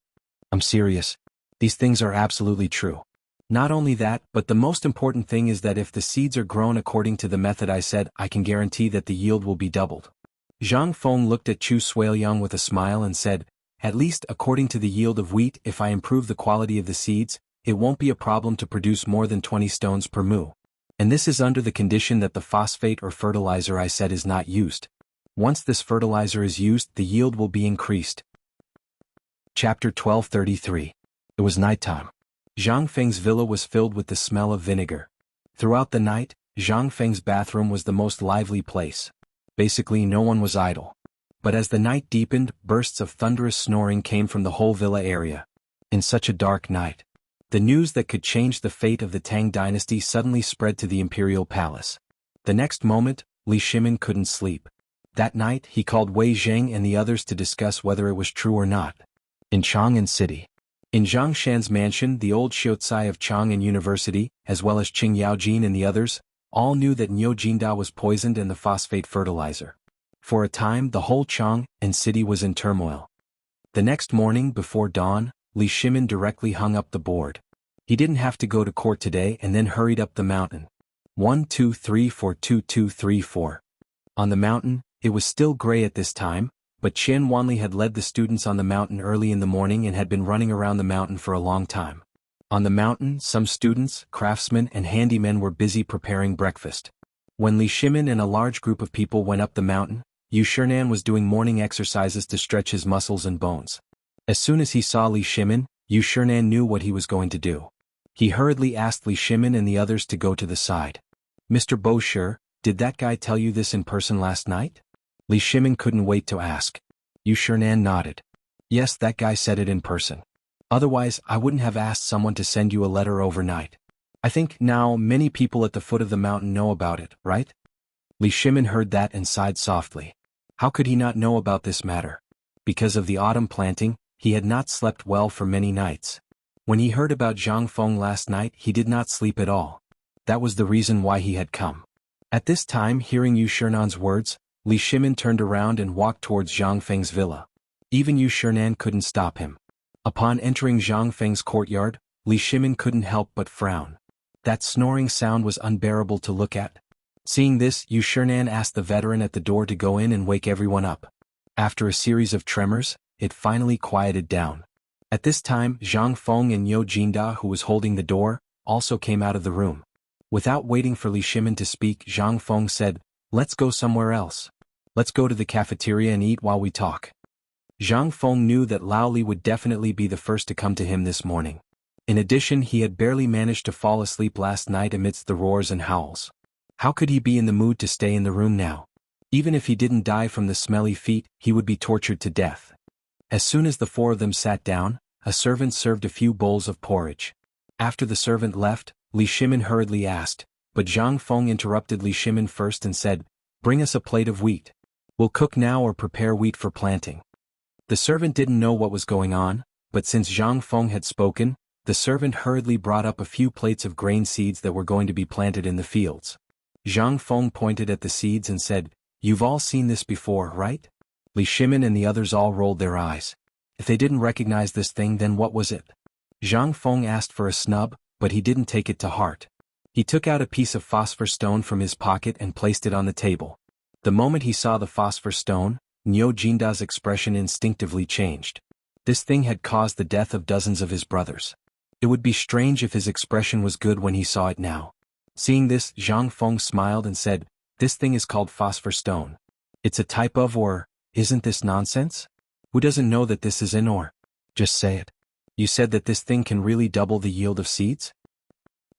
I'm serious. These things are absolutely true. Not only that, but the most important thing is that if the seeds are grown according to the method I said, I can guarantee that the yield will be doubled. Zhang Feng looked at Chu Suiliang with a smile and said, at least according to the yield of wheat, if I improve the quality of the seeds, it won't be a problem to produce more than 20 stones per mu. And this is under the condition that the phosphate or fertilizer I said is not used. Once this fertilizer is used, the yield will be increased. Chapter 1233. It was nighttime. Zhang Feng's villa was filled with the smell of vinegar. Throughout the night, Zhang Feng's bathroom was the most lively place. Basically, no one was idle. But as the night deepened, bursts of thunderous snoring came from the whole villa area. In such a dark night, the news that could change the fate of the Tang dynasty suddenly spread to the imperial palace. The next moment, Li Shimin couldn't sleep. That night, he called Wei Zheng and the others to discuss whether it was true or not. In Chang'an City. In Zhang Shan's mansion, the old Xiaocai of Chang'an University, as well as Qing Yaojin and the others, all knew that Niu Jinda was poisoned and the phosphate fertilizer. For a time, the whole Chang'an city was in turmoil. The next morning, before dawn, Li Shimin directly hung up the board. He didn't have to go to court today and then hurried up the mountain. 1-2-3-4-2-2-3-4. On the mountain, it was still gray at this time, but Qian Wanli had led the students on the mountain early in the morning and had been running around the mountain for a long time. On the mountain, some students, craftsmen and handymen were busy preparing breakfast. When Li Shimin and a large group of people went up the mountain, Yu Shernan was doing morning exercises to stretch his muscles and bones. As soon as he saw Li Shimin, Yu Shernan knew what he was going to do. He hurriedly asked Li Shimin and the others to go to the side. Mr. Boshir, did that guy tell you this in person last night? Li Shimin couldn't wait to ask. Yu Shernan nodded. Yes, that guy said it in person. Otherwise, I wouldn't have asked someone to send you a letter overnight. I think now many people at the foot of the mountain know about it, right? Li Shimin heard that and sighed softly. How could he not know about this matter? Because of the autumn planting, he had not slept well for many nights. When he heard about Zhang Feng last night, he did not sleep at all. That was the reason why he had come. At this time, hearing Yu Shernan's words, Li Shimin turned around and walked towards Zhang Feng's villa. Even Yu Shernan couldn't stop him. Upon entering Zhang Feng's courtyard, Li Shimin couldn't help but frown. That snoring sound was unbearable to look at. Seeing this, Yu Shernan asked the veteran at the door to go in and wake everyone up. After a series of tremors, it finally quieted down. At this time, Zhang Feng and Yo Jinda, who was holding the door, also came out of the room. Without waiting for Li Shimin to speak, Zhang Feng said, "Let's go somewhere else. Let's go to the cafeteria and eat while we talk." Zhang Feng knew that Lao Li would definitely be the first to come to him this morning. In addition, he had barely managed to fall asleep last night amidst the roars and howls. How could he be in the mood to stay in the room now? Even if he didn't die from the smelly feet, he would be tortured to death. As soon as the four of them sat down, a servant served a few bowls of porridge. After the servant left, Li Shimin hurriedly asked, but Zhang Feng interrupted Li Shimin first and said, "Bring us a plate of wheat. We'll cook now or prepare wheat for planting." The servant didn't know what was going on, but since Zhang Feng had spoken, the servant hurriedly brought up a few plates of grain seeds that were going to be planted in the fields. Zhang Feng pointed at the seeds and said, "You've all seen this before, right?" Li Shimin and the others all rolled their eyes. If they didn't recognize this thing, then what was it? Zhang Feng asked for a snub, but he didn't take it to heart. He took out a piece of phosphor stone from his pocket and placed it on the table. The moment he saw the phosphor stone, Nyo Jinda's expression instinctively changed. This thing had caused the death of dozens of his brothers. It would be strange if his expression was good when he saw it now. Seeing this, Zhang Feng smiled and said, "This thing is called phosphor stone. It's a type of ore. Isn't this nonsense? Who doesn't know that this is an ore? Just say it. You said that this thing can really double the yield of seeds?"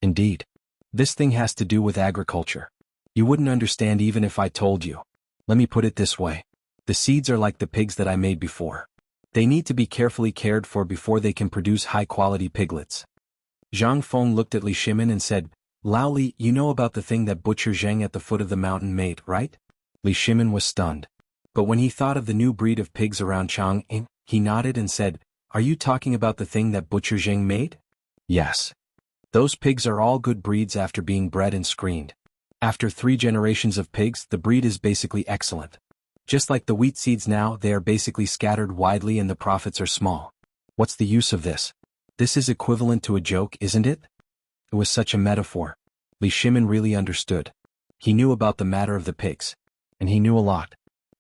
"Indeed. This thing has to do with agriculture. You wouldn't understand even if I told you. Let me put it this way. The seeds are like the pigs that I made before. They need to be carefully cared for before they can produce high-quality piglets." Zhang Feng looked at Li Shimin and said, "Lao Li, you know about the thing that Butcher Zheng at the foot of the mountain made, right?" Li Shimin was stunned. But when he thought of the new breed of pigs around Chang'an, he nodded and said, "Are you talking about the thing that Butcher Zheng made?" "Yes. Those pigs are all good breeds after being bred and screened. After 3 generations of pigs, the breed is basically excellent. Just like the wheat seeds now, they are basically scattered widely and the profits are small. What's the use of this? This is equivalent to a joke, isn't it?" It was such a metaphor. Li Shimin really understood. He knew about the matter of the pigs. And he knew a lot.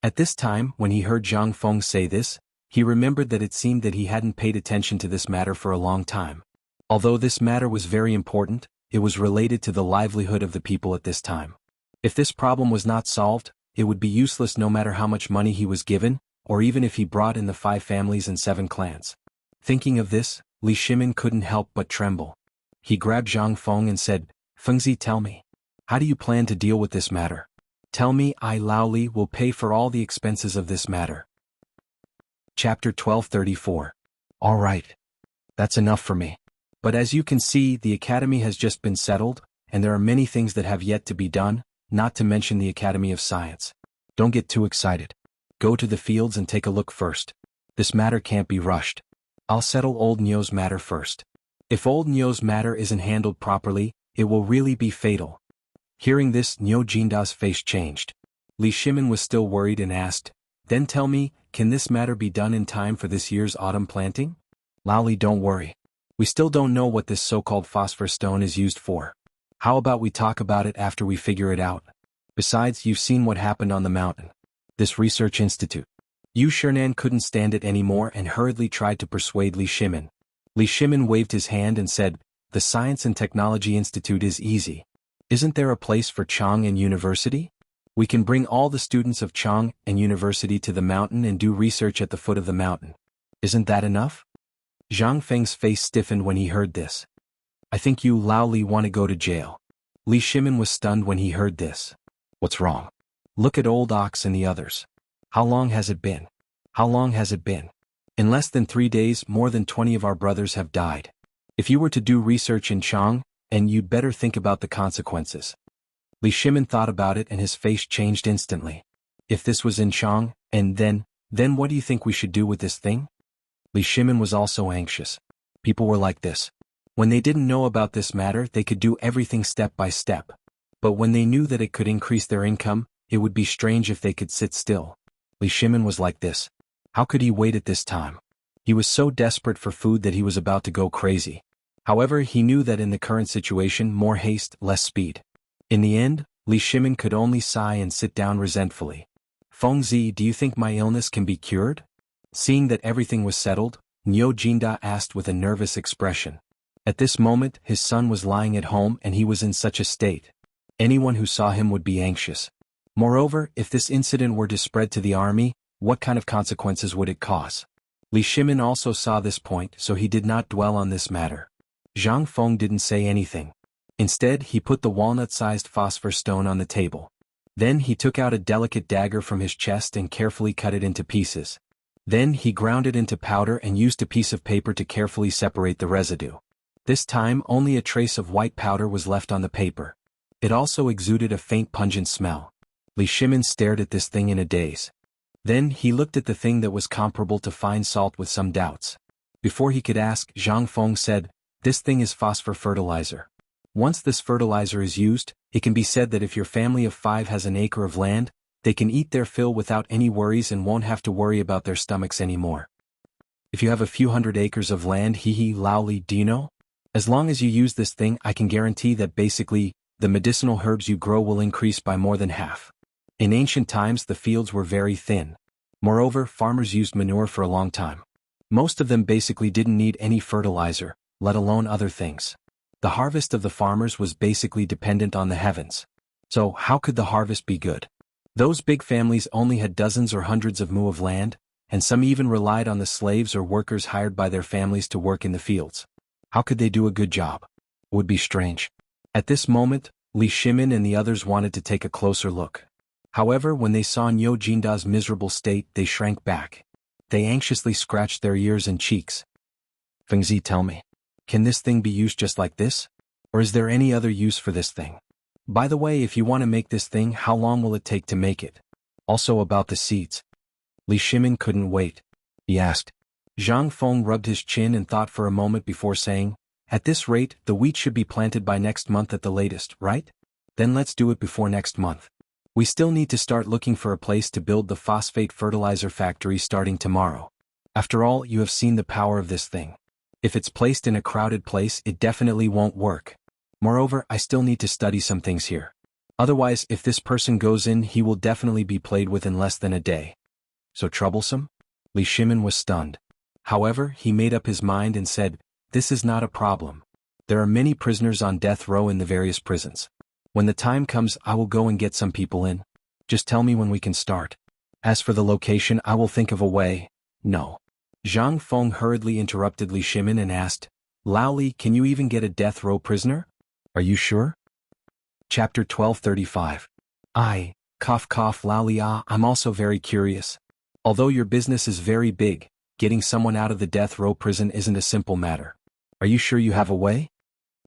At this time, when he heard Zhang Feng say this, he remembered that it seemed that he hadn't paid attention to this matter for a long time. Although this matter was very important, it was related to the livelihood of the people at this time. If this problem was not solved, it would be useless no matter how much money he was given, or even if he brought in the 5 families and 7 clans. Thinking of this, Li Shimin couldn't help but tremble. He grabbed Zhang Feng and said, "Fengzi, tell me. How do you plan to deal with this matter? Tell me, I Lao Li will pay for all the expenses of this matter." Chapter 1234. All right. That's enough for me. But as you can see, the academy has just been settled, and there are many things that have yet to be done, not to mention the Academy of Science. Don't get too excited. Go to the fields and take a look first. This matter can't be rushed. I'll settle Old Nyo's matter first. If Old Nyo's matter isn't handled properly, it will really be fatal. Hearing this, Nyo Jinda's face changed. Li Shimin was still worried and asked, "Then tell me, can this matter be done in time for this year's autumn planting?" "Lao Li, don't worry. We still don't know what this so-called phosphor stone is used for. How about we talk about it after we figure it out? Besides, you've seen what happened on the mountain. This research institute." Yu Shernan couldn't stand it anymore and hurriedly tried to persuade Li Shimin. Li Shimin waved his hand and said, "The Science and Technology Institute is easy. Isn't there a place for Chang'an University? We can bring all the students of Chang'an University to the mountain and do research at the foot of the mountain. Isn't that enough?" Zhang Feng's face stiffened when he heard this. "I think you Lao Li want to go to jail." Li Shimin was stunned when he heard this. "What's wrong? Look at Old Ox and the others. How long has it been? How long has it been? In less than 3 days, more than 20 of our brothers have died. If you were to do research in Chang'an, you'd better think about the consequences." Li Shimin thought about it and his face changed instantly. If this was in Chang'an, then what do you think we should do with this thing? Li Shimin was also anxious. People were like this. When they didn't know about this matter, they could do everything step by step. But when they knew that it could increase their income, it would be strange if they could sit still. Li Shimin was like this. How could he wait at this time? He was so desperate for food that he was about to go crazy. However, he knew that in the current situation, more haste, less speed. In the end, Li Shimin could only sigh and sit down resentfully. Fengzi, do you think my illness can be cured? Seeing that everything was settled, Niu Jinda asked with a nervous expression. At this moment, his son was lying at home and he was in such a state. Anyone who saw him would be anxious. Moreover, if this incident were to spread to the army, what kind of consequences would it cause? Li Shimin also saw this point, so he did not dwell on this matter. Zhang Feng didn't say anything. Instead, he put the walnut-sized phosphor stone on the table. Then he took out a delicate dagger from his chest and carefully cut it into pieces. Then he ground it into powder and used a piece of paper to carefully separate the residue. This time, only a trace of white powder was left on the paper. It also exuded a faint pungent smell. Li Shimin stared at this thing in a daze. Then he looked at the thing that was comparable to fine salt with some doubts. Before he could ask, Zhang Feng said, "This thing is phosphor fertilizer. Once this fertilizer is used, it can be said that if your family of 5 has an acre of land, they can eat their fill without any worries and won't have to worry about their stomachs anymore. If you have a few hundred acres of land, Laoli, do you know? As long as you use this thing, I can guarantee that basically, the medicinal herbs you grow will increase by more than half." In ancient times, the fields were very thin. Moreover, farmers used manure for a long time. Most of them basically didn't need any fertilizer, let alone other things. The harvest of the farmers was basically dependent on the heavens. So, how could the harvest be good? Those big families only had dozens or hundreds of mu of land, and some even relied on the slaves or workers hired by their families to work in the fields. How could they do a good job? It would be strange. At this moment, Li Shimin and the others wanted to take a closer look. However, when they saw Niu Jinda's miserable state, they shrank back. They anxiously scratched their ears and cheeks. Fengzi, tell me. Can this thing be used just like this? Or is there any other use for this thing? By the way, if you want to make this thing, how long will it take to make it? Also about the seeds. Li Shimin couldn't wait. He asked. Zhang Feng rubbed his chin and thought for a moment before saying, "At this rate, the wheat should be planted by next month at the latest, right? Then let's do it before next month. We still need to start looking for a place to build the phosphate fertilizer factory starting tomorrow. After all, you have seen the power of this thing. If it's placed in a crowded place, it definitely won't work. Moreover, I still need to study some things here. Otherwise, if this person goes in, he will definitely be played with in less than a day." So troublesome? Li Shimin was stunned. However, he made up his mind and said, "This is not a problem. There are many prisoners on death row in the various prisons. When the time comes, I will go and get some people in. Just tell me when we can start. As for the location, I will think of a way." "No." Zhang Feng hurriedly interrupted Li Shimin and asked, "Laoli, can you even get a death row prisoner? Are you sure?" Chapter 1235. Cough Laoli, I'm also very curious. Although your business is very big, getting someone out of the death row prison isn't a simple matter. Are you sure you have a way?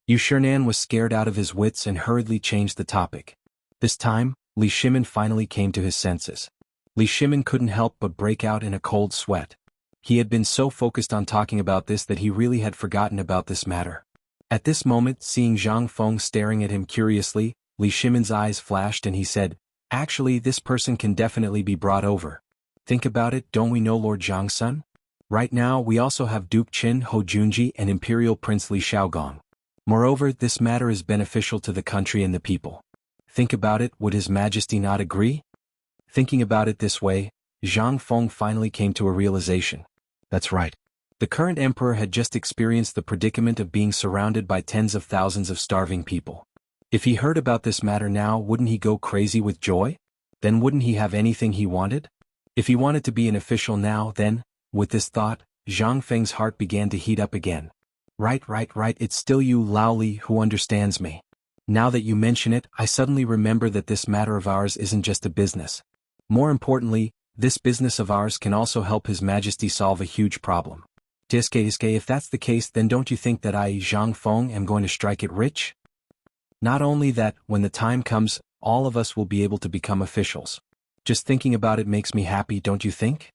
Yu Shernan was scared out of his wits and hurriedly changed the topic. This time, Li Shimin finally came to his senses. Li Shimin couldn't help but break out in a cold sweat. He had been so focused on talking about this that he really had forgotten about this matter. At this moment, seeing Zhang Feng staring at him curiously, Li Shimin's eyes flashed and he said, "Actually, this person can definitely be brought over. Think about it, don't we know Lord Zhang's son? Right now, we also have Duke Qin Ho Junji and Imperial Prince Li Shaogong. Moreover, this matter is beneficial to the country and the people. Think about it, would His Majesty not agree?" Thinking about it this way, Zhang Feng finally came to a realization. That's right. The current emperor had just experienced the predicament of being surrounded by tens of thousands of starving people. If he heard about this matter now, wouldn't he go crazy with joy? Then wouldn't he have anything he wanted? If he wanted to be an official now, then, with this thought, Zhang Feng's heart began to heat up again. Right, it's still you, Laoli, who understands me. Now that you mention it, I suddenly remember that this matter of ours isn't just a business. More importantly, this business of ours can also help His Majesty solve a huge problem. If that's the case, then don't you think that I, Zhang Feng, am going to strike it rich? Not only that, when the time comes, all of us will be able to become officials. Just thinking about it makes me happy, don't you think?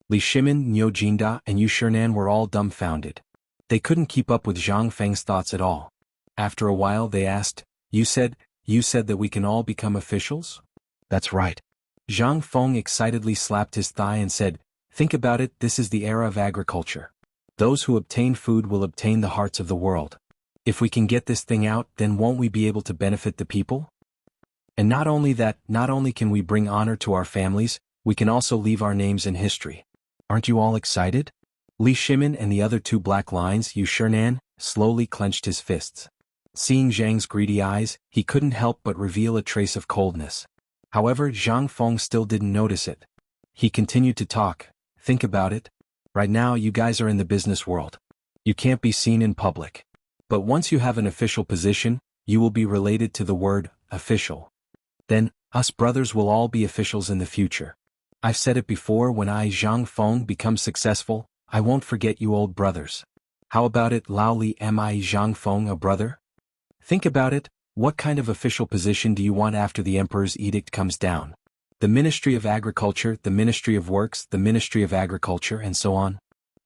Li Shimin, Niu Jinda, and Yu Shernan were all dumbfounded. They couldn't keep up with Zhang Feng's thoughts at all. After a while they asked, You said that we can all become officials? That's right. Zhang Feng excitedly slapped his thigh and said, Think about it, this is the era of agriculture. Those who obtain food will obtain the hearts of the world. If we can get this thing out, then won't we be able to benefit the people? And not only that, not only can we bring honor to our families, we can also leave our names in history. Aren't you all excited? Li Shimin and the other two black lines, Yu Shernan, slowly clenched his fists. Seeing Zhang's greedy eyes, he couldn't help but reveal a trace of coldness. However, Zhang Feng still didn't notice it. He continued to talk. Think about it. Right now you guys are in the business world. You can't be seen in public. But once you have an official position, you will be related to the word, official. Then, us brothers will all be officials in the future. I've said it before, when I, Zhang Feng, become successful, I won't forget you old brothers. How about it, Lao Li? Am I, Zhang Feng, a brother? Think about it, what kind of official position do you want after the emperor's edict comes down? The Ministry of Agriculture, the Ministry of Works, the Ministry of Agriculture, and so on?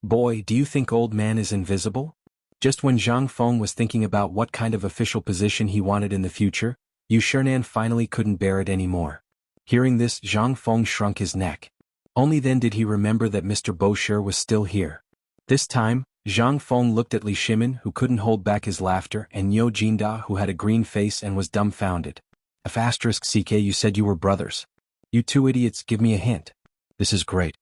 Boy, do you think old man is invisible? Just when Zhang Feng was thinking about what kind of official position he wanted in the future, Yu Shernan finally couldn't bear it anymore. Hearing this, Zhang Feng shrunk his neck. Only then did he remember that Mr. Bosher was still here. This time, Zhang Feng looked at Li Shimin, who couldn't hold back his laughter, and Niu Jinda, who had a green face and was dumbfounded. *CK, you said you were brothers. You two idiots, give me a hint. This is great.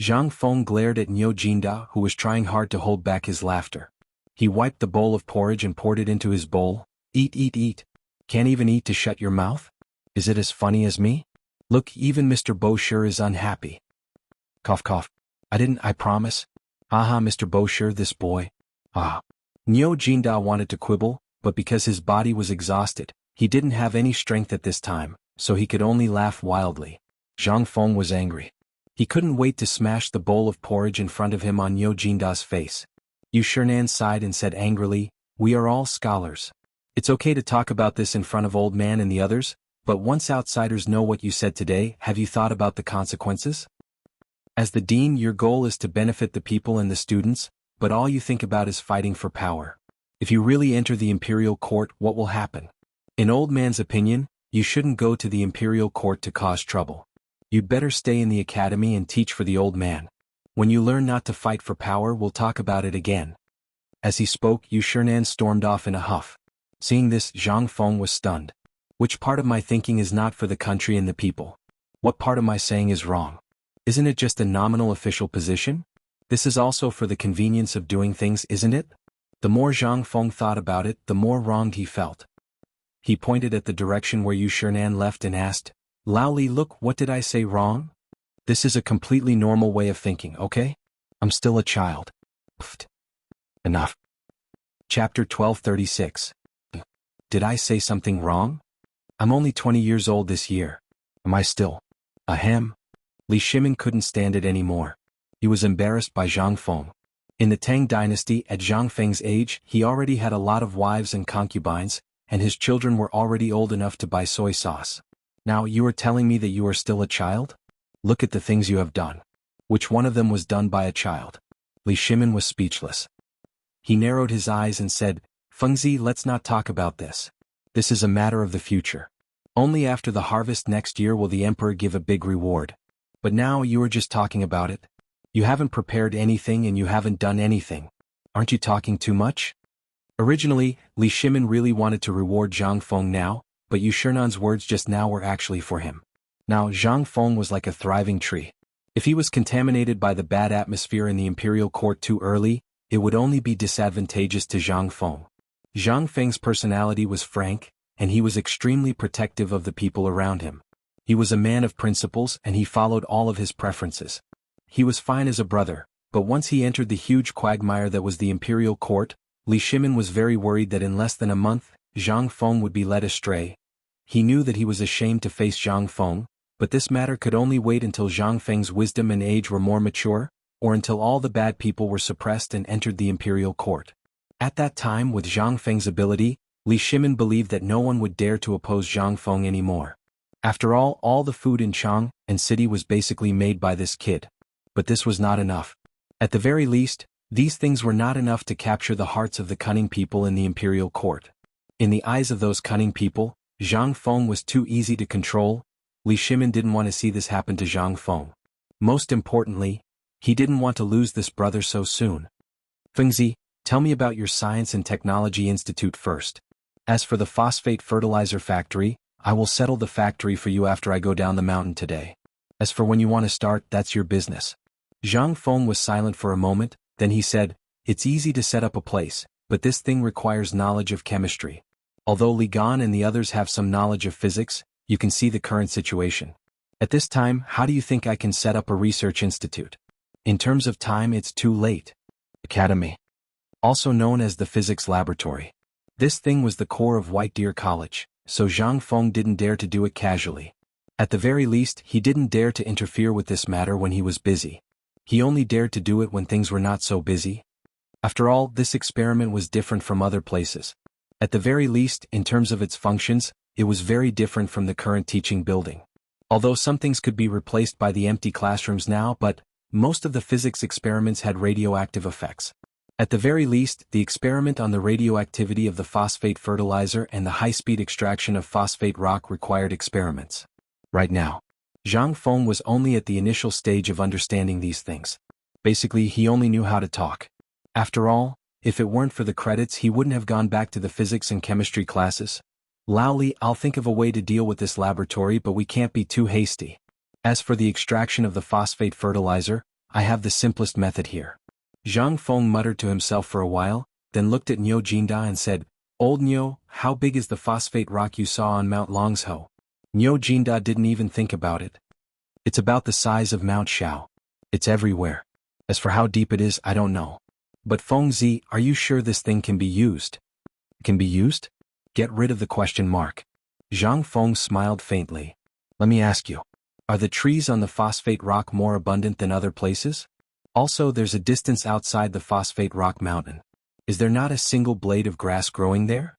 Zhang Feng glared at Niu Jinda, who was trying hard to hold back his laughter. He wiped the bowl of porridge and poured it into his bowl. Eat, eat, eat. Can't even eat to shut your mouth? Is it as funny as me? Look, even Mr. Bosher is unhappy. Cough, cough. I promise. Aha, Mr. Bosher, this boy. Ah. Niu Jinda wanted to quibble, but because his body was exhausted, he didn't have any strength at this time, so he could only laugh wildly. Zhang Feng was angry. He couldn't wait to smash the bowl of porridge in front of him on Niu Jinda's face. Yu Shernan sighed and said angrily, We are all scholars. It's okay to talk about this in front of old man and the others, but once outsiders know what you said today, have you thought about the consequences? As the dean, your goal is to benefit the people and the students, but all you think about is fighting for power. If you really enter the imperial court, what will happen? In old man's opinion, you shouldn't go to the imperial court to cause trouble. You'd better stay in the academy and teach for the old man. When you learn not to fight for power, we'll talk about it again. As he spoke, Yu Shernan stormed off in a huff. Seeing this, Zhang Feng was stunned. Which part of my thinking is not for the country and the people? What part of my saying is wrong? Isn't it just a nominal official position? This is also for the convenience of doing things, isn't it? The more Zhang Feng thought about it, the more wronged he felt. He pointed at the direction where Yu Shernan left and asked, Lao Li, look, what did I say wrong? This is a completely normal way of thinking, okay? I'm still a child. Pfft. Enough. Chapter 1236. Did I say something wrong? I'm only 20 years old this year. Am I still? Ahem. Li Shimin couldn't stand it anymore. He was embarrassed by Zhang Feng. In the Tang dynasty, at Zhang Feng's age, he already had a lot of wives and concubines, and his children were already old enough to buy soy sauce. Now you are telling me that you are still a child? Look at the things you have done. Which one of them was done by a child? Li Shimin was speechless. He narrowed his eyes and said, Fengzi, let's not talk about this. This is a matter of the future. Only after the harvest next year will the emperor give a big reward. But now you are just talking about it. You haven't prepared anything and you haven't done anything. Aren't you talking too much? Originally, Li Shimin really wanted to reward Zhang Feng now, but Yu Shernan's words just now were actually for him. Now Zhang Feng was like a thriving tree. If he was contaminated by the bad atmosphere in the imperial court too early, it would only be disadvantageous to Zhang Feng. Zhang Feng's personality was frank, and he was extremely protective of the people around him. He was a man of principles and he followed all of his preferences. He was fine as a brother, but once he entered the huge quagmire that was the imperial court, Li Shimin was very worried that in less than a month, Zhang Feng would be led astray. He knew that he was ashamed to face Zhang Feng, but this matter could only wait until Zhang Feng's wisdom and age were more mature, or until all the bad people were suppressed and entered the imperial court. At that time, with Zhang Feng's ability, Li Shimin believed that no one would dare to oppose Zhang Feng anymore. After all the food in Chang and city was basically made by this kid. But this was not enough. At the very least, These things were not enough to capture the hearts of the cunning people in the imperial court. In the eyes of those cunning people, Zhang Feng was too easy to control. Li Shimin didn't want to see this happen to Zhang Feng. Most importantly, he didn't want to lose this brother so soon. Fengzi, tell me about your Science and Technology Institute first. As for the phosphate fertilizer factory, I will settle the factory for you after I go down the mountain today. As for when you want to start, that's your business. Zhang Feng was silent for a moment, then he said, it's easy to set up a place, but this thing requires knowledge of chemistry. Although Li Gan and the others have some knowledge of physics, you can see the current situation. At this time, how do you think I can set up a research institute? In terms of time, it's too late. Academy. Also known as the Physics Laboratory. This thing was the core of White Deer College, so Zhang Feng didn't dare to do it casually. At the very least, he didn't dare to interfere with this matter when he was busy. He only dared to do it when things were not so busy. After all, this experiment was different from other places. At the very least, in terms of its functions, it was very different from the current teaching building. Although some things could be replaced by the empty classrooms now, but most of the physics experiments had radioactive effects. At the very least, the experiment on the radioactivity of the phosphate fertilizer and the high-speed extraction of phosphate rock required experiments. Right now, Zhang Feng was only at the initial stage of understanding these things. Basically, he only knew how to talk. After all, if it weren't for the credits, he wouldn't have gone back to the physics and chemistry classes. Lao Li, I'll think of a way to deal with this laboratory, but we can't be too hasty. As for the extraction of the phosphate fertilizer, I have the simplest method here. Zhang Feng muttered to himself for a while, then looked at Niu Jinda and said, Old Niu, how big is the phosphate rock you saw on Mount Longsho? Niu Jinda didn't even think about it. It's about the size of Mount Shao. It's everywhere. As for how deep it is, I don't know. But Fengzi, are you sure this thing can be used? Can be used? Get rid of the question mark. Zhang Feng smiled faintly. Let me ask you. Are the trees on the phosphate rock more abundant than other places? Also, there's a distance outside the phosphate rock mountain. Is there not a single blade of grass growing there?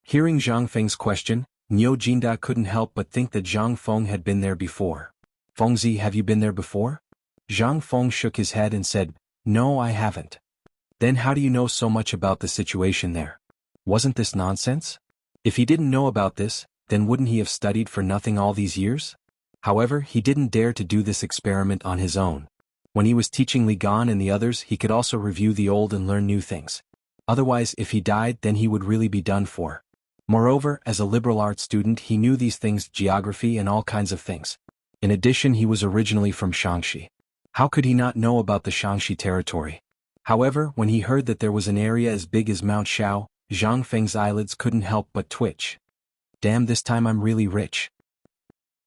Hearing Zhang Feng's question, Niu Jinda couldn't help but think that Zhang Feng had been there before. Fengzi, have you been there before? Zhang Feng shook his head and said, No, I haven't. Then how do you know so much about the situation there? Wasn't this nonsense? If he didn't know about this, then wouldn't he have studied for nothing all these years? However, he didn't dare to do this experiment on his own. When he was teaching Li Gan and the others, he could also review the old and learn new things. Otherwise, if he died, then he would really be done for. Moreover, as a liberal arts student, he knew these things, geography and all kinds of things. In addition, he was originally from Shaanxi. How could he not know about the Shaanxi territory? However, when he heard that there was an area as big as Mount Shao, Zhang Feng's eyelids couldn't help but twitch. Damn, this time I'm really rich.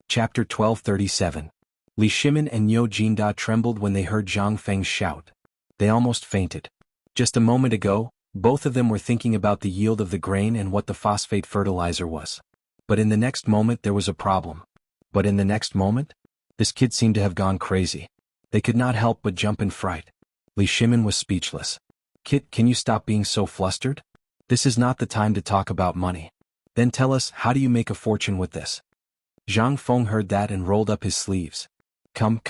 Chapter 1237. Li Shimin and Niu Jinda trembled when they heard Zhang Feng shout. They almost fainted. Just a moment ago, both of them were thinking about the yield of the grain and what the phosphate fertilizer was. But in the next moment there was a problem. But in the next moment? This kid seemed to have gone crazy. They could not help but jump in fright. Li Shimin was speechless. Kid, can you stop being so flustered? This is not the time to talk about money. Then tell us, how do you make a fortune with this? Zhang Feng heard that and rolled up his sleeves. Come.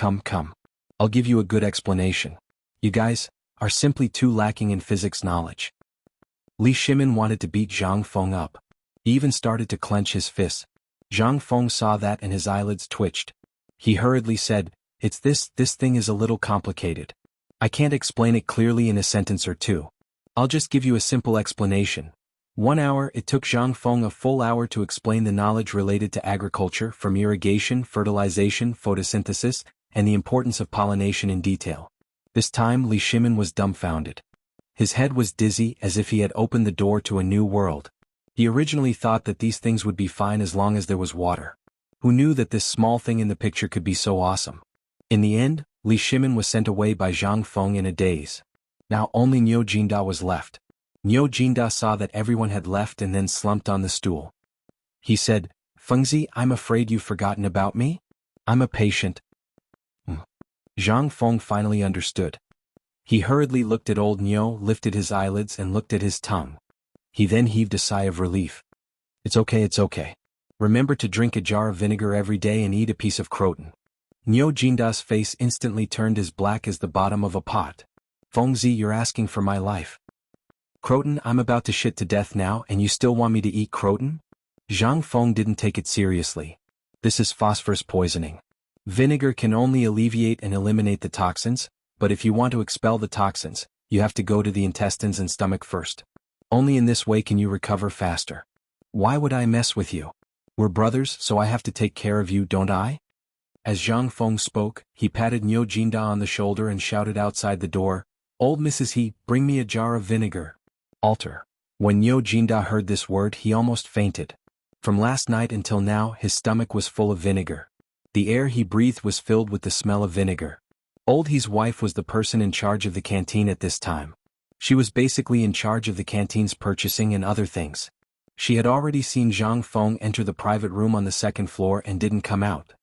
I'll give you a good explanation. You guys are simply too lacking in physics knowledge. Li Shimin wanted to beat Zhang Feng up. He even started to clench his fists. Zhang Feng saw that and his eyelids twitched. He hurriedly said, It's this thing is a little complicated. I can't explain it clearly in a sentence or two. I'll just give you a simple explanation. 1 hour. It took Zhang Feng a full hour to explain the knowledge related to agriculture, from irrigation, fertilization, photosynthesis, and the importance of pollination in detail. This time Li Shimin was dumbfounded. His head was dizzy, as if he had opened the door to a new world. He originally thought that these things would be fine as long as there was water. Who knew that this small thing in the picture could be so awesome? In the end, Li Shimin was sent away by Zhang Feng in a daze. Now only Niu Jinda was left. Niu Jinda saw that everyone had left and then slumped on the stool. He said, Fengzi, I'm afraid you've forgotten about me? I'm a patient. Zhang Feng finally understood. He hurriedly looked at old Niu, lifted his eyelids and looked at his tongue. He then heaved a sigh of relief. It's okay. Remember to drink a jar of vinegar every day and eat a piece of croton. Niu Jinda's face instantly turned as black as the bottom of a pot. Fengzi, you're asking for my life. Croton, I'm about to shit to death now and you still want me to eat Croton? Zhang Feng didn't take it seriously. This is phosphorus poisoning. Vinegar can only alleviate and eliminate the toxins, but if you want to expel the toxins, you have to go to the intestines and stomach first. Only in this way can you recover faster. Why would I mess with you? We're brothers, so I have to take care of you, don't I? As Zhang Feng spoke, he patted Niu Jinda on the shoulder and shouted outside the door, "Old Mrs. He, bring me a jar of vinegar." Alter. When Niu Jinda heard this word he almost fainted. From last night until now his stomach was full of vinegar. The air he breathed was filled with the smell of vinegar. Old He's wife was the person in charge of the canteen at this time. She was basically in charge of the canteen's purchasing and other things. She had already seen Zhang Feng enter the private room on the second floor and didn't come out.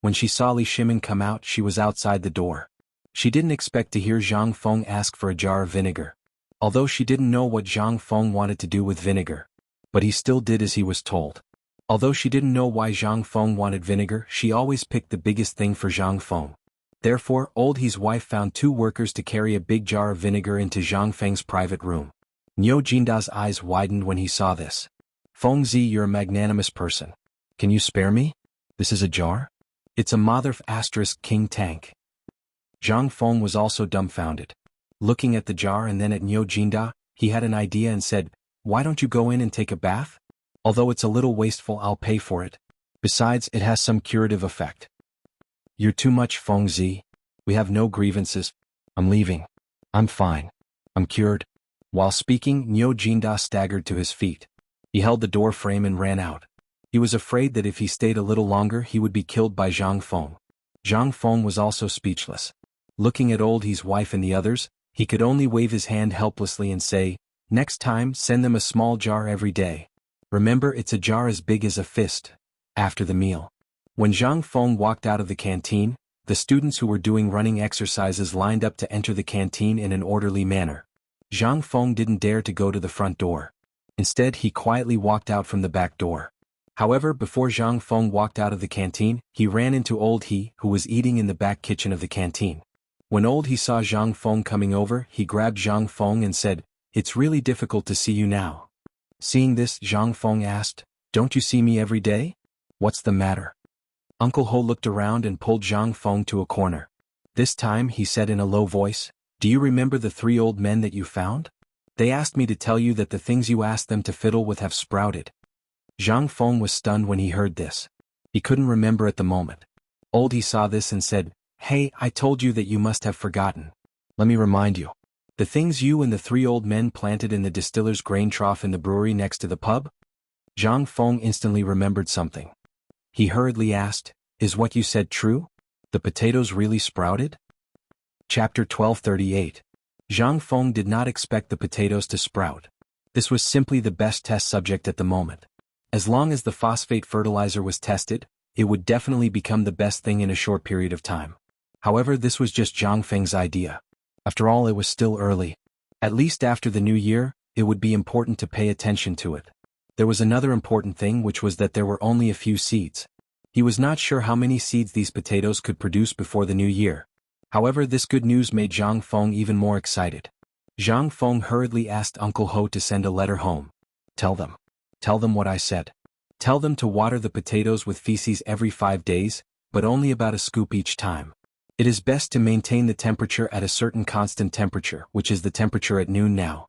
When she saw Li Shimin come out she was outside the door. She didn't expect to hear Zhang Feng ask for a jar of vinegar. Although she didn't know what Zhang Feng wanted to do with vinegar. But he still did as he was told. Although she didn't know why Zhang Feng wanted vinegar, she always picked the biggest thing for Zhang Feng. Therefore, Old He's wife found 2 workers to carry a big jar of vinegar into Zhang Feng's private room. Niu Jinda's eyes widened when he saw this. Fengzi, you're a magnanimous person. Can you spare me? This is a jar? It's a mother * King Tang. Zhang Feng was also dumbfounded. Looking at the jar and then at Niu Jinda, he had an idea and said, "Why don't you go in and take a bath? Although it's a little wasteful, I'll pay for it. Besides, it has some curative effect." You're too much, Fengzi. We have no grievances. I'm leaving. I'm fine. I'm cured. While speaking, Niu Jinda staggered to his feet. He held the door frame and ran out. He was afraid that if he stayed a little longer he would be killed by Zhang Feng. Zhang Feng was also speechless. Looking at Old He's wife and the others, he could only wave his hand helplessly and say, "Next time, send them a small jar every day. Remember, it's a jar as big as a fist." After the meal. When Zhang Feng walked out of the canteen, the students who were doing running exercises lined up to enter the canteen in an orderly manner. Zhang Feng didn't dare to go to the front door. Instead, he quietly walked out from the back door. However, before Zhang Feng walked out of the canteen, he ran into Old He, who was eating in the back kitchen of the canteen. When Old He saw Zhang Feng coming over, he grabbed Zhang Feng and said, "It's really difficult to see you now." Seeing this, Zhang Feng asked, "Don't you see me every day? What's the matter?" Uncle Ho looked around and pulled Zhang Feng to a corner. This time, he said in a low voice, "Do you remember the 3 old men that you found? They asked me to tell you that the things you asked them to fiddle with have sprouted." Zhang Feng was stunned when he heard this. He couldn't remember at the moment. Old He saw this and said, "Hey, I told you that you must have forgotten. Let me remind you. The things you and the 3 old men planted in the distiller's grain trough in the brewery next to the pub?" Zhang Feng instantly remembered something. He hurriedly asked, "Is what you said true? The potatoes really sprouted?" Chapter 1238. Zhang Feng did not expect the potatoes to sprout. This was simply the best test subject at the moment. As long as the phosphate fertilizer was tested, it would definitely become the best thing in a short period of time. However, this was just Zhang Feng's idea. After all, it was still early. At least after the new year, it would be important to pay attention to it. There was another important thing, which was that there were only a few seeds. He was not sure how many seeds these potatoes could produce before the new year. However, this good news made Zhang Feng even more excited. Zhang Feng hurriedly asked Uncle Ho to send a letter home. Tell them what I said. Tell them to water the potatoes with feces every 5 days, but only about a scoop each time. It is best to maintain the temperature at a certain constant temperature, which is the temperature at noon now.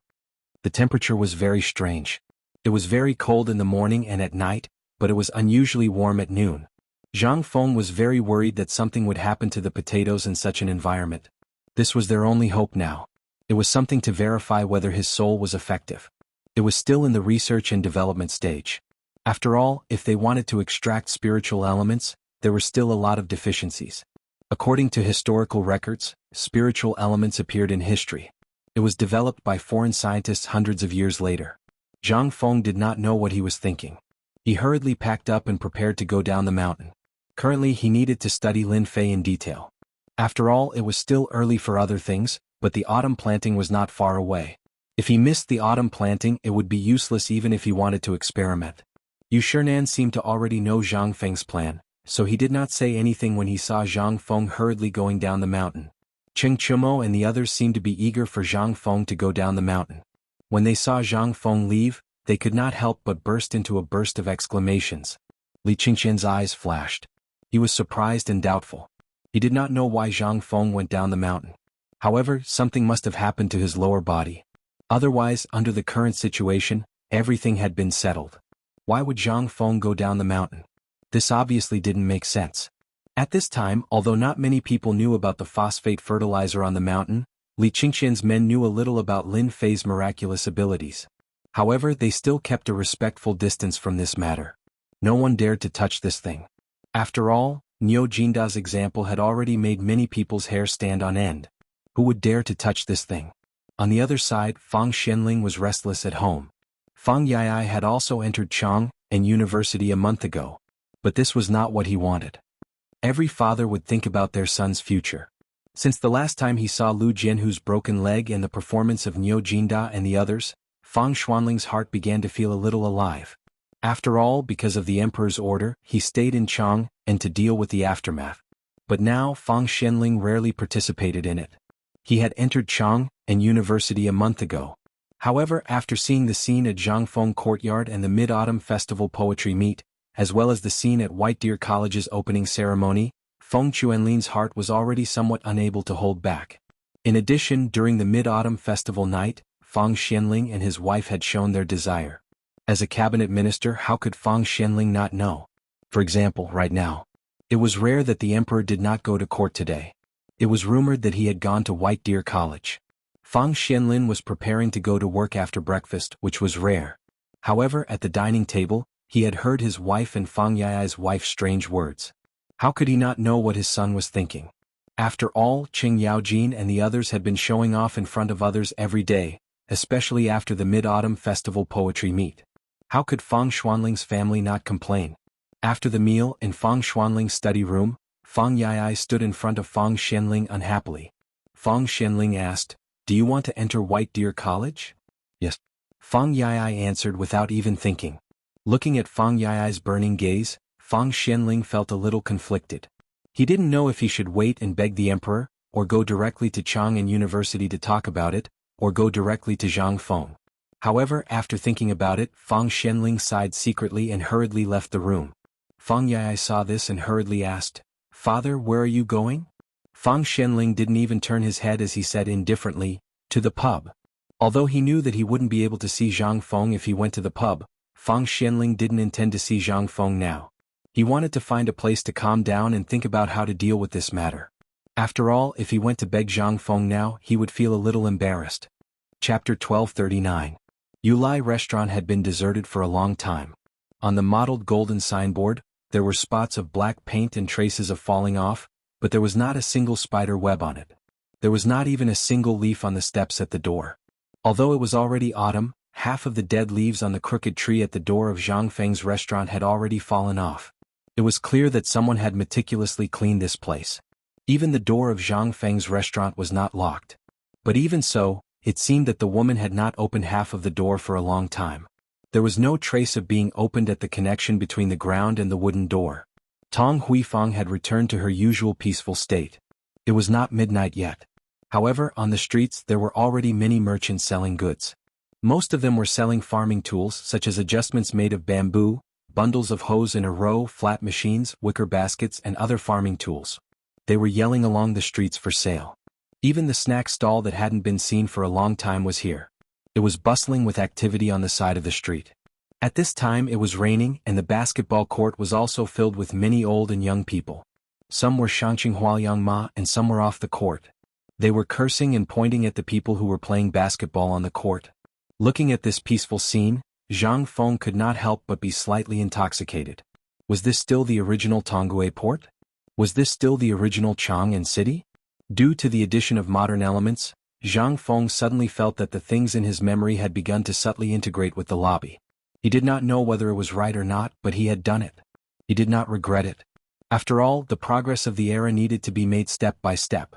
The temperature was very strange. It was very cold in the morning and at night, but it was unusually warm at noon. Zhang Feng was very worried that something would happen to the potatoes in such an environment. This was their only hope now. It was something to verify whether his soul was effective. It was still in the research and development stage. After all, if they wanted to extract spiritual elements, there were still a lot of deficiencies. According to historical records, spiritual elements appeared in history. It was developed by foreign scientists hundreds of years later. Zhang Feng did not know what he was thinking. He hurriedly packed up and prepared to go down the mountain. Currently, he needed to study Lin Fei in detail. After all, it was still early for other things, but the autumn planting was not far away. If he missed the autumn planting, it would be useless even if he wanted to experiment. Yu Shernan seemed to already know Zhang Feng's plan, so he did not say anything when he saw Zhang Feng hurriedly going down the mountain. Cheng Chumo and the others seemed to be eager for Zhang Feng to go down the mountain. When they saw Zhang Feng leave, they could not help but burst into a burst of exclamations. Li Qingqian's eyes flashed. He was surprised and doubtful. He did not know why Zhang Feng went down the mountain. However, something must have happened to his lower body. Otherwise, under the current situation, everything had been settled. Why would Zhang Feng go down the mountain? This obviously didn't make sense. At this time, although not many people knew about the phosphate fertilizer on the mountain, Li Qingqian's men knew a little about Lin Fei's miraculous abilities. However, they still kept a respectful distance from this matter. No one dared to touch this thing. After all, Niu Jinda's example had already made many people's hair stand on end. Who would dare to touch this thing? On the other side, Fang Xianling was restless at home. Fang Yai had also entered Chang and University a month ago. But this was not what he wanted. Every father would think about their son's future. Since the last time he saw Lu Jianhu's broken leg and the performance of Niu Jinda and the others, Fang Xuanling's heart began to feel a little alive. After all, because of the emperor's order, he stayed in Chang and to deal with the aftermath. But now Fang Xianling rarely participated in it. He had entered Chang and University a month ago. However, after seeing the scene at Zhangfeng Courtyard and the Mid-Autumn Festival Poetry Meet, as well as the scene at White Deer College's opening ceremony, Feng Chuanlin's heart was already somewhat unable to hold back. In addition, during the Mid-Autumn Festival night, Fang Xianling and his wife had shown their desire. As a cabinet minister, how could Fang Xianling not know? For example, right now. It was rare that the emperor did not go to court today. It was rumored that he had gone to White Deer College. Fang Xianlin was preparing to go to work after breakfast, which was rare. However, at the dining table, he had heard his wife and Fang Yai's wife's strange words. How could he not know what his son was thinking? After all, Qing Yaojin and the others had been showing off in front of others every day, especially after the Mid-Autumn Festival Poetry Meet. How could Fang Xuanling's family not complain? After the meal in Fang Xuanling's study room, Fang Yai stood in front of Fang Xianling unhappily. Fang Xianling asked, "Do you want to enter White Deer College?" "Yes." Fang Yai answered without even thinking. Looking at Fang Yai's burning gaze, Fang Xianling felt a little conflicted. He didn't know if he should wait and beg the emperor, or go directly to Chang'an University to talk about it, or go directly to Zhang Feng. However, after thinking about it, Fang Xianling sighed secretly and hurriedly left the room. Fang Yai saw this and hurriedly asked, "Father, where are you going?" Fang Xianling didn't even turn his head as he said indifferently, "To the pub." Although he knew that he wouldn't be able to see Zhang Feng if he went to the pub, Fang Xianling didn't intend to see Zhang Feng now. He wanted to find a place to calm down and think about how to deal with this matter. After all, if he went to beg Zhang Feng now, he would feel a little embarrassed. Chapter 1239. Yulai Restaurant had been deserted for a long time. On the mottled golden signboard, there were spots of black paint and traces of falling off, but there was not a single spider web on it. There was not even a single leaf on the steps at the door. Although it was already autumn, half of the dead leaves on the crooked tree at the door of Zhang Feng's restaurant had already fallen off. It was clear that someone had meticulously cleaned this place. Even the door of Zhang Feng's restaurant was not locked. But even so, it seemed that the woman had not opened half of the door for a long time. There was no trace of being opened at the connection between the ground and the wooden door. Tang Huifang had returned to her usual peaceful state. It was not midnight yet. However, on the streets there were already many merchants selling goods. Most of them were selling farming tools such as adjustments made of bamboo, bundles of hose in a row, flat machines, wicker baskets and other farming tools. They were yelling along the streets for sale. Even the snack stall that hadn't been seen for a long time was here. It was bustling with activity on the side of the street. At this time it was raining and the basketball court was also filled with many old and young people. Some were shangqing huaoliang ma and some were off the court. They were cursing and pointing at the people who were playing basketball on the court. Looking at this peaceful scene, Zhang Feng could not help but be slightly intoxicated. Was this still the original Tonggué port? Was this still the original Chang'an city? Due to the addition of modern elements, Zhang Feng suddenly felt that the things in his memory had begun to subtly integrate with the lobby. He did not know whether it was right or not, but he had done it. He did not regret it. After all, the progress of the era needed to be made step by step.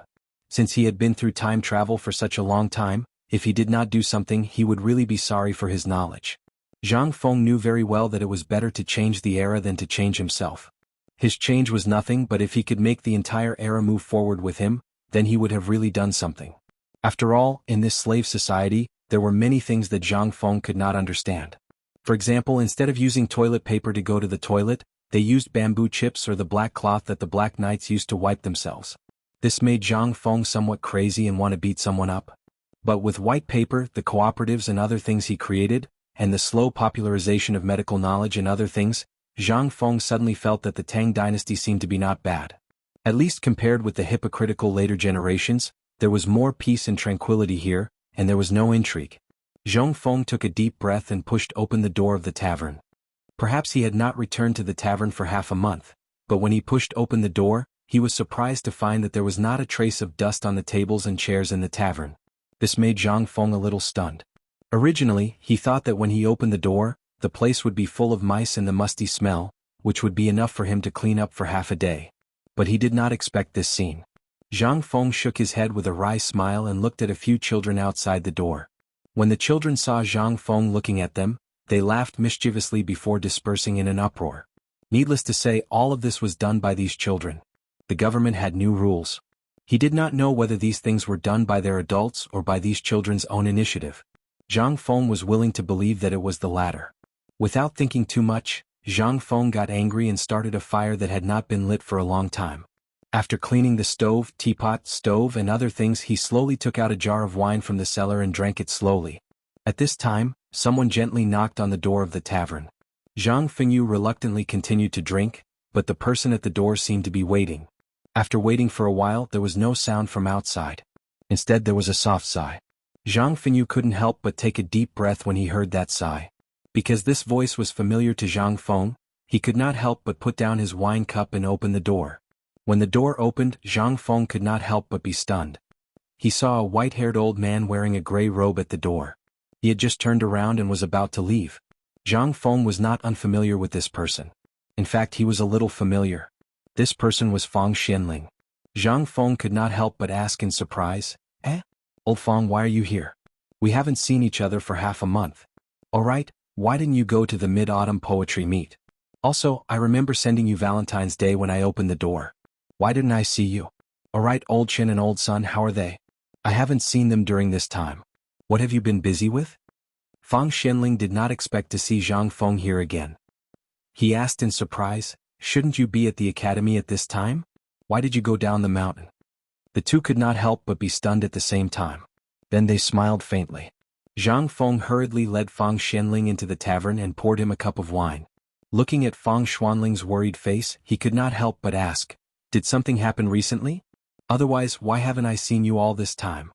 Since he had been through time travel for such a long time, if he did not do something he would really be sorry for his knowledge. Zhang Feng knew very well that it was better to change the era than to change himself. His change was nothing, but if he could make the entire era move forward with him, then he would have really done something. After all, in this slave society, there were many things that Zhang Feng could not understand. For example, instead of using toilet paper to go to the toilet, they used bamboo chips or the black cloth that the Black Knights used to wipe themselves. This made Zhang Feng somewhat crazy and want to beat someone up. But with white paper, the cooperatives and other things he created, and the slow popularization of medical knowledge and other things, Zhang Feng suddenly felt that the Tang dynasty seemed to be not bad. At least compared with the hypocritical later generations, there was more peace and tranquility here, and there was no intrigue. Zhang Feng took a deep breath and pushed open the door of the tavern. Perhaps he had not returned to the tavern for half a month, but when he pushed open the door, he was surprised to find that there was not a trace of dust on the tables and chairs in the tavern. This made Zhang Feng a little stunned. Originally, he thought that when he opened the door, the place would be full of mice and the musty smell, which would be enough for him to clean up for half a day. But he did not expect this scene. Zhang Feng shook his head with a wry smile and looked at a few children outside the door. When the children saw Zhang Feng looking at them, they laughed mischievously before dispersing in an uproar. Needless to say, all of this was done by these children. The government had new rules. He did not know whether these things were done by their adults or by these children's own initiative. Zhang Feng was willing to believe that it was the latter. Without thinking too much, Zhang Feng got angry and started a fire that had not been lit for a long time. After cleaning the stove, teapot, stove and other things, he slowly took out a jar of wine from the cellar and drank it slowly. At this time, someone gently knocked on the door of the tavern. Zhang Fengyu reluctantly continued to drink, but the person at the door seemed to be waiting. After waiting for a while, there was no sound from outside. Instead, there was a soft sigh. Zhang Fengyu couldn't help but take a deep breath when he heard that sigh. Because this voice was familiar to Zhang Feng, he could not help but put down his wine cup and open the door. When the door opened, Zhang Feng could not help but be stunned. He saw a white-haired old man wearing a gray robe at the door. He had just turned around and was about to leave. Zhang Feng was not unfamiliar with this person. In fact, he was a little familiar. This person was Fang Xianling. Zhang Feng could not help but ask in surprise, Old Fang, why are you here? We haven't seen each other for half a month. Alright, why didn't you go to the mid-autumn poetry meet? Also, I remember sending you Valentine's Day when I opened the door. Why didn't I see you? Alright, Old Chin and Old Sun, how are they? I haven't seen them during this time. What have you been busy with? Fang Xianling did not expect to see Zhang Feng here again. He asked in surprise, shouldn't you be at the academy at this time? Why did you go down the mountain? The two could not help but be stunned at the same time. Then they smiled faintly. Zhang Feng hurriedly led Fang Xianling into the tavern and poured him a cup of wine. Looking at Fang Xuanling's worried face, he could not help but ask, did something happen recently? Otherwise, why haven't I seen you all this time?